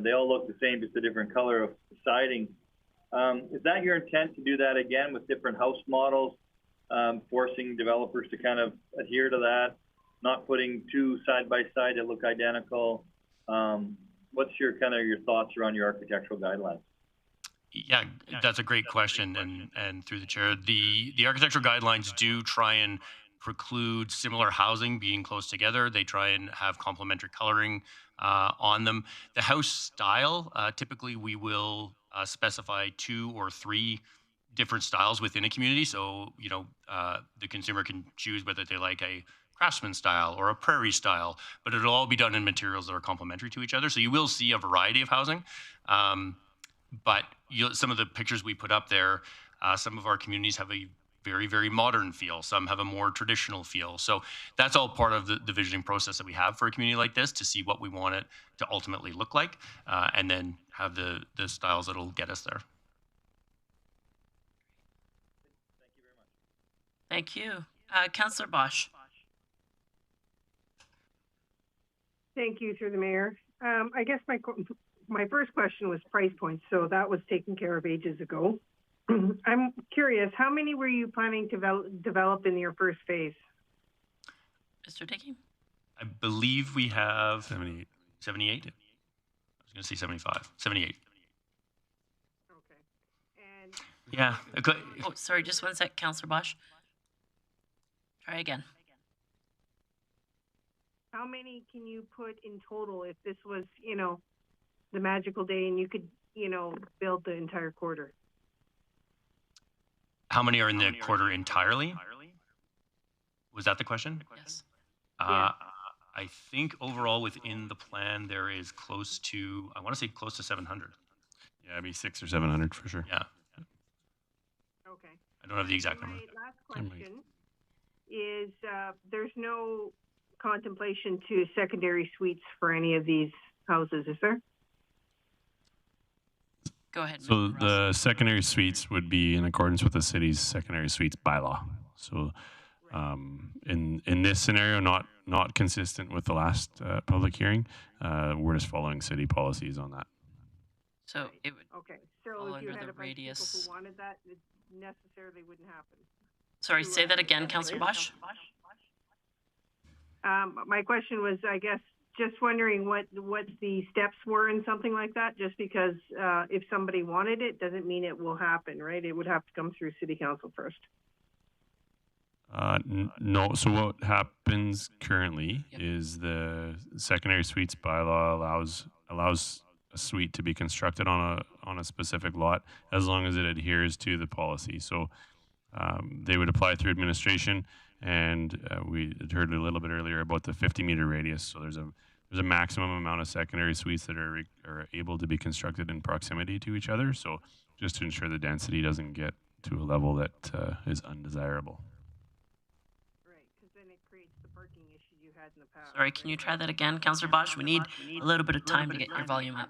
they all look the same, just a different color of siding. Is that your intent to do that again with different house models, forcing developers to kind of adhere to that, not putting two side by side that look identical? What's your thoughts around your architectural guidelines? Yeah, that's a great question, and through the chair, the architectural guidelines do try and preclude similar housing being close together. They try and have complementary coloring on them. The house style, typically we will specify 2 or 3 different styles within a community. So, the consumer can choose whether they like a craftsman style or a prairie style, but it'll all be done in materials that are complementary to each other. So you will see a variety of housing. But some of the pictures we put up there, some of our communities have a very, very modern feel. Some have a more traditional feel. So that's all part of the visioning process that we have for a community like this, to see what we want it to ultimately look like, and then have the styles that'll get us there. Thank you. Councillor Bosch. Thank you, through the mayor. I guess my first question was price points, so that was taken care of ages ago. I'm curious, how many were you planning to develop in your first phase? Mr. Dickey? I believe we have 78. 78? I was going to say 75. 78. Okay. And yeah. Oh, sorry, just one sec, Councillor Bosch. Try again. How many can you put in total if this was, the magical day and you could, build the entire quarter? How many are in the quarter entirely? Was that the question? Yes. Yeah. I think overall within the plan there is close to, I want to say close to 700. Yeah, maybe 600 or 700 for sure. Yeah. Okay. I don't have the exact number. My last question is, there's no contemplation to secondary suites for any of these houses, is there? Go ahead. So the secondary suites would be in accordance with the city's secondary suites bylaw. So in this scenario, not consistent with the last public hearing, we're just following city policies on that. So it would Okay. So fall if you under had the a bunch of people radius. who wanted that, it necessarily wouldn't happen. Sorry, say that again, Councillor Bosch. My question was, I guess, just wondering what the steps were in something like that. Just because if somebody wanted it, doesn't mean it will happen, right? It would have to come through City Council first. No. So what happens currently is the secondary suites bylaw allows a suite to be constructed on a specific lot as long as it adheres to the policy. So they would apply through administration, and we had heard a little bit earlier about the 50-meter radius. So there's a maximum amount of secondary suites that are able to be constructed in proximity to each other. So just to ensure the density doesn't get to a level that is undesirable. Right, because then it creates the parking issue you had in the past. Sorry, can you try that again, Councillor Bosch? We need a little bit of time to get your volume up.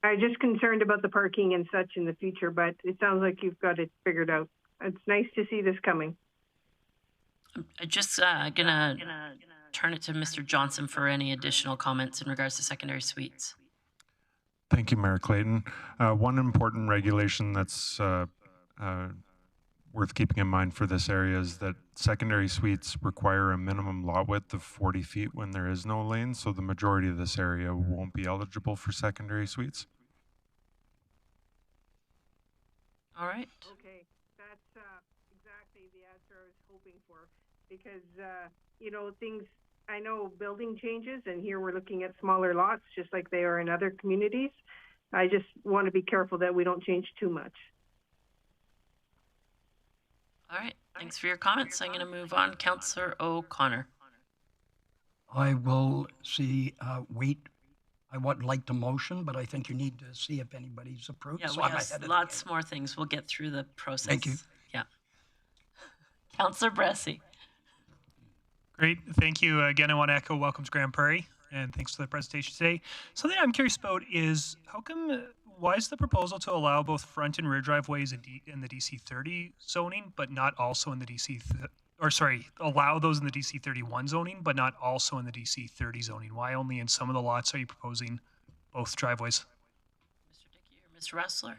I'm just concerned about the parking and such in the future, but it sounds like you've got it figured out. It's nice to see this coming. I'm just gonna turn it to Mr. Johnson for any additional comments in regards to secondary suites. Thank you, Mayor Clayton. One important regulation that's worth keeping in mind for this area is that secondary suites require a minimum lot width of 40 feet when there is no lane, so the majority of this area won't be eligible for secondary suites. All right. Okay, that's exactly the answer I was hoping for, because, things, I know building changes, and here we're looking at smaller lots, just like they are in other communities. I just want to be careful that we don't change too much. All right. Thanks for your comments. I'm going to move on. Councillor O'Connor. I will wait. I would like to motion, but I think you need to see if anybody's approved. Yeah, so we I'm have ahead of lots more things. We'll get through the process. Thank you. Yeah. Councillor Bressie. Great. Thank you. Again, I want to echo welcome to Grande Prairie, and thanks for the presentation today. Something I'm curious about is why is the proposal to allow both front and rear driveways in the DC30 zoning, but not also in the allow those in the DC31 zoning, but not also in the DC30 zoning? Why only in some of the lots are you proposing both driveways? Mr. Dickey or Mr. Ressler?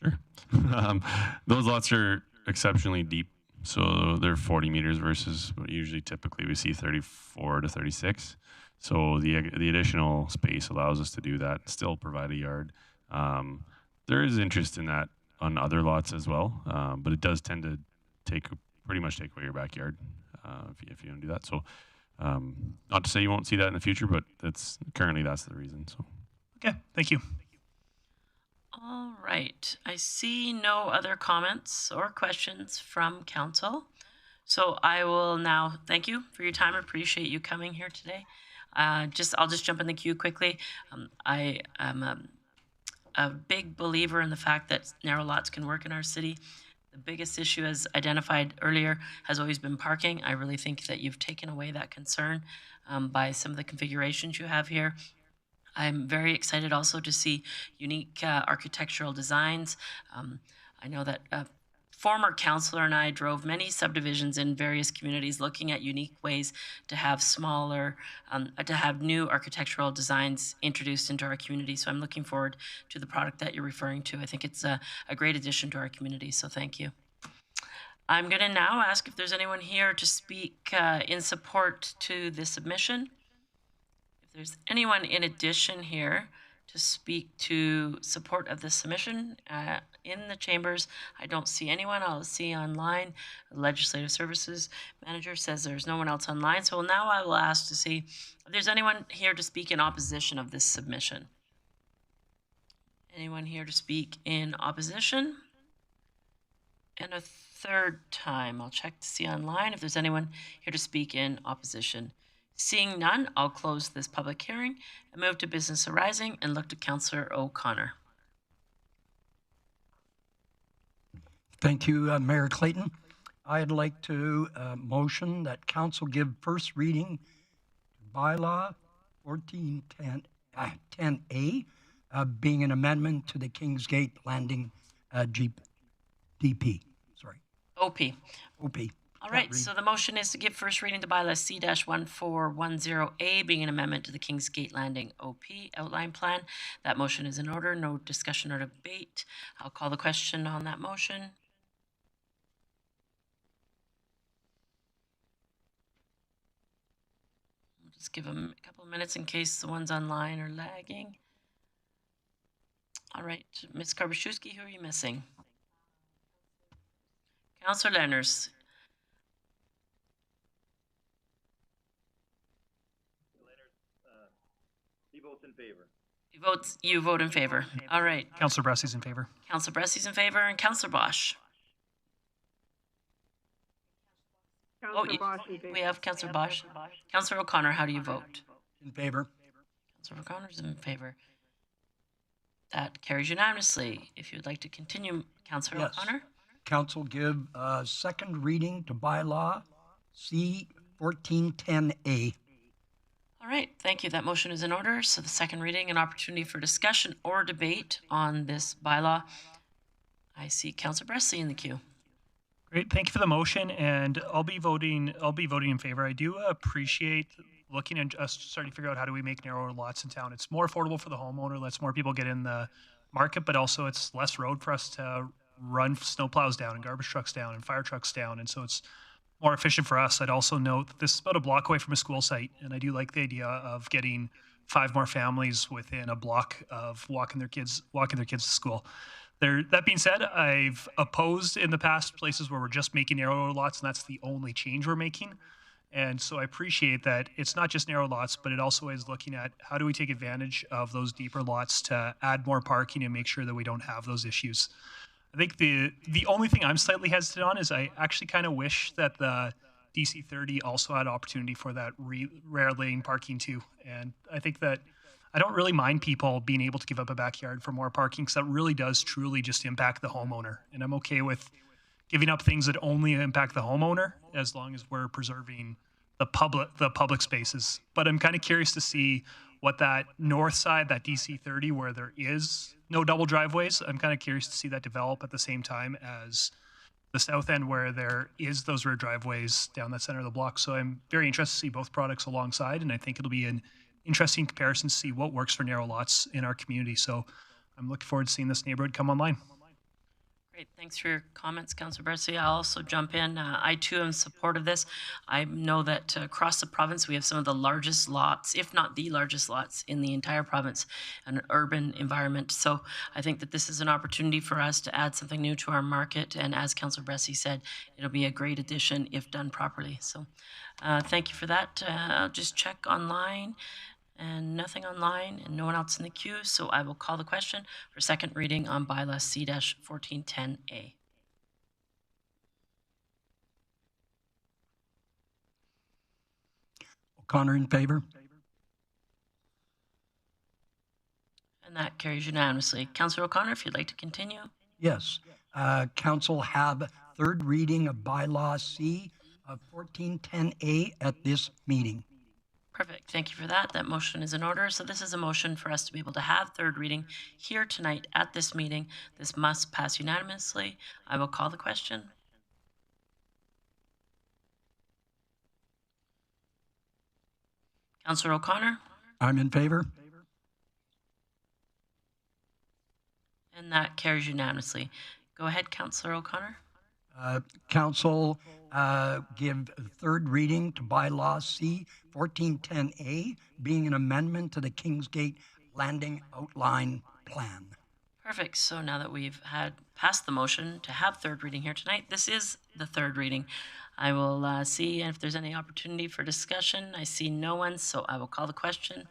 Sure. Those lots are exceptionally deep. So they're 40 meters versus what typically we see 34 to 36. So the additional space allows us to do that, still provide a yard. There is interest in that on other lots as well, but it does tend to pretty much take away your backyard if you don't do that. So, not to say you won't see that in the future, but that's the reason. So, Okay, thank you. All right. I see no other comments or questions from council. So I will now thank you for your time. I appreciate you coming here today. I'll just jump in the queue quickly. I am a big believer in the fact that narrow lots can work in our city. The biggest issue, as identified earlier, has always been parking. I really think that you've taken away that concern by some of the configurations you have here. I'm very excited also to see unique architectural designs. I know that former councillor and I drove many subdivisions in various communities looking at unique ways to have to have new architectural designs introduced into our community. So I'm looking forward to the product that you're referring to. I think it's a great addition to our community, so thank you. I'm going to now ask if there's anyone here to speak in support to the submission. If there's anyone in addition here to speak to support of the submission in the chambers, I don't see anyone. I'll see online. The Legislative Services Manager says there's no one else online. So now I will ask to see if there's anyone here to speak in opposition of this submission. Anyone here to speak in opposition? And a third time, I'll check to see online if there's anyone here to speak in opposition. Seeing none, I'll close this public hearing and move to business arising and look to Councillor O'Connor. Thank you, Mayor Clayton. I'd like to motion that council give first reading to bylaw 1410A, being an amendment to the Kingsgate Landing DP. Sorry. OP. OP. All right, so the motion is to give first reading to bylaw C-1410A, being an amendment to the Kingsgate Landing OP outline plan. That motion is in order. No discussion or debate. I'll call the question on that motion. We'll just give them a couple of minutes in case the ones online are lagging. All right, Ms. Karbuszewski, who are you missing? Councillor Lenners. He votes in favor. You vote in favor. All right. Councillor Bressy's in favor. Councillor Bressy's in favor, and Councillor Bosch. We have Councillor Bosch. Councillor O'Connor, how do you vote? In favor. Councillor O'Connor's in favor. That carries unanimously. If you'd like to continue, Councillor O'Connor. Council give second reading to bylaw C-1410A. All right, thank you. That motion is in order. So the second reading, an opportunity for discussion or debate on this bylaw. I see Councillor Bressley in the queue. Great, thank you for the motion, and I'll be voting in favor. I do appreciate looking and just starting to figure out how do we make narrower lots in town. It's more affordable for the homeowner, lets more people get in the market, but also it's less road for us to run snowplows down and garbage trucks down and fire trucks down, and so it's more efficient for us. I'd also note that this is about a block away from a school site, and I do like the idea of getting 5 more families within a block of walking their kids to school. That being said, I've opposed in the past places where we're just making narrow lots, and that's the only change we're making. And so I appreciate that it's not just narrow lots, but it also is looking at how do we take advantage of those deeper lots to add more parking and make sure that we don't have those issues. I think the only thing I'm slightly hesitant on is I actually kind of wish that the DC-30 also had opportunity for that rare lane parking too. And I think that I don't really mind people being able to give up a backyard for more parking, because that really does truly just impact the homeowner. And I'm okay with giving up things that only impact the homeowner as long as we're preserving the public spaces. But I'm kind of curious to see what that north side, that DC-30, where there is no double driveways, I'm kind of curious to see that develop at the same time as the south end, where there is those rear driveways down the center of the block. So I'm very interested to see both products alongside, and I think it'll be an interesting comparison to see what works for narrow lots in our community. So I'm looking forward to seeing this neighborhood come online. Great, thanks for your comments, Councillor Bressy. I'll also jump in. I too am in support of this. I know that across the province we have some of the largest lots, if not the largest lots in the entire province, an urban environment. So I think that this is an opportunity for us to add something new to our market. And as Councillor Bressy said, it'll be a great addition if done properly. So thank you for that. I'll just check online. And nothing online and no one else in the queue, so I will call the question for second reading on bylaw C-1410A. O'Connor in favor? And that carries unanimously. Councillor O'Connor, if you'd like to continue. Yes. Council have third reading of bylaw C of 1410A at this meeting. Perfect. Thank you for that. That motion is in order. So this is a motion for us to be able to have third reading here tonight at this meeting. This must pass unanimously. I will call the question. Councillor O'Connor? I'm in favor. And that carries unanimously. Go ahead, Councillor O'Connor. Council give third reading to bylaw C 1410A, being an amendment to the Kingsgate Landing Outline Plan. Perfect. So now that we've had passed the motion to have third reading here tonight, this is the third reading. I will see if there's any opportunity for discussion. I see no one, so I will call the question.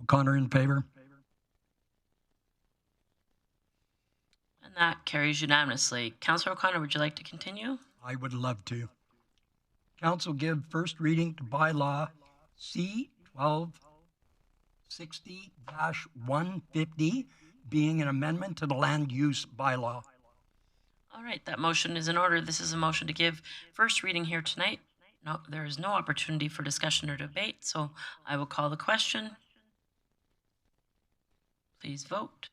O'Connor in favor. And that carries unanimously. Councillor O'Connor, would you like to continue? I would love to. Council give first reading to bylaw C 1260-150, being an amendment to the land use bylaw. All right, that motion is in order. This is a motion to give first reading here tonight. No, there is no opportunity for discussion or debate, so I will call the question. Please vote.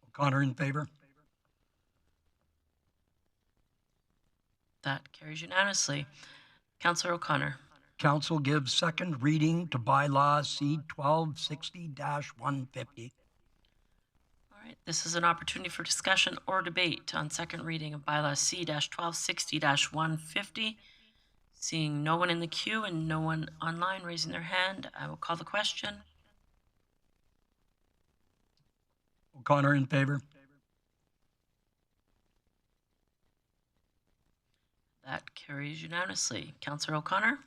O'Connor in favor. That carries unanimously. Councillor O'Connor. Council gives second reading to bylaw C 1260-150. All right, this is an opportunity for discussion or debate on second reading of bylaw C-1260-150. Seeing no one in the queue and no one online raising their hand, I will call the question. O'Connor in favor. That carries unanimously. Councillor O'Connor.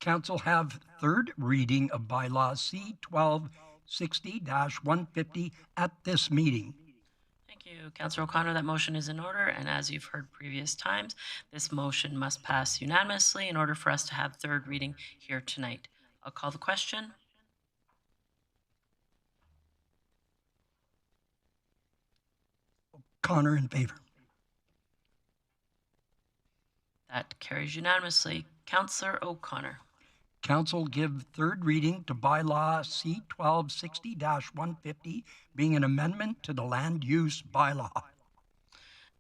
Council have third reading of bylaw C 1260-150 at this meeting. Thank you, Councillor O'Connor. That motion is in order, and as you've heard previous times, this motion must pass unanimously in order for us to have third reading here tonight. I'll call the question. O'Connor in favor. That carries unanimously. Councillor O'Connor. Council give third reading to bylaw C 1260-150, being an amendment to the land use bylaw.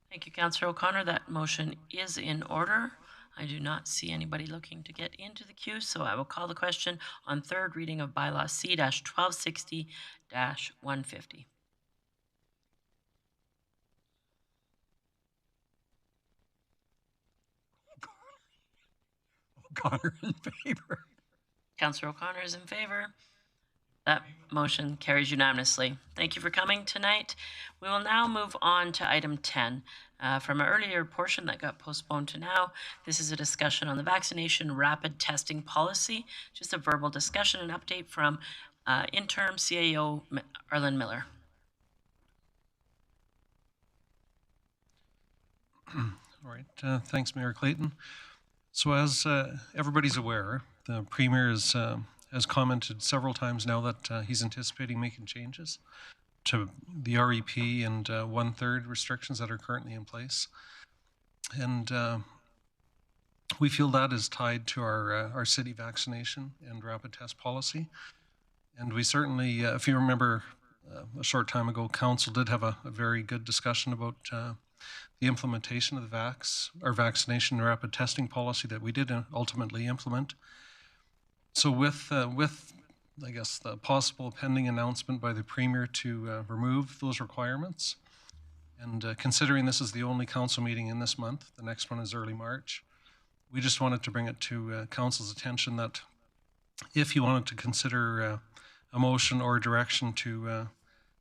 Thank you, Councillor O'Connor. That motion is in order. I do not see anybody looking to get into the queue, so I will call the question on third reading of bylaw C-1260-150. O'Connor in favor. Councillor O'Connor is in favor. That motion carries unanimously. Thank you for coming tonight. We will now move on to item 10. From an earlier portion that got postponed to now, this is a discussion on the vaccination rapid testing policy. Just a verbal discussion and update from interim CAO Arlen Miller. All right. Thanks, Mayor Clayton. So as everybody's aware, the Premier has commented several times now that he's anticipating making changes to the REP and 1/3 restrictions that are currently in place. And we feel that is tied to our city vaccination and rapid test policy. And we certainly, if you remember a short time ago, Council did have a very good discussion about the implementation of the vaccination and rapid testing policy that we did ultimately implement. So with I guess, the possible pending announcement by the Premier to remove those requirements. And considering this is the only council meeting in this month, the next one is early March, we just wanted to bring it to council's attention that if you wanted to consider a motion or direction to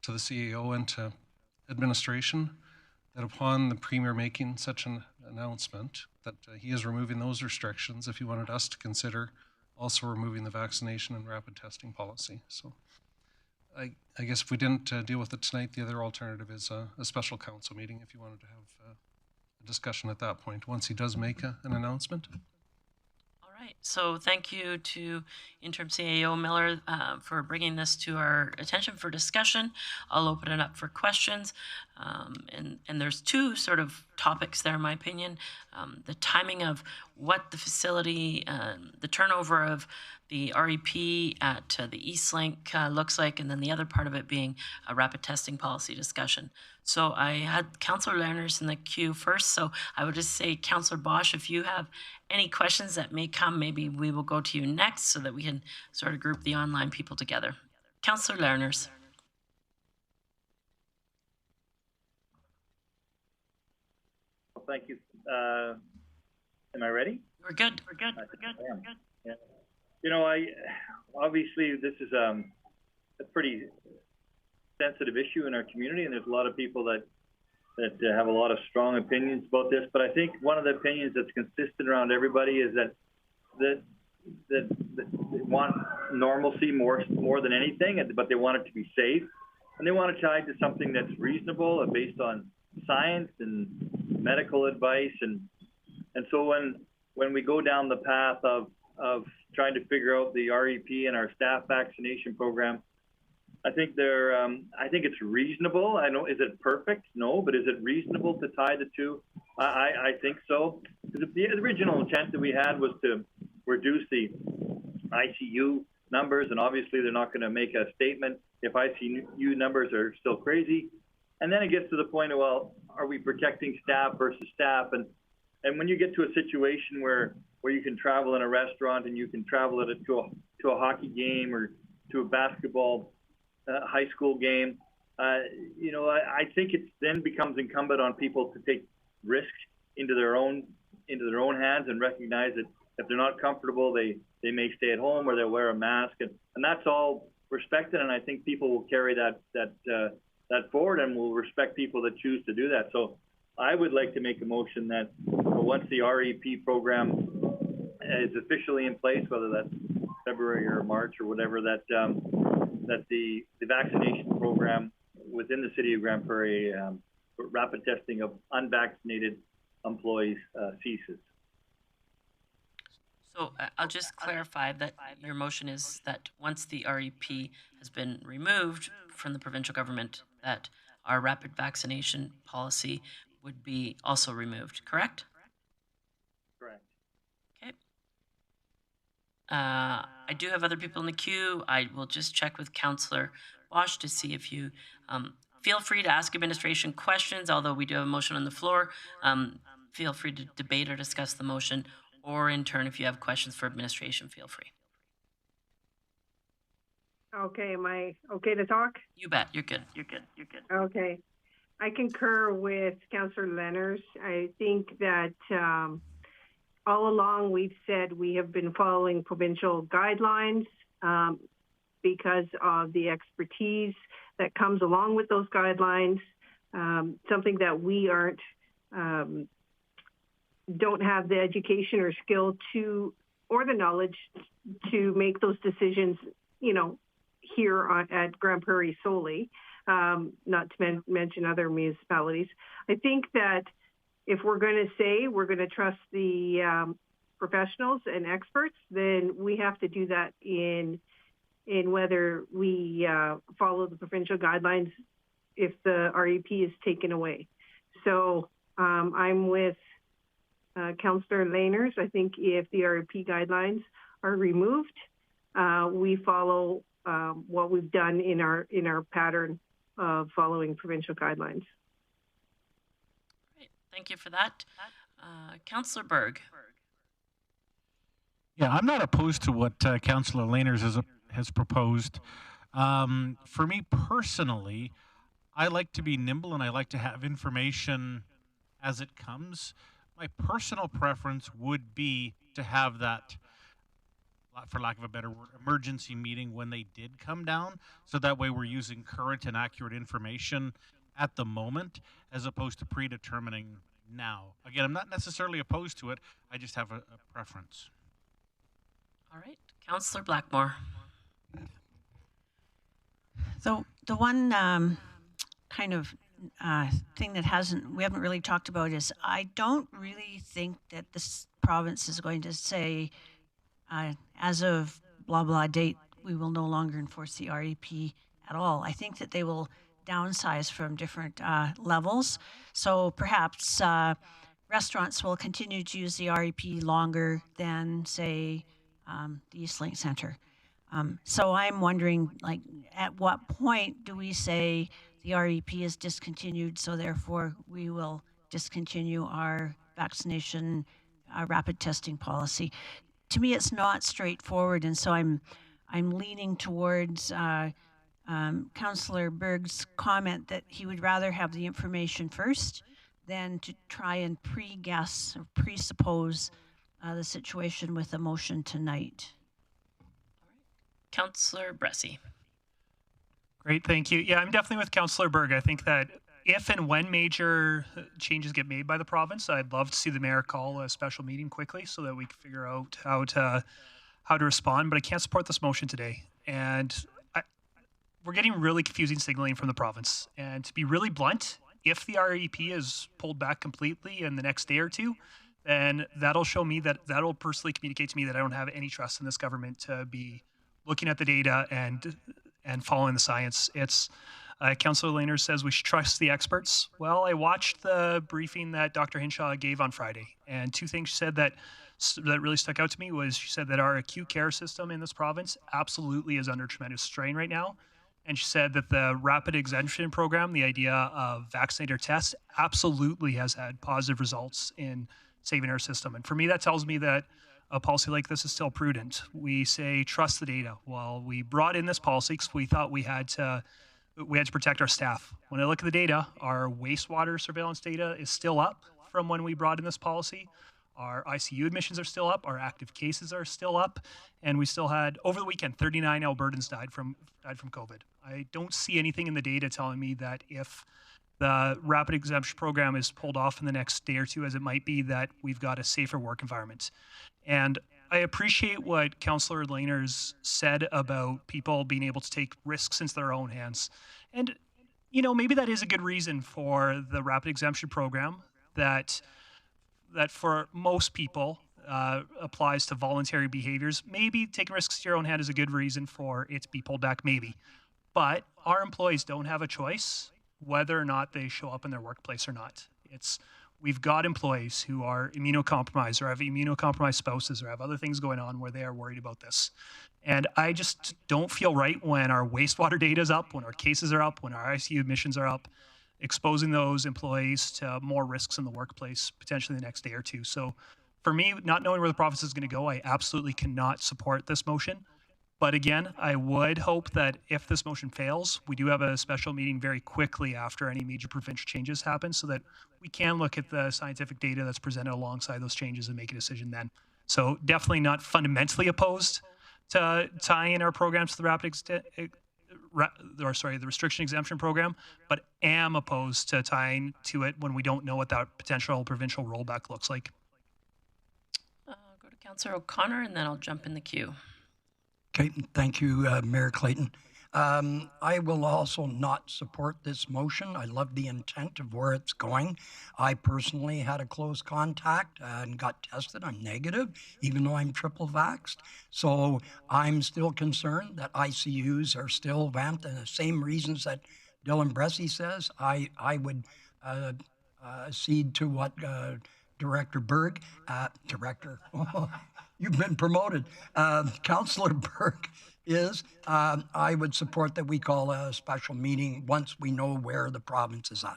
the CAO and to administration, that upon the Premier making such an announcement that he is removing those restrictions, if you wanted us to consider also removing the vaccination and rapid testing policy. So I guess if we didn't deal with it tonight, the other alternative is a special council meeting if you wanted to have a discussion at that point once he does make an announcement. All right, so thank you to Interim CAO Miller for bringing this to our attention for discussion. I'll open it up for questions. And there's two sort of topics there, in my opinion. The timing of what the facility, the turnover of the REP at the Eastlink looks like, and then the other part of it being a rapid testing policy discussion. So I had Councillor Lerners in the queue first, so I would just say, Councillor Bosch, if you have any questions that may come, maybe we will go to you next so that we can sort of group the online people together. Councillor Lerners. Well, thank you. Am I ready? We're good. We're good. We're good. We're good. Yeah. You know, obviously this is a pretty sensitive issue in our community, and there's a lot of people that have a lot of strong opinions about this. But I think one of the opinions that's consistent around everybody is that they want normalcy more than anything, but they want it to be safe, and they want it tied to something that's reasonable and based on science and medical advice. And so when we go down the path of trying to figure out the REP and our staff vaccination program, I think it's reasonable. I know, is it perfect? No, but is it reasonable to tie the two? I think so. The original intent that we had was to reduce the ICU numbers, and obviously they're not going to make a statement if ICU numbers are still crazy. And then it gets to the point of, well, are we protecting staff versus staff? And when you get to a situation where you can travel in a restaurant and you can travel to a hockey game or to a basketball high school game, you know, I think it then becomes incumbent on people to take risks into their own hands and recognize that if they're not comfortable, they may stay at home or they'll wear a mask, and that's all respected. And I think people will carry that forward, and will respect people that choose to do that. So I would like to make a motion that once the REP program is officially in place, whether that's February or March or whatever, that the vaccination program within the city of Grande Prairie, for rapid testing of unvaccinated employees ceases. So I'll just clarify that your motion is that once the REP has been removed from the provincial government, that our rapid vaccination policy would be also removed, correct? Correct. Okay. I do have other people in the queue. I will just check with Councillor Bosch to see if you feel free to ask administration questions, although we do have a motion on the floor. Feel free to debate or discuss the motion, or in turn, if you have questions for administration, feel free. Okay, am I okay to talk? You bet. You're good. You're good. You're good. Okay. I concur with Councillor Lenners. I think that all along we've said we have been following provincial guidelines because of the expertise that comes along with those guidelines, something that we don't have the education or skill to, or the knowledge to make those decisions, you know, here at Grande Prairie solely, not to mention other municipalities. I think that if we're going to say we're going to trust the professionals and experts, then we have to do that in whether we follow the provincial guidelines if the REP is taken away. So I'm with Councillor Lerners. I think if the REP guidelines are removed, we follow what we've done in our pattern of following provincial guidelines. Great. Thank you for that. Councillor Berg. Yeah, I'm not opposed to what Councillor Lerners is has proposed. For me personally, I like to be nimble and I like to have information as it comes. My personal preference would be to have that, for lack of a better word, emergency meeting when they did come down, so that way we're using current and accurate information at the moment as opposed to predetermining now. Again, I'm not necessarily opposed to it, I just have a preference. All right, Councillor Blackmore. So the one kind of thing that we haven't really talked about is I don't really think that this province is going to say, as of blah, blah date, we will no longer enforce the REP at all. I think that they will downsize from different levels. So perhaps restaurants will continue to use the REP longer than, say, the Eastlink Centre. So I'm wondering, like, at what point do we say the REP is discontinued, so therefore we will discontinue our vaccination rapid testing policy? To me, it's not straightforward, and so I'm leaning towards Councillor Berg's comment that he would rather have the information first than to try and pre-guess or presuppose the situation with a motion tonight. Councillor Bressie. Great, thank you. Yeah, I'm definitely with Councillor Berg. I think that if and when major changes get made by the province, I'd love to see the mayor call a special meeting quickly so that we can figure out how to respond. But I can't support this motion today, and we're getting really confusing signaling from the province. And to be really blunt, if the REP is pulled back completely in the next day or two, then that'll show me that'll personally communicate to me that I don't have any trust in this government to be looking at the data and following the science. It's Councillor Lehner says we should trust the experts. Well, I watched the briefing that Dr. Hinshaw gave on Friday, and two things she said that really stuck out to me was she said that our acute care system in this province absolutely is under tremendous strain right now. And she said that the rapid exemption program, the idea of vaccinator tests, absolutely has had positive results in saving our system. And for me, that tells me that a policy like this is still prudent. We say trust the data. Well, we brought in this policy because we thought we had to protect our staff. When I look at the data, our wastewater surveillance data is still up from when we brought in this policy. Our ICU admissions are still up. Our active cases are still up, and we still had over the weekend 39 Albertans died from COVID. I don't see anything in the data telling me that if the rapid exemption program is pulled off in the next day or two, as it might be, that we've got a safer work environment. And I appreciate what Councillor Lehner's said about people being able to take risks into their own hands. And, you know, maybe that is a good reason for the rapid exemption program that for most people applies to voluntary behaviors. Maybe taking risks to your own hand is a good reason for it to be pulled back, maybe. But our employees don't have a choice whether or not they show up in their workplace or not. We've got employees who are immunocompromised or have immunocompromised spouses or have other things going on where they are worried about this. And I just don't feel right when our wastewater data is up, when our cases are up, when our ICU admissions are up, exposing those employees to more risks in the workplace, potentially the next day or two. So for me, not knowing where the province is going to go, I absolutely cannot support this motion. But again, I would hope that if this motion fails, we do have a special meeting very quickly after any major provincial changes happen so that we can look at the scientific data that's presented alongside those changes and make a decision then. So definitely not fundamentally opposed to tying our programs to the the restriction exemption program, but am opposed to tying to it when we don't know what that potential provincial rollback looks like. Go to Councillor O'Connor, and then I'll jump in the queue. Okay, thank you, Mayor Clayton. I will also not support this motion. I love the intent of where it's going. I personally had a close contact and got tested. I'm negative, even though I'm triple vaxxed. So I'm still concerned that ICUs are still vamped, and the same reasons that Dylan Bressie says. I would cede to what Director Berg, you've been promoted. Councillor Berg is, I would support that we call a special meeting once we know where the province is at. All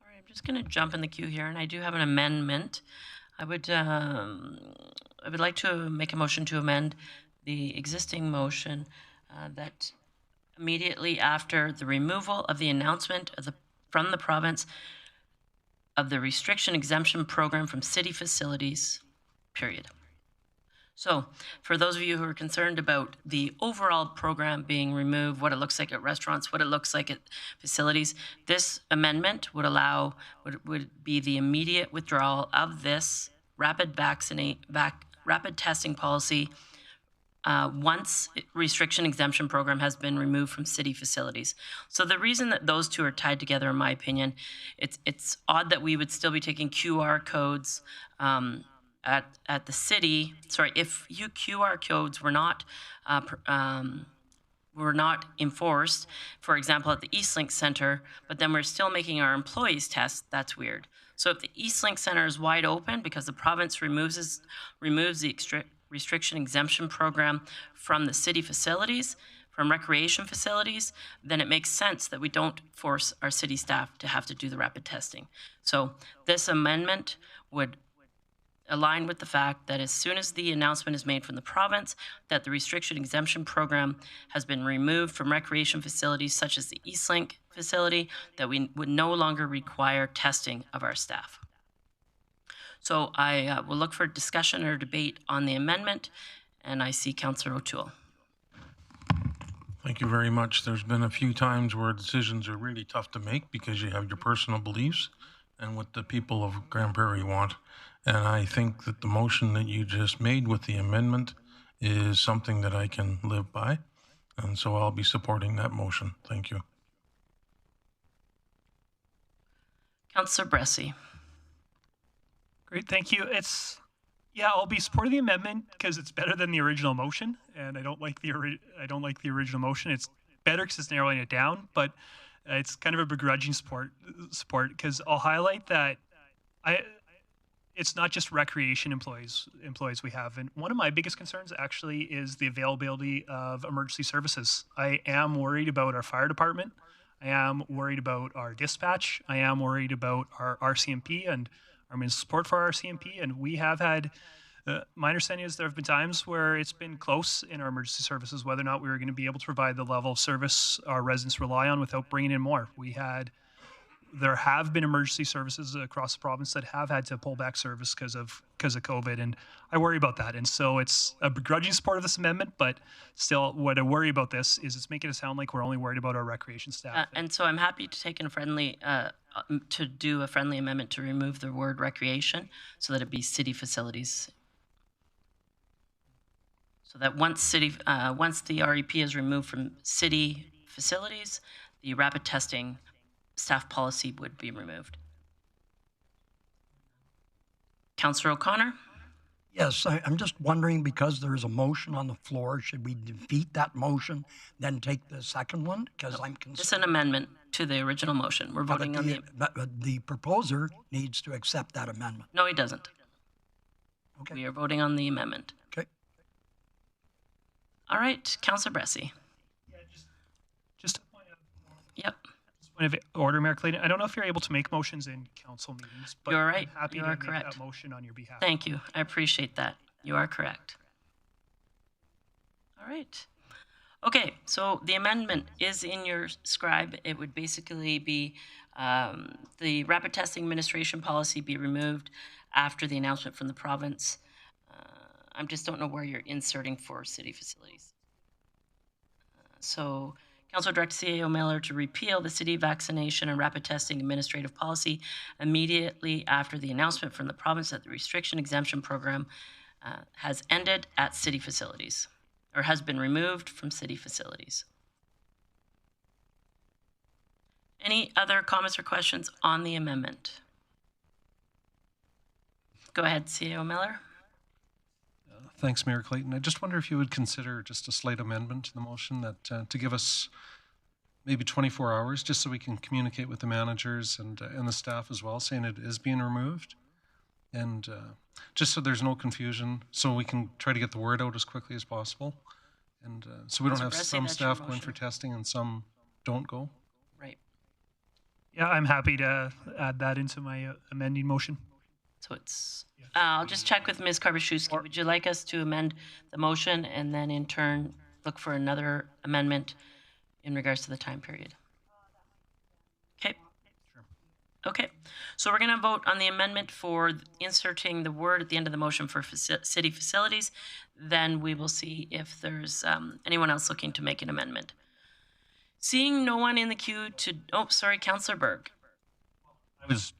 right, I'm just going to jump in the queue here, and I do have an amendment. I would like to make a motion to amend the existing motion that immediately after the removal of the announcement from the province of the restriction exemption program from city facilities, period. So for those of you who are concerned about the overall program being removed, what it looks like at restaurants, what it looks like at facilities, this amendment would allow, would be the immediate withdrawal of this rapid testing policy once restriction exemption program has been removed from city facilities. So the reason that those two are tied together, in my opinion, it's odd that we would still be taking QR codes at the city. Sorry, if QR codes were not enforced, for example, at the Eastlink Center, but then we're still making our employees test, that's weird. So if the Eastlink Center is wide open because the province removes the restriction exemption program from the city facilities, from recreation facilities, then it makes sense that we don't force our city staff to have to do the rapid testing. So this amendment would align with the fact that as soon as the announcement is made from the province that the restriction exemption program has been removed from recreation facilities such as the Eastlink facility, that we would no longer require testing of our staff. So I will look for discussion or debate on the amendment, and I see Councillor O'Toole. Thank you very much. There's been a few times where decisions are really tough to make because you have your personal beliefs and what the people of Grande Prairie want. And I think that the motion that you just made with the amendment is something that I can live by. And so I'll be supporting that motion. Thank you. Councillor Bressy. Great, thank you. I'll be supporting the amendment because it's better than the original motion, and I don't like the original motion. It's better because it's narrowing it down, but it's kind of a begrudging support because I'll highlight that it's not just recreation employees we have, and one of my biggest concerns actually is the availability of emergency services. I am worried about our fire department. I am worried about our dispatch. I am worried about our RCMP and our municipal support for our RCMP, and we have had, my understanding is there have been times where it's been close in our emergency services whether or not we were going to be able to provide the level of service our residents rely on without bringing in more. There have been emergency services across the province that have had to pull back service because of COVID, and I worry about that. And so it's a begrudging support of this amendment, but still, what I worry about this is it's making it sound like we're only worried about our recreation staff. And so I'm happy to take to do a friendly amendment to remove the word recreation so that it be city facilities. So that once the REP is removed from city facilities, the rapid testing staff policy would be removed. Councillor O'Connor? Yes, I'm just wondering, because there's a motion on the floor, should we defeat that motion, then take the second one? Because I'm concerned. It's an amendment to the original motion. We're voting on the proposer needs to accept that amendment. No, he doesn't. Okay. We are voting on the amendment. Okay. All right, Councillor Bressy. Yeah, just a point of Yep. Point of order, Mayor Clayton. I don't know if you're able to make motions in council meetings, but you're right. I'm happy you to are make correct. that motion on your behalf. Thank you. I appreciate that. You are correct. All right. Okay, so the amendment is in your scribe. It would basically be the rapid testing administration policy be removed after the announcement from the province. I just don't know where you're inserting for city facilities. So Council directs CAO Miller to repeal the city vaccination and rapid testing administrative policy immediately after the announcement from the province that the restriction exemption program has ended at city facilities, or has been removed from city facilities. Any other comments or questions on the amendment? Go ahead, CAO Miller. Thanks, Mayor Clayton. I just wonder if you would consider just a slight amendment to the motion that to give us maybe 24 hours, just so we can communicate with the managers and the staff as well, saying it is being removed, and just so there's no confusion, so we can try to get the word out as quickly as possible, and so we don't have some staff going for testing and some don't go. Right. Yeah, I'm happy to add that into my amending motion. So it's, I'll just check with Ms. Karbaschewski. Would you like us to amend the motion and then in turn look for another amendment in regards to the time period? Okay. Okay, so we're going to vote on the amendment for inserting the word at the end of the motion for city facilities. Then we will see if there's anyone else looking to make an amendment. Seeing no one in the queue to, oh, sorry, Councillor Berg. I was,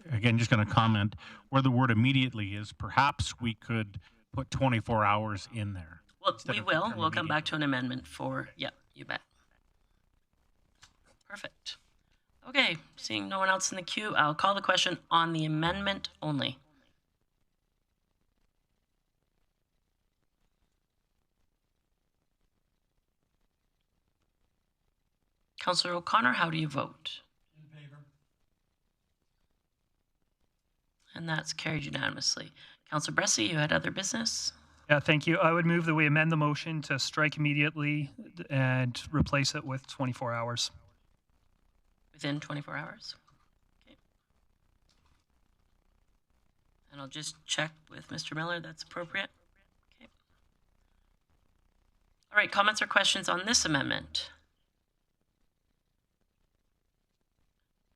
again, just going to comment where the word immediately is. Perhaps we could put 24 hours in there. Well, we will. We'll come back to an amendment for, yeah, you bet. Perfect. Okay, seeing no one else in the queue, I'll call the question on the amendment only. Councillor O'Connor, how do you vote? In favor. And that's carried unanimously. Councillor Bressy, you had other business? Yeah, thank you. I would move that we amend the motion to strike immediately and replace it with 24 hours. Within 24 hours? Okay. And I'll just check with Mr. Miller, that's appropriate. Okay. All right, comments or questions on this amendment?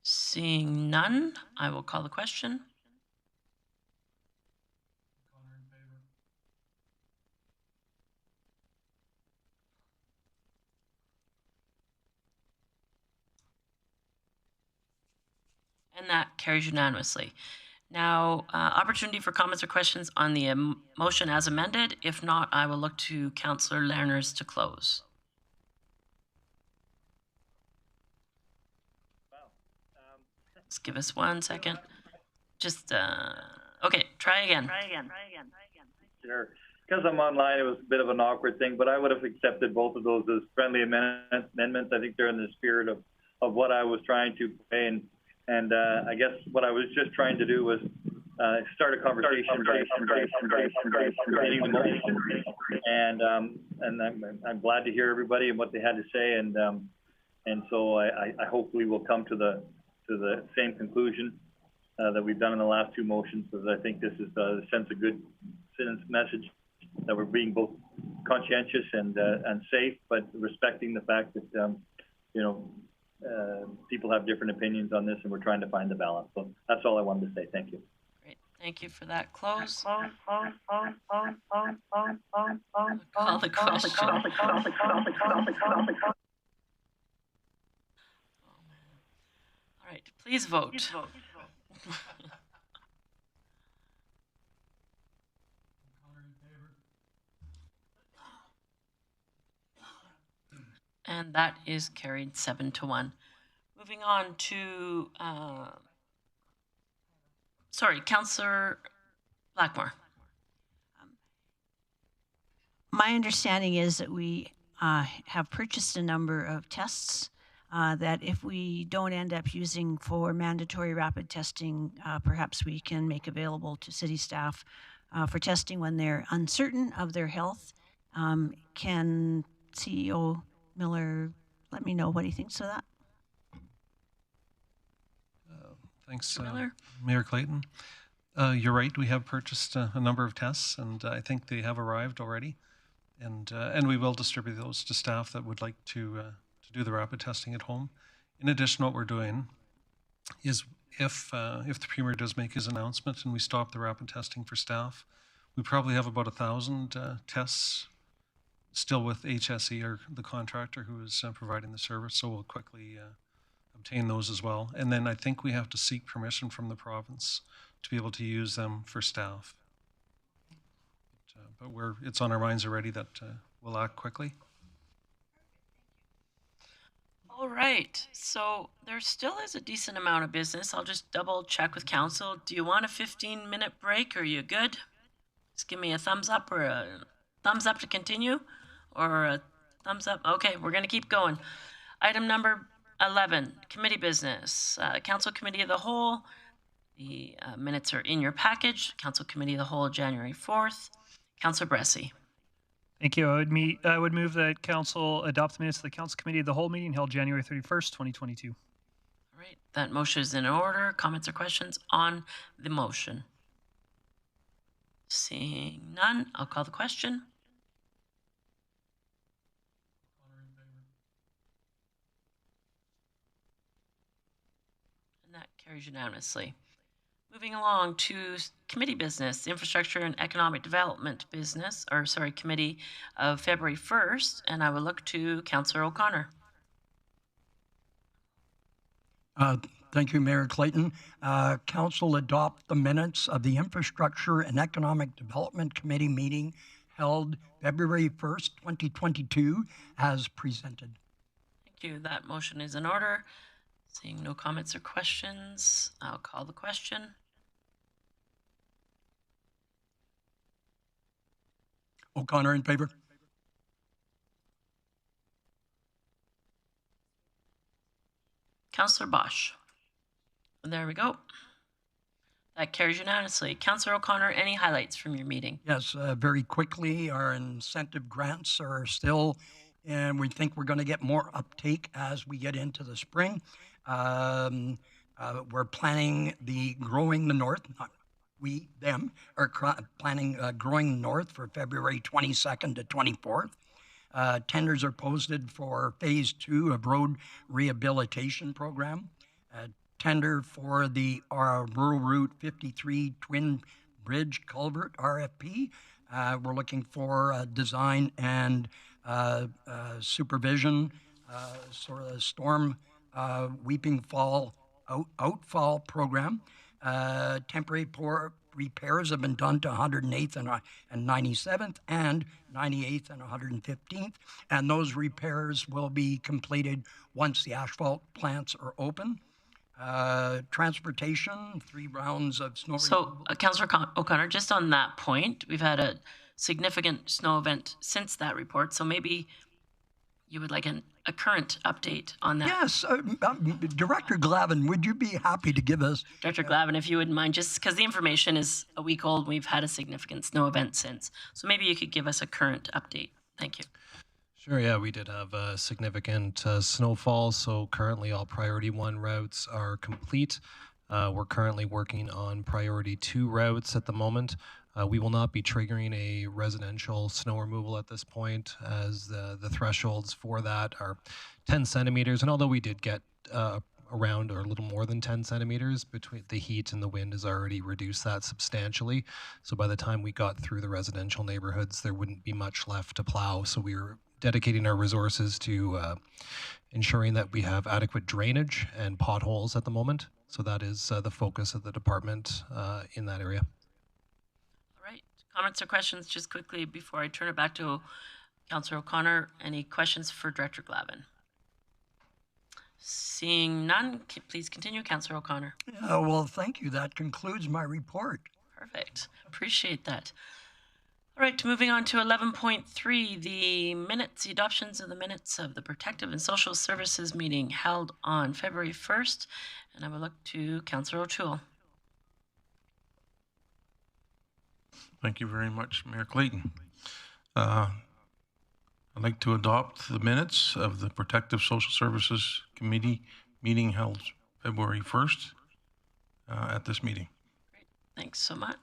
Seeing none, I will call the question. And that carries unanimously. Now, opportunity for comments or questions on the motion as amended. If not, I will look to Councillor Lerners to close. Just give us 1 second. Just, okay, try again. Sure. Because I'm online, it was a bit of an awkward thing, but I would have accepted both of those as friendly amendments. I think they're in the spirit of what I was trying to say. And I guess what I was just trying to do was start a conversation by repeating the motion. And I'm glad to hear everybody and what they had to say. And so I hopefully will come to the same conclusion that we've done in the last two motions, because I think this is sends a good message that we're being both conscientious and safe, but respecting the fact that people have different opinions on this, and we're trying to find the balance. So that's all I wanted to say. Thank you. Great. Thank you for that close. Call the question. All right, please vote. And that is carried 7-1. Moving on to, sorry, Councillor Blackmore. My understanding is that we have purchased a number of tests that if we don't end up using for mandatory rapid testing, perhaps we can make available to city staff for testing when they're uncertain of their health. Can CEO Miller let me know what he thinks of that? Thanks, Mayor Clayton. You're right, we have purchased a number of tests, and I think they have arrived already. And we will distribute those to staff that would like to do the rapid testing at home. In addition, what we're doing is if the Premier does make his announcement and we stop the rapid testing for staff, we probably have about 1,000 tests still with HSE, or the contractor who is providing the service, so we'll quickly obtain those as well. And then I think we have to seek permission from the province to be able to use them for staff. But it's on our minds already that we'll act quickly. All right, so there still is a decent amount of business. I'll just double check with council. Do you want a 15-minute break? Are you good? Just give me a thumbs up or a thumbs up to continue, or a thumbs up. Okay, we're going to keep going. Item number 11, committee business. Council Committee of the Whole. The minutes are in your package. Council Committee of the Whole, January 4th. Councillor Bressy. Thank you. I would move that council adopt the minutes of the Council Committee of the Whole meeting held January 31st, 2022. All right, that motion is in order. Comments or questions on the motion? Seeing none, I'll call the question. And that carries unanimously. Moving along to committee business, infrastructure and economic development business, committee of February 1st, and I will look to Councillor O'Connor. Thank you, Mayor Clayton. Council adopt the minutes of the Infrastructure and Economic Development Committee meeting held February 1st, 2022, as presented. Thank you. That motion is in order. Seeing no comments or questions, I'll call the question. O'Connor in favor. Councillor Bosch. There we go. That carries unanimously. Councillor O'Connor, any highlights from your meeting? Yes, very quickly, our incentive grants are still, and we think we're going to get more uptake as we get into the spring. We're planning the Growing the North, not we, them, are planning Growing North for February 22nd to 24th. Tenders are posted for phase 2 of road rehabilitation program. Tender for the Rural Route 53 Twin Bridge Culvert RFP. We're looking for design and supervision, sort of storm weeping fall outfall program. Temporary repairs have been done to 108th and 97th and 98th and 115th, and those repairs will be completed once the asphalt plants are open. Transportation, 3 rounds of snow removal. So, Councillor O'Connor, just on that point, we've had a significant snow event since that report, so maybe you would like a current update on that. Yes, Director Glavin, would you be happy to give us... Director Glavin, if you wouldn't mind, just because the information is a week old, we've had a significant snow event since. So maybe you could give us a current update. Thank you. Sure, yeah, we did have a significant snowfall, so currently all Priority 1 routes are complete. We're currently working on Priority 2 routes at the moment. We will not be triggering a residential snow removal at this point, as the thresholds for that are 10 centimeters. And although we did get around or a little more than 10 centimeters, between the heat and the wind has already reduced that substantially. So by the time we got through the residential neighborhoods, there wouldn't be much left to plow. So we were dedicating our resources to ensuring that we have adequate drainage and potholes at the moment. So that is the focus of the department in that area. All right. Comments or questions just quickly before I turn it back to Councillor O'Connor. Any questions for Director Glavin? Seeing none, please continue, Councillor O'Connor. Well, thank you. That concludes my report. Perfect. Appreciate that. All right, moving on to 11.3, the adoptions of the minutes of the Protective and Social Services meeting held on February 1st. And I will look to Councillor O'Toole. Thank you very much, Mayor Clayton. I'd like to adopt the minutes of the Protective Social Services Committee meeting held February 1st at this meeting. Great, thanks so much.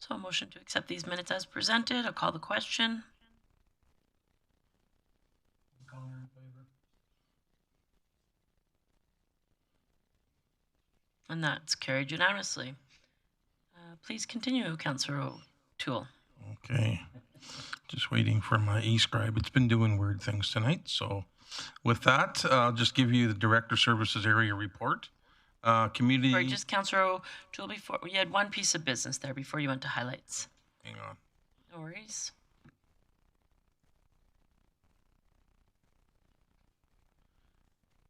So a motion to accept these minutes as presented. I'll call the question. And that's carried unanimously. Please continue, Councillor O'Toole. Okay. Just waiting for my e-scribe. It's been doing weird things tonight. So with that, I'll just give you the Director Services Area Report. Community... Sorry, just Councillor O'Toole, before, you had one piece of business there before you went to highlights. Hang on. No worries.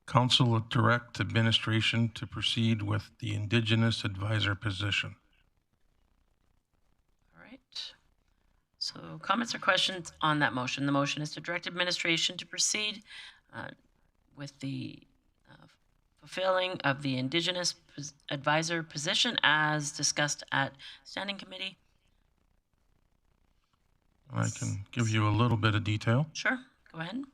Council will direct administration to proceed with the Indigenous Advisor position. All right. So comments or questions on that motion? The motion is to direct administration to proceed with the fulfilling of the Indigenous Advisor position as discussed at Standing Committee. I can give you a little bit of detail. Sure, go ahead.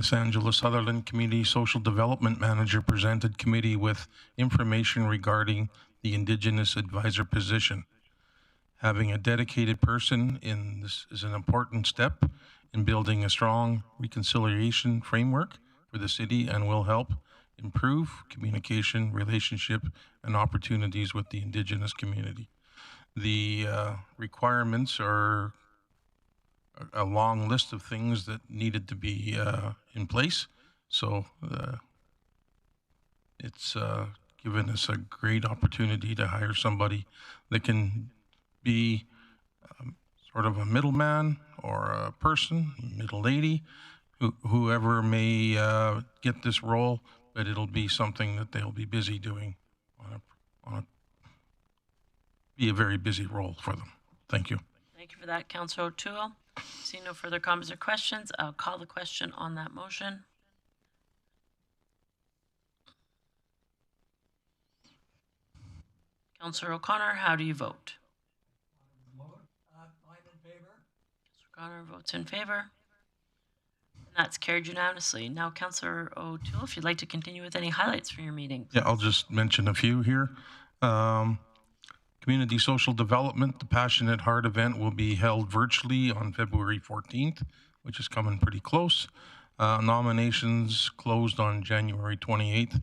Miss Angela Sutherland, Community Social Development Manager, presented committee with information regarding the Indigenous advisor position. Having a dedicated person in this is an important step in building a strong reconciliation framework for the city and will help improve communication, relationship, and opportunities with the Indigenous community. The requirements are a long list of things that needed to be in place. So it's given us a great opportunity to hire somebody that can be sort of a middleman or a person, middle lady, whoever may get this role, but it'll be something that they'll be busy doing be a very busy role for them. Thank you. Thank you for that, Councillor O'Toole. Seeing no further comments or questions, I'll call the question on that motion. Councillor O'Connor, how do you vote? I'm in favor. Councillor O'Connor votes in favor. And that's carried unanimously. Now, Councillor O'Toole, if you'd like to continue with any highlights from your meeting. Yeah, I'll just mention a few here. Community Social Development, the Passionate Heart event will be held virtually on February 14th, which is coming pretty close. Nominations closed on January 28th,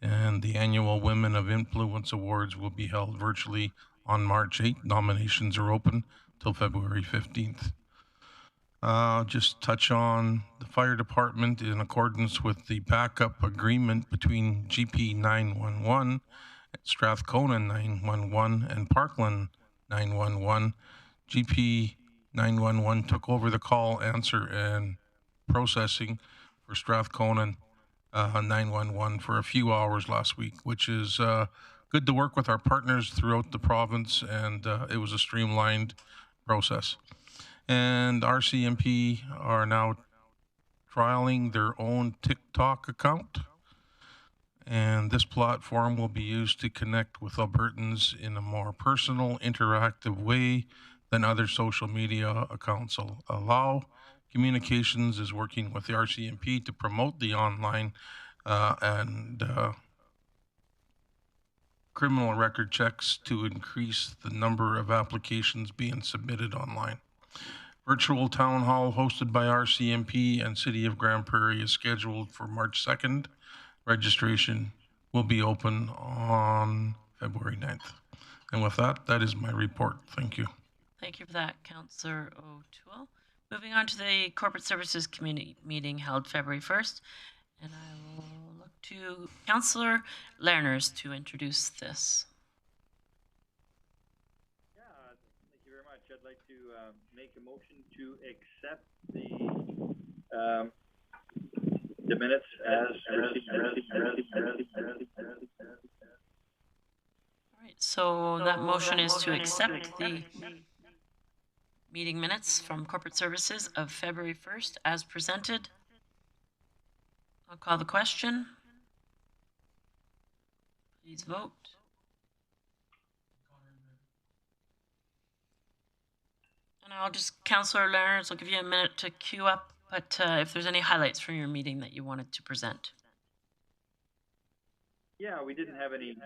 and the annual Women of Influence Awards will be held virtually on March 8th. Nominations are open till February 15th. Just touch on the fire department in accordance with the backup agreement between GP 911, Strathcona 911, and Parkland 911. GP 911 took over the call, answer, and processing for Strathcona 911 for a few hours last week, which is good to work with our partners throughout the province, and it was a streamlined process. And RCMP are now trialing their own TikTok account, and this platform will be used to connect with Albertans in a more personal, interactive way than other social media accounts allow. Communications is working with the RCMP to promote the online and criminal record checks to increase the number of applications being submitted online. Virtual town hall hosted by RCMP and City of Grande Prairie is scheduled for March 2nd. Registration will be open on February 9th. And with that, that is my report. Thank you. Thank you for that, Councillor O'Toole. Moving on to the Corporate Services Committee meeting held February 1st. And I will look to Councillor Lerners to introduce this. Yeah, thank you very much. I'd like to make a motion to accept the minutes as All right, so that motion is to accept the meeting minutes from Corporate Services of February 1st as presented. I'll call the question. Please vote. And I'll just, Councillor Lerners, I'll give you a minute to queue up, but if there's any highlights from your meeting that you wanted to present. Yeah, we didn't have any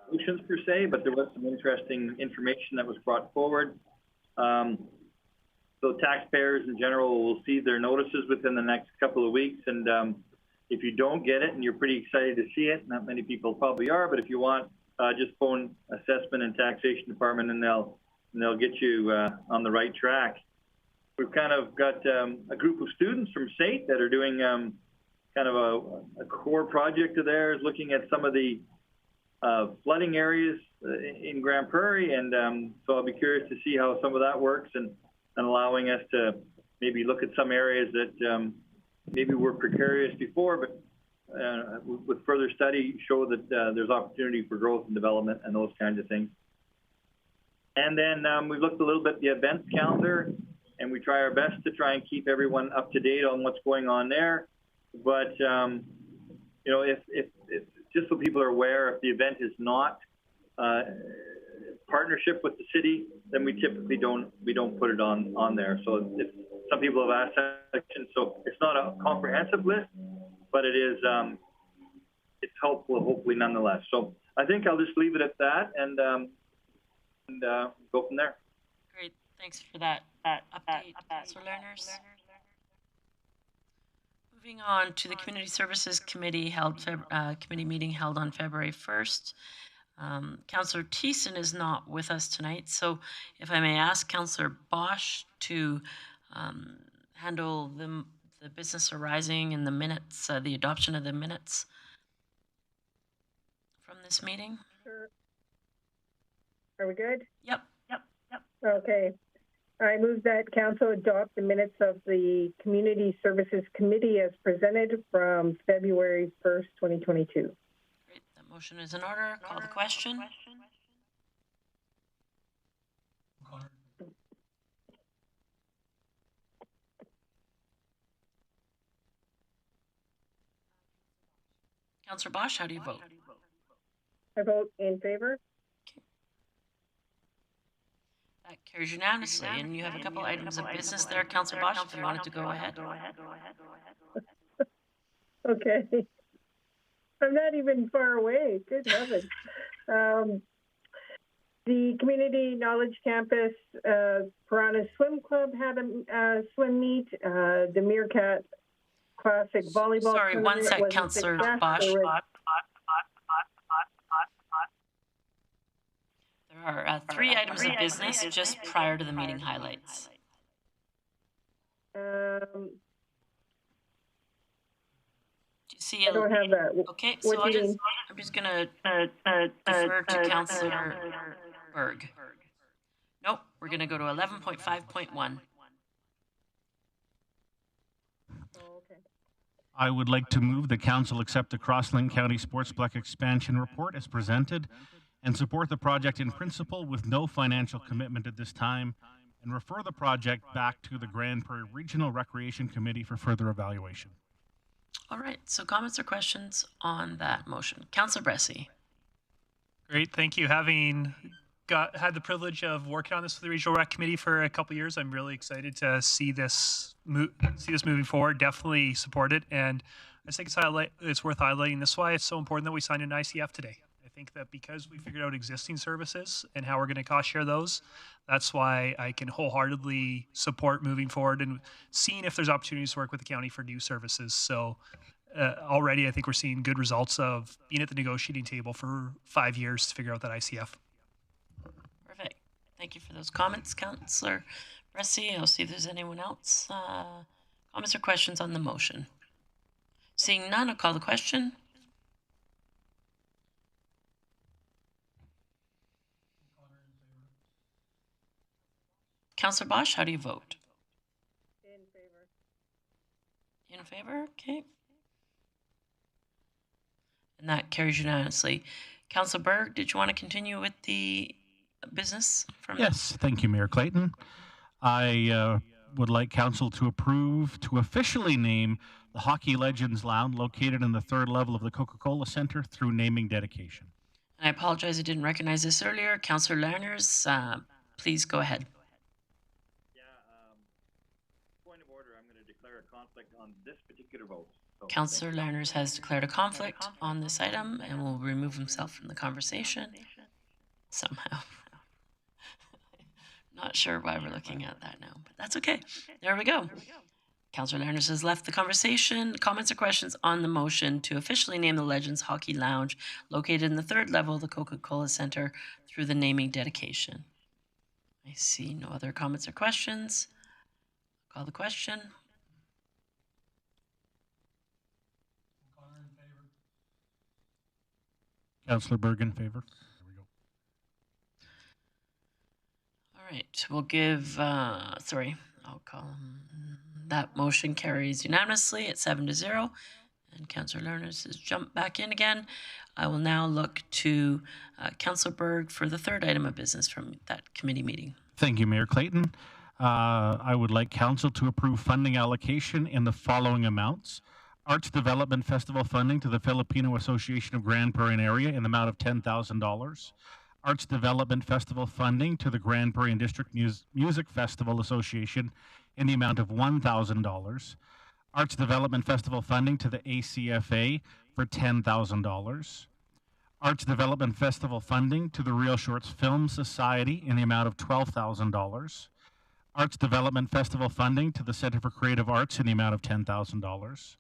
solutions per se, but there was some interesting information that was brought forward. So taxpayers in general will see their notices within the next couple of weeks, and if you don't get it and you're pretty excited to see it, not many people probably are, but if you want, just phone Assessment and Taxation Department and they'll get you on the right track. We've kind of got a group of students from SAIT that are doing kind of a core project of theirs, looking at some of the flooding areas in Grande Prairie, and so I'll be curious to see how some of that works and allowing us to maybe look at some areas that maybe were precarious before, but with further study show that there's opportunity for growth and development and those kinds of things. And then we looked a little bit at the events calendar, and we try our best to try and keep everyone up to date on what's going on there. But you know, if just so people are aware, if the event is not partnership with the city, then we typically don't put it on there. So if some people have asked that question. So it's not a comprehensive list, but it is, it's helpful, hopefully, nonetheless. So I think I'll just leave it at that and go from there. Great. Thanks for that update, Councillor Lerners. Moving on to the Community Services Committee committee meeting held on February 1st. Councillor Thiessen is not with us tonight, so if I may ask Councillor Bosch to handle the business arising in the minutes, the adoption of the minutes from this meeting. Sure. Are we good? Yep. Okay. I move that council adopt the minutes of the Community Services Committee as presented from February 1st, 2022. Great. That motion is in order. Call the question. Councillor Bosch, how do you vote? I vote in favor. That carries unanimously, and you have a couple items of business there, Councillor Bosch, if you wanted to go ahead. Okay. I'm not even far away. Good heavens. The Community Knowledge Campus Piranha Swim Club had a swim meet. The Meerkat Classic Volleyball Sorry, tournament one sec, was a Councillor success. Bosch. There was- There are three items of business just prior to the meeting highlights. Do you see? I don't have that. Okay, What so do you mean? I'm just going to defer to Councillor Berg. Nope, we're going to go to 11.5.1. I would like to move the council accept the Crosslink County Sportsplex expansion report as presented and support the project in principle with no financial commitment at this time, and refer the project back to the Grande Prairie Regional Recreation Committee for further evaluation. All right, so comments or questions on that motion? Councillor Bressie. Great, thank you. Having had the privilege of working on this with the Regional Rec Committee for a couple of years, I'm really excited to see this moving forward. Definitely support it, and I think it's worth highlighting. This is why it's so important that we signed an ICF today. I think that because we figured out existing services and how we're going to cost share those, that's why I can wholeheartedly support moving forward and seeing if there's opportunities to work with the county for new services. So already I think we're seeing good results of being at the negotiating table for 5 years to figure out that ICF. Perfect. Thank you for those comments, Councillor Bressie. I'll see if there's anyone else. Comments or questions on the motion? Seeing none, I'll call the question. Councillor Bosch, how do you vote? In favor. In favor? Okay. And that carries unanimously. Councillor Berg, did you want to continue with the business? Yes, thank you, Mayor Clayton. I would like council to approve to officially name the Hockey Legends Lounge located in the third level of the Coca-Cola Center through naming dedication. And I apologize, I didn't recognize this earlier. Councillor Lerners, please go ahead. Conflict on this particular vote. So Councillor Lerners has declared a conflict on this item and will remove himself from the conversation somehow. Not sure why we're looking at that now, but that's okay. There we go. Councillor Lerners has left the conversation. Comments or questions on the motion to officially name the Legends Hockey Lounge located in the third level of the Coca-Cola Center through the naming dedication? I see no other comments or questions. Call the question. Councillor Berg in favor. There we go. All right, we'll give, I'll call that motion carries unanimously at 7-0. And Councillor Lerners has jumped back in again. I will now look to Councillor Berg for the third item of business from that committee meeting. Thank you, Mayor Clayton. I would like council to approve funding allocation in the following amounts. Arts Development Festival funding to the Filipino Association of Grande Prairie and Area in the amount of $10,000. Arts Development Festival funding to the Grande Prairie and District Music Festival Association in the amount of $1,000. Arts Development Festival funding to the ACFA for $10,000. Arts Development Festival funding to the Real Shorts Film Society in the amount of $12,000. Arts Development Festival funding to the Center for Creative Arts in the amount of $10,000.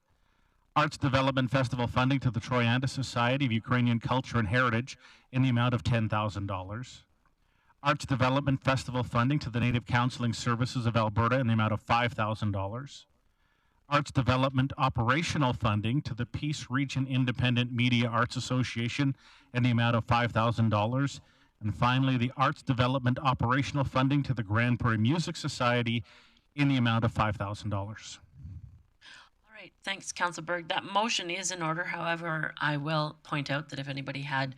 Arts Development Festival funding to the Troyanda Society of Ukrainian Culture and Heritage in the amount of $10,000. Arts Development Festival funding to the Native Counseling Services of Alberta in the amount of $5,000. Arts Development Operational funding to the Peace Region Independent Media Arts Association in the amount of $5,000. And finally, the Arts Development Operational funding to the Grande Prairie Music Society in the amount of $5,000. All right, thanks, Councillor Berg. That motion is in order. However, I will point out that if anybody had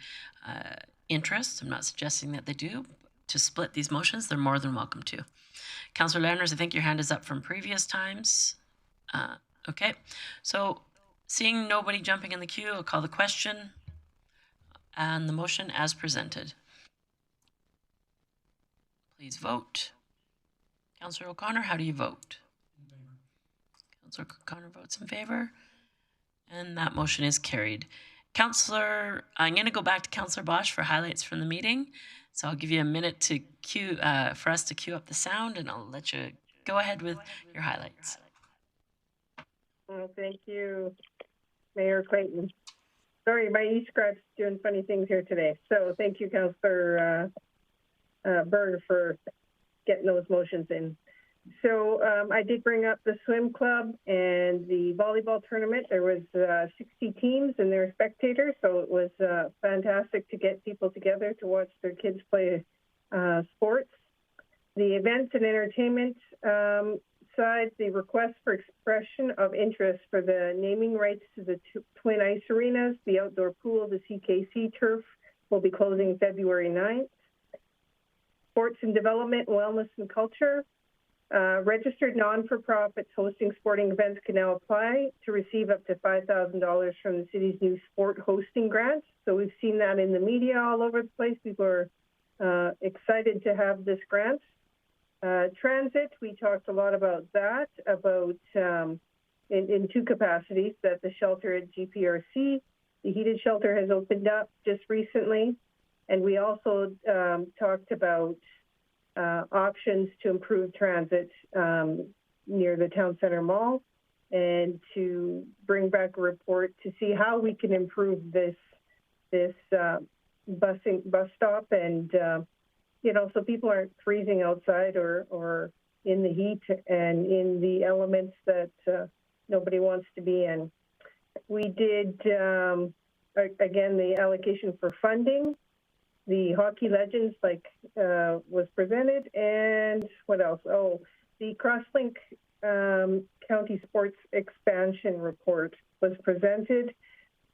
interest, I'm not suggesting that they do, to split these motions, they're more than welcome to. Councillor Lerners, I think your hand is up from previous times. Okay, so seeing nobody jumping in the queue, I'll call the question and the motion as presented. Please vote. Councillor O'Connor, how do you vote? In favor. Councillor O'Connor votes in favor, and that motion is carried. Councillor, I'm going to go back to Councillor Bosch for highlights from the meeting. So I'll give you a minute to queue for us to queue up the sound, and I'll let you go ahead with your highlights. Oh, thank you, Mayor Clayton. Sorry, my e-scribe's doing funny things here today. So thank you, Councillor Berg, for getting those motions in. So I did bring up the swim club and the volleyball tournament. There was 60 teams and their spectators, so it was fantastic to get people together to watch their kids play sports. The events and entertainment side, the request for expression of interest for the naming rights to the Twin Ice Arenas, the outdoor pool, the CKC turf will be closing February 9th. Sports and development, wellness and culture. Registered non-for-profits hosting sporting events can now apply to receive up to $5,000 from the city's new sport hosting grant. So we've seen that in the media all over the place. People are excited to have this grant. Transit, we talked a lot about that, about in two capacities, that the shelter at GPRC, the heated shelter has opened up just recently. And we also talked about options to improve transit near the Town Centre Mall, and to bring back a report to see how we can improve this bus stop, and so people aren't freezing outside or in the heat and in the elements that nobody wants to be in. We did again the allocation for funding. The hockey legends, was presented, and what else? Oh, the Crosslink County Sports Expansion Report was presented.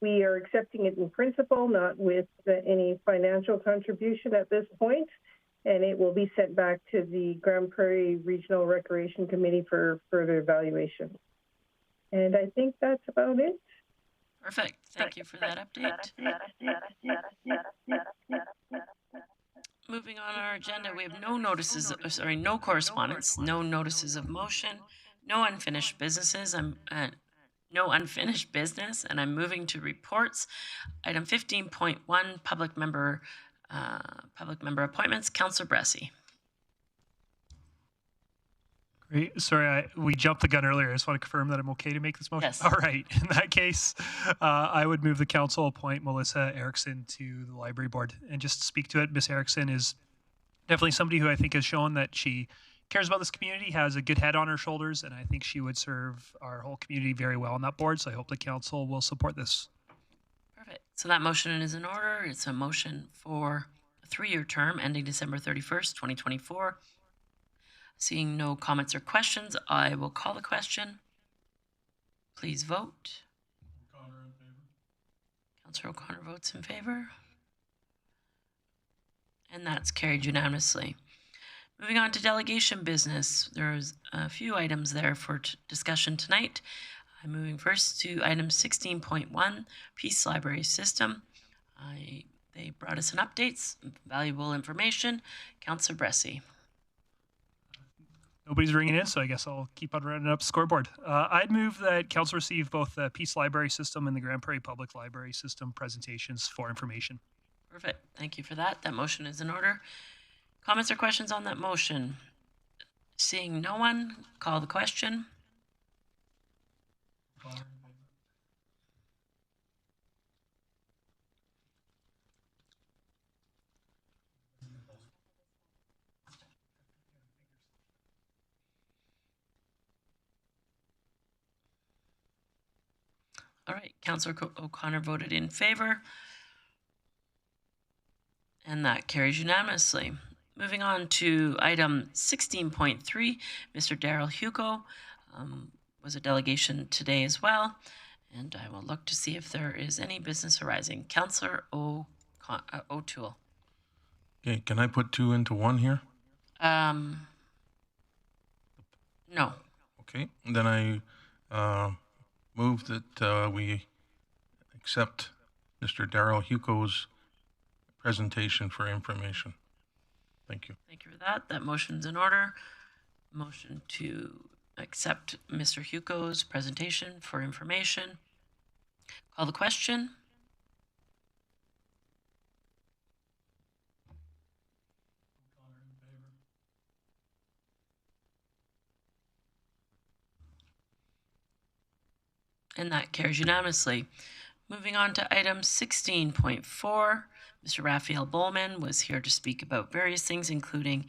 We are accepting it in principle, not with any financial contribution at this point, and it will be sent back to the Grande Prairie Regional Recreation Committee for further evaluation. And I think that's about it. Perfect. Thank you for that update. Moving on our agenda, we have no correspondence, no notices of motion, no unfinished businesses. No unfinished business, and I'm moving to reports. Item 15.1, public member appointments. Councillor Bressie. Great. Sorry, we jumped the gun earlier. I just want to confirm that I'm okay to make this motion. Yes. All right. In that case, I would move the council appoint Melissa Erickson to the library board. And just to speak to it, Ms. Erickson is definitely somebody who I think has shown that she cares about this community, has a good head on her shoulders, and I think she would serve our whole community very well on that board. So I hope the council will support this. Perfect. So that motion is in order. It's a motion for a 3-year term ending December 31st, 2024. Seeing no comments or questions, I will call the question. Please vote. O'Connor in favor. Councillor O'Connor votes in favor. And that's carried unanimously. Moving on to delegation business. There's a few items there for discussion tonight. I'm moving first to item 16.1, Peace Library System. They brought us an update, some valuable information. Councillor Bressie. Nobody's ringing in, so I guess I'll keep on rounding up the scoreboard. I'd move that council receive both the Peace Library System and the Grande Prairie Public Library System presentations for information. Perfect. Thank you for that. That motion is in order. Comments or questions on that motion? Seeing no one, call the question. All right, Councillor O'Connor voted in favor, and that carries unanimously. Moving on to item 16.3, Mr. Daryl Hugo was a delegation today as well, and I will look to see if there is any business arising. Councillor O'Toole. Okay, can I put two into one here? No. Okay, then I move that we accept Mr. Daryl Hugo's presentation for information. Thank you. Thank you for that. That motion's in order. Motion to accept Mr. Hugo's presentation for information. Call the question. And that carries unanimously. Moving on to item 16.4, Mr. Raphael Bowman was here to speak about various things, including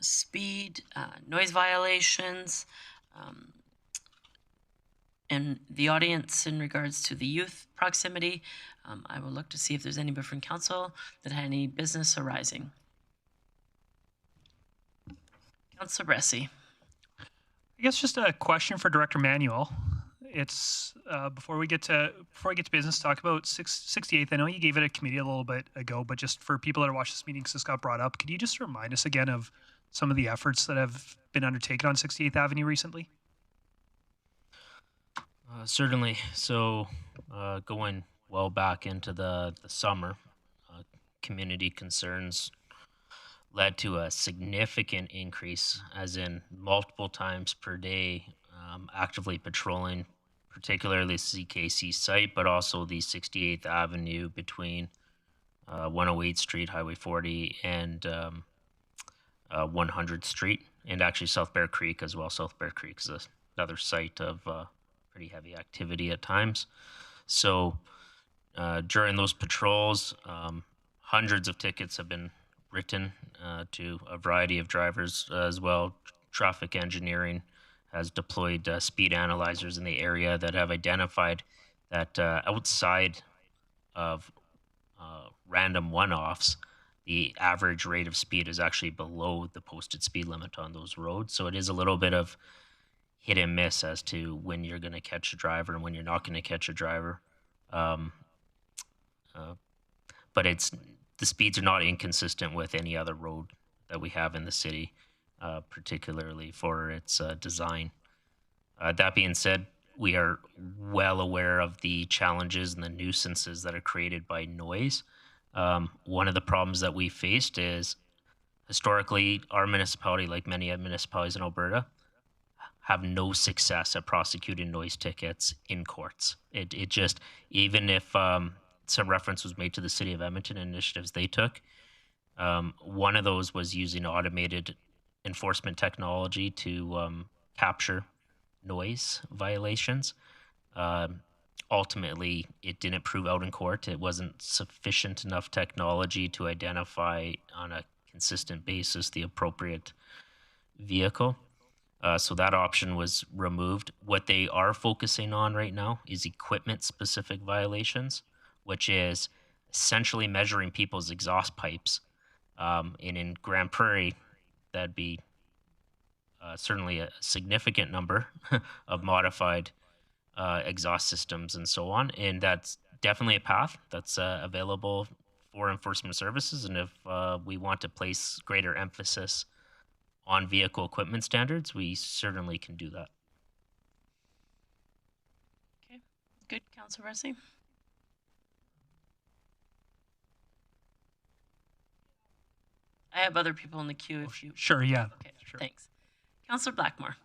speed, noise violations, and the audience in regards to the youth proximity. I will look to see if there's anybody from council that had any business arising. Councillor Bressie. I guess just a question for Director Manuel. It's before we get to business, talk about 68th. I know you gave it a committee a little bit ago, but just for people that are watching this meeting, because this got brought up, could you just remind us again of some of the efforts that have been undertaken on 68th Avenue recently? Certainly. So going well back into the summer, community concerns led to a significant increase, as in multiple times per day, actively patrolling, particularly CKC site, but also the 68th Avenue between 108th Street, Highway 40, and 100th Street, and actually South Bear Creek as well. South Bear Creek is another site of pretty heavy activity at times. So during those patrols, hundreds of tickets have been written to a variety of drivers as well. Traffic engineering has deployed speed analyzers in the area that have identified that outside of random one-offs, the average rate of speed is actually below the posted speed limit on those roads. So it is a little bit of hit and miss as to when you're going to catch a driver and when you're not going to catch a driver. But the speeds are not inconsistent with any other road that we have in the city, particularly for its design. That being said, we are well aware of the challenges and the nuisances that are created by noise. One of the problems that we faced is historically our municipality, like many municipalities in Alberta, have no success at prosecuting noise tickets in courts. It just, even if some reference was made to the City of Edmonton initiatives they took, one of those was using automated enforcement technology to capture noise violations. Ultimately, it didn't prove out in court. It wasn't sufficient enough technology to identify on a consistent basis the appropriate vehicle. So that option was removed. What they are focusing on right now is equipment-specific violations, which is essentially measuring people's exhaust pipes. And in Grande Prairie, that'd be certainly a significant number of modified exhaust systems and so on. And that's definitely a path that's available for enforcement services. And if we want to place greater emphasis on vehicle equipment standards, we certainly can do that. Okay, good, Councillor Bressie. I have other people in the queue if you... Sure, yeah. Okay, sure. Thanks. Councillor Blackmore.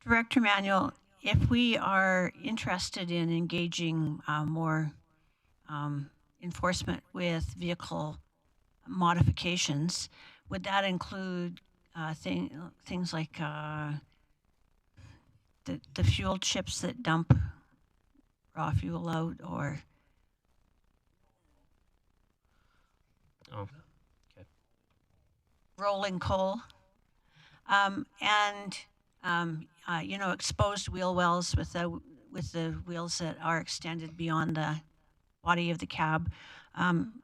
Director Manuel, if we are interested in engaging more enforcement with vehicle modifications, would that include things like the fuel chips that dump raw fuel out, or rolling coal, and exposed wheel wells with the wheels that are extended beyond the body of the cab. I'm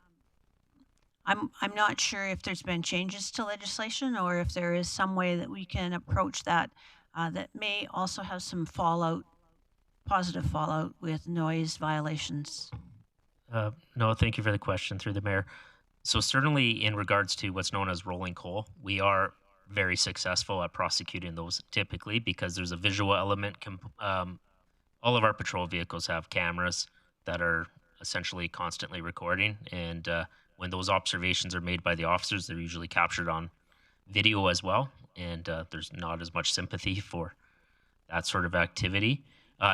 not sure if there's been changes to legislation or if there is some way that we can approach that that may also have some positive fallout with noise violations. No, thank you for the question through the mayor. So certainly in regards to what's known as rolling coal, we are very successful at prosecuting those typically because there's a visual element. All of our patrol vehicles have cameras that are essentially constantly recording, and when those observations are made by the officers, they're usually captured on video as well, and there's not as much sympathy for that sort of activity.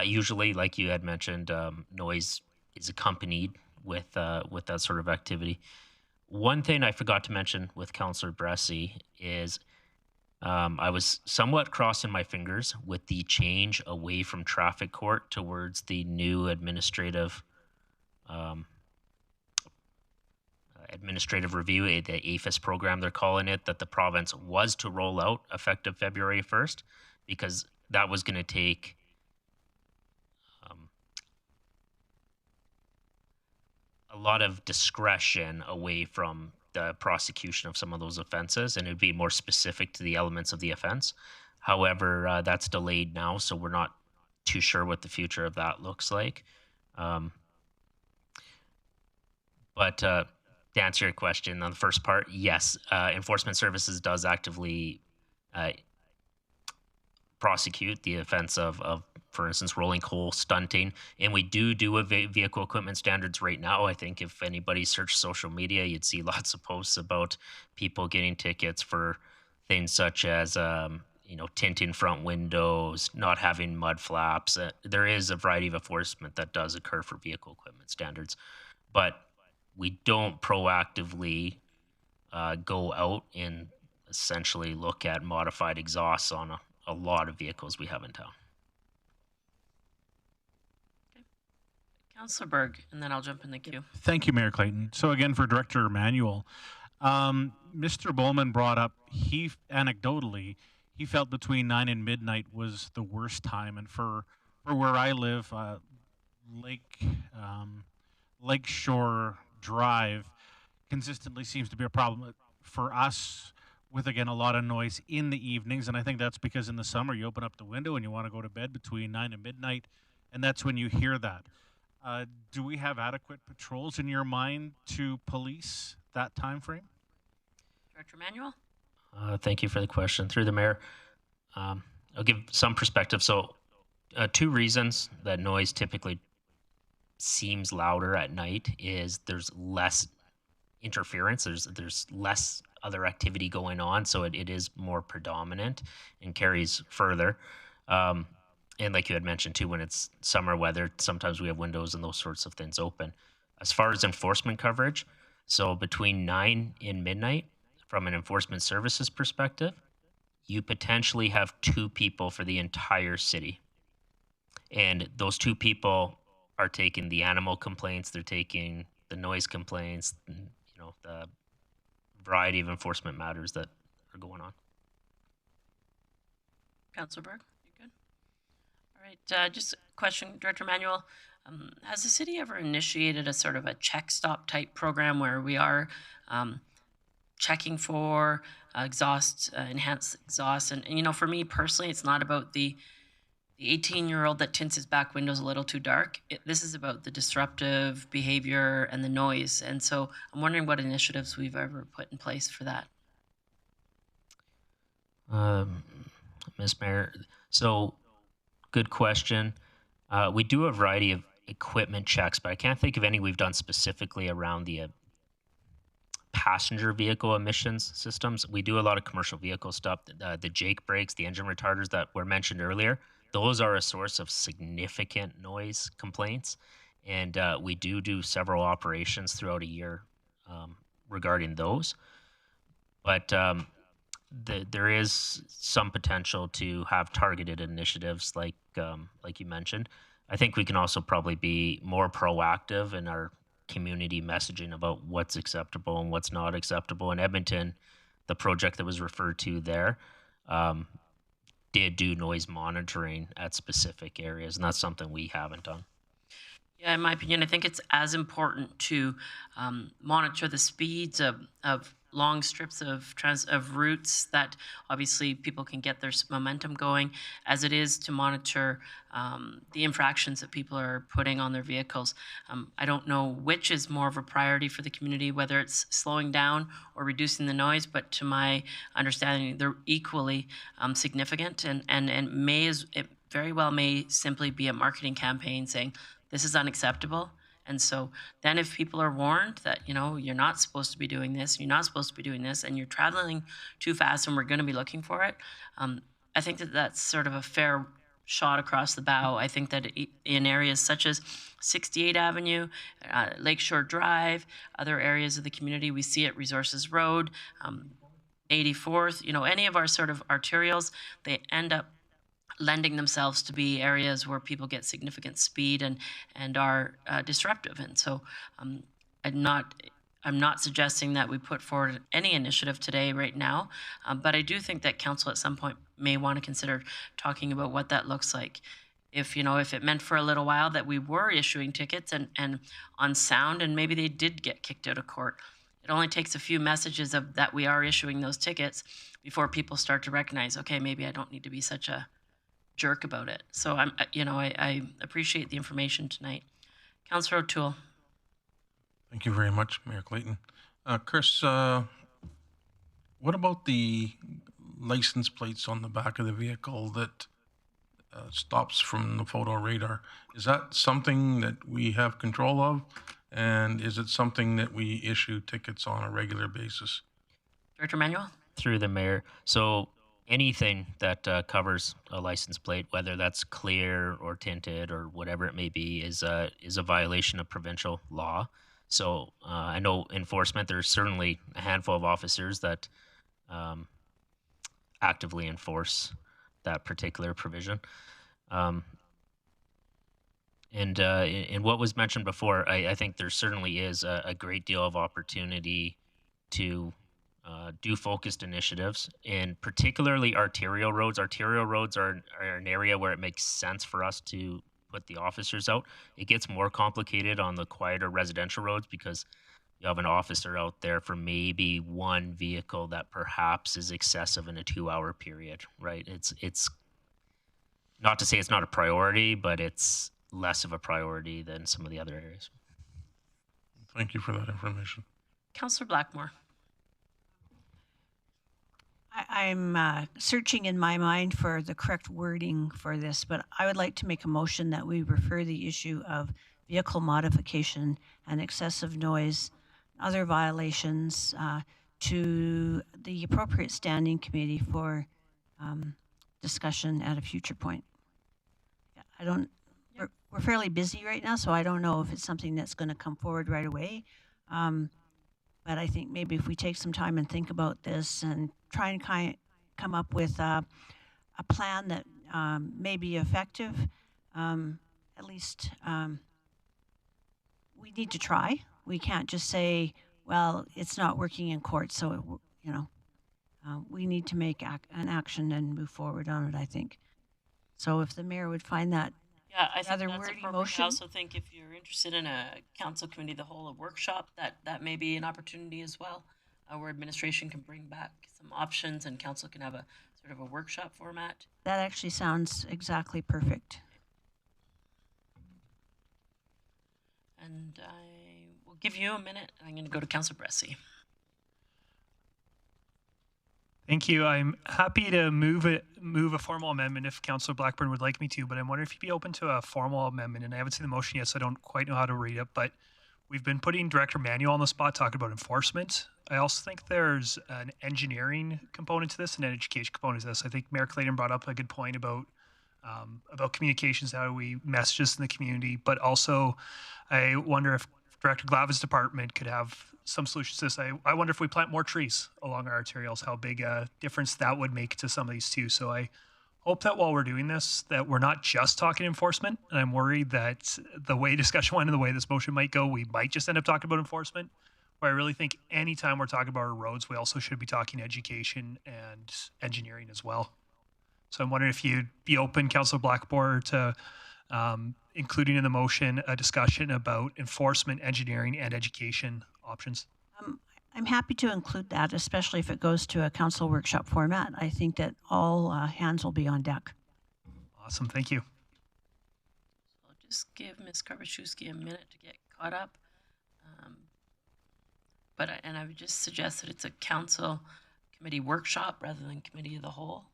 Usually, like you had mentioned, noise is accompanied with that sort of activity. One thing I forgot to mention with Councillor Bressy is I was somewhat crossing my fingers with the change away from traffic court towards the new administrative review, the APHIS program they're calling it, that the province was to roll out effective February 1st, because that was going to take a lot of discretion away from the prosecution of some of those offenses, and it would be more specific to the elements of the offense. However, that's delayed now, so we're not too sure what the future of that looks like. But to answer your question on the first part, yes, Enforcement Services does actively prosecute the offense of, for instance, rolling coal, stunting, and we do a vehicle equipment standards right now. I think if anybody searched social media, you'd see lots of posts about people getting tickets for things such as tinting front windows, not having mud flaps. There is a variety of enforcement that does occur for vehicle equipment standards, but we don't proactively go out and essentially look at modified exhausts on a lot of vehicles we have in town. Okay. Councillor Berg, and then I'll jump in the queue. Thank you, Mayor Clayton. So again, for Director Emanuel, Mr. Bowman brought up, anecdotally, he felt between 9 and midnight was the worst time. And for where I live, Lakeshore Drive consistently seems to be a problem for us, with, again, a lot of noise in the evenings. And I think that's because in the summer you open up the window and you want to go to bed between 9 and midnight, and that's when you hear that. Do we have adequate patrols in your mind to police that time frame? Director Emanuel? Thank you for the question. Through the mayor, I'll give some perspective. So 2 reasons that noise typically seems louder at night is there's less interference, there's less other activity going on, so it is more predominant and carries further. And like you had mentioned too, when it's summer weather, sometimes we have windows and those sorts of things open. As far as enforcement coverage, so between 9 and midnight, from an enforcement services perspective, you potentially have 2 people for the entire city. And those 2 people are taking the animal complaints, they're taking the noise complaints, the variety of enforcement matters that are going on. Councillor Berg, you good? All right, just a question, Director Emanuel. Has the city ever initiated a sort of a check stop type program where we are checking for enhanced exhaust? And for me personally, it's not about the 18-year-old that tints his back windows a little too dark. This is about the disruptive behavior and the noise. And so I'm wondering what initiatives we've ever put in place for that. Ms. Mayor, so good question. We do a variety of equipment checks, but I can't think of any we've done specifically around the passenger vehicle emissions systems. We do a lot of commercial vehicle stuff. The Jake brakes, the engine retarders that were mentioned earlier, those are a source of significant noise complaints. And we do several operations throughout a year regarding those. But there is some potential to have targeted initiatives like you mentioned. I think we can also probably be more proactive in our community messaging about what's acceptable and what's not acceptable. In Edmonton, the project that was referred to there did do noise monitoring at specific areas, and that's something we haven't done. Yeah, in my opinion, I think it's as important to monitor the speeds of long strips of routes that obviously people can get their momentum going, as it is to monitor the infractions that people are putting on their vehicles. I don't know which is more of a priority for the community, whether it's slowing down or reducing the noise, but to my understanding, they're equally significant, and it very well may simply be a marketing campaign saying, this is unacceptable. And so then if people are warned that, you're not supposed to be doing this, you're not supposed to be doing this, and you're traveling too fast and we're going to be looking for it, I think that that's sort of a fair shot across the bow. I think that in areas such as 68 Avenue, Lakeshore Drive, other areas of the community, we see it, Resources Road, 84th, any of our sort of arterials, they end up lending themselves to be areas where people get significant speed and are disruptive. And so I'm not suggesting that we put forward any initiative today right now, but I do think that council at some point may want to consider talking about what that looks like. If it meant for a little while that we were issuing tickets and on sound, and maybe they did get kicked out of court. It only takes a few messages of that we are issuing those tickets before people start to recognize, okay, maybe I don't need to be such a jerk about it. So I appreciate the information tonight. Councillor O'Toole. Thank you very much, Mayor Clayton. Chris, what about the license plates on the back of the vehicle that stops from the photo radar? Is that something that we have control of? And is it something that we issue tickets on a regular basis? Director Manuel? Through the mayor. So anything that covers a license plate, whether that's clear or tinted or whatever it may be, is a violation of provincial law. So I know enforcement, there's certainly a handful of officers that actively enforce that particular provision. And what was mentioned before, I think there certainly is a great deal of opportunity to do focused initiatives, and particularly arterial roads. Arterial roads are an area where it makes sense for us to put the officers out. It gets more complicated on the quieter residential roads because you have an officer out there for maybe one vehicle that perhaps is excessive in a 2-hour period, right? It's not to say it's not a priority, but it's less of a priority than some of the other areas. Thank you for that information. Councillor Blackmore. I'm searching in my mind for the correct wording for this, but I would like to make a motion that we refer the issue of vehicle modification and excessive noise, other violations, to the appropriate standing committee for discussion at a future point. We're fairly busy right now, so I don't know if it's something that's going to come forward right away. But I think maybe if we take some time and think about this and try and come up with a plan that may be effective, at least we need to try. We can't just say, well, it's not working in court, so, we need to make an action and move forward on it, I think. So if the mayor would find that I think rather that's wordy appropriate. motion. I also think if you're interested in a council committee, the whole workshop, that may be an opportunity as well, where administration can bring back some options and council can have a sort of a workshop format. That actually sounds exactly perfect. And I will give you a minute. I'm going to go to Councillor Bressy. Thank you. I'm happy to move a formal amendment if Councillor Blackburn would like me to, but I'm wondering if you'd be open to a formal amendment. And I haven't seen the motion yet, so I don't quite know how to read it. But we've been putting Director Manuel on the spot talking about enforcement. I also think there's an engineering component to this and an education component to this. I think Mayor Clayton brought up a good point about communications, how we message this in the community, but also I wonder if Director Glavin's department could have some solutions to this. I wonder if we plant more trees along our arterials, how big a difference that would make to some of these too. So I hope that while we're doing this, that we're not just talking enforcement. And I'm worried that the way discussion went and the way this motion might go, we might just end up talking about enforcement. Where I really think anytime we're talking about our roads, we also should be talking education and engineering as well. So I'm wondering if you'd be open, Councillor Blackmore, to including in the motion a discussion about enforcement, engineering, and education options. I'm happy to include that, especially if it goes to a council workshop format. I think that all hands will be on deck. Awesome, thank you. I'll just give Ms. Karbaczewski a minute to get caught up. And I would just suggest that it's a council committee workshop rather than committee of the whole.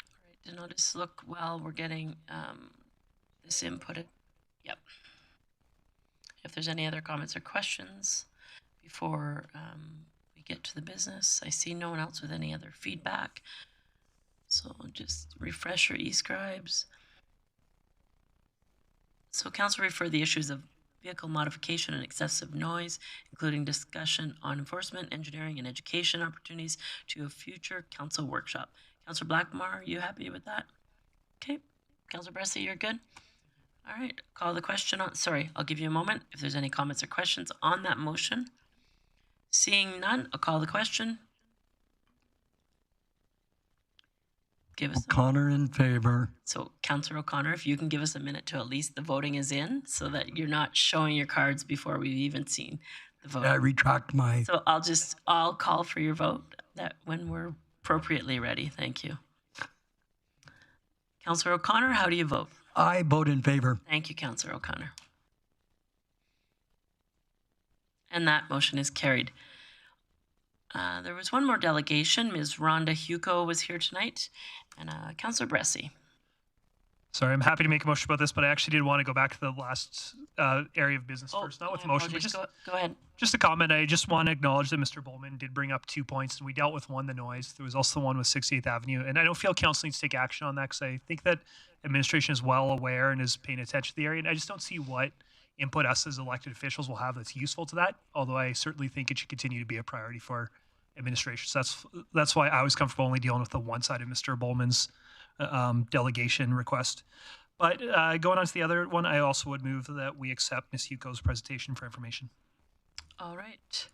All right, and I'll just look while we're getting this inputted. Yep. If there's any other comments or questions before we get to the business, I see no one else with any other feedback. So just refresh your e-scribes. So council referred the issues of vehicle modification and excessive noise, including discussion on enforcement, engineering, and education opportunities to a future council workshop. Councillor Blackmore, are you happy with that? Okay. Councillor Bressy, you're good? All right. Call the question on. Sorry, I'll give you a moment if there's any comments or questions on that motion. Seeing none, I'll call the question. Give us O'Connor in favor. So, Councillor O'Connor, if you can give us a minute to at least the voting is in, so that you're not showing your cards before we've even seen the vote. I retract my. So I'll call for your vote that when we're appropriately ready. Thank you. Councillor O'Connor, how do you vote? I vote in favor. Thank you, Councillor O'Connor. And that motion is carried. There was one more delegation. Ms. Rhonda Hugo was here tonight, and Councillor Bressy. Sorry, I'm happy to make a motion about this, but I actually did want to go back to the last area of business first, not with the motion, but just go ahead. Just a comment. I just want to acknowledge that Mr. Bowman did bring up 2 points, and we dealt with one, the noise. There was also the one with 68th Avenue, and I don't feel council needs to take action on that because I think that administration is well aware and is paying attention to the area, and I just don't see what input us as elected officials will have that's useful to that, although I certainly think it should continue to be a priority for administration. So that's why I was comfortable only dealing with the one side of Mr. Bowman's delegation request. But going on to the other one, I also would move that we accept Ms. Hugo's presentation for information. All right.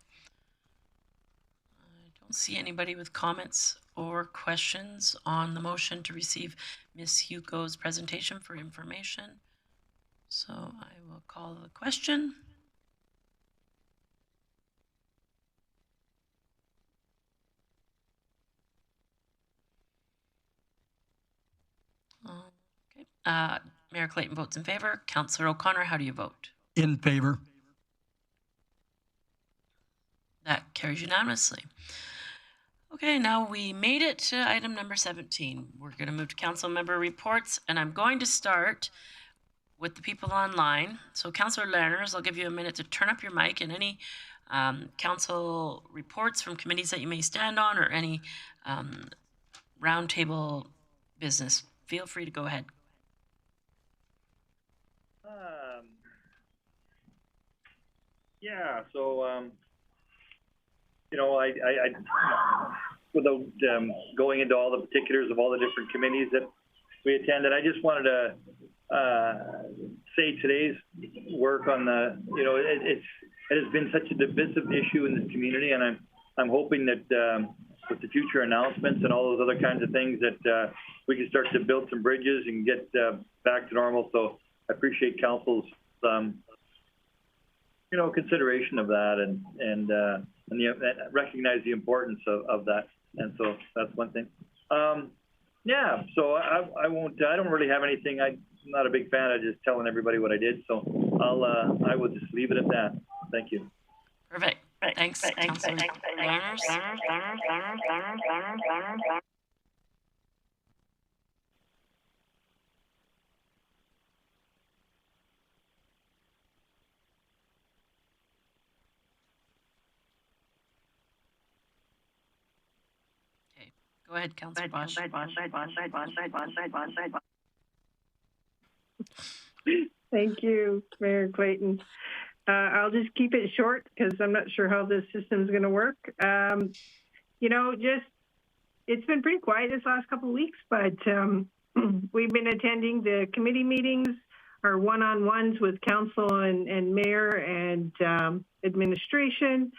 I don't see anybody with comments or questions on the motion to receive Ms. Hugo's presentation for information. So I will call the question. Okay. Mayor Clayton votes in favor. Councillor O'Connor, how do you vote? In favor. That carries unanimously. Okay, now we made it to item number 17. We're going to move to council member reports, and I'm going to start with the people online. So Councillor Lerners, I'll give you a minute to turn up your mic, and any council reports from committees that you may stand on or any roundtable business, feel free to go ahead. Yeah, so, you know, I without going into all the particulars of all the different committees that we attended, I just wanted to say today's work on the, you know, it has been such a divisive issue in this community, and I'm hoping that with the future announcements and all those other kinds of things that we can start to build some bridges and get back to normal. So I appreciate council's you know, consideration of that and recognize the importance of that. And so that's one thing. Yeah, so I don't really have anything. I'm not a big fan of just telling everybody what I did. So I will just leave it at that. Thank you. Perfect. Thanks, Councillor Lerners. Okay, go ahead, Councillor Bosch. Thank you, Mayor Clayton. I'll just keep it short because I'm not sure how this system's going to work. You know, it's been pretty quiet this last couple of weeks, but we've been attending the committee meetings, our one-on-ones with council and mayor and administration,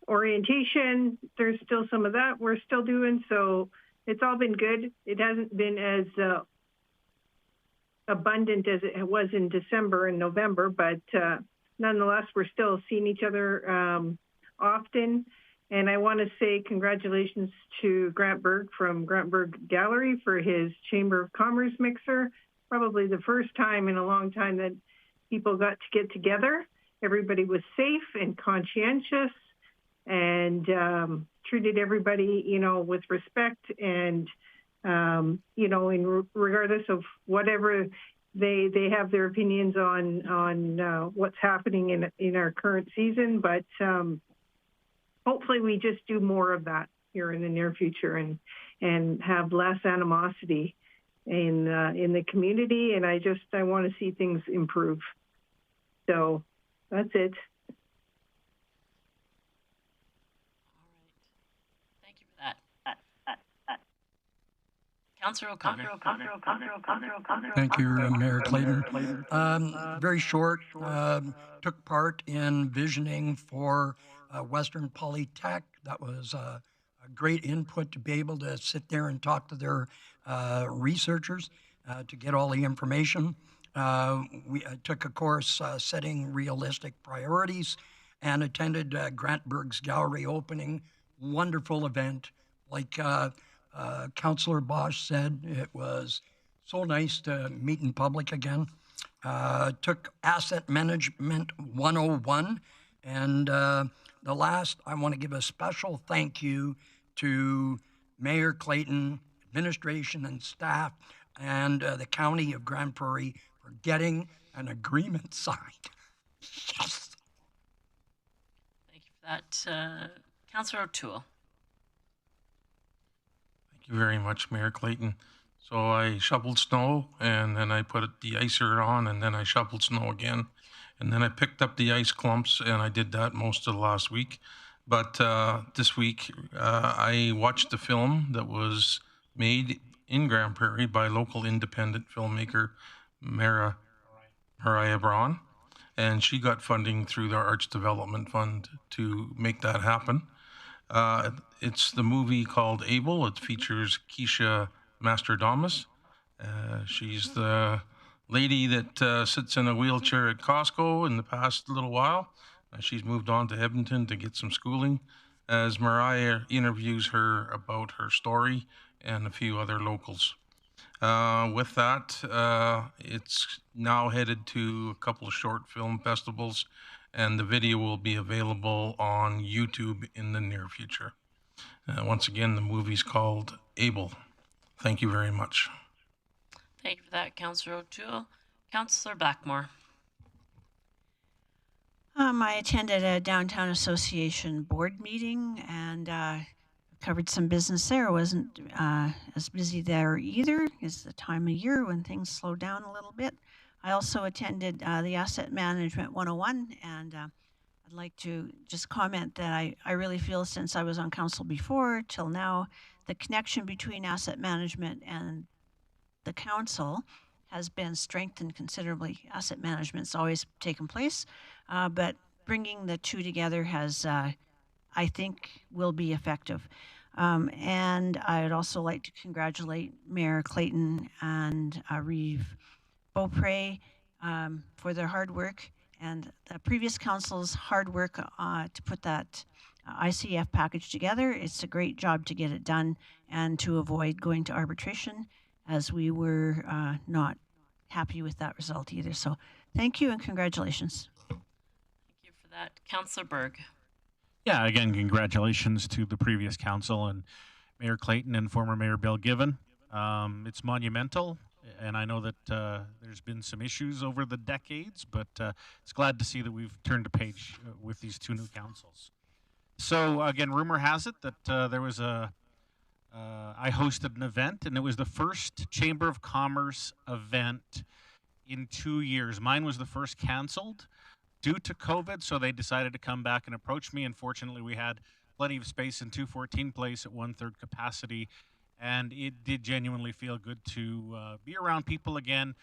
orientation. There's still some of that we're still doing, so it's all been good. It hasn't been as abundant as it was in December and November, but nonetheless, we're still seeing each other often. And I want to say congratulations to Grant Berg from Grant Berg Gallery for his Chamber of Commerce mixer. Probably the first time in a long time that people got to get together. Everybody was safe and conscientious and treated everybody, you know, with respect and, you know, regardless of whatever they have their opinions on what's happening in our current season. But hopefully we just do more of that here in the near future and have less animosity in the community. And I want to see things improve. So that's it. Thank you for that. Councillor O'Connor. Thank you, Mayor Clayton. Very short, took part in visioning for Western Polytech. That was a great input to be able to sit there and talk to their researchers to get all the information. We took a course setting realistic priorities and attended Grant Berg's gallery opening. Wonderful event. Like Councillor Bosch said, it was so nice to meet in public again. Took Asset Management 101. And the last, I want to give a special thank you to Mayor Clayton, administration and staff, and the County of Grande Prairie for getting an agreement signed. Yes! Thank you for that. Councillor O'Toole. Thank you very much, Mayor Clayton. So I shoveled snow, and then I put the icer on, and then I shoveled snow again. And then I picked up the ice clumps, and I did that most of the last week. But this week, I watched the film that was made in Grande Prairie by local independent filmmaker Mariah Braun. And she got funding through the Arts Development Fund to make that happen. It's the movie called Able. It features Keisha Mastrodamus. She's the lady that sits in a wheelchair at Costco in the past little while. She's moved on to Edmonton to get some schooling, as Mariah interviews her about her story and a few other locals. With that, it's now headed to a couple of short film festivals, and the video will be available on YouTube in the near future. Once again, the movie's called Able. Thank you very much. Thank you for that, Councillor O'Toole. Councillor Blackmore. I attended a Downtown Association board meeting and covered some business there. I wasn't as busy there either. It's the time of year when things slow down a little bit. I also attended the Asset Management 101, and I'd like to just comment that I really feel since I was on council before till now, the connection between asset management and the council has been strengthened considerably. Asset management's always taken place, but bringing the two together has, I think, will be effective. And I'd also like to congratulate Mayor Clayton and Reeve Beaupre for their hard work and the previous council's hard work to put that ICF package together. It's a great job to get it done and to avoid going to arbitration, as we were not happy with that result either. So thank you and congratulations. Thank you for that. Councillor Berg. Yeah, again, congratulations to the previous council and Mayor Clayton and former Mayor Bill Given. It's monumental, and I know that there's been some issues over the decades, but it's glad to see that we've turned a page with these two new councils. So again, rumor has it that there was I hosted an event, and it was the first Chamber of Commerce event in 2 years. Mine was the first canceled due to COVID, so they decided to come back and approach me. Unfortunately, we had plenty of space in 214 Place at 1/3 capacity, and it did genuinely feel good to be around people again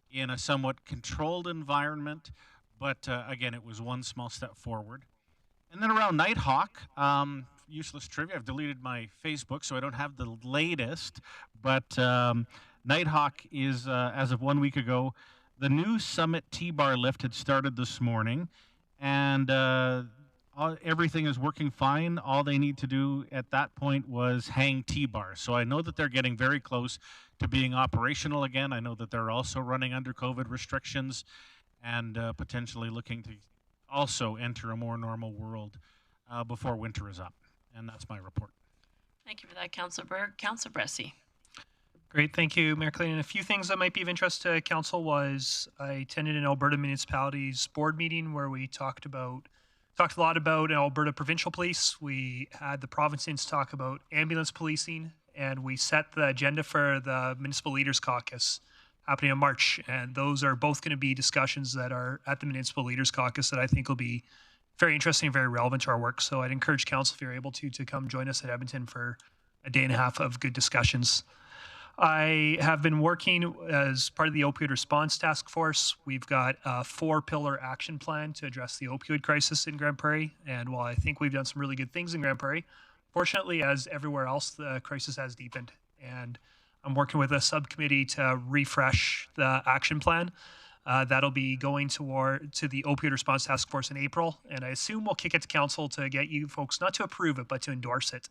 in a somewhat controlled environment. But again, it was one small step forward. And then around Nighthawk, useless trivia. I've deleted my Facebook, so I don't have the latest. But Nighthawk is, as of 1 week ago, the new Summit T-Bar lift had started this morning, and everything is working fine. All they need to do at that point was hang T-bars. So I know that they're getting very close to being operational again. I know that they're also running under COVID restrictions and potentially looking to also enter a more normal world before winter is up. And that's my report. Thank you for that, Councillor Berg. Councillor Bressie. Great, thank you, Mayor Clayton. A few things that might be of interest to council was I attended an Alberta Municipalities board meeting where we talked a lot about Alberta Provincial Police. We had the provinces talk about ambulance policing, and we set the agenda for the Municipal Leaders Caucus happening in March. And those are both going to be discussions that are at the Municipal Leaders Caucus that I think will be very interesting and very relevant to our work. So I'd encourage council, if you're able to come join us at Edmonton for a day and a half of good discussions. I have been working as part of the Opioid Response Task Force. We've got a 4-pillar action plan to address the opioid crisis in Grande Prairie. And while I think we've done some really good things in Grande Prairie, fortunately, as everywhere else, the crisis has deepened. And I'm working with a subcommittee to refresh the action plan. That'll be going to the Opioid Response Task Force in April. And I assume we'll kick it to council to get you folks not to approve it, but to endorse it.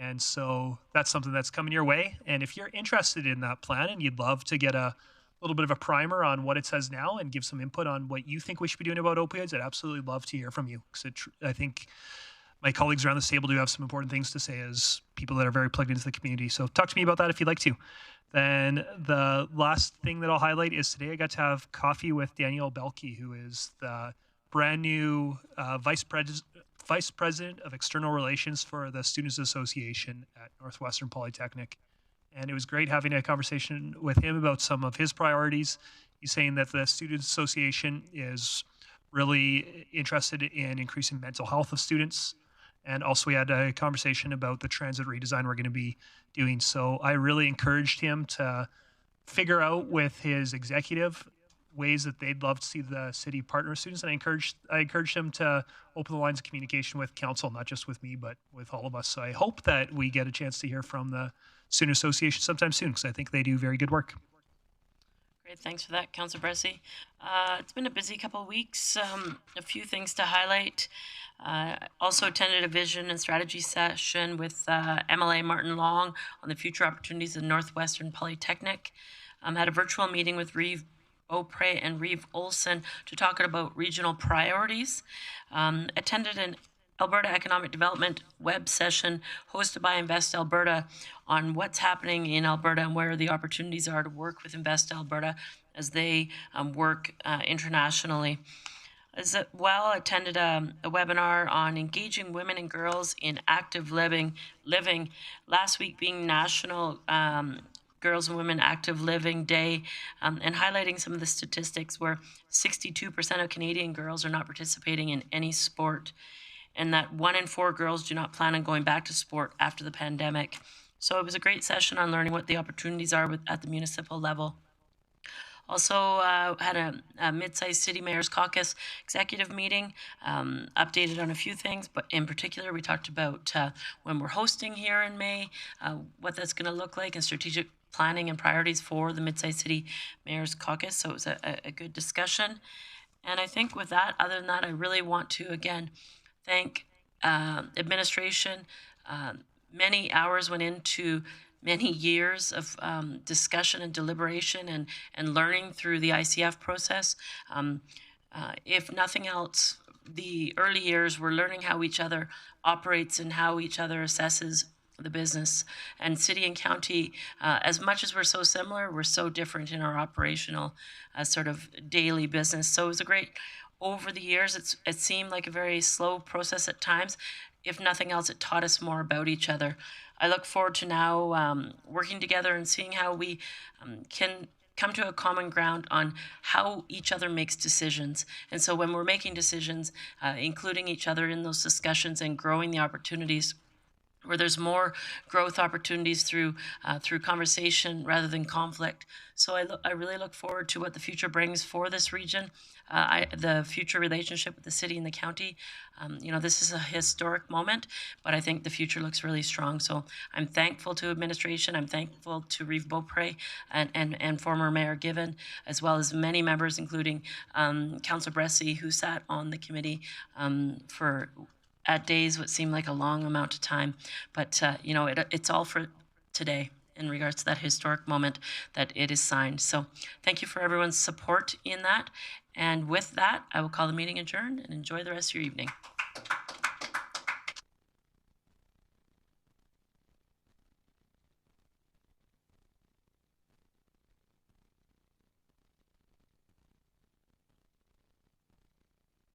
And so that's something that's coming your way. And if you're interested in that plan and you'd love to get a little bit of a primer on what it says now and give some input on what you think we should be doing about opioids, I'd absolutely love to hear from you. Because I think my colleagues around this table do have some important things to say as people that are very plugged into the community. So talk to me about that if you'd like to. Then the last thing that I'll highlight is today I got to have coffee with Danielle Belke, who is the brand new Vice President of External Relations for the Students Association at Northwestern Polytechnic. And it was great having a conversation with him about some of his priorities. He's saying that the Students Association is really interested in increasing mental health of students. And also we had a conversation about the transit redesign we're going to be doing. So I really encouraged him to figure out with his executive ways that they'd love to see the city partner with students. And I encouraged him to open the lines of communication with council, not just with me, but with all of us. So I hope that we get a chance to hear from the Student Association sometime soon, because I think they do very good work. Great, thanks for that, Councillor Bressie. It's been a busy couple of weeks. A few things to highlight. Also attended a vision and strategy session with MLA Martin Long on the future opportunities of Northwestern Polytechnic. Had a virtual meeting with Reeve Beaupre and Reeve Olson to talk about regional priorities. Attended an Alberta Economic Development web session hosted by Invest Alberta on what's happening in Alberta and where the opportunities are to work with Invest Alberta as they work internationally. As well, attended a webinar on engaging women and girls in active living. Last week being National Girls and Women Active Living Day, and highlighting some of the statistics where 62% of Canadian girls are not participating in any sport, and that 1 in 4 girls do not plan on going back to sport after the pandemic. So it was a great session on learning what the opportunities are at the municipal level. Also had a mid-sized city mayor's caucus executive meeting, updated on a few things, but in particular we talked about when we're hosting here in May, what that's going to look like, and strategic planning and priorities for the mid-sized city mayor's caucus. So it was a good discussion. And I think with that, other than that, I really want to again thank administration. Many hours went into many years of discussion and deliberation and learning through the ICF process. If nothing else, the early years, we're learning how each other operates and how each other assesses the business. And city and county, as much as we're so similar, we're so different in our operational sort of daily business. So it was a great, over the years, it seemed like a very slow process at times. If nothing else, it taught us more about each other. I look forward to now working together and seeing how we can come to a common ground on how each other makes decisions. And so when we're making decisions, including each other in those discussions and growing the opportunities where there's more growth opportunities through conversation rather than conflict. So I really look forward to what the future brings for this region, the future relationship with the city and the county. This is a historic moment, but I think the future looks really strong. So I'm thankful to administration. I'm thankful to Reeve Beaupre and former Mayor Given, as well as many members, including Councillor Bressy, who sat on the committee for at days what seemed like a long amount of time. But, it's all for today in regards to that historic moment that it is signed. So thank you for everyone's support in that. And with that, I will call the meeting adjourned and enjoy the rest of your evening.